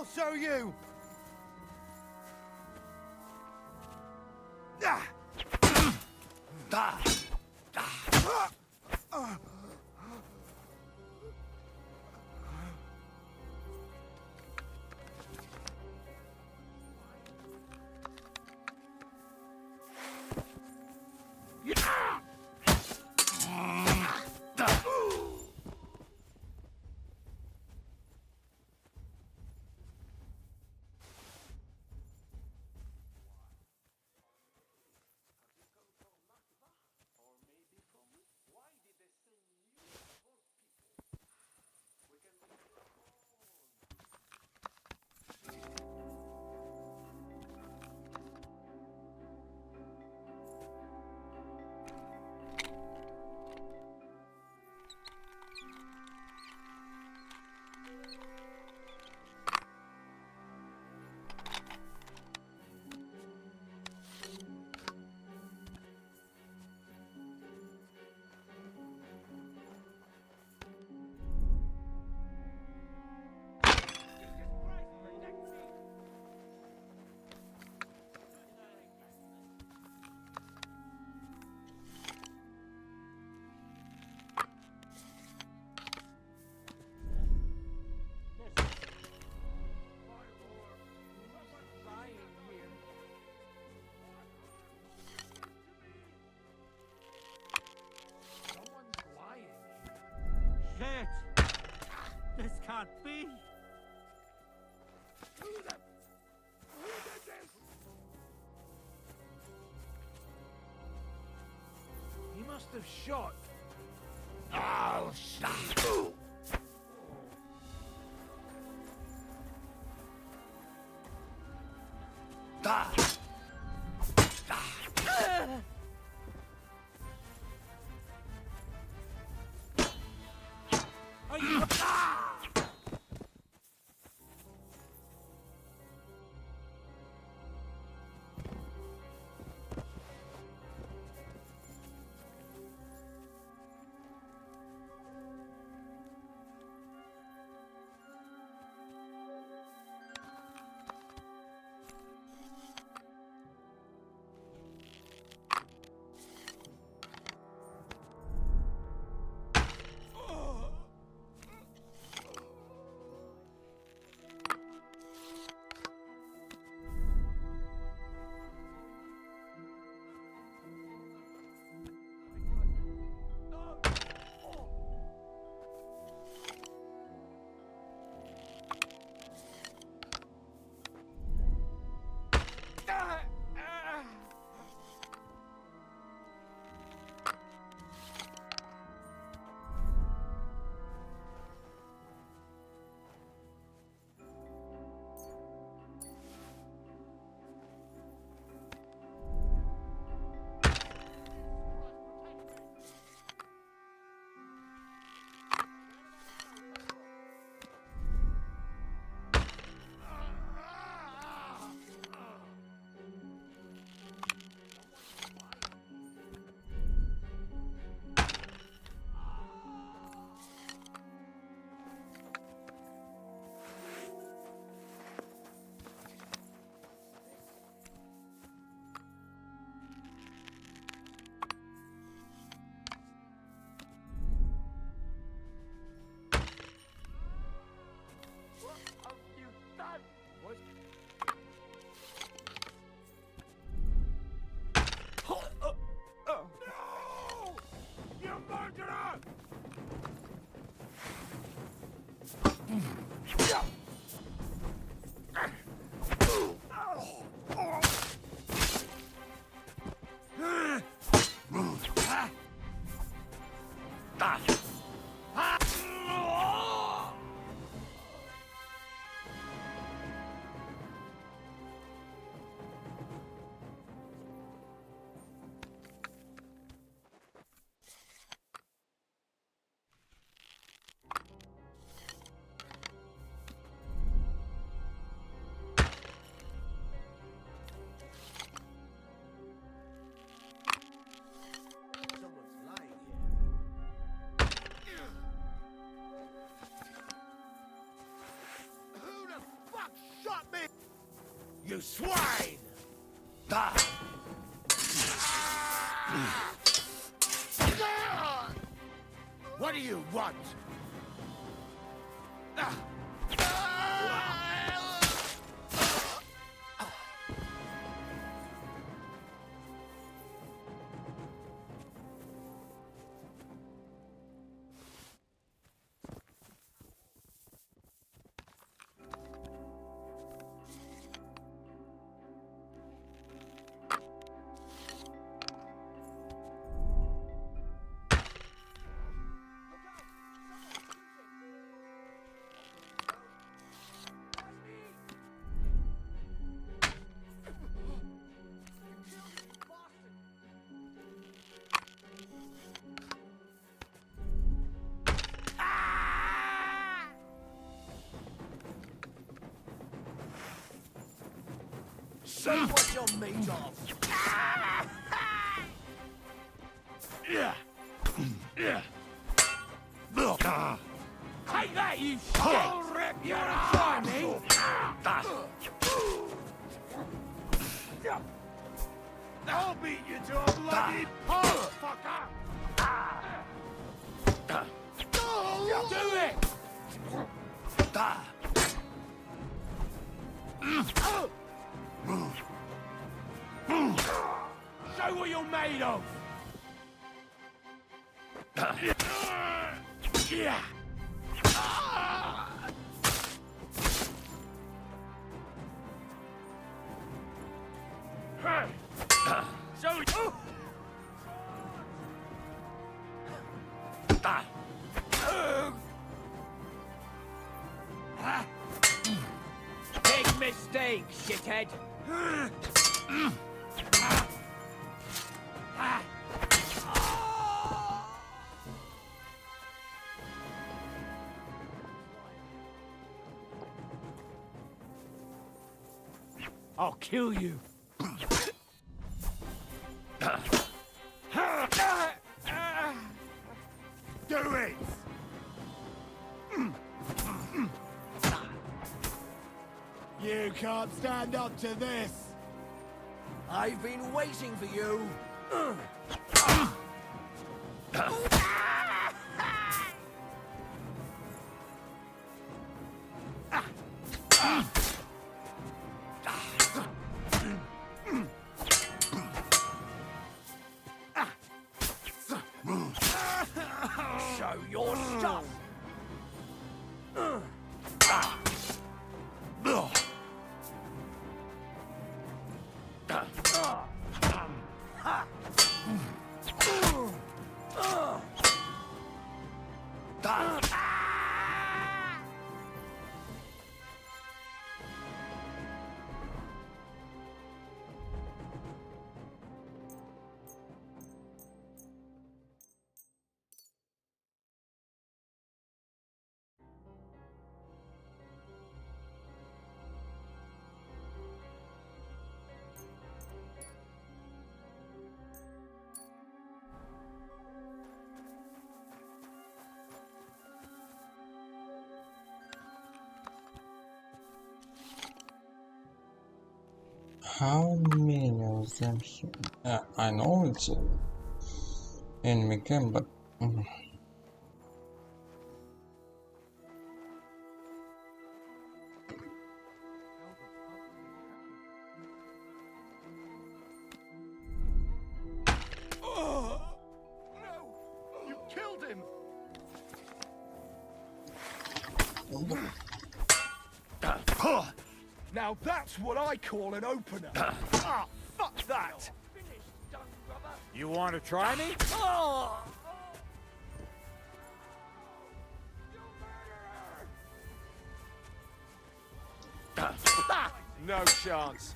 I'll show you! Ah! Ah! Ah! Shit! This can't be! Who did this? He must have shot. Oh, shit! Ah! You swine! What do you want? Show what you're made of. Take that, you shit! I'll rip your arm! I'll beat you to a bloody pulp, fucker! Do it! Show what you're made of! Yeah! Show it! Big mistake, shithead! I'll kill you. Do it! You can't stand up to this! I've been waiting for you. Show your stuff. How many of them here? I know it's an enemy camp, but You killed him! Now that's what I call an opener. Ah, fuck that! You want to try me? No chance.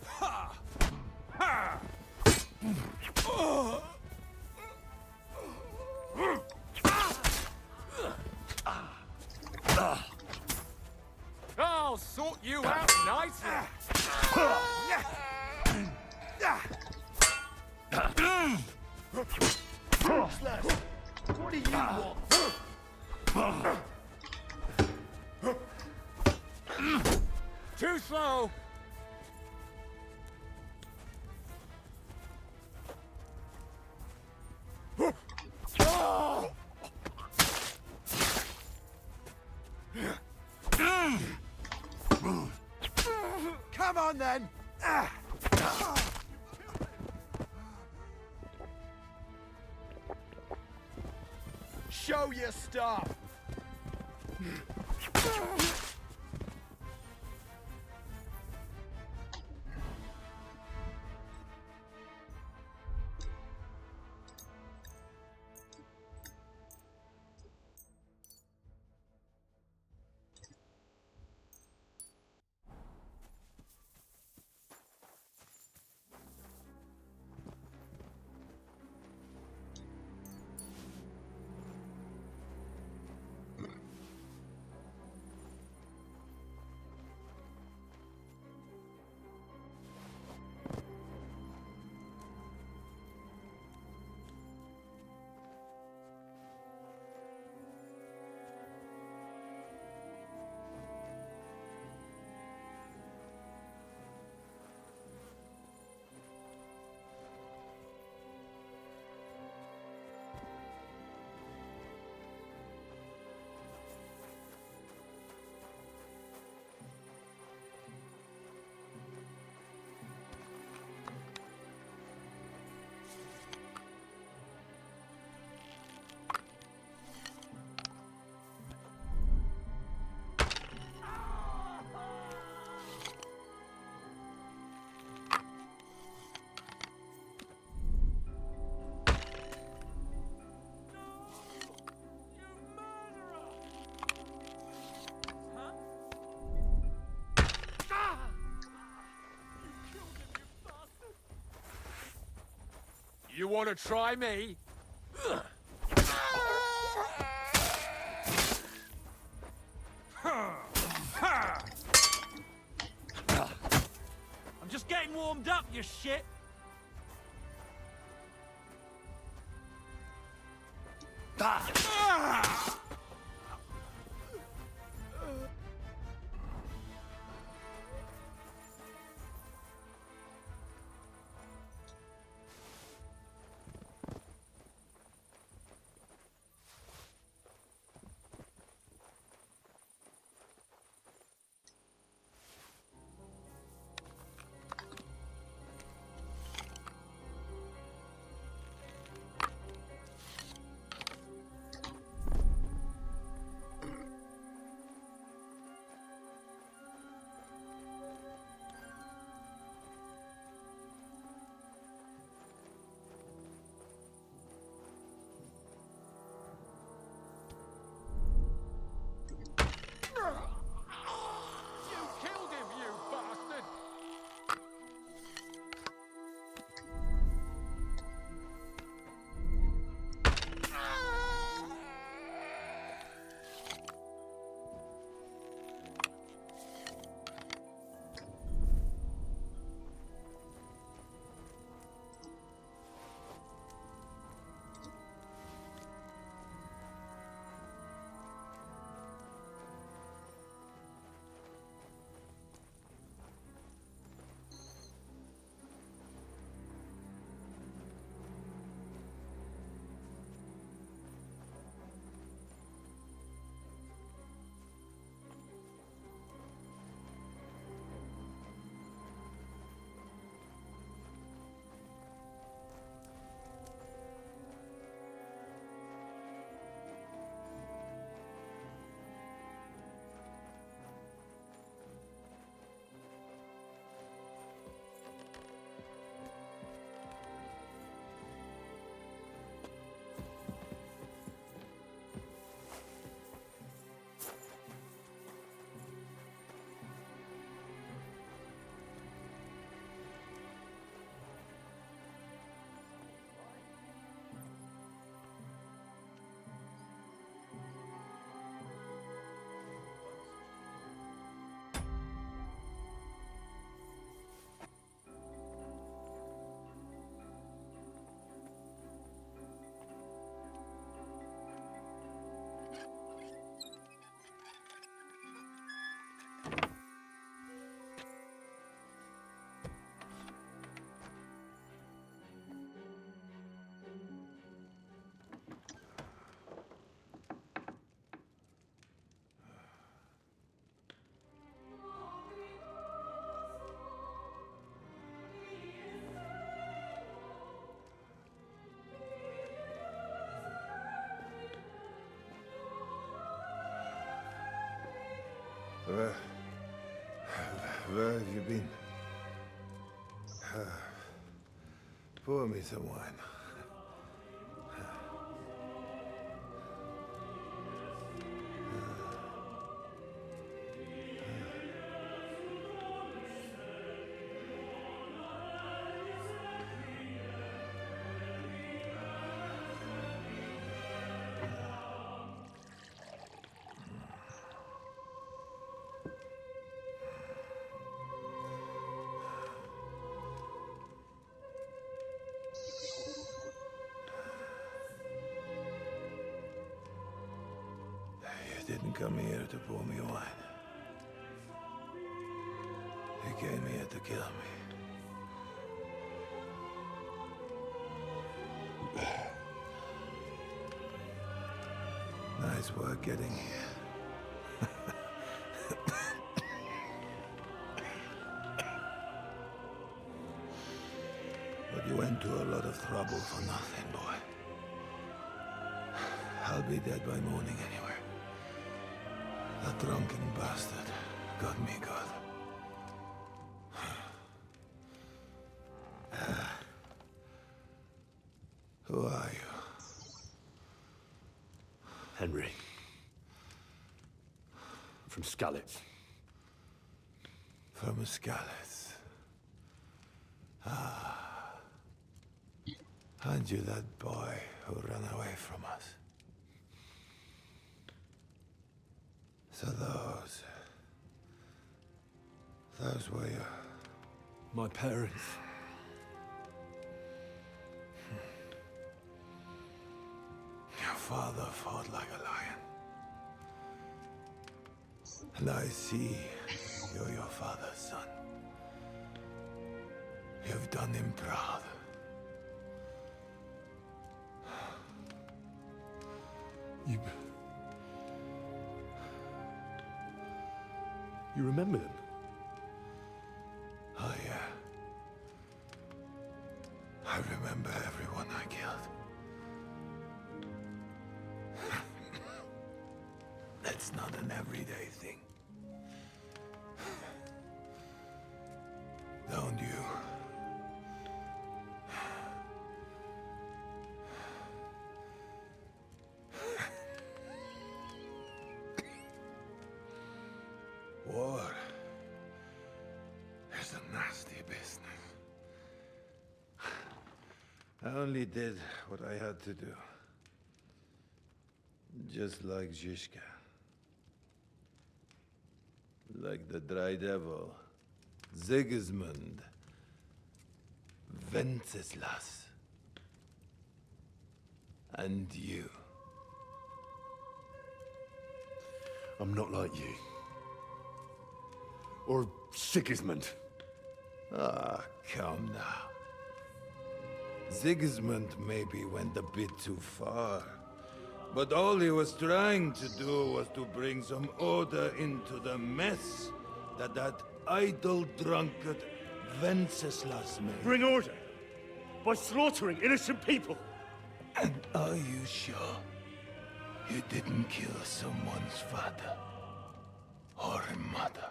Ha! Ha! I'll sort you out nicely. Useless! What do you want? slow. Come on then! Show your stuff! You want to try me? I'm just getting warmed up, you shit. Where have you been? Pour me some wine. You didn't come here to pour me wine. You came here to kill me. Nice work getting here. But you went to a lot of trouble for nothing, boy. I'll be dead by morning anyway. That drunken bastard got me good. Who are you? Henry. From Skalitz. From Skalitz. Ah. Aren't you that boy who ran away from us? So those were your... My parents. Your father fought like a lion. And I see you're your father's son. You've done him proud. You remember them? Oh, yeah. I remember everyone I killed. That's not an everyday thing. Don't you? War is a nasty business. I only did what I had to do. Just like Zizka. Like the Dry Devil. Sigismund. Wenceslas. And you. I'm not like you. Or Sigismund. Ah, come now. Sigismund maybe went a bit too far. But all he was trying to do was to bring some order into the mess that idle drunkard Wenceslas made. Bring order? By slaughtering innocent people? And are you sure you didn't kill someone's father? Or mother?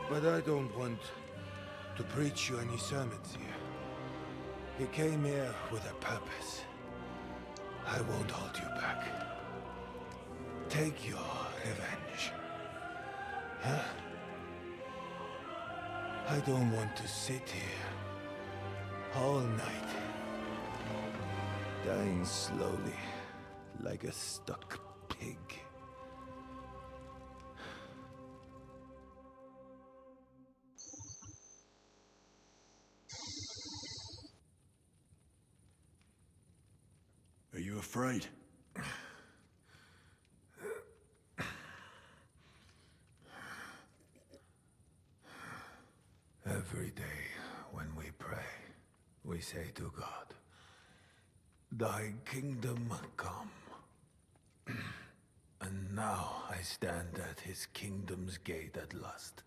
But I don't want to preach you any sermons here. You came here with a purpose. I won't hold you back. Take your revenge. Huh? I don't want to sit here all night, dying slowly like a stuck pig. Are you afraid? Every day when we pray, we say to God, Thy kingdom come. And now I stand at his kingdom's gate at last.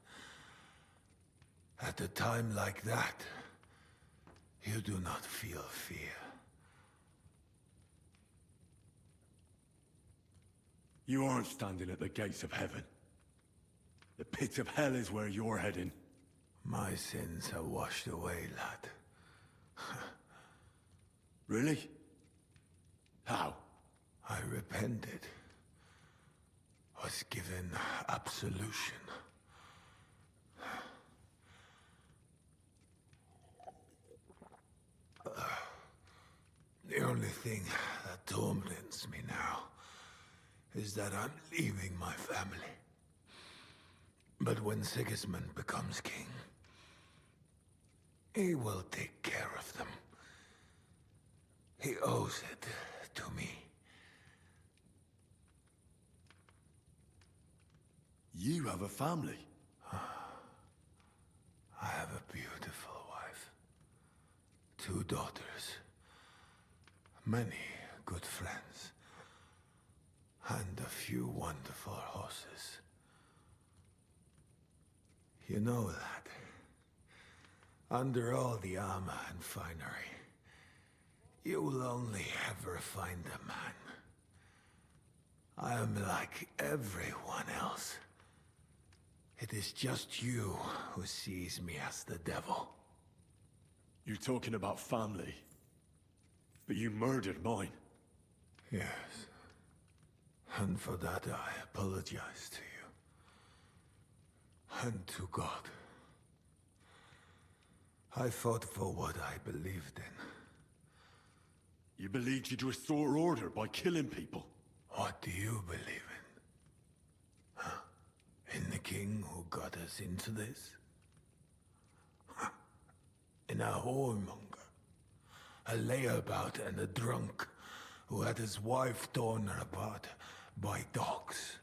At a time like that, You do not feel fear. You aren't standing at the gates of heaven. The pit of hell is where you're heading. My sins are washed away, lad. Really? How? I repented. Was given absolution. The only thing that torments me now is that I'm leaving my family. But when Sigismund becomes king, he will take care of them. He owes it to me. You have a family? I have a beautiful wife. 2 daughters. Many good friends. And a few wonderful horses. You know, lad, under all the armor and finery, you will only ever find a man. I am like everyone else. It is just you who sees me as the devil. You're talking about family. But you murdered mine. Yes. And for that I apologize to you. And to God. I fought for what I believed in. You believed you'd restore order by killing people? What do you believe in? Huh? In the king who got us into this? Huh? In a whoremonger? A layabout and a drunk who had his wife torn apart by dogs?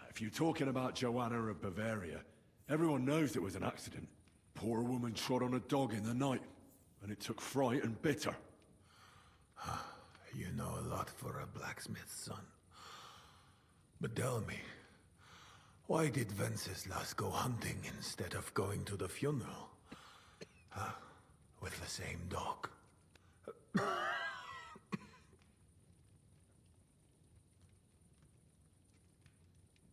If you're talking about Joanna of Bavaria, everyone knows it was an accident. Poor woman trod on a dog in the night, and it took fright and bitter. You know a lot for a blacksmith's son. But tell me, why did Venceslas go hunting instead of going to the funeral? Huh? With the same dog?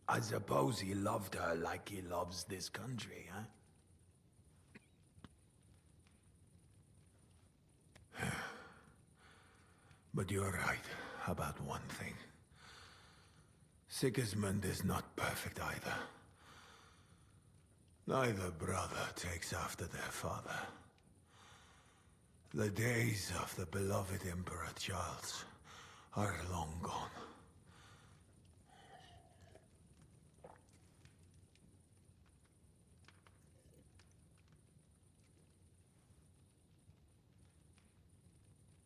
I suppose he loved her like he loves this country, huh? But you're right about one thing. Sigismund is not perfect either. Neither brother takes after their father. The days of the beloved Emperor Charles are long gone.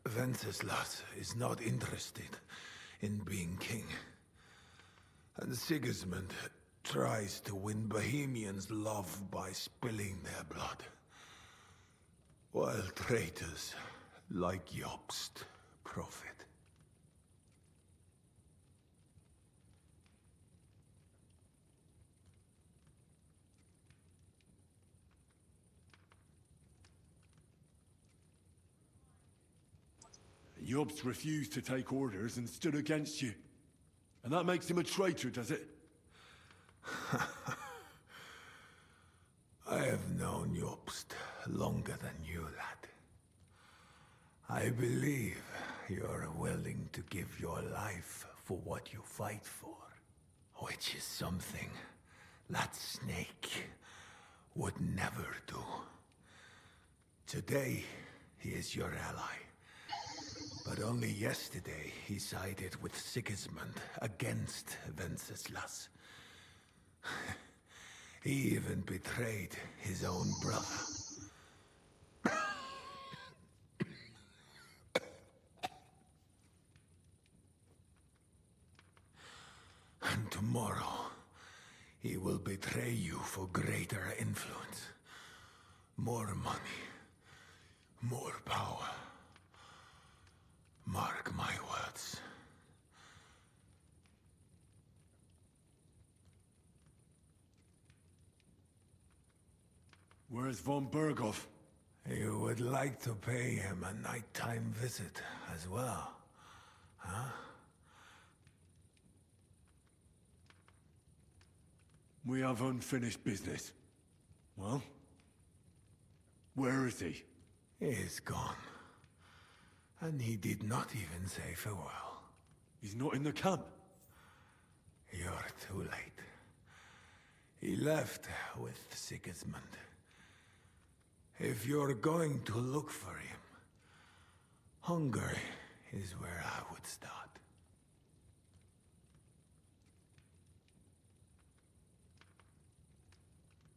Venceslas is not interested in being king. And Sigismund tries to win Bohemians' love by spilling their blood. While traitors like Jobst profit. Jobst refused to take orders and stood against you. And that makes him a traitor, does it? I have known Jobst longer than you, lad. I believe you are willing to give your life for what you fight for. Which is something that Snake would never do. Today, he is your ally. But only yesterday he sided with Sigismund against Venceslas. He even betrayed his own brother. And tomorrow, he will betray you for greater influence. More money. More power. Mark my words. Where's von Berghoff? You would like to pay him a nighttime visit as well, huh? We have unfinished business. Well? Where is he? He's gone. And he did not even say farewell. He's not in the camp? You're too late. He left with Sigismund. If you're going to look for him, Hungary is where I would start.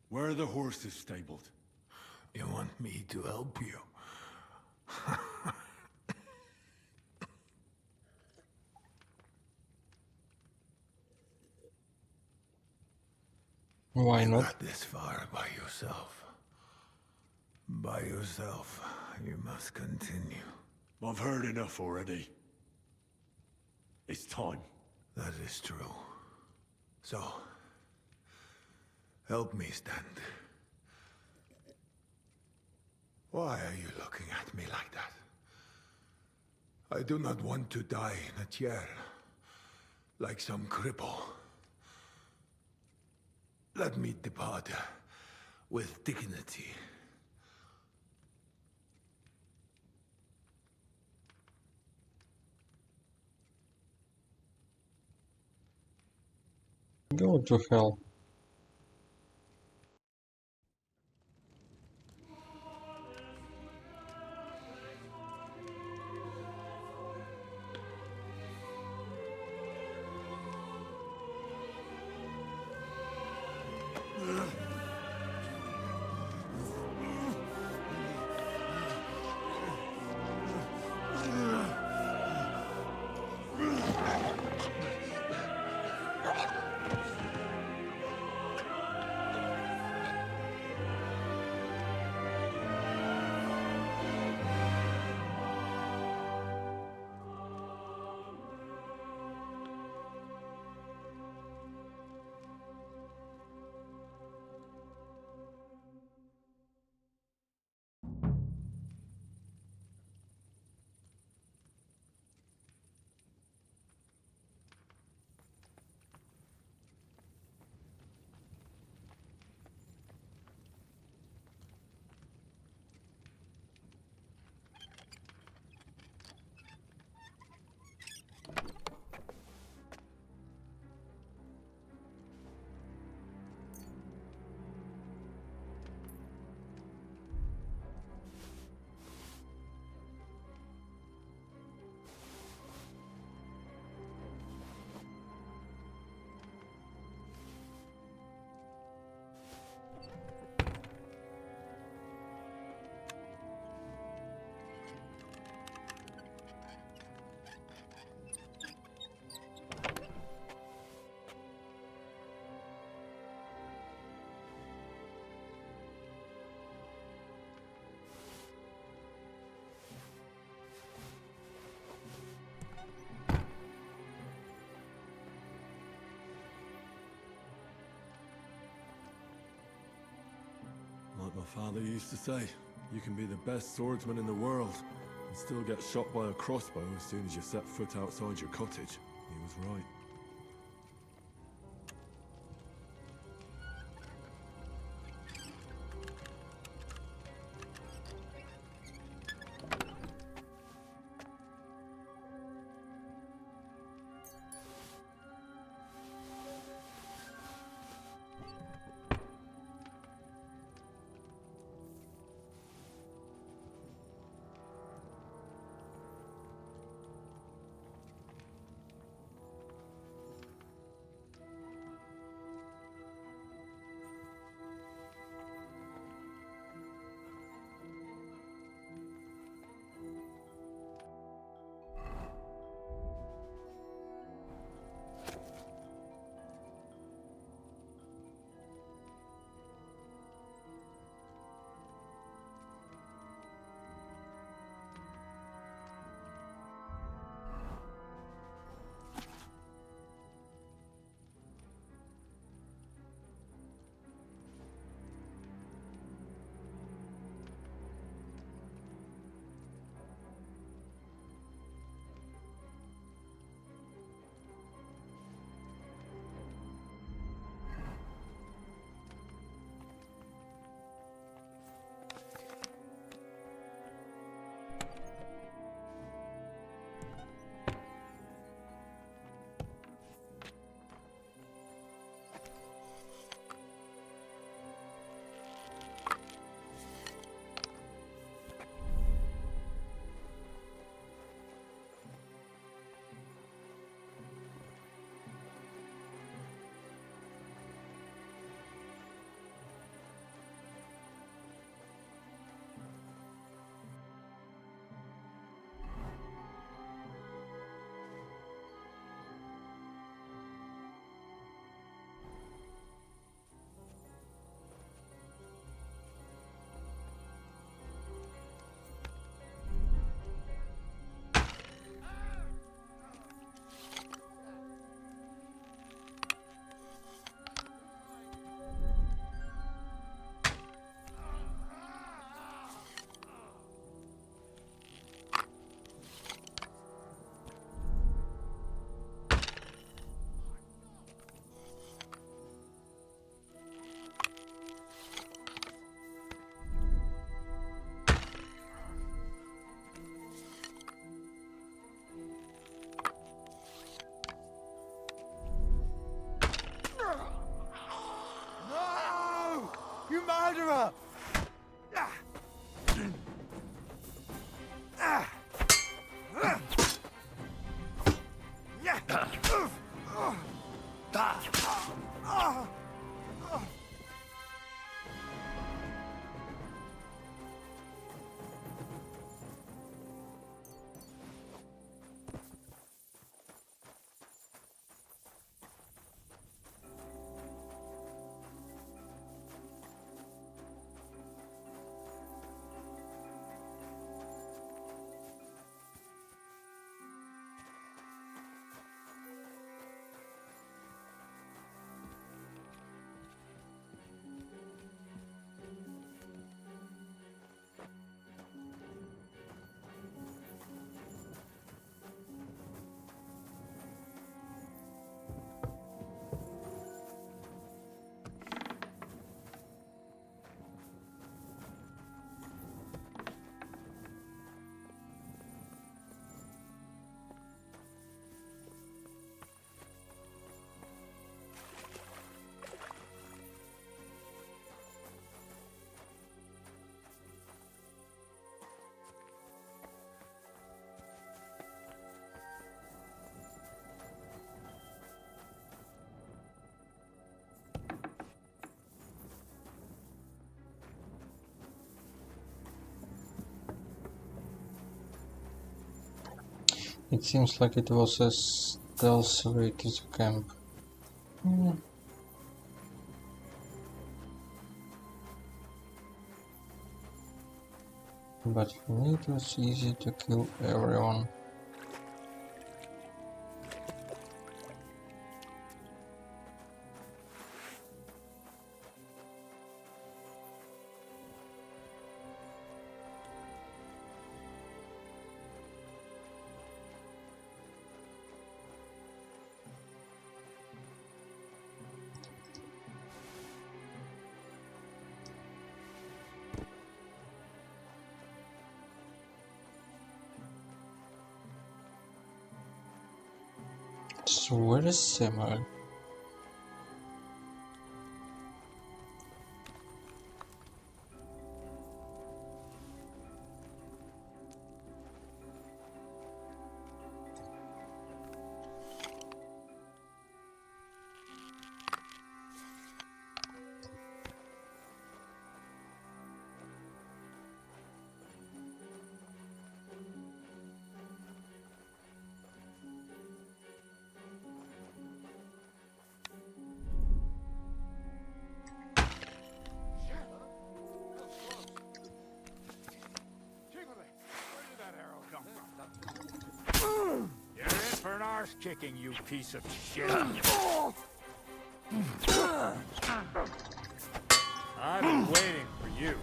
Where are the horses stabled? You want me to help you? Why not? Not this far by yourself. By yourself, you must continue. I've heard enough already. It's time. That is true. So, help me stand. Why are you looking at me like that? I do not want to die in a chair, like some cripple. Let me depart with dignity. Go to hell. Like my father used to say, you can be the best swordsman in the world and still get shot by a crossbow as soon as you set foot outside your cottage. He was right. It seems like it was a stealth way to the camp. But for me it was easy to kill everyone. So where is Samuel? You're in for an arse kicking, you piece of shit. I've been waiting for you.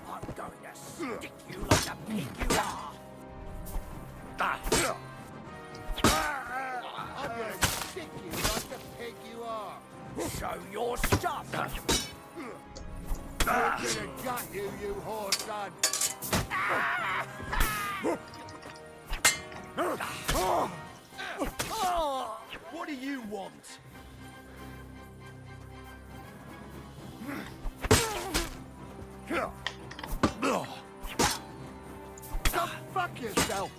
I'm going to stick you like a pig you are. I'm gonna stick you like the pig you are. Show your stuff. I'm gonna gut you, you whore son. What do you want? Go fuck yourself.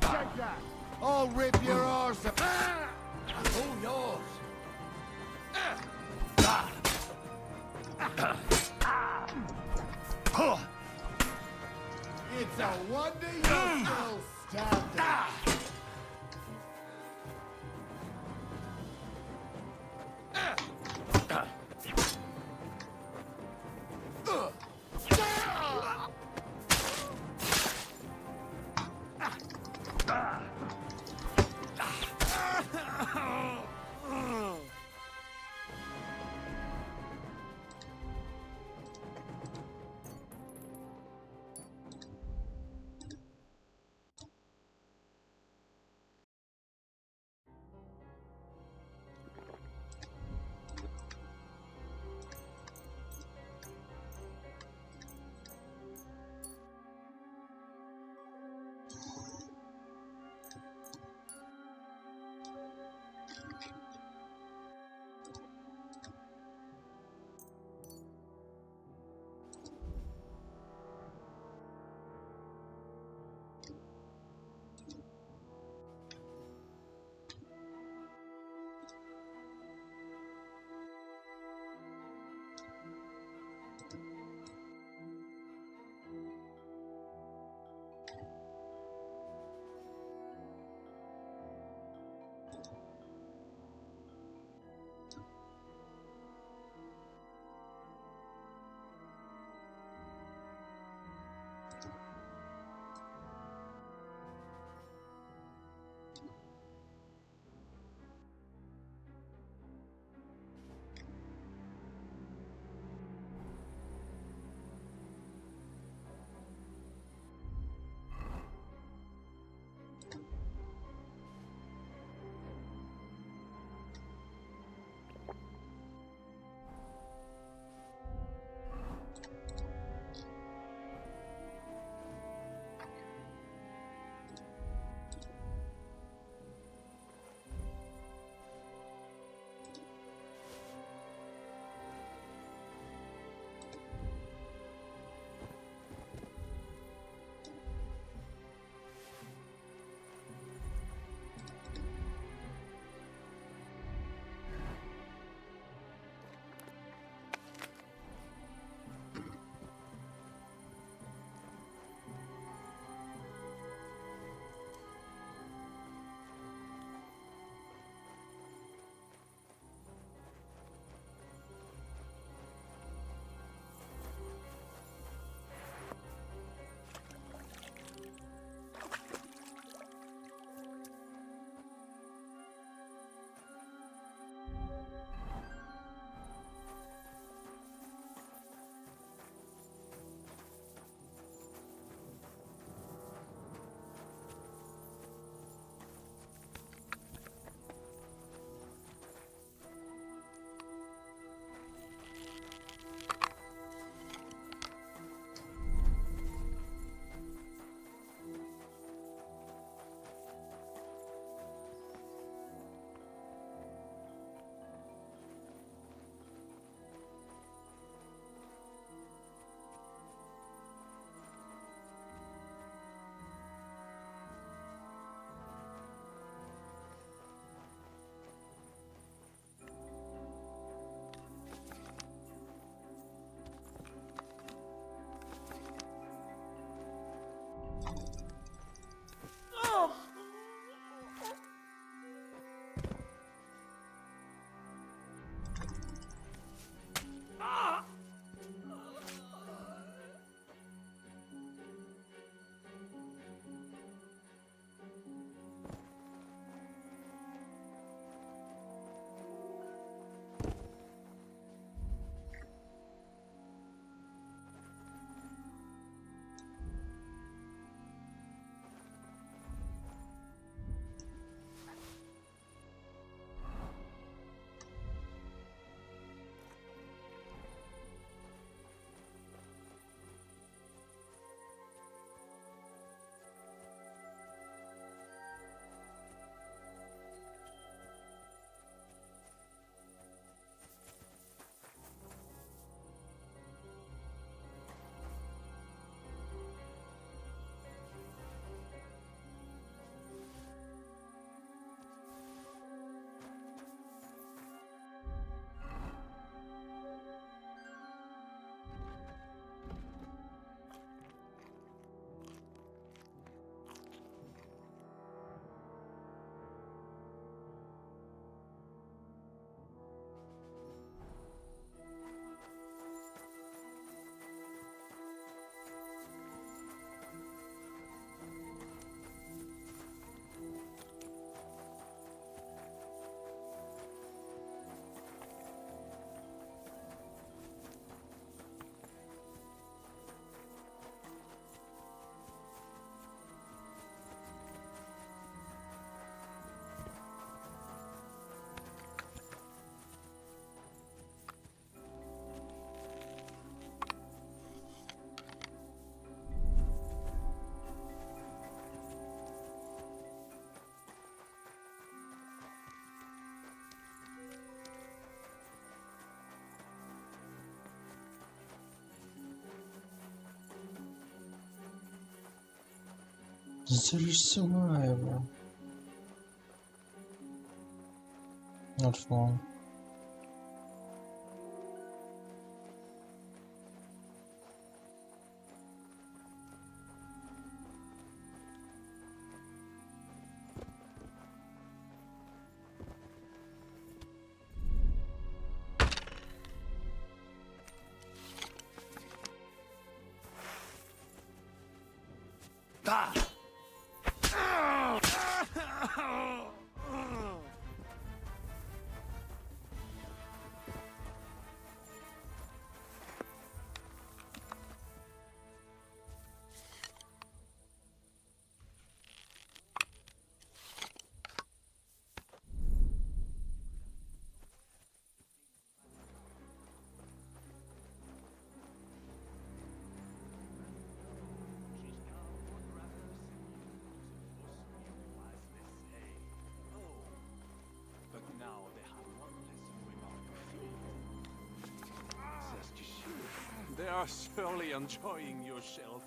Take that. I'll rip your arse. All yours. It's a wonder you're still standing. The survivor. Not fun. They are surely enjoying yourself.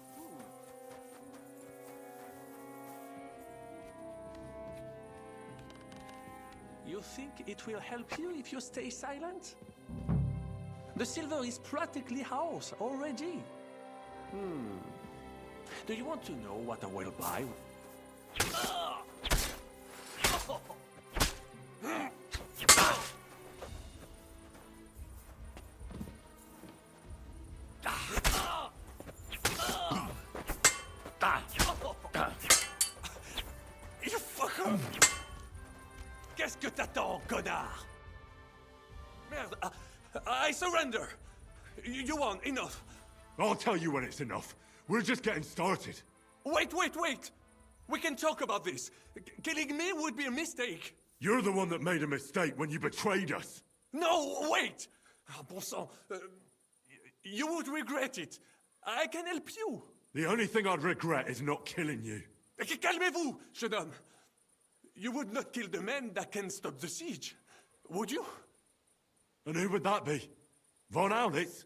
You think it will help you if you stay silent? The silver is practically ours already. Do you want to know what I will buy? You fucker! Qu'est-ce que t'attends, connard? Merde, I surrender. You won, enough. I'll tell you when it's enough. We're just getting started. Wait! We can talk about this. Killing me would be a mistake. You're the one that made a mistake when you betrayed us. No, wait! Bon sang, you would regret it. I can help you. The only thing I'd regret is not killing you. Calmez-vous, jeune homme. You would not kill the man that can stop the siege, would you? And who would that be? Von Aulitz?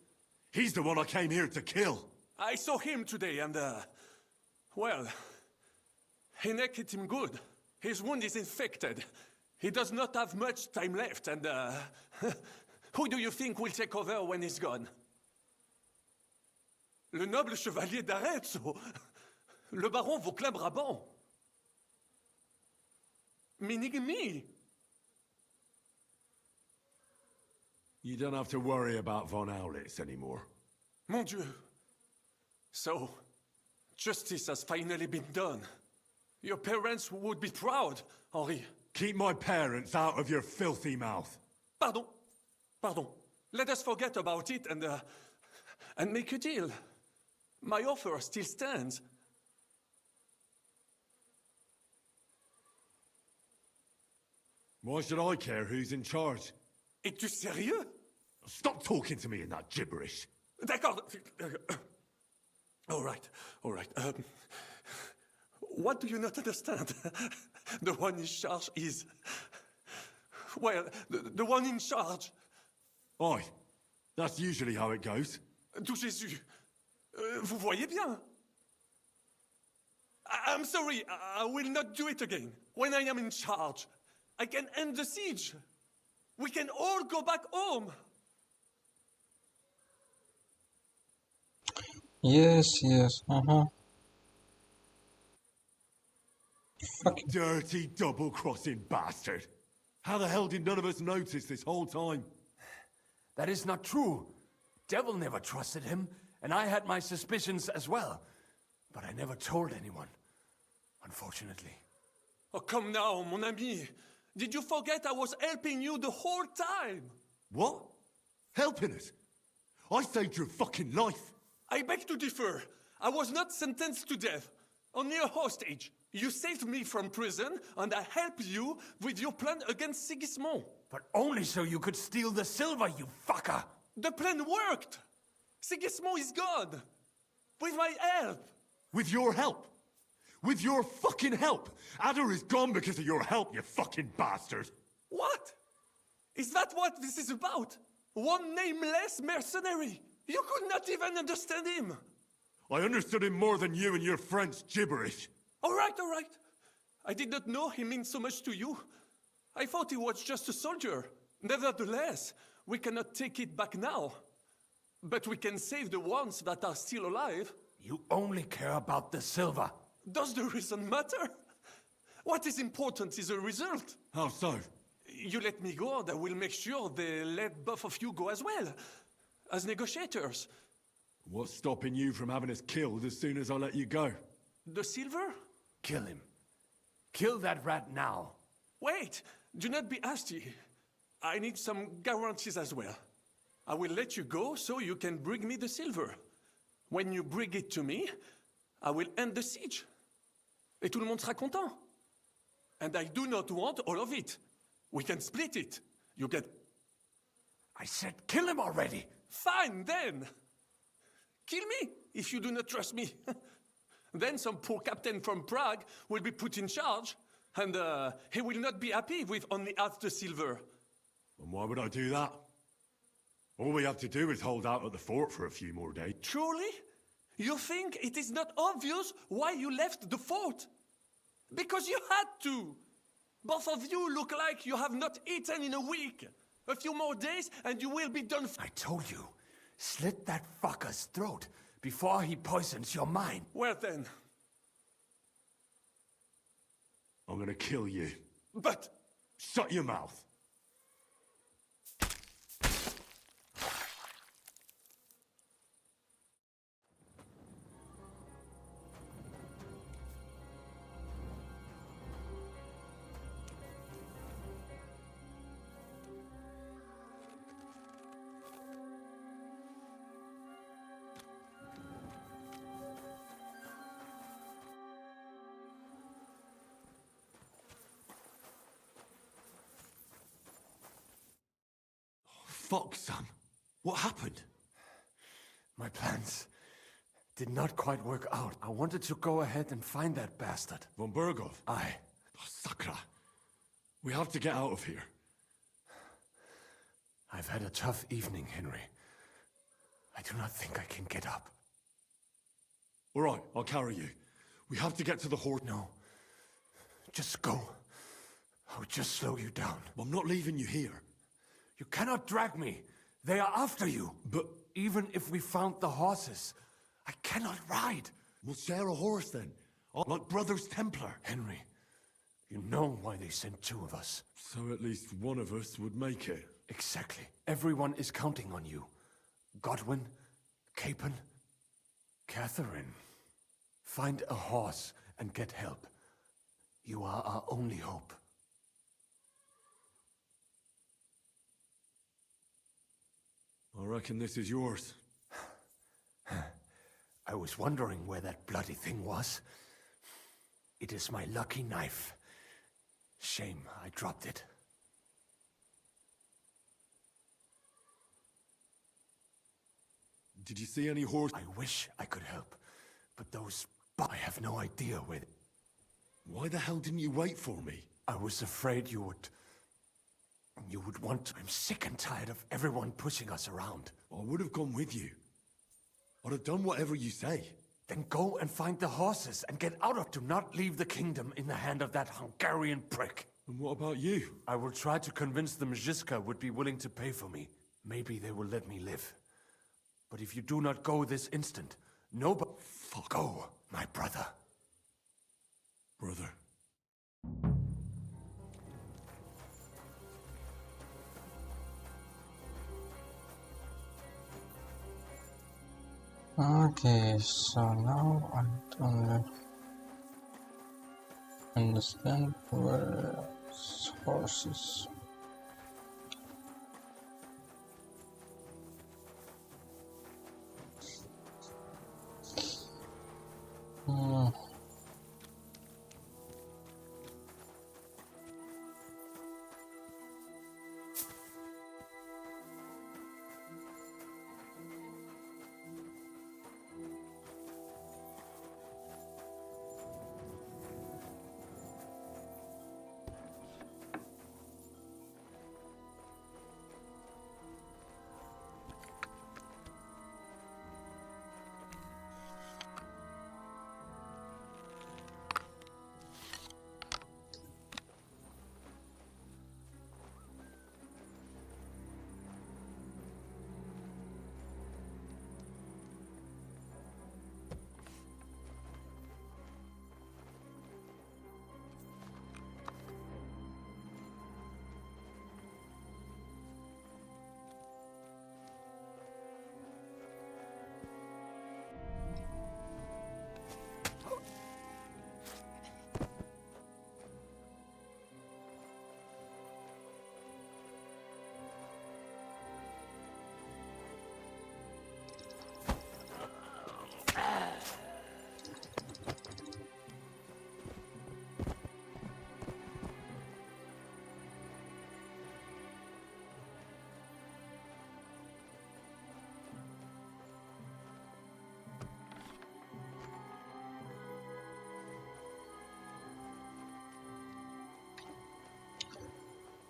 He's the one I came here to kill. I saw him today and, well, Hinek hit him good. His wound is infected. He does not have much time left and, who do you think will take over when he's gone? Le noble chevalier d'Arezzo. Le baron Vauclin-Brabant. Meaning me. You don't have to worry about Von Aulitz anymore. Mon Dieu. So, justice has finally been done. Your parents would be proud, Henri. Keep my parents out of your filthy mouth. Pardon. Let us forget about it and make a deal. My offer still stands. Why should I care who's in charge? Es-tu sérieux? Stop talking to me in that gibberish. D'accord. All right. What do you not understand? The one in charge is... Well, the one in charge. Aye. That's usually how it goes. Du Jésus. Vous voyez bien. I'm sorry, I will not do it again. When I am in charge, I can end the siege. We can all go back home. Yes, Fucking dirty double-crossing bastard. How the hell did none of us notice this whole time? That is not true. Devil never trusted him, and I had my suspicions as well. But I never told anyone, unfortunately. Oh, come now, mon ami. Did you forget I was helping you the whole time? What? Helping us? I saved your fucking life. I beg to differ. I was not sentenced to death. Only a hostage. You saved me from prison, and I helped you with your plan against Sigismund. But only so you could steal the silver, you fucker! The plan worked! Sigismund is gone! With my help! With your help? With your fucking help! Adder is gone because of your help, you fucking bastard! What? Is that what this is about? One nameless mercenary? You could not even understand him! I understood him more than you and your French gibberish. All right, all right. I did not know he meant so much to you. I thought he was just a soldier. Nevertheless, we cannot take it back now. But we can save the ones that are still alive. You only care about the silver. Does the reason matter? What is important is the result. How so? You let me go, and I will make sure they let both of you go as well. As negotiators. What's stopping you from having us killed as soon as I let you go? The silver? Kill him. Kill that rat now. Wait! Do not be hasty. I need some guarantees as well. I will let you go so you can bring me the silver. When you bring it to me, I will end the siege. Et tout le monde sera content. And I do not want all of it. We can split it. You get... I said kill him already. Fine, then. Kill me, if you do not trust me. Then some poor captain from Prague will be put in charge, and he will not be happy with only half the silver. And why would I do that? All we have to do is hold out at the fort for a few more days. Truly? You think it is not obvious why you left the fort? Because you had to. Both of you look like you have not eaten in a week. A few more days and you will be done. I told you, slit that fucker's throat before he poisons your mind. Well then. I'm gonna kill you. But... Shut your mouth. Fuck, son. What happened? My plans did not quite work out. I wanted to go ahead and find that bastard. Von Burgov? Aye. Oh, Sakra. We have to get out of here. I've had a tough evening, Henry. I do not think I can get up. All right, I'll carry you. We have to get to the horse. No. Just go. I would just slow you down. I'm not leaving you here. You cannot drag me. They are after you. But even if we found the horses, I cannot ride. We'll share a horse then. Like Brothers Templar. Henry, you know why they sent two of us. So at least one of us would make it. Exactly. Everyone is counting on you. Godwin, Capon, Catherine. Find a horse and get help. You are our only hope. I reckon this is yours. I was wondering where that bloody thing was. It is my lucky knife. Shame I dropped it. Did you see any horse? I wish I could help, but those... I have no idea where... Why the hell didn't you wait for me? I was afraid you would want to. I'm sick and tired of everyone pushing us around. I would have gone with you. I'd have done whatever you say. Then go and find the horses and get out of... Do not leave the kingdom in the hand of that Hungarian prick. And what about you? I will try to convince them Zizka would be willing to pay for me. Maybe they will let me live. But if you do not go this instant, nobody... Fuck. Go, my brother. Brother. Okay, so now I don't understand where horses.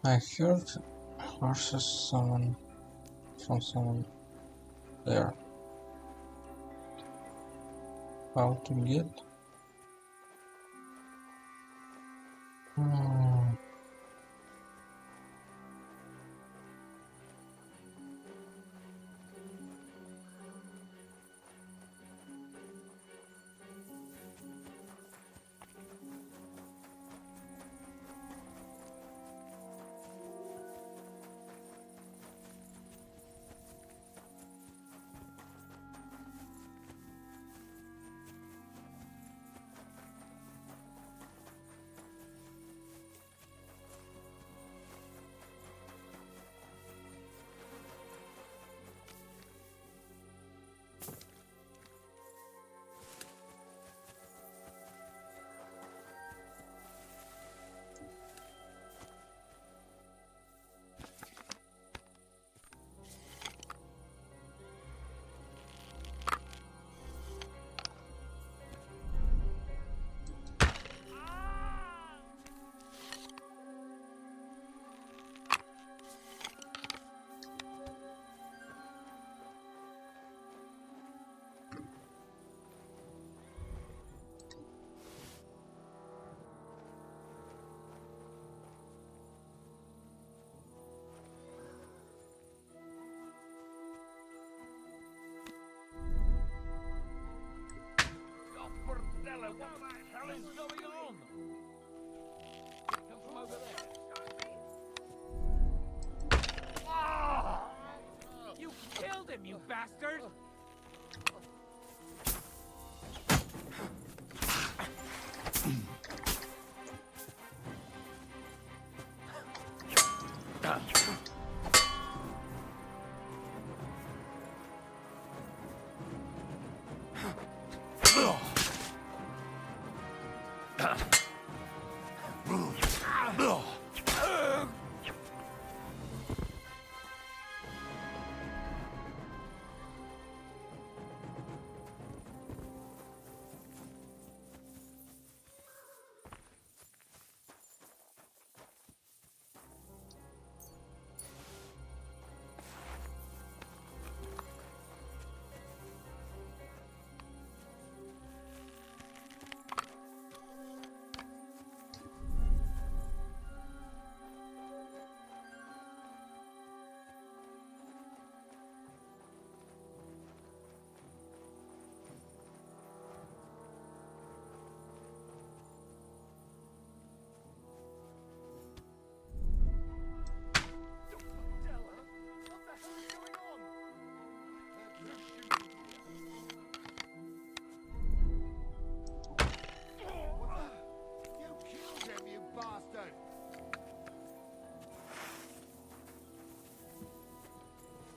I heard horses from someone there. How to get? Hmm. What the hell is going on? Come from over there. Ah! You killed him, you bastard!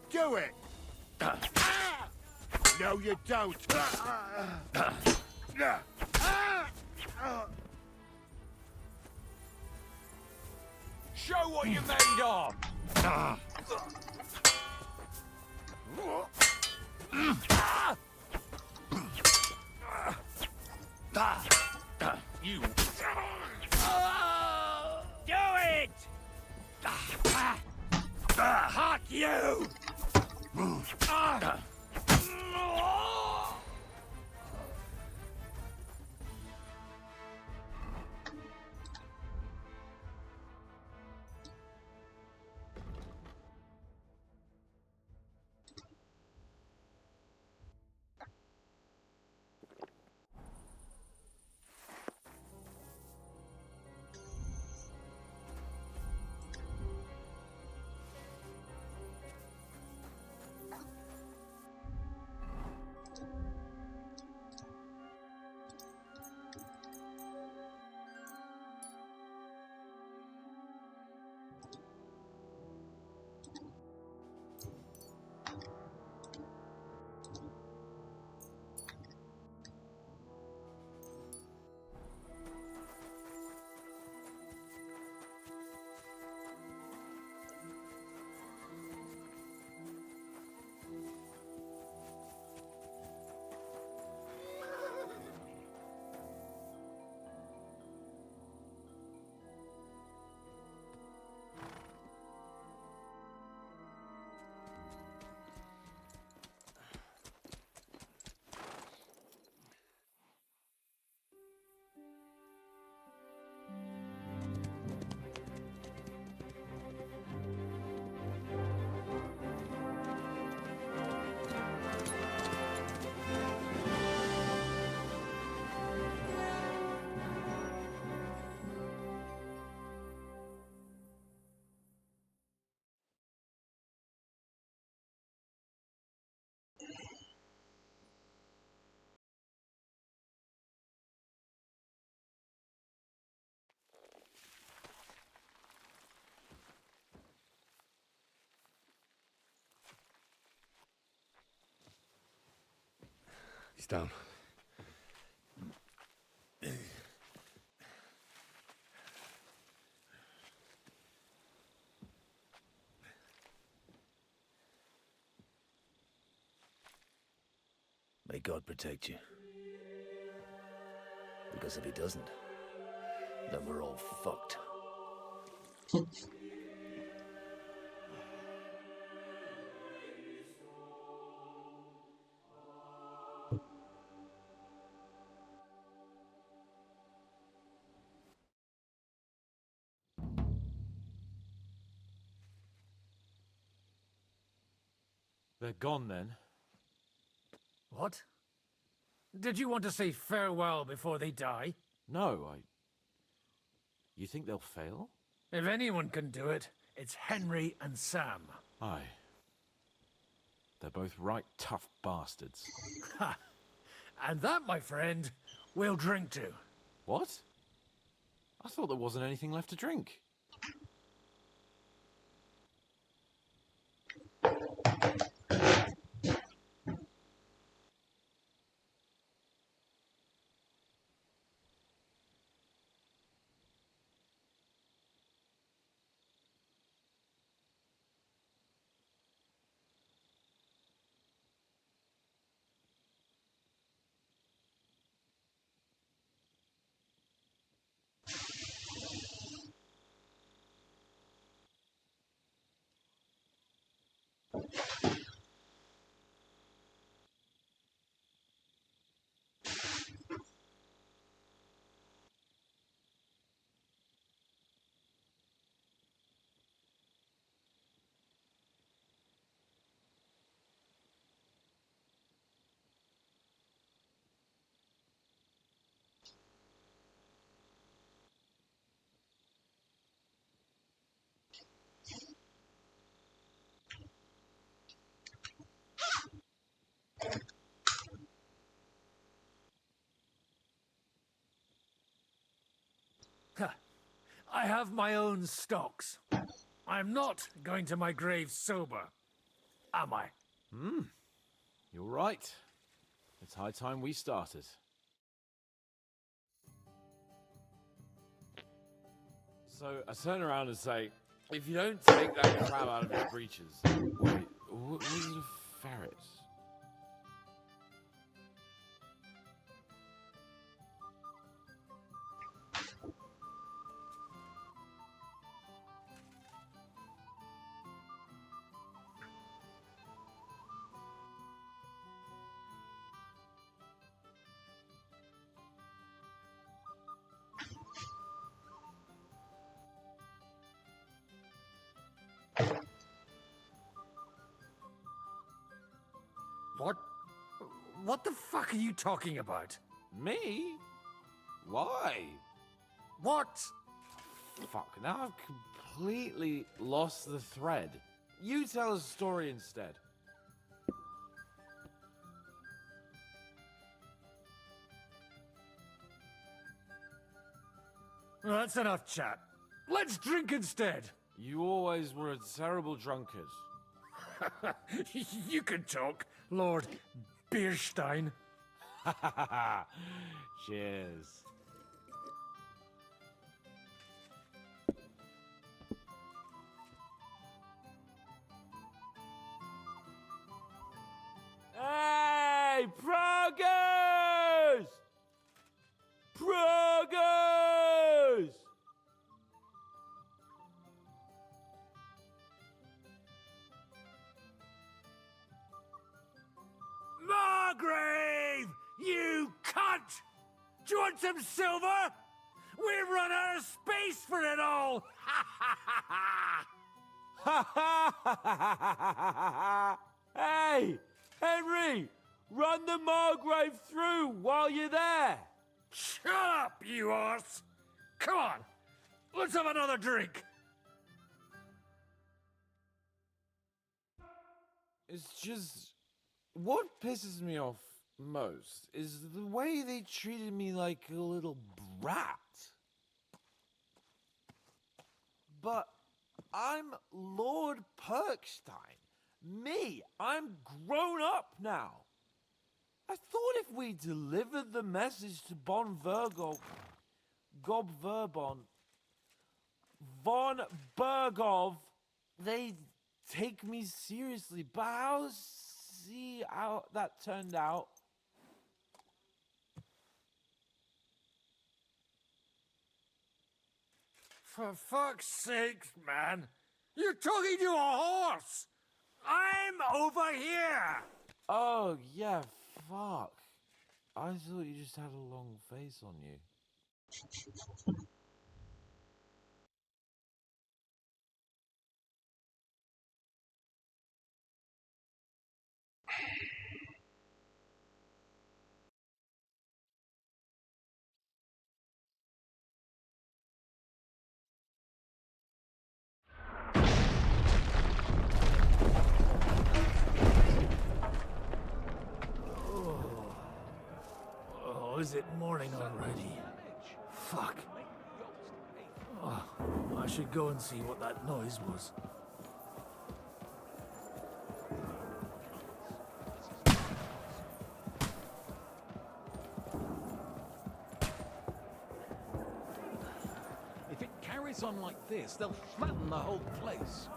Do it! No, you don't! Show what you're made of! You... Do it! Hot you! He's down. May God protect you. Because if he doesn't, then we're all fucked. They're gone then. What? Did you want to say farewell before they die? No, You think they'll fail? If anyone can do it, it's Henry and Sam. Aye. They're both right tough bastards. Ha! And that, my friend, we'll drink to. What? I thought there wasn't anything left to drink. I have my own stocks. I'm not going to my grave sober, am I? You're right. It's high time we started. So I turn around and say, if you don't take that crab out of his breeches... Wait, what was it, a ferret? What the fuck are you talking about? Me? Why? What? Fuck, now I've completely lost the thread. You tell us a story instead. Well, that's enough chat. Let's drink instead. You always were a terrible drunkard. You can talk, Lord Bierstein. Cheers. Hey, progress! Progress! Margrave! You cunt! Do you want some silver? We've run out of space for it all! Hey, Henry! Run the Margrave through while you're there! Shut up, you arse! Come on, let's have another drink! It's just... What pisses me off most is the way they treated me like a little brat. But I'm Lord Perkstein. Me, I'm grown up now. I thought if we delivered the message to Von Vergog, Gob Verbon, Von Bergov, they'd take me seriously. But I'll see how that turned out. For fuck's sake, man! You're talking to a horse! I'm over here! Oh, yeah, fuck. I thought you just had a long face on you. Oh, is it morning already? Fuck. Oh, I should go and see what that noise was. If it carries on like this, they'll flatten the whole place.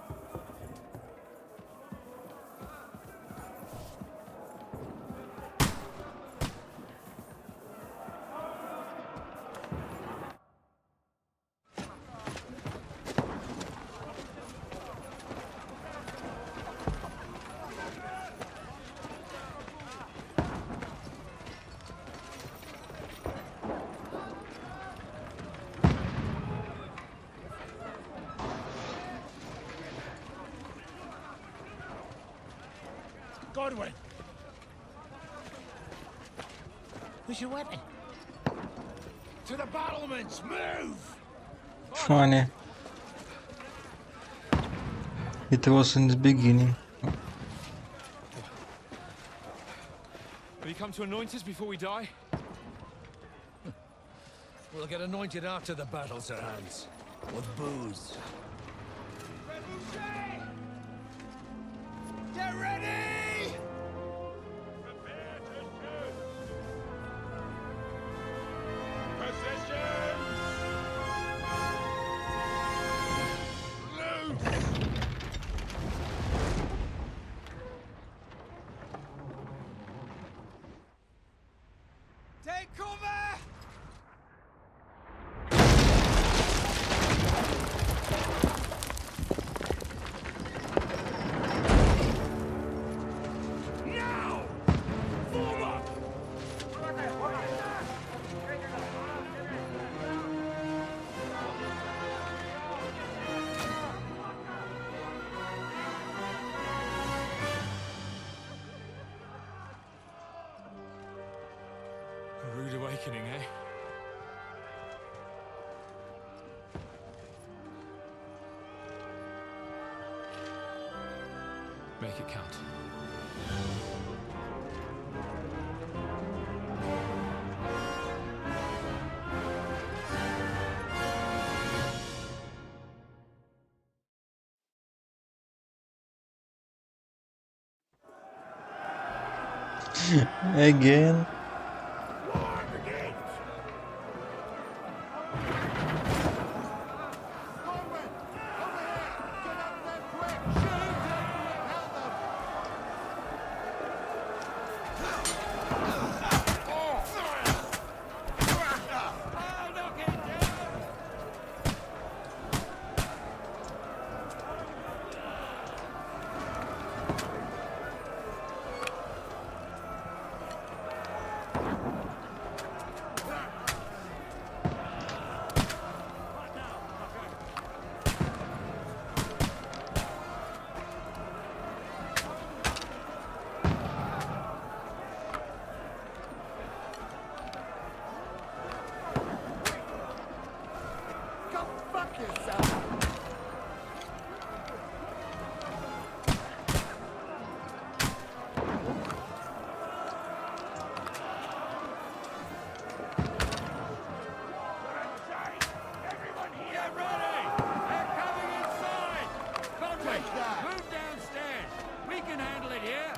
Godwin! Where's your weapon? To the battlements! Move! Funny. It was in the beginning. Have you come to anoint us before we die? We'll get anointed after the battle's at hand. With booze. Get ready! Take cover! Now! Form up! A rude awakening, eh? Make it count. Again. Go fuck yourself! Everyone here! Get ready! They're coming inside! Conway, move downstairs! We can handle it here!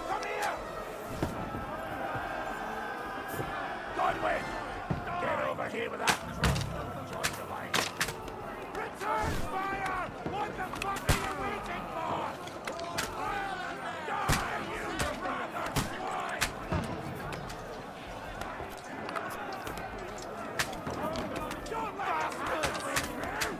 Come here! Godwin! Get over here with that crossbow. Join the line. Return fire! What the fuck are you waiting for? Die, you brother swine! Don't let us win through!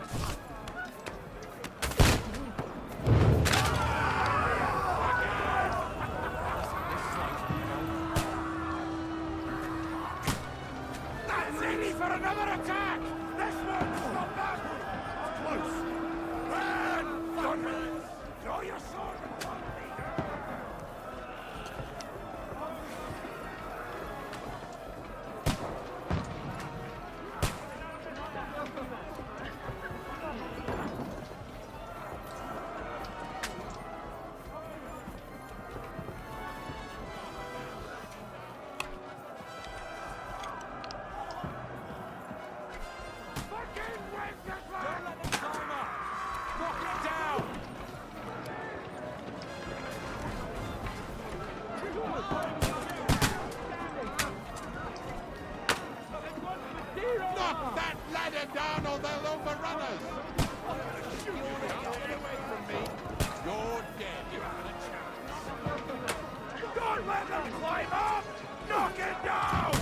That's ready for another attack! This one's not bad! Close! Run! Godwin! Draw your sword! Knock that ladder down or they'll overrun us! Shoot you! Get away from me! You're dead. You haven't a chance. Don't let them climb up! Knock it down!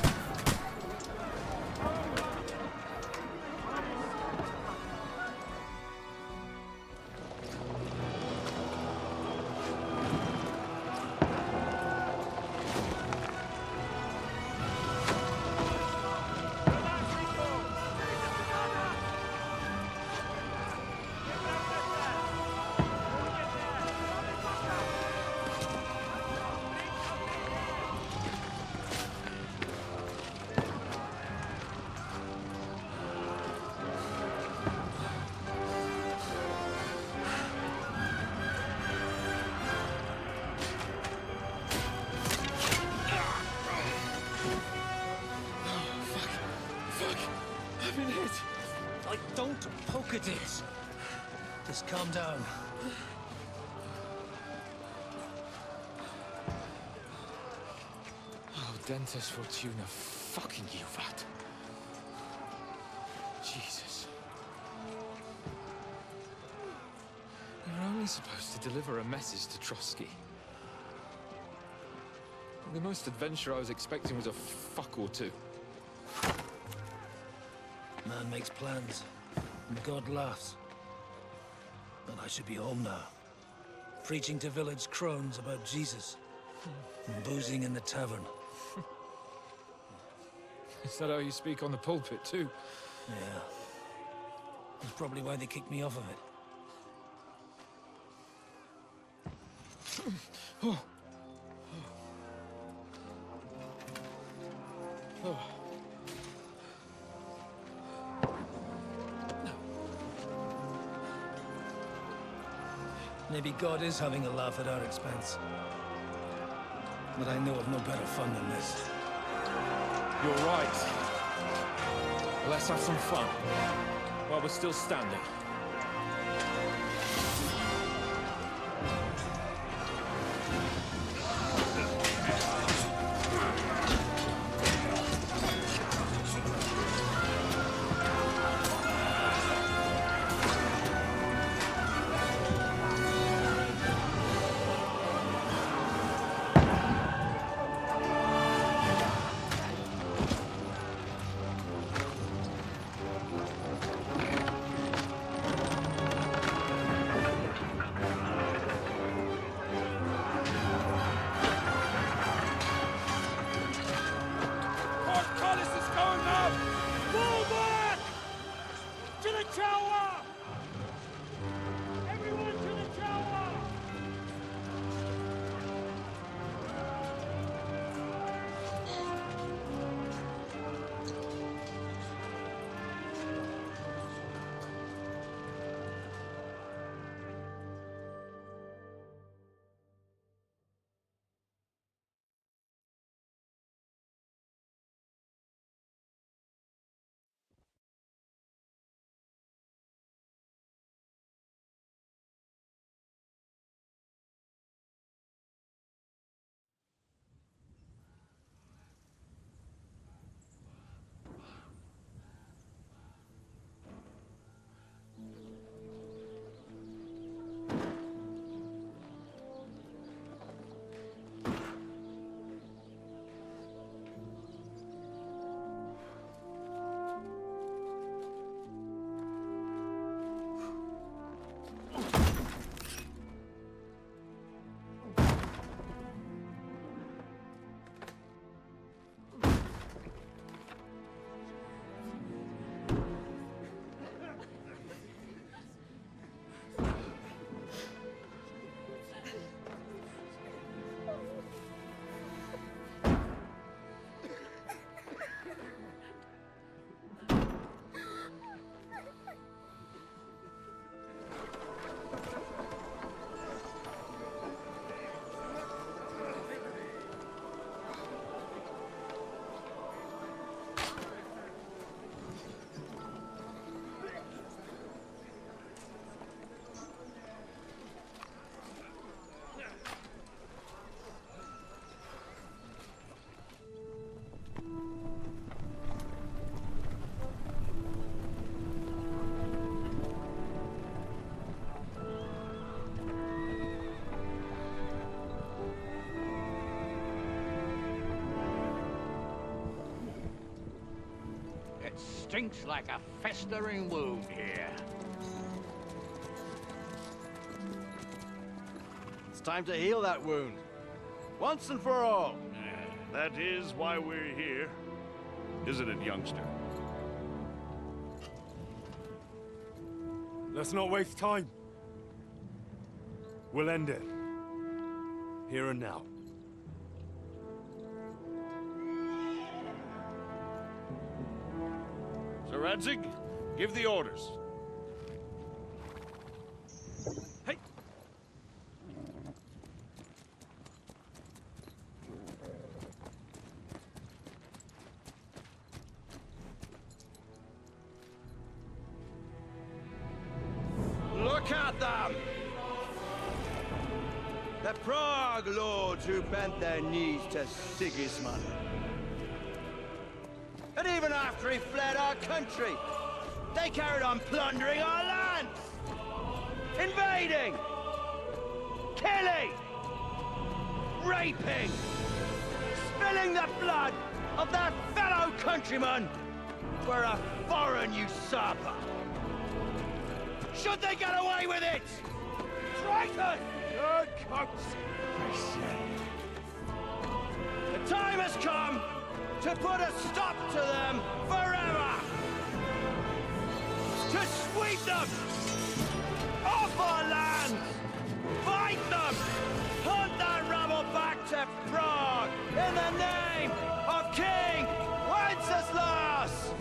Don't poke at it. Just calm down. Oh, Dentes Fortuna, fucking you, Vat. Jesus. We were only supposed to deliver a message to Trotsky. The most adventure I was expecting was a fuck or two. Man makes plans, and God laughs. But I should be home now. Preaching to village crones about Jesus. And boozing in the tavern. Is that how you speak on the pulpit, too? Yeah. That's probably why they kicked me off of it. Oh. Oh. Maybe God is having a laugh at our expense. But I know of no better fun than this. You're right. Let's have some fun. While we're still standing. stinks like a festering wound here. It's time to heal that wound. Once and for all. That is why we're here, isn't it, youngster? Let's not waste time. We'll end it. Here and now. Sir Radzig, give the orders. Hey! Look at them! The Prague lords who bent their knees to Sigismund. And even after he fled our country, they carried on plundering our lands! Invading! Killing! Raping! Spilling the blood of their fellow countrymen for a foreign usurper! Should they get away with it? Traitors! Good coats, I say. The time has come to put a stop to them forever! To sweep them off our lands! Fight them! Hunt that rabble back to Prague in the name of King Wenceslas!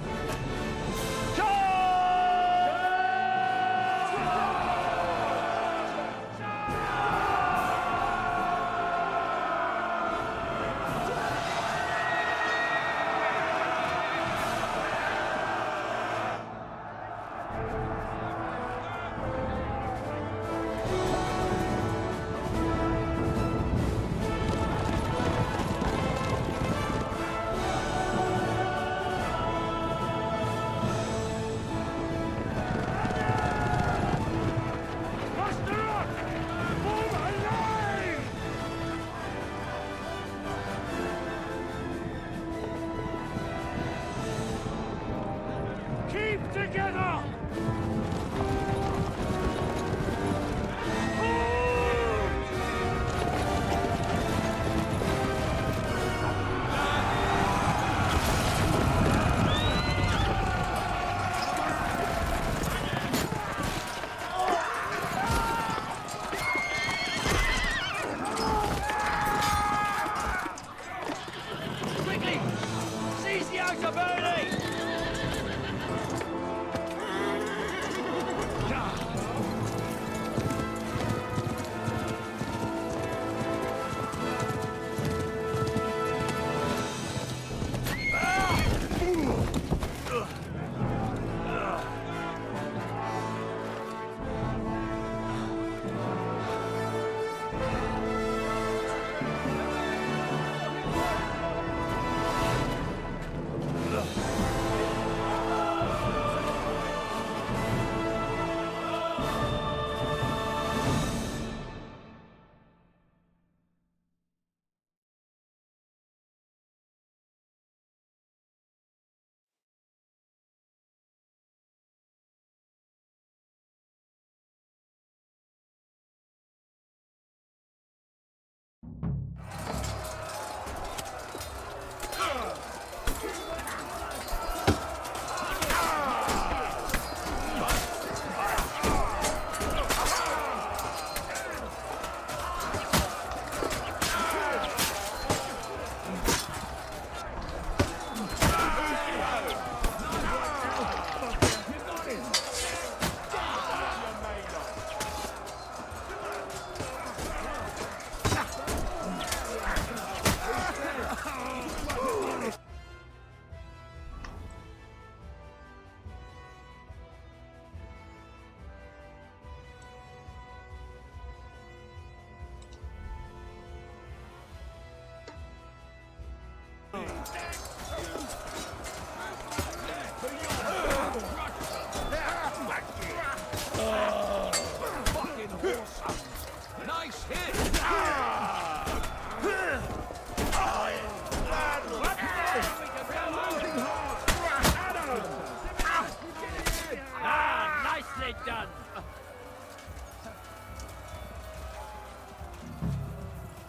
it done.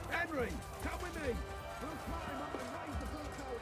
Henry, come with me. We'll climb up and raise the portal.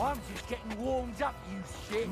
I'm just getting warmed up, you shit.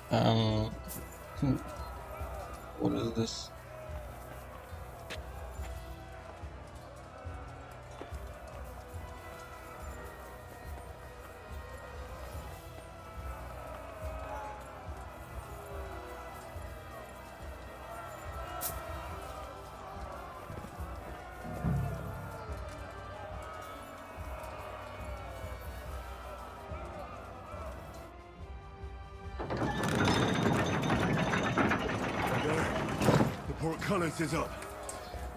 Um, what is this? The portcullis is up.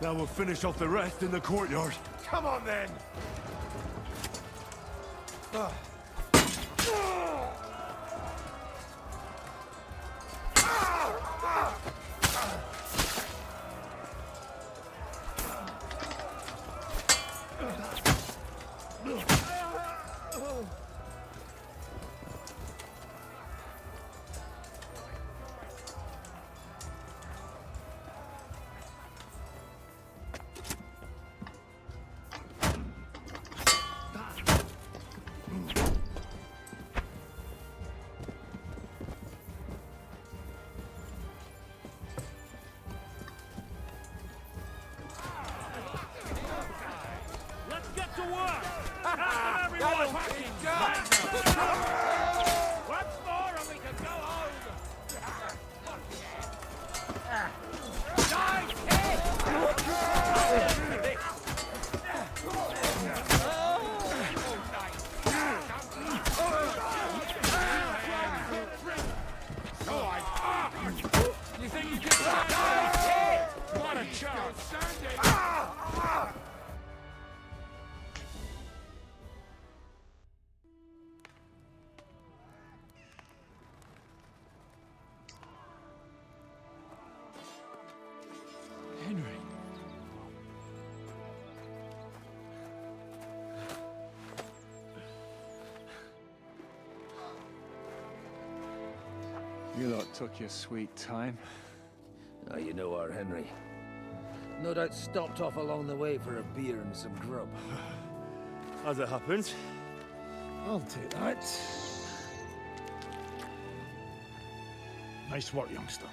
Now we'll finish off the rest in the courtyard. Come on then! Let's get to work! Everyone! Once more and we can go home! Die, You think you can stop? What a chance! Henry. You lot took your sweet time. Ah, you know our Henry. No doubt stopped off along the way for a beer and some grub. As it happens. I'll take that. Nice work, youngster.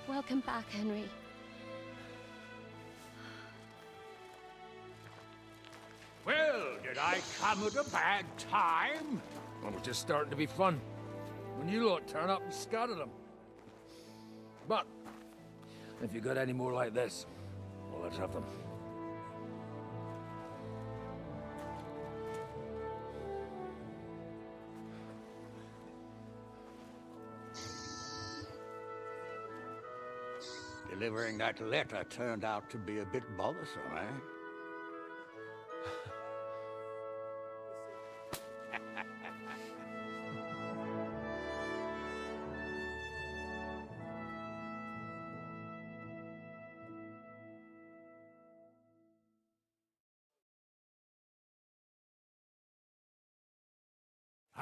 Welcome back, Henry. Well, did I come at a bad time? Well, we're just starting to be fun. When you lot turn up and scatter them. But, if you got any more like this, well, let's have them. Delivering that letter turned out to be a bit bothersome, eh?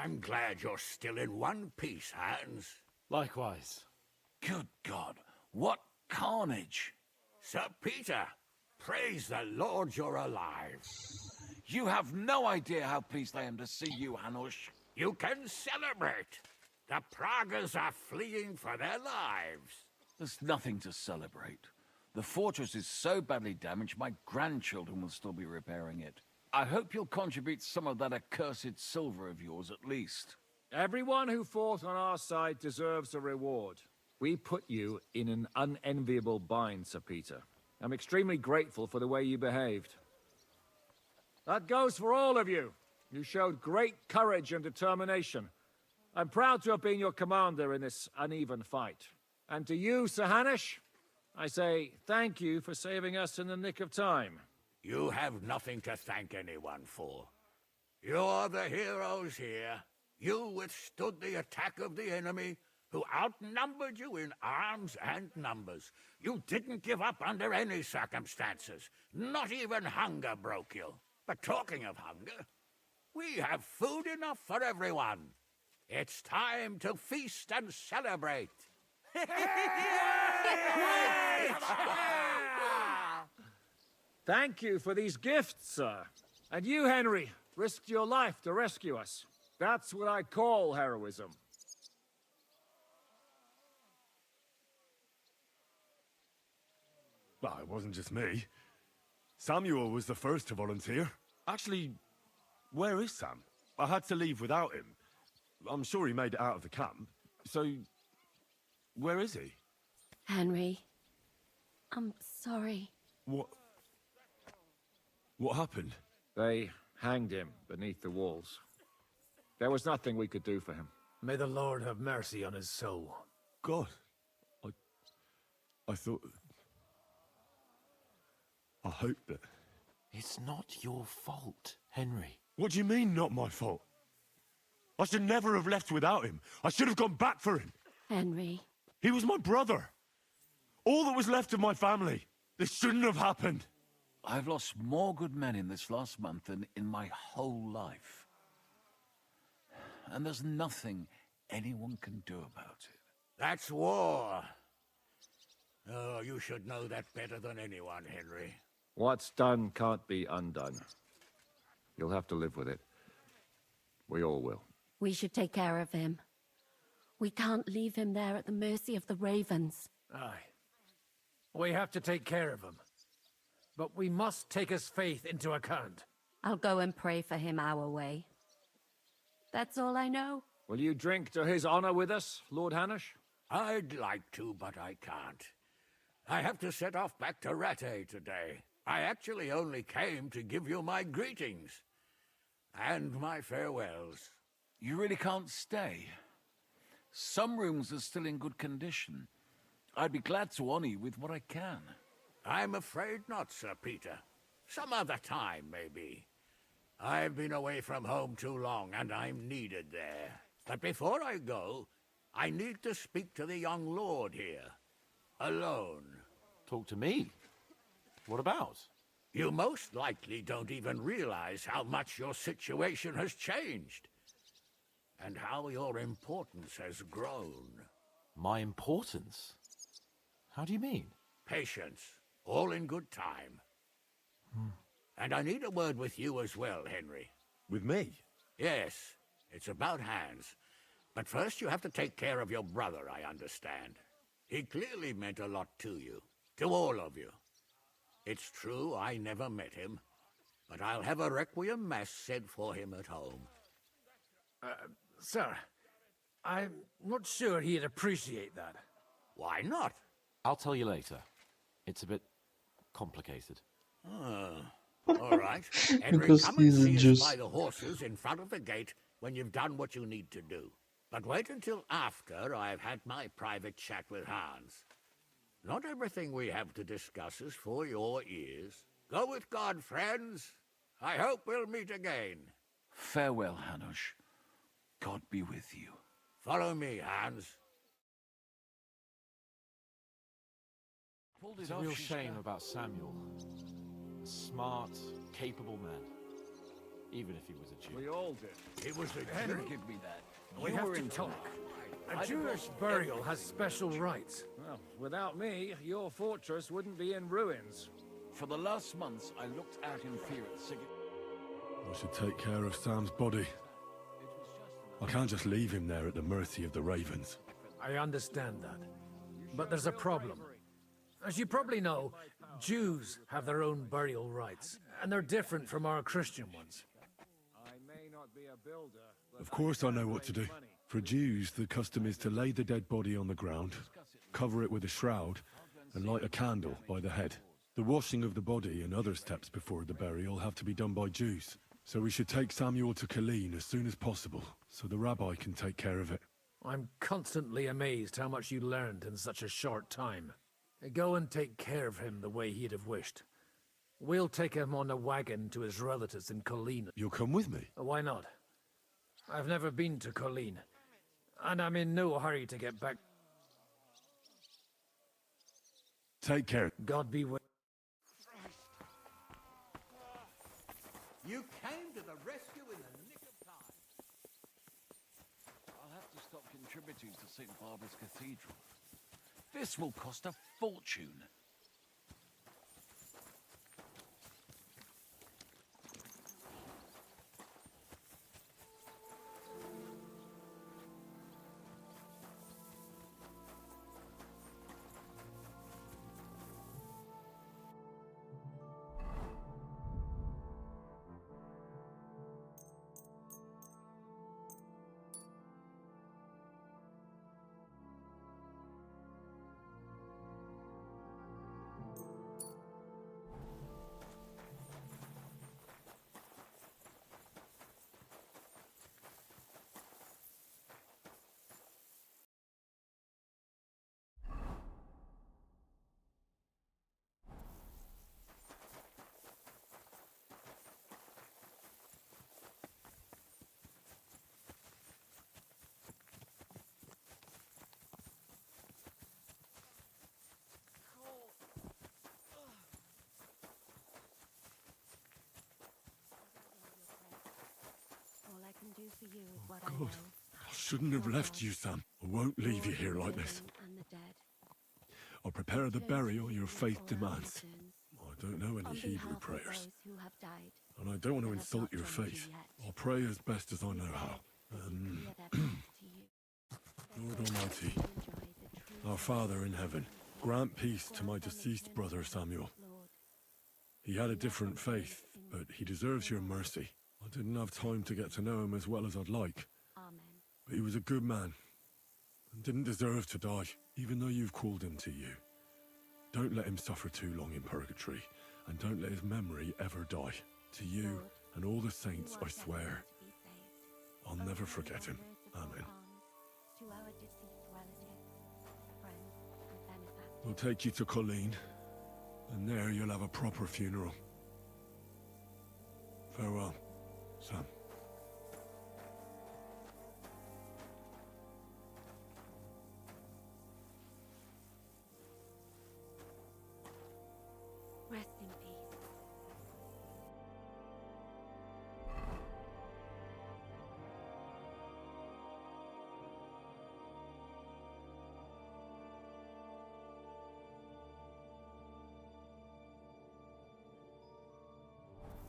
I'm glad you're still in one piece, Hans. Likewise. Good God, what carnage! Sir Peter, praise the Lord you're alive. You have no idea how pleased I am to see you, Hanush. You can celebrate. The Pragas are fleeing for their lives. There's nothing to celebrate. The fortress is so badly damaged, my grandchildren will still be repairing it. I hope you'll contribute some of that accursed silver of yours at least. Everyone who fought on our side deserves a reward. We put you in an unenviable bind, Sir Peter. I'm extremely grateful for the way you behaved. That goes for all of you. You showed great courage and determination. I'm proud to have been your commander in this uneven fight. And to you, Sir Hanush, I say thank you for saving us in the nick of time. You have nothing to thank anyone for. You're the heroes here. You withstood the attack of the enemy, who outnumbered you in arms and numbers. You didn't give up under any circumstances. Not even hunger broke you. But talking of hunger, we have food enough for everyone. It's time to feast and celebrate. Thank you for these gifts, sir. And you, Henry, risked your life to rescue us. That's what I call heroism. Well, it wasn't just me. Samuel was the first to volunteer. Actually, where is Sam? I had to leave without him. I'm sure he made it out of the camp. So, where is he? Henry, I'm sorry. What happened? They hanged him beneath the walls. There was nothing we could do for him. May the Lord have mercy on his soul. God, I thought... I hope that... It's not your fault, Henry. What do you mean, not my fault? I should never have left without him. I should have gone back for him. Henry. He was my brother. All that was left of my family. This shouldn't have happened. I've lost more good men in this last month than in my whole life. And there's nothing anyone can do about it. That's war. Oh, you should know that better than anyone, Henry. What's done can't be undone. You'll have to live with it. We all will. We should take care of him. We can't leave him there at the mercy of the Ravens. Aye. We have to take care of him. But we must take his faith into account. I'll go and pray for him our way. That's all I know. Will you drink to his honor with us, Lord Hanush? I'd like to, but I can't. I have to set off back to Rattay today. I actually only came to give you my greetings. And my farewells. You really can't stay. Some rooms are still in good condition. I'd be glad to honor you with what I can. I'm afraid not, Sir Peter. Some other time, maybe. I've been away from home too long, and I'm needed there. But before I go, I need to speak to the young lord here. Alone. Talk to me? What about? You most likely don't even realize how much your situation has changed. And how your importance has grown. My importance? How do you mean? Patience. All in good time. And I need a word with you as well, Henry. With me? Yes. It's about Hans. But first you have to take care of your brother, I understand. He clearly meant a lot to you. To all of you. It's true I never met him. But I'll have a requiem mass said for him at home. Sir, I'm not sure he'd appreciate that. Why not? I'll tell you later. It's a bit complicated. All right. Henry, Because come and he's a see us Jew. by the horses in front of the gate when you've done what you need to do. But wait until after I've had my private chat with Hans. Not everything we have to discuss is for your ears. Go with God, friends. I hope we'll meet again. Farewell, Hanush. God be with you. Follow me, Hans. It's a real shame about Samuel. A smart, capable man. even if he was a Jew. We all did. It was a Henry, Jew. Give me that. we You have were to in talk. charge. A Jewish burial has special rights. Well, without me, your fortress wouldn't be in ruins. For the last months, I looked out in fear at Sigurd. I should take care of Sam's body. I can't just leave him there at the mercy of the Ravens. I understand that. But there's a problem. As you probably know, Jews have their own burial rights, and they're different from our Christian ones. I may not be a builder, but Of course I know what to do. For Jews, the custom is to lay the dead body on the ground, cover it with a shroud, and light a candle by the head. The washing of the body and other steps before the burial have to be done by Jews. So we should take Samuel to Colleen as soon as possible, so the rabbi can take care of it. I'm constantly amazed how much you learned in such a short time. Go and take care of him the way he'd have wished. We'll take him on a wagon to his relatives in Colleen. You'll come with me? Why not? I've never been to Colleen, and I'm in no hurry to get back. Take care. God be with. You came to the rescue in the nick of time. I'll have to stop contributing to St. Barbara's Cathedral. This will cost a fortune. All I can do for you is what I God, know. I shouldn't have left you, Sam. I won't leave you here like this. And the dead. I'll prepare the burial your faith demands. I don't know any On Hebrew behalf of prayers, those who have died, and I don't want to that have insult not your joined you faith. yet. I'll pray as best as I know how. hear their prayers to you. Lord Almighty, our Father in heaven, grant peace to my deceased brother Samuel. He had a different faith, but he deserves your mercy. I didn't have time to get to know him as well as I'd like. But he was a good man, and didn't deserve to die, even though you've called him to you. Don't let him suffer too long in purgatory, and don't let his memory ever die. To you and all the saints, I swear, I'll never forget him. Amen. To our deceased relatives, friends, and benefactors. We'll take you to Colleen, and there you'll have a proper funeral. Farewell, Sam. Rest in peace.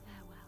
Farewell.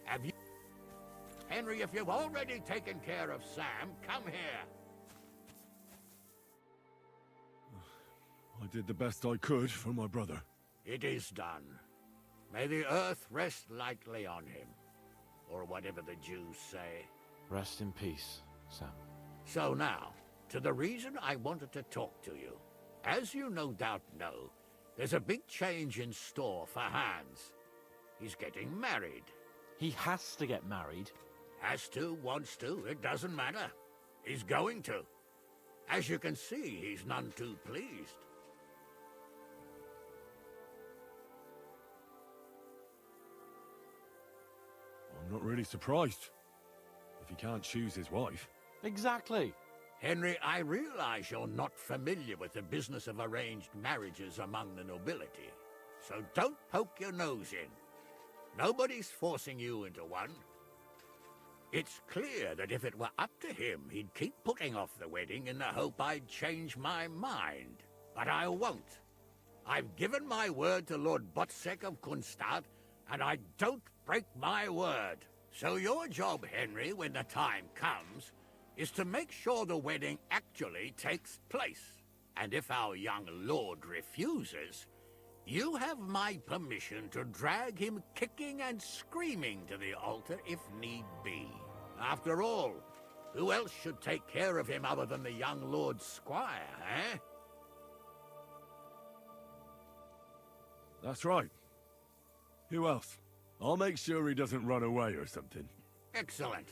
Have you... Henry, if you've already taken care of Sam, come here. I did the best I could for my brother. It is done. May the earth rest lightly on him. Or whatever the Jews say. Rest in peace, Sam. So now, to the reason I wanted to talk to you. As you no doubt know, there's a big change in store for Hans. He's getting married. He has to get married. Has to, wants to, it doesn't matter. He's going to. As you can see, he's none too pleased. I'm not really surprised. If he can't choose his wife. Exactly. Henry, I realize you're not familiar with the business of arranged marriages among the nobility. So don't poke your nose in. Nobody's forcing you into one. It's clear that if it were up to him, he'd keep putting off the wedding in the hope I'd change my mind. But I won't. I've given my word to Lord Botzek of Kunstad, and I don't break my word. So your job, Henry, when the time comes, is to make sure the wedding actually takes place. And if our young lord refuses, you have my permission to drag him kicking and screaming to the altar if need be. After all, who else should take care of him other than the young lord's squire, eh? That's right. Who else? I'll make sure he doesn't run away or something. Excellent.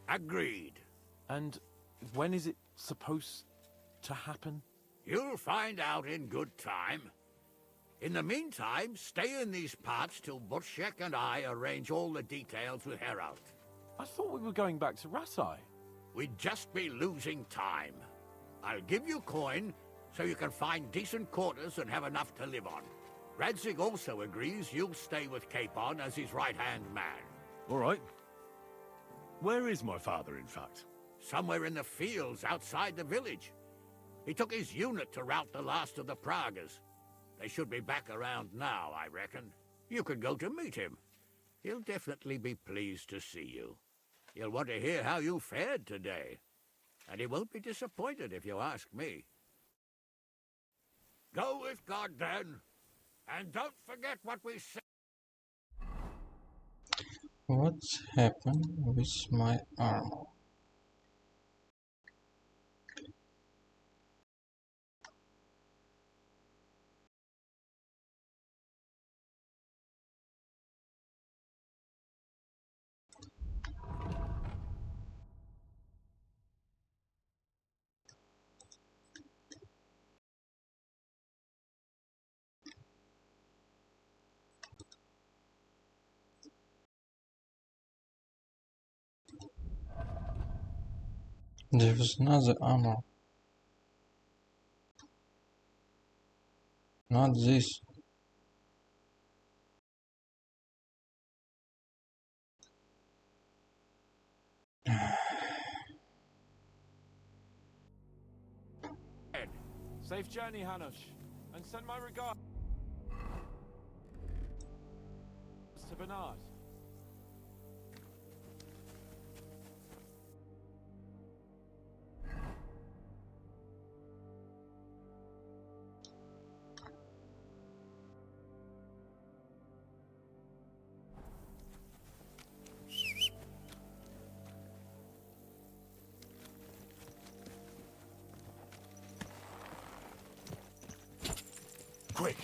Agreed. And when is it supposed to happen? You'll find out in good time. In the meantime, stay in these parts till Butchek and I arrange all the details with Herald. I thought we were going back to Rasai. We'd just be losing time. I'll give you coin so you can find decent quarters and have enough to live on. Radzig also agrees you'll stay with Capon as his right-hand man. All right. Where is my father, in fact? Somewhere in the fields outside the village. He took his unit to rout the last of the Pragas. They should be back around now, I reckon. You could go to meet him. He'll definitely be pleased to see you. He'll want to hear how you fared today. And he won't be disappointed if you ask me. Go with God, then. And don't forget what we said. What's happened with my armor? There was another armor. Not this. Safe journey, Hanush, and send my regards to Bernard. Quick!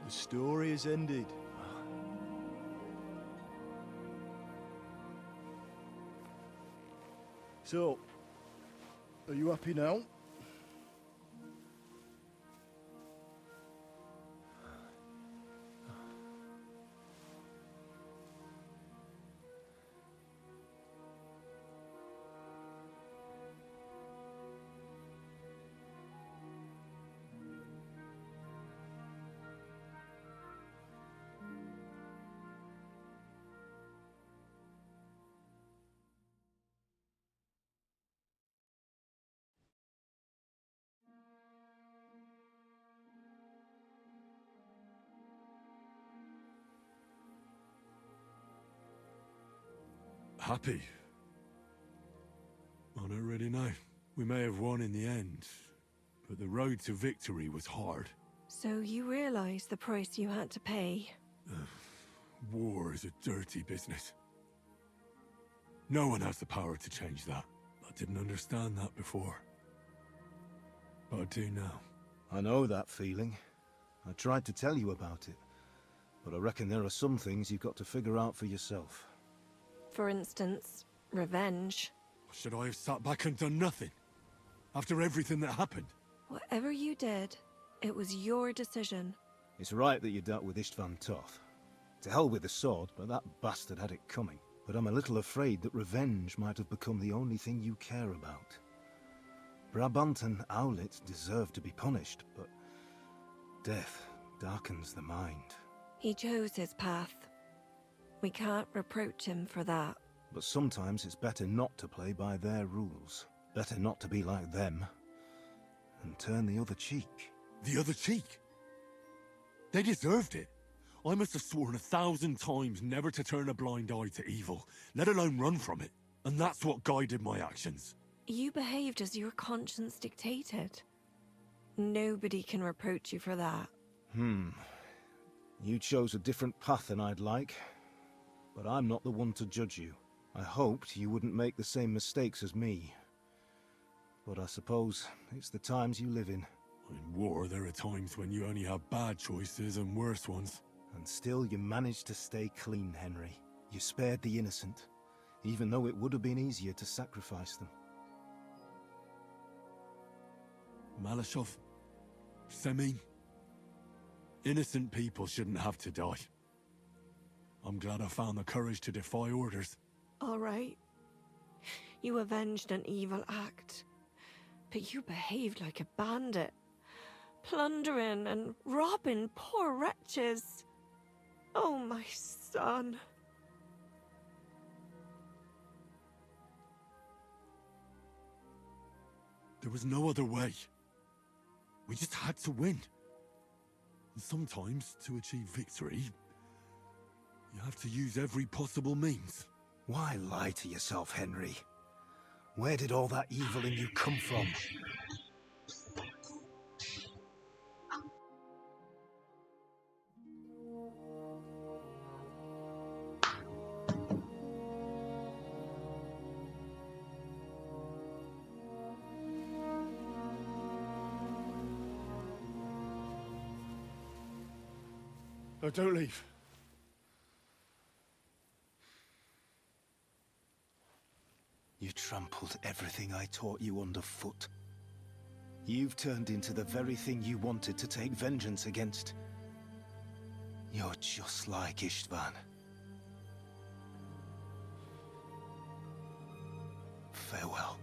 The story is ended. So, are you happy now? Happy? I don't really know. We may have won in the end, but the road to victory was hard. So you realize the price you had to pay? War is a dirty business. No one has the power to change that. I didn't understand that before. But I do now. I know that feeling. I tried to tell you about it. But I reckon there are some things you've got to figure out for yourself. For instance, revenge. Should I have sat back and done nothing? After everything that happened? Whatever you did, it was your decision. It's right that you dealt with Istvan Toth. To hell with the sword, but that bastard had it coming. But I'm a little afraid that revenge might have become the only thing you care about. Brabant and Owlet deserve to be punished, but death darkens the mind. He chose his path. We can't reproach him for that. But sometimes it's better not to play by their rules. Better not to be like them. And turn the other cheek. The other cheek? They deserved it. I must have sworn 1,000 times never to turn a blind eye to evil, let alone run from it. And that's what guided my actions. You behaved as your conscience dictated. Nobody can reproach you for that. You chose a different path than I'd like. But I'm not the one to judge you. I hoped you wouldn't make the same mistakes as me. But I suppose it's the times you live in. In war, there are times when you only have bad choices and worse ones. And still you managed to stay clean, Henry. You spared the innocent, even though it would have been easier to sacrifice them. Malashov, Semin, innocent people shouldn't have to die. I'm glad I found the courage to defy orders. All right. You avenged an evil act. But you behaved like a bandit. Plundering and robbing poor wretches. Oh, my son. There was no other way. We just had to win. And sometimes, to achieve victory, you have to use every possible means. Why lie to yourself, Henry? Where did all that evil in you come from? No, don't leave. You trampled everything I taught you underfoot. You've turned into the very thing you wanted to take vengeance against. You're just like Istvan. Farewell.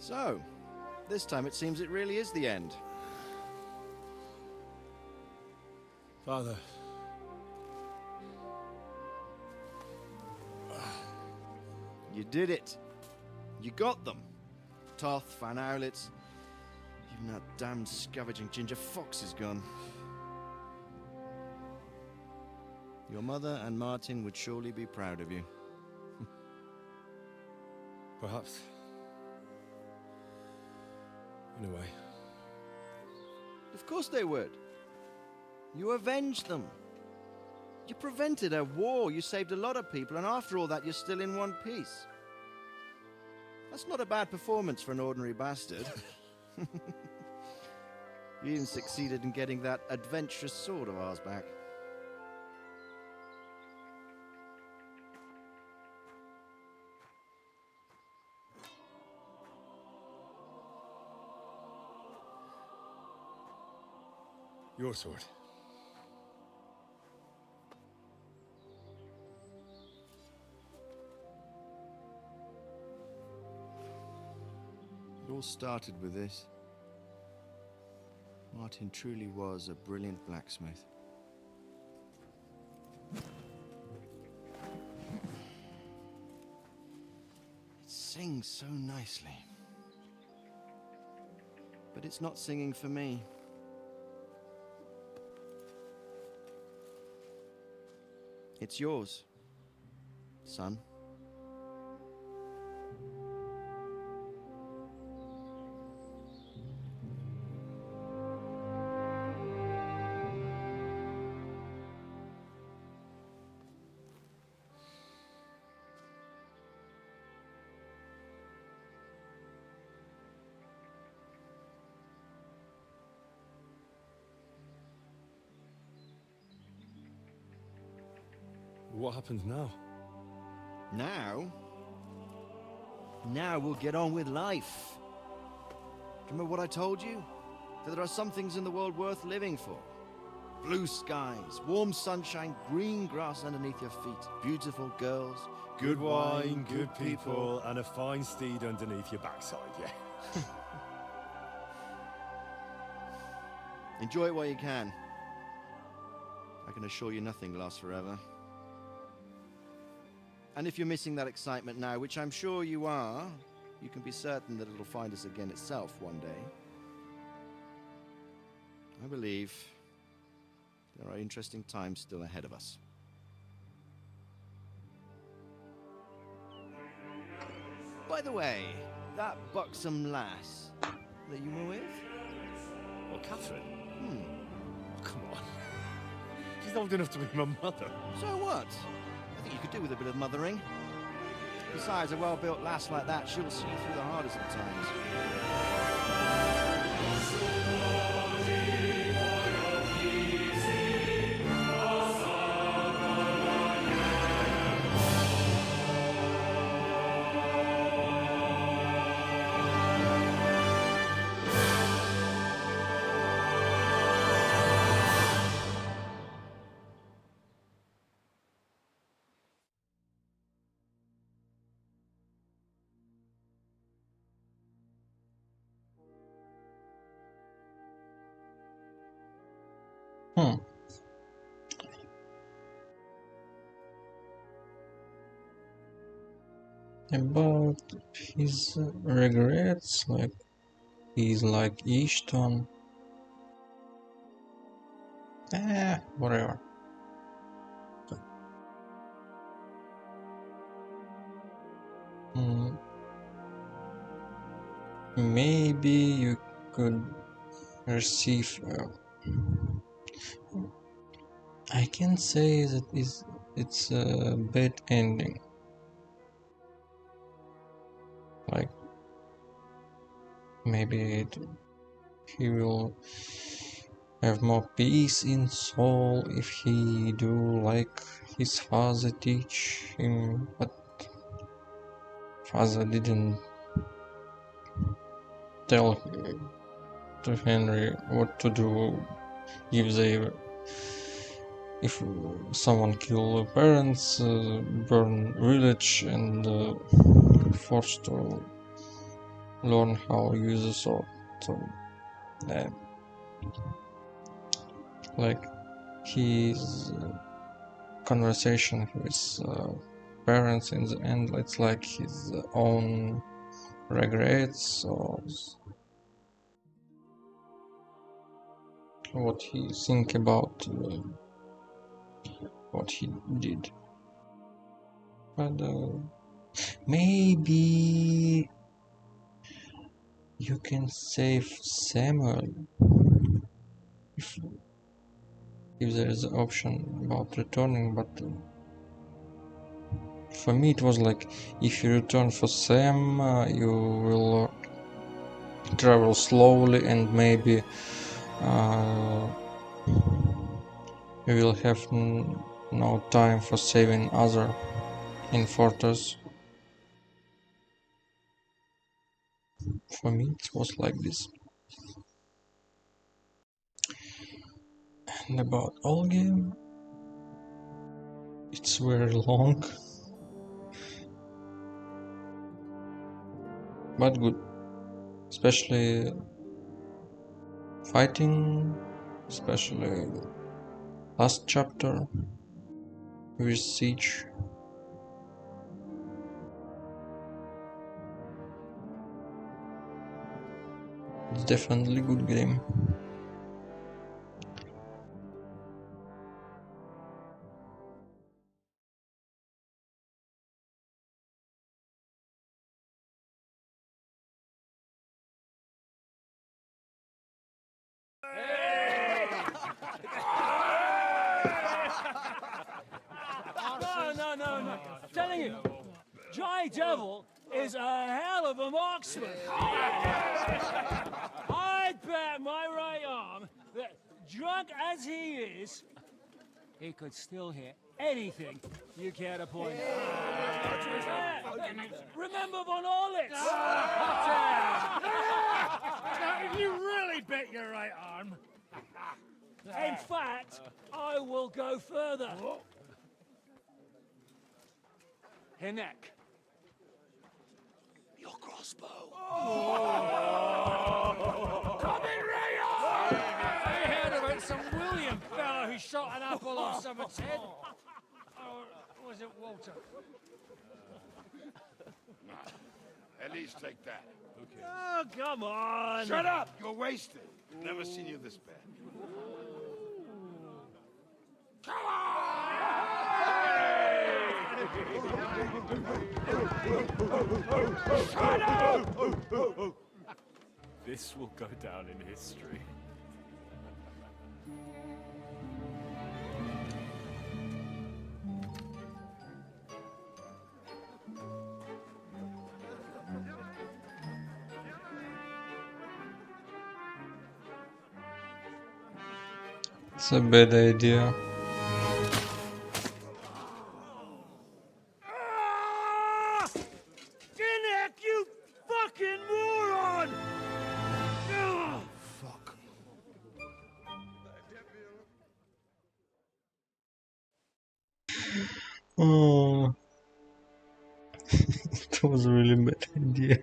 So, this time it seems it really is the end. Father. You did it. You got them. Toth, Van Owlitz. Even that damned scavenging ginger fox is gone. Your mother and Martin would surely be proud of you. Perhaps. In a way. Of course they would. You avenged them. You prevented a war, you saved a lot of people, and after all that, you're still in one piece. That's not a bad performance for an ordinary bastard. You even succeeded in getting that adventurous sword of ours back. Your sword. It all started with this. Martin truly was a brilliant blacksmith. It sings so nicely. But it's not singing for me. It's yours, son. What happens now? Now? Now we'll get on with life. Do you remember what I told you? That there are some things in the world worth living for. Blue skies, warm sunshine, green grass underneath your feet, beautiful girls, Good wine, good people, and a fine steed underneath your backside, yeah. Enjoy it while you can. I can assure you nothing lasts forever. And if you're missing that excitement now, which I'm sure you are, you can be certain that it'll find us again itself one day. I believe there are interesting times still ahead of us. By the way, that buxom lass that you were with? Well, Catherine? Oh, come on. She's old enough to be my mother. So what? I think you could do with a bit of mothering. Besides, a well-built lass like that, she'll see you through the hardest of times. About his regrets, like he's like Ishton. Whatever. Maybe you could receive. I can say that it's a bad ending. Like maybe he will have more peace in soul if he do like his father teach him, but father didn't tell to Henry what to do if someone kill parents, burn village, and forced to learn how to use a sword. So, like, his conversation with parents in the end, it's like his own regrets or what he think about what he did. But maybe you can save Samuel if there is an option about returning, but for me it was like, if you return for Sam, you will travel slowly and maybe you will have no time for saving other in Fortress. For me it was like this. And about all game, it's very long, but good, especially fighting, especially last chapter with Siege. It's definitely good game. No. I'm telling you, Jai Devil is a hell of a marksman. I'd bet my right arm that, drunk as he is, he could still hit anything you care to point. Remember Von Orlitz? You really bet your right arm. In fact, I will go further. Hinek. Your crossbow. Come in, Rayo! I heard about some William fella who shot an apple off someone's head. Or was it Walter? At least take that. Okay. Oh, come on. Shut up! You're wasted. Never seen you this bad. Come on! Shut up! This will go down in history. It's a bad idea. Hinek, you fucking moron! Fuck. Oh, it was a really bad idea.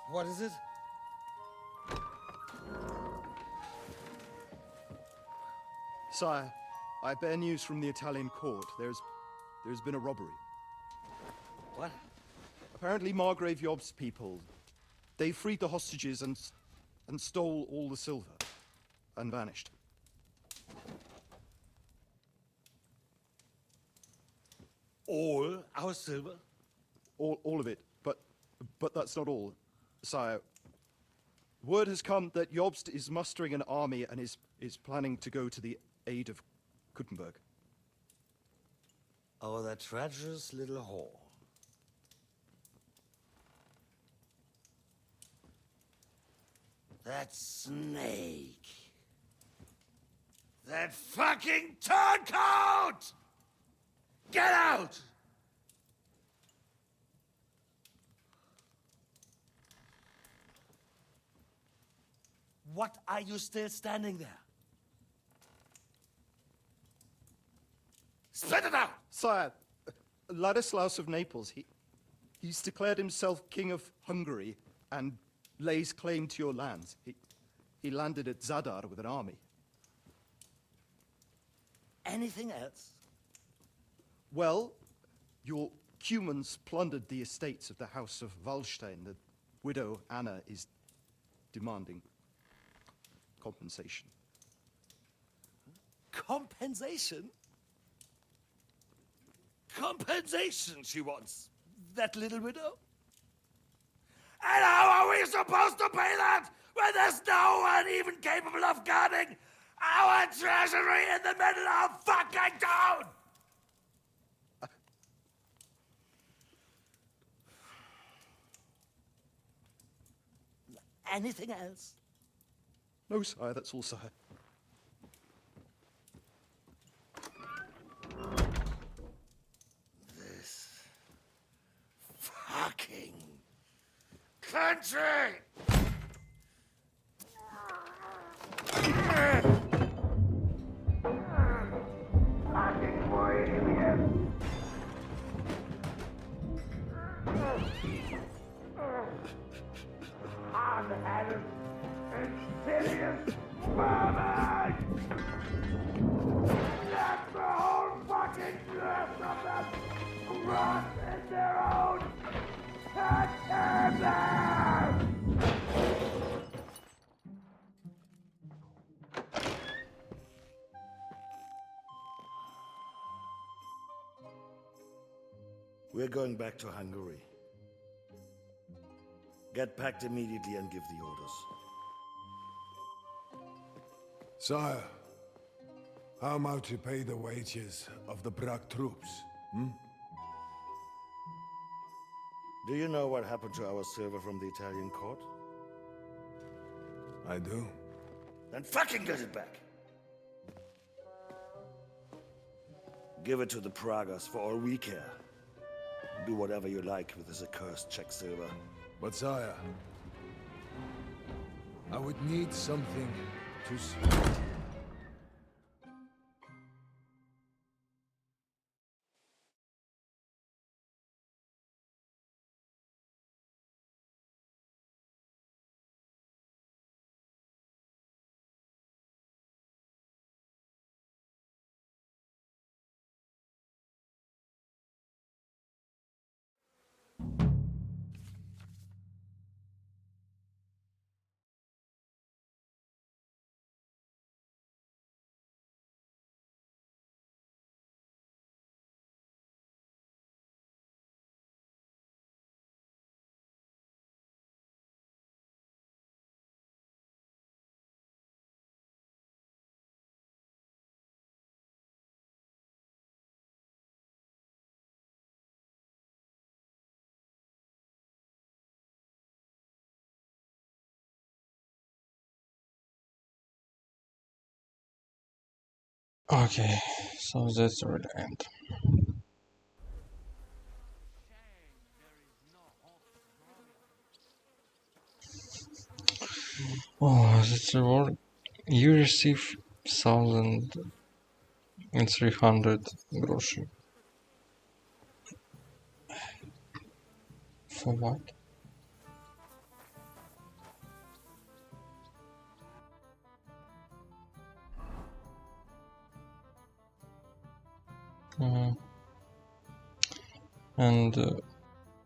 What is it? Sire, I bear news from the Italian court. There's been a robbery. What? Apparently Margrave Yob's people, they freed the hostages and stole all the silver and vanished. All our silver? All of it, but that's not all, sire. Word has come that Jobst is mustering an army and is planning to go to the aid of Kuttenberg. Oh, that treacherous little whore. That snake. That fucking turncoat! Get out! What are you still standing there? Spit it out! Sire, Ladislaus of Naples, he's declared himself King of Hungary and lays claim to your lands. He landed at Zadar with an army. Anything else? Well, your Cumans plundered the estates of the House of Wallstein. The widow Anna is demanding compensation. Compensation? Compensation she wants, that little widow? And how are we supposed to pay that when there's no one even capable of guarding our treasury in the middle of fucking town? Anything else? No, sire, that's all, sire. This fucking country! Fucking Bohemian! Hard-headed, insidious vermin! That's the whole fucking drift of them! Rot in their own goddamn! We're going back to Hungary. Get packed immediately and give the orders. Sire, how am I to pay the wages of the Prague troops? Do you know what happened to our silver from the Italian court? I do. Then fucking get it back! Give it to the Pragas for all we care. Do whatever you like with this accursed Czech silver. But sire, I would need something to see. Okay, so that's the end. Oh, that's the reward. You receive 1,300 groszy. For what? And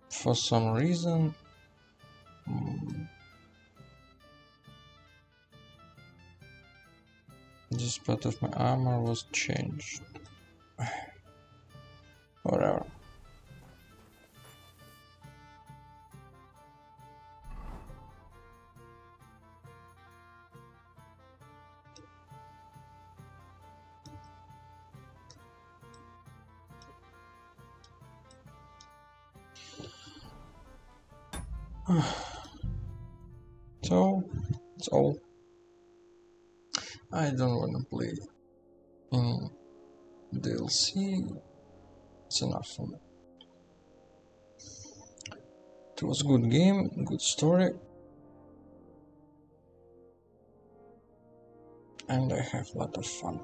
for some reason this part of my armor was changed. Whatever. So that's all. I don't want to play in DLC. It's enough for me. It was a good game, good story, and I have a lot of fun.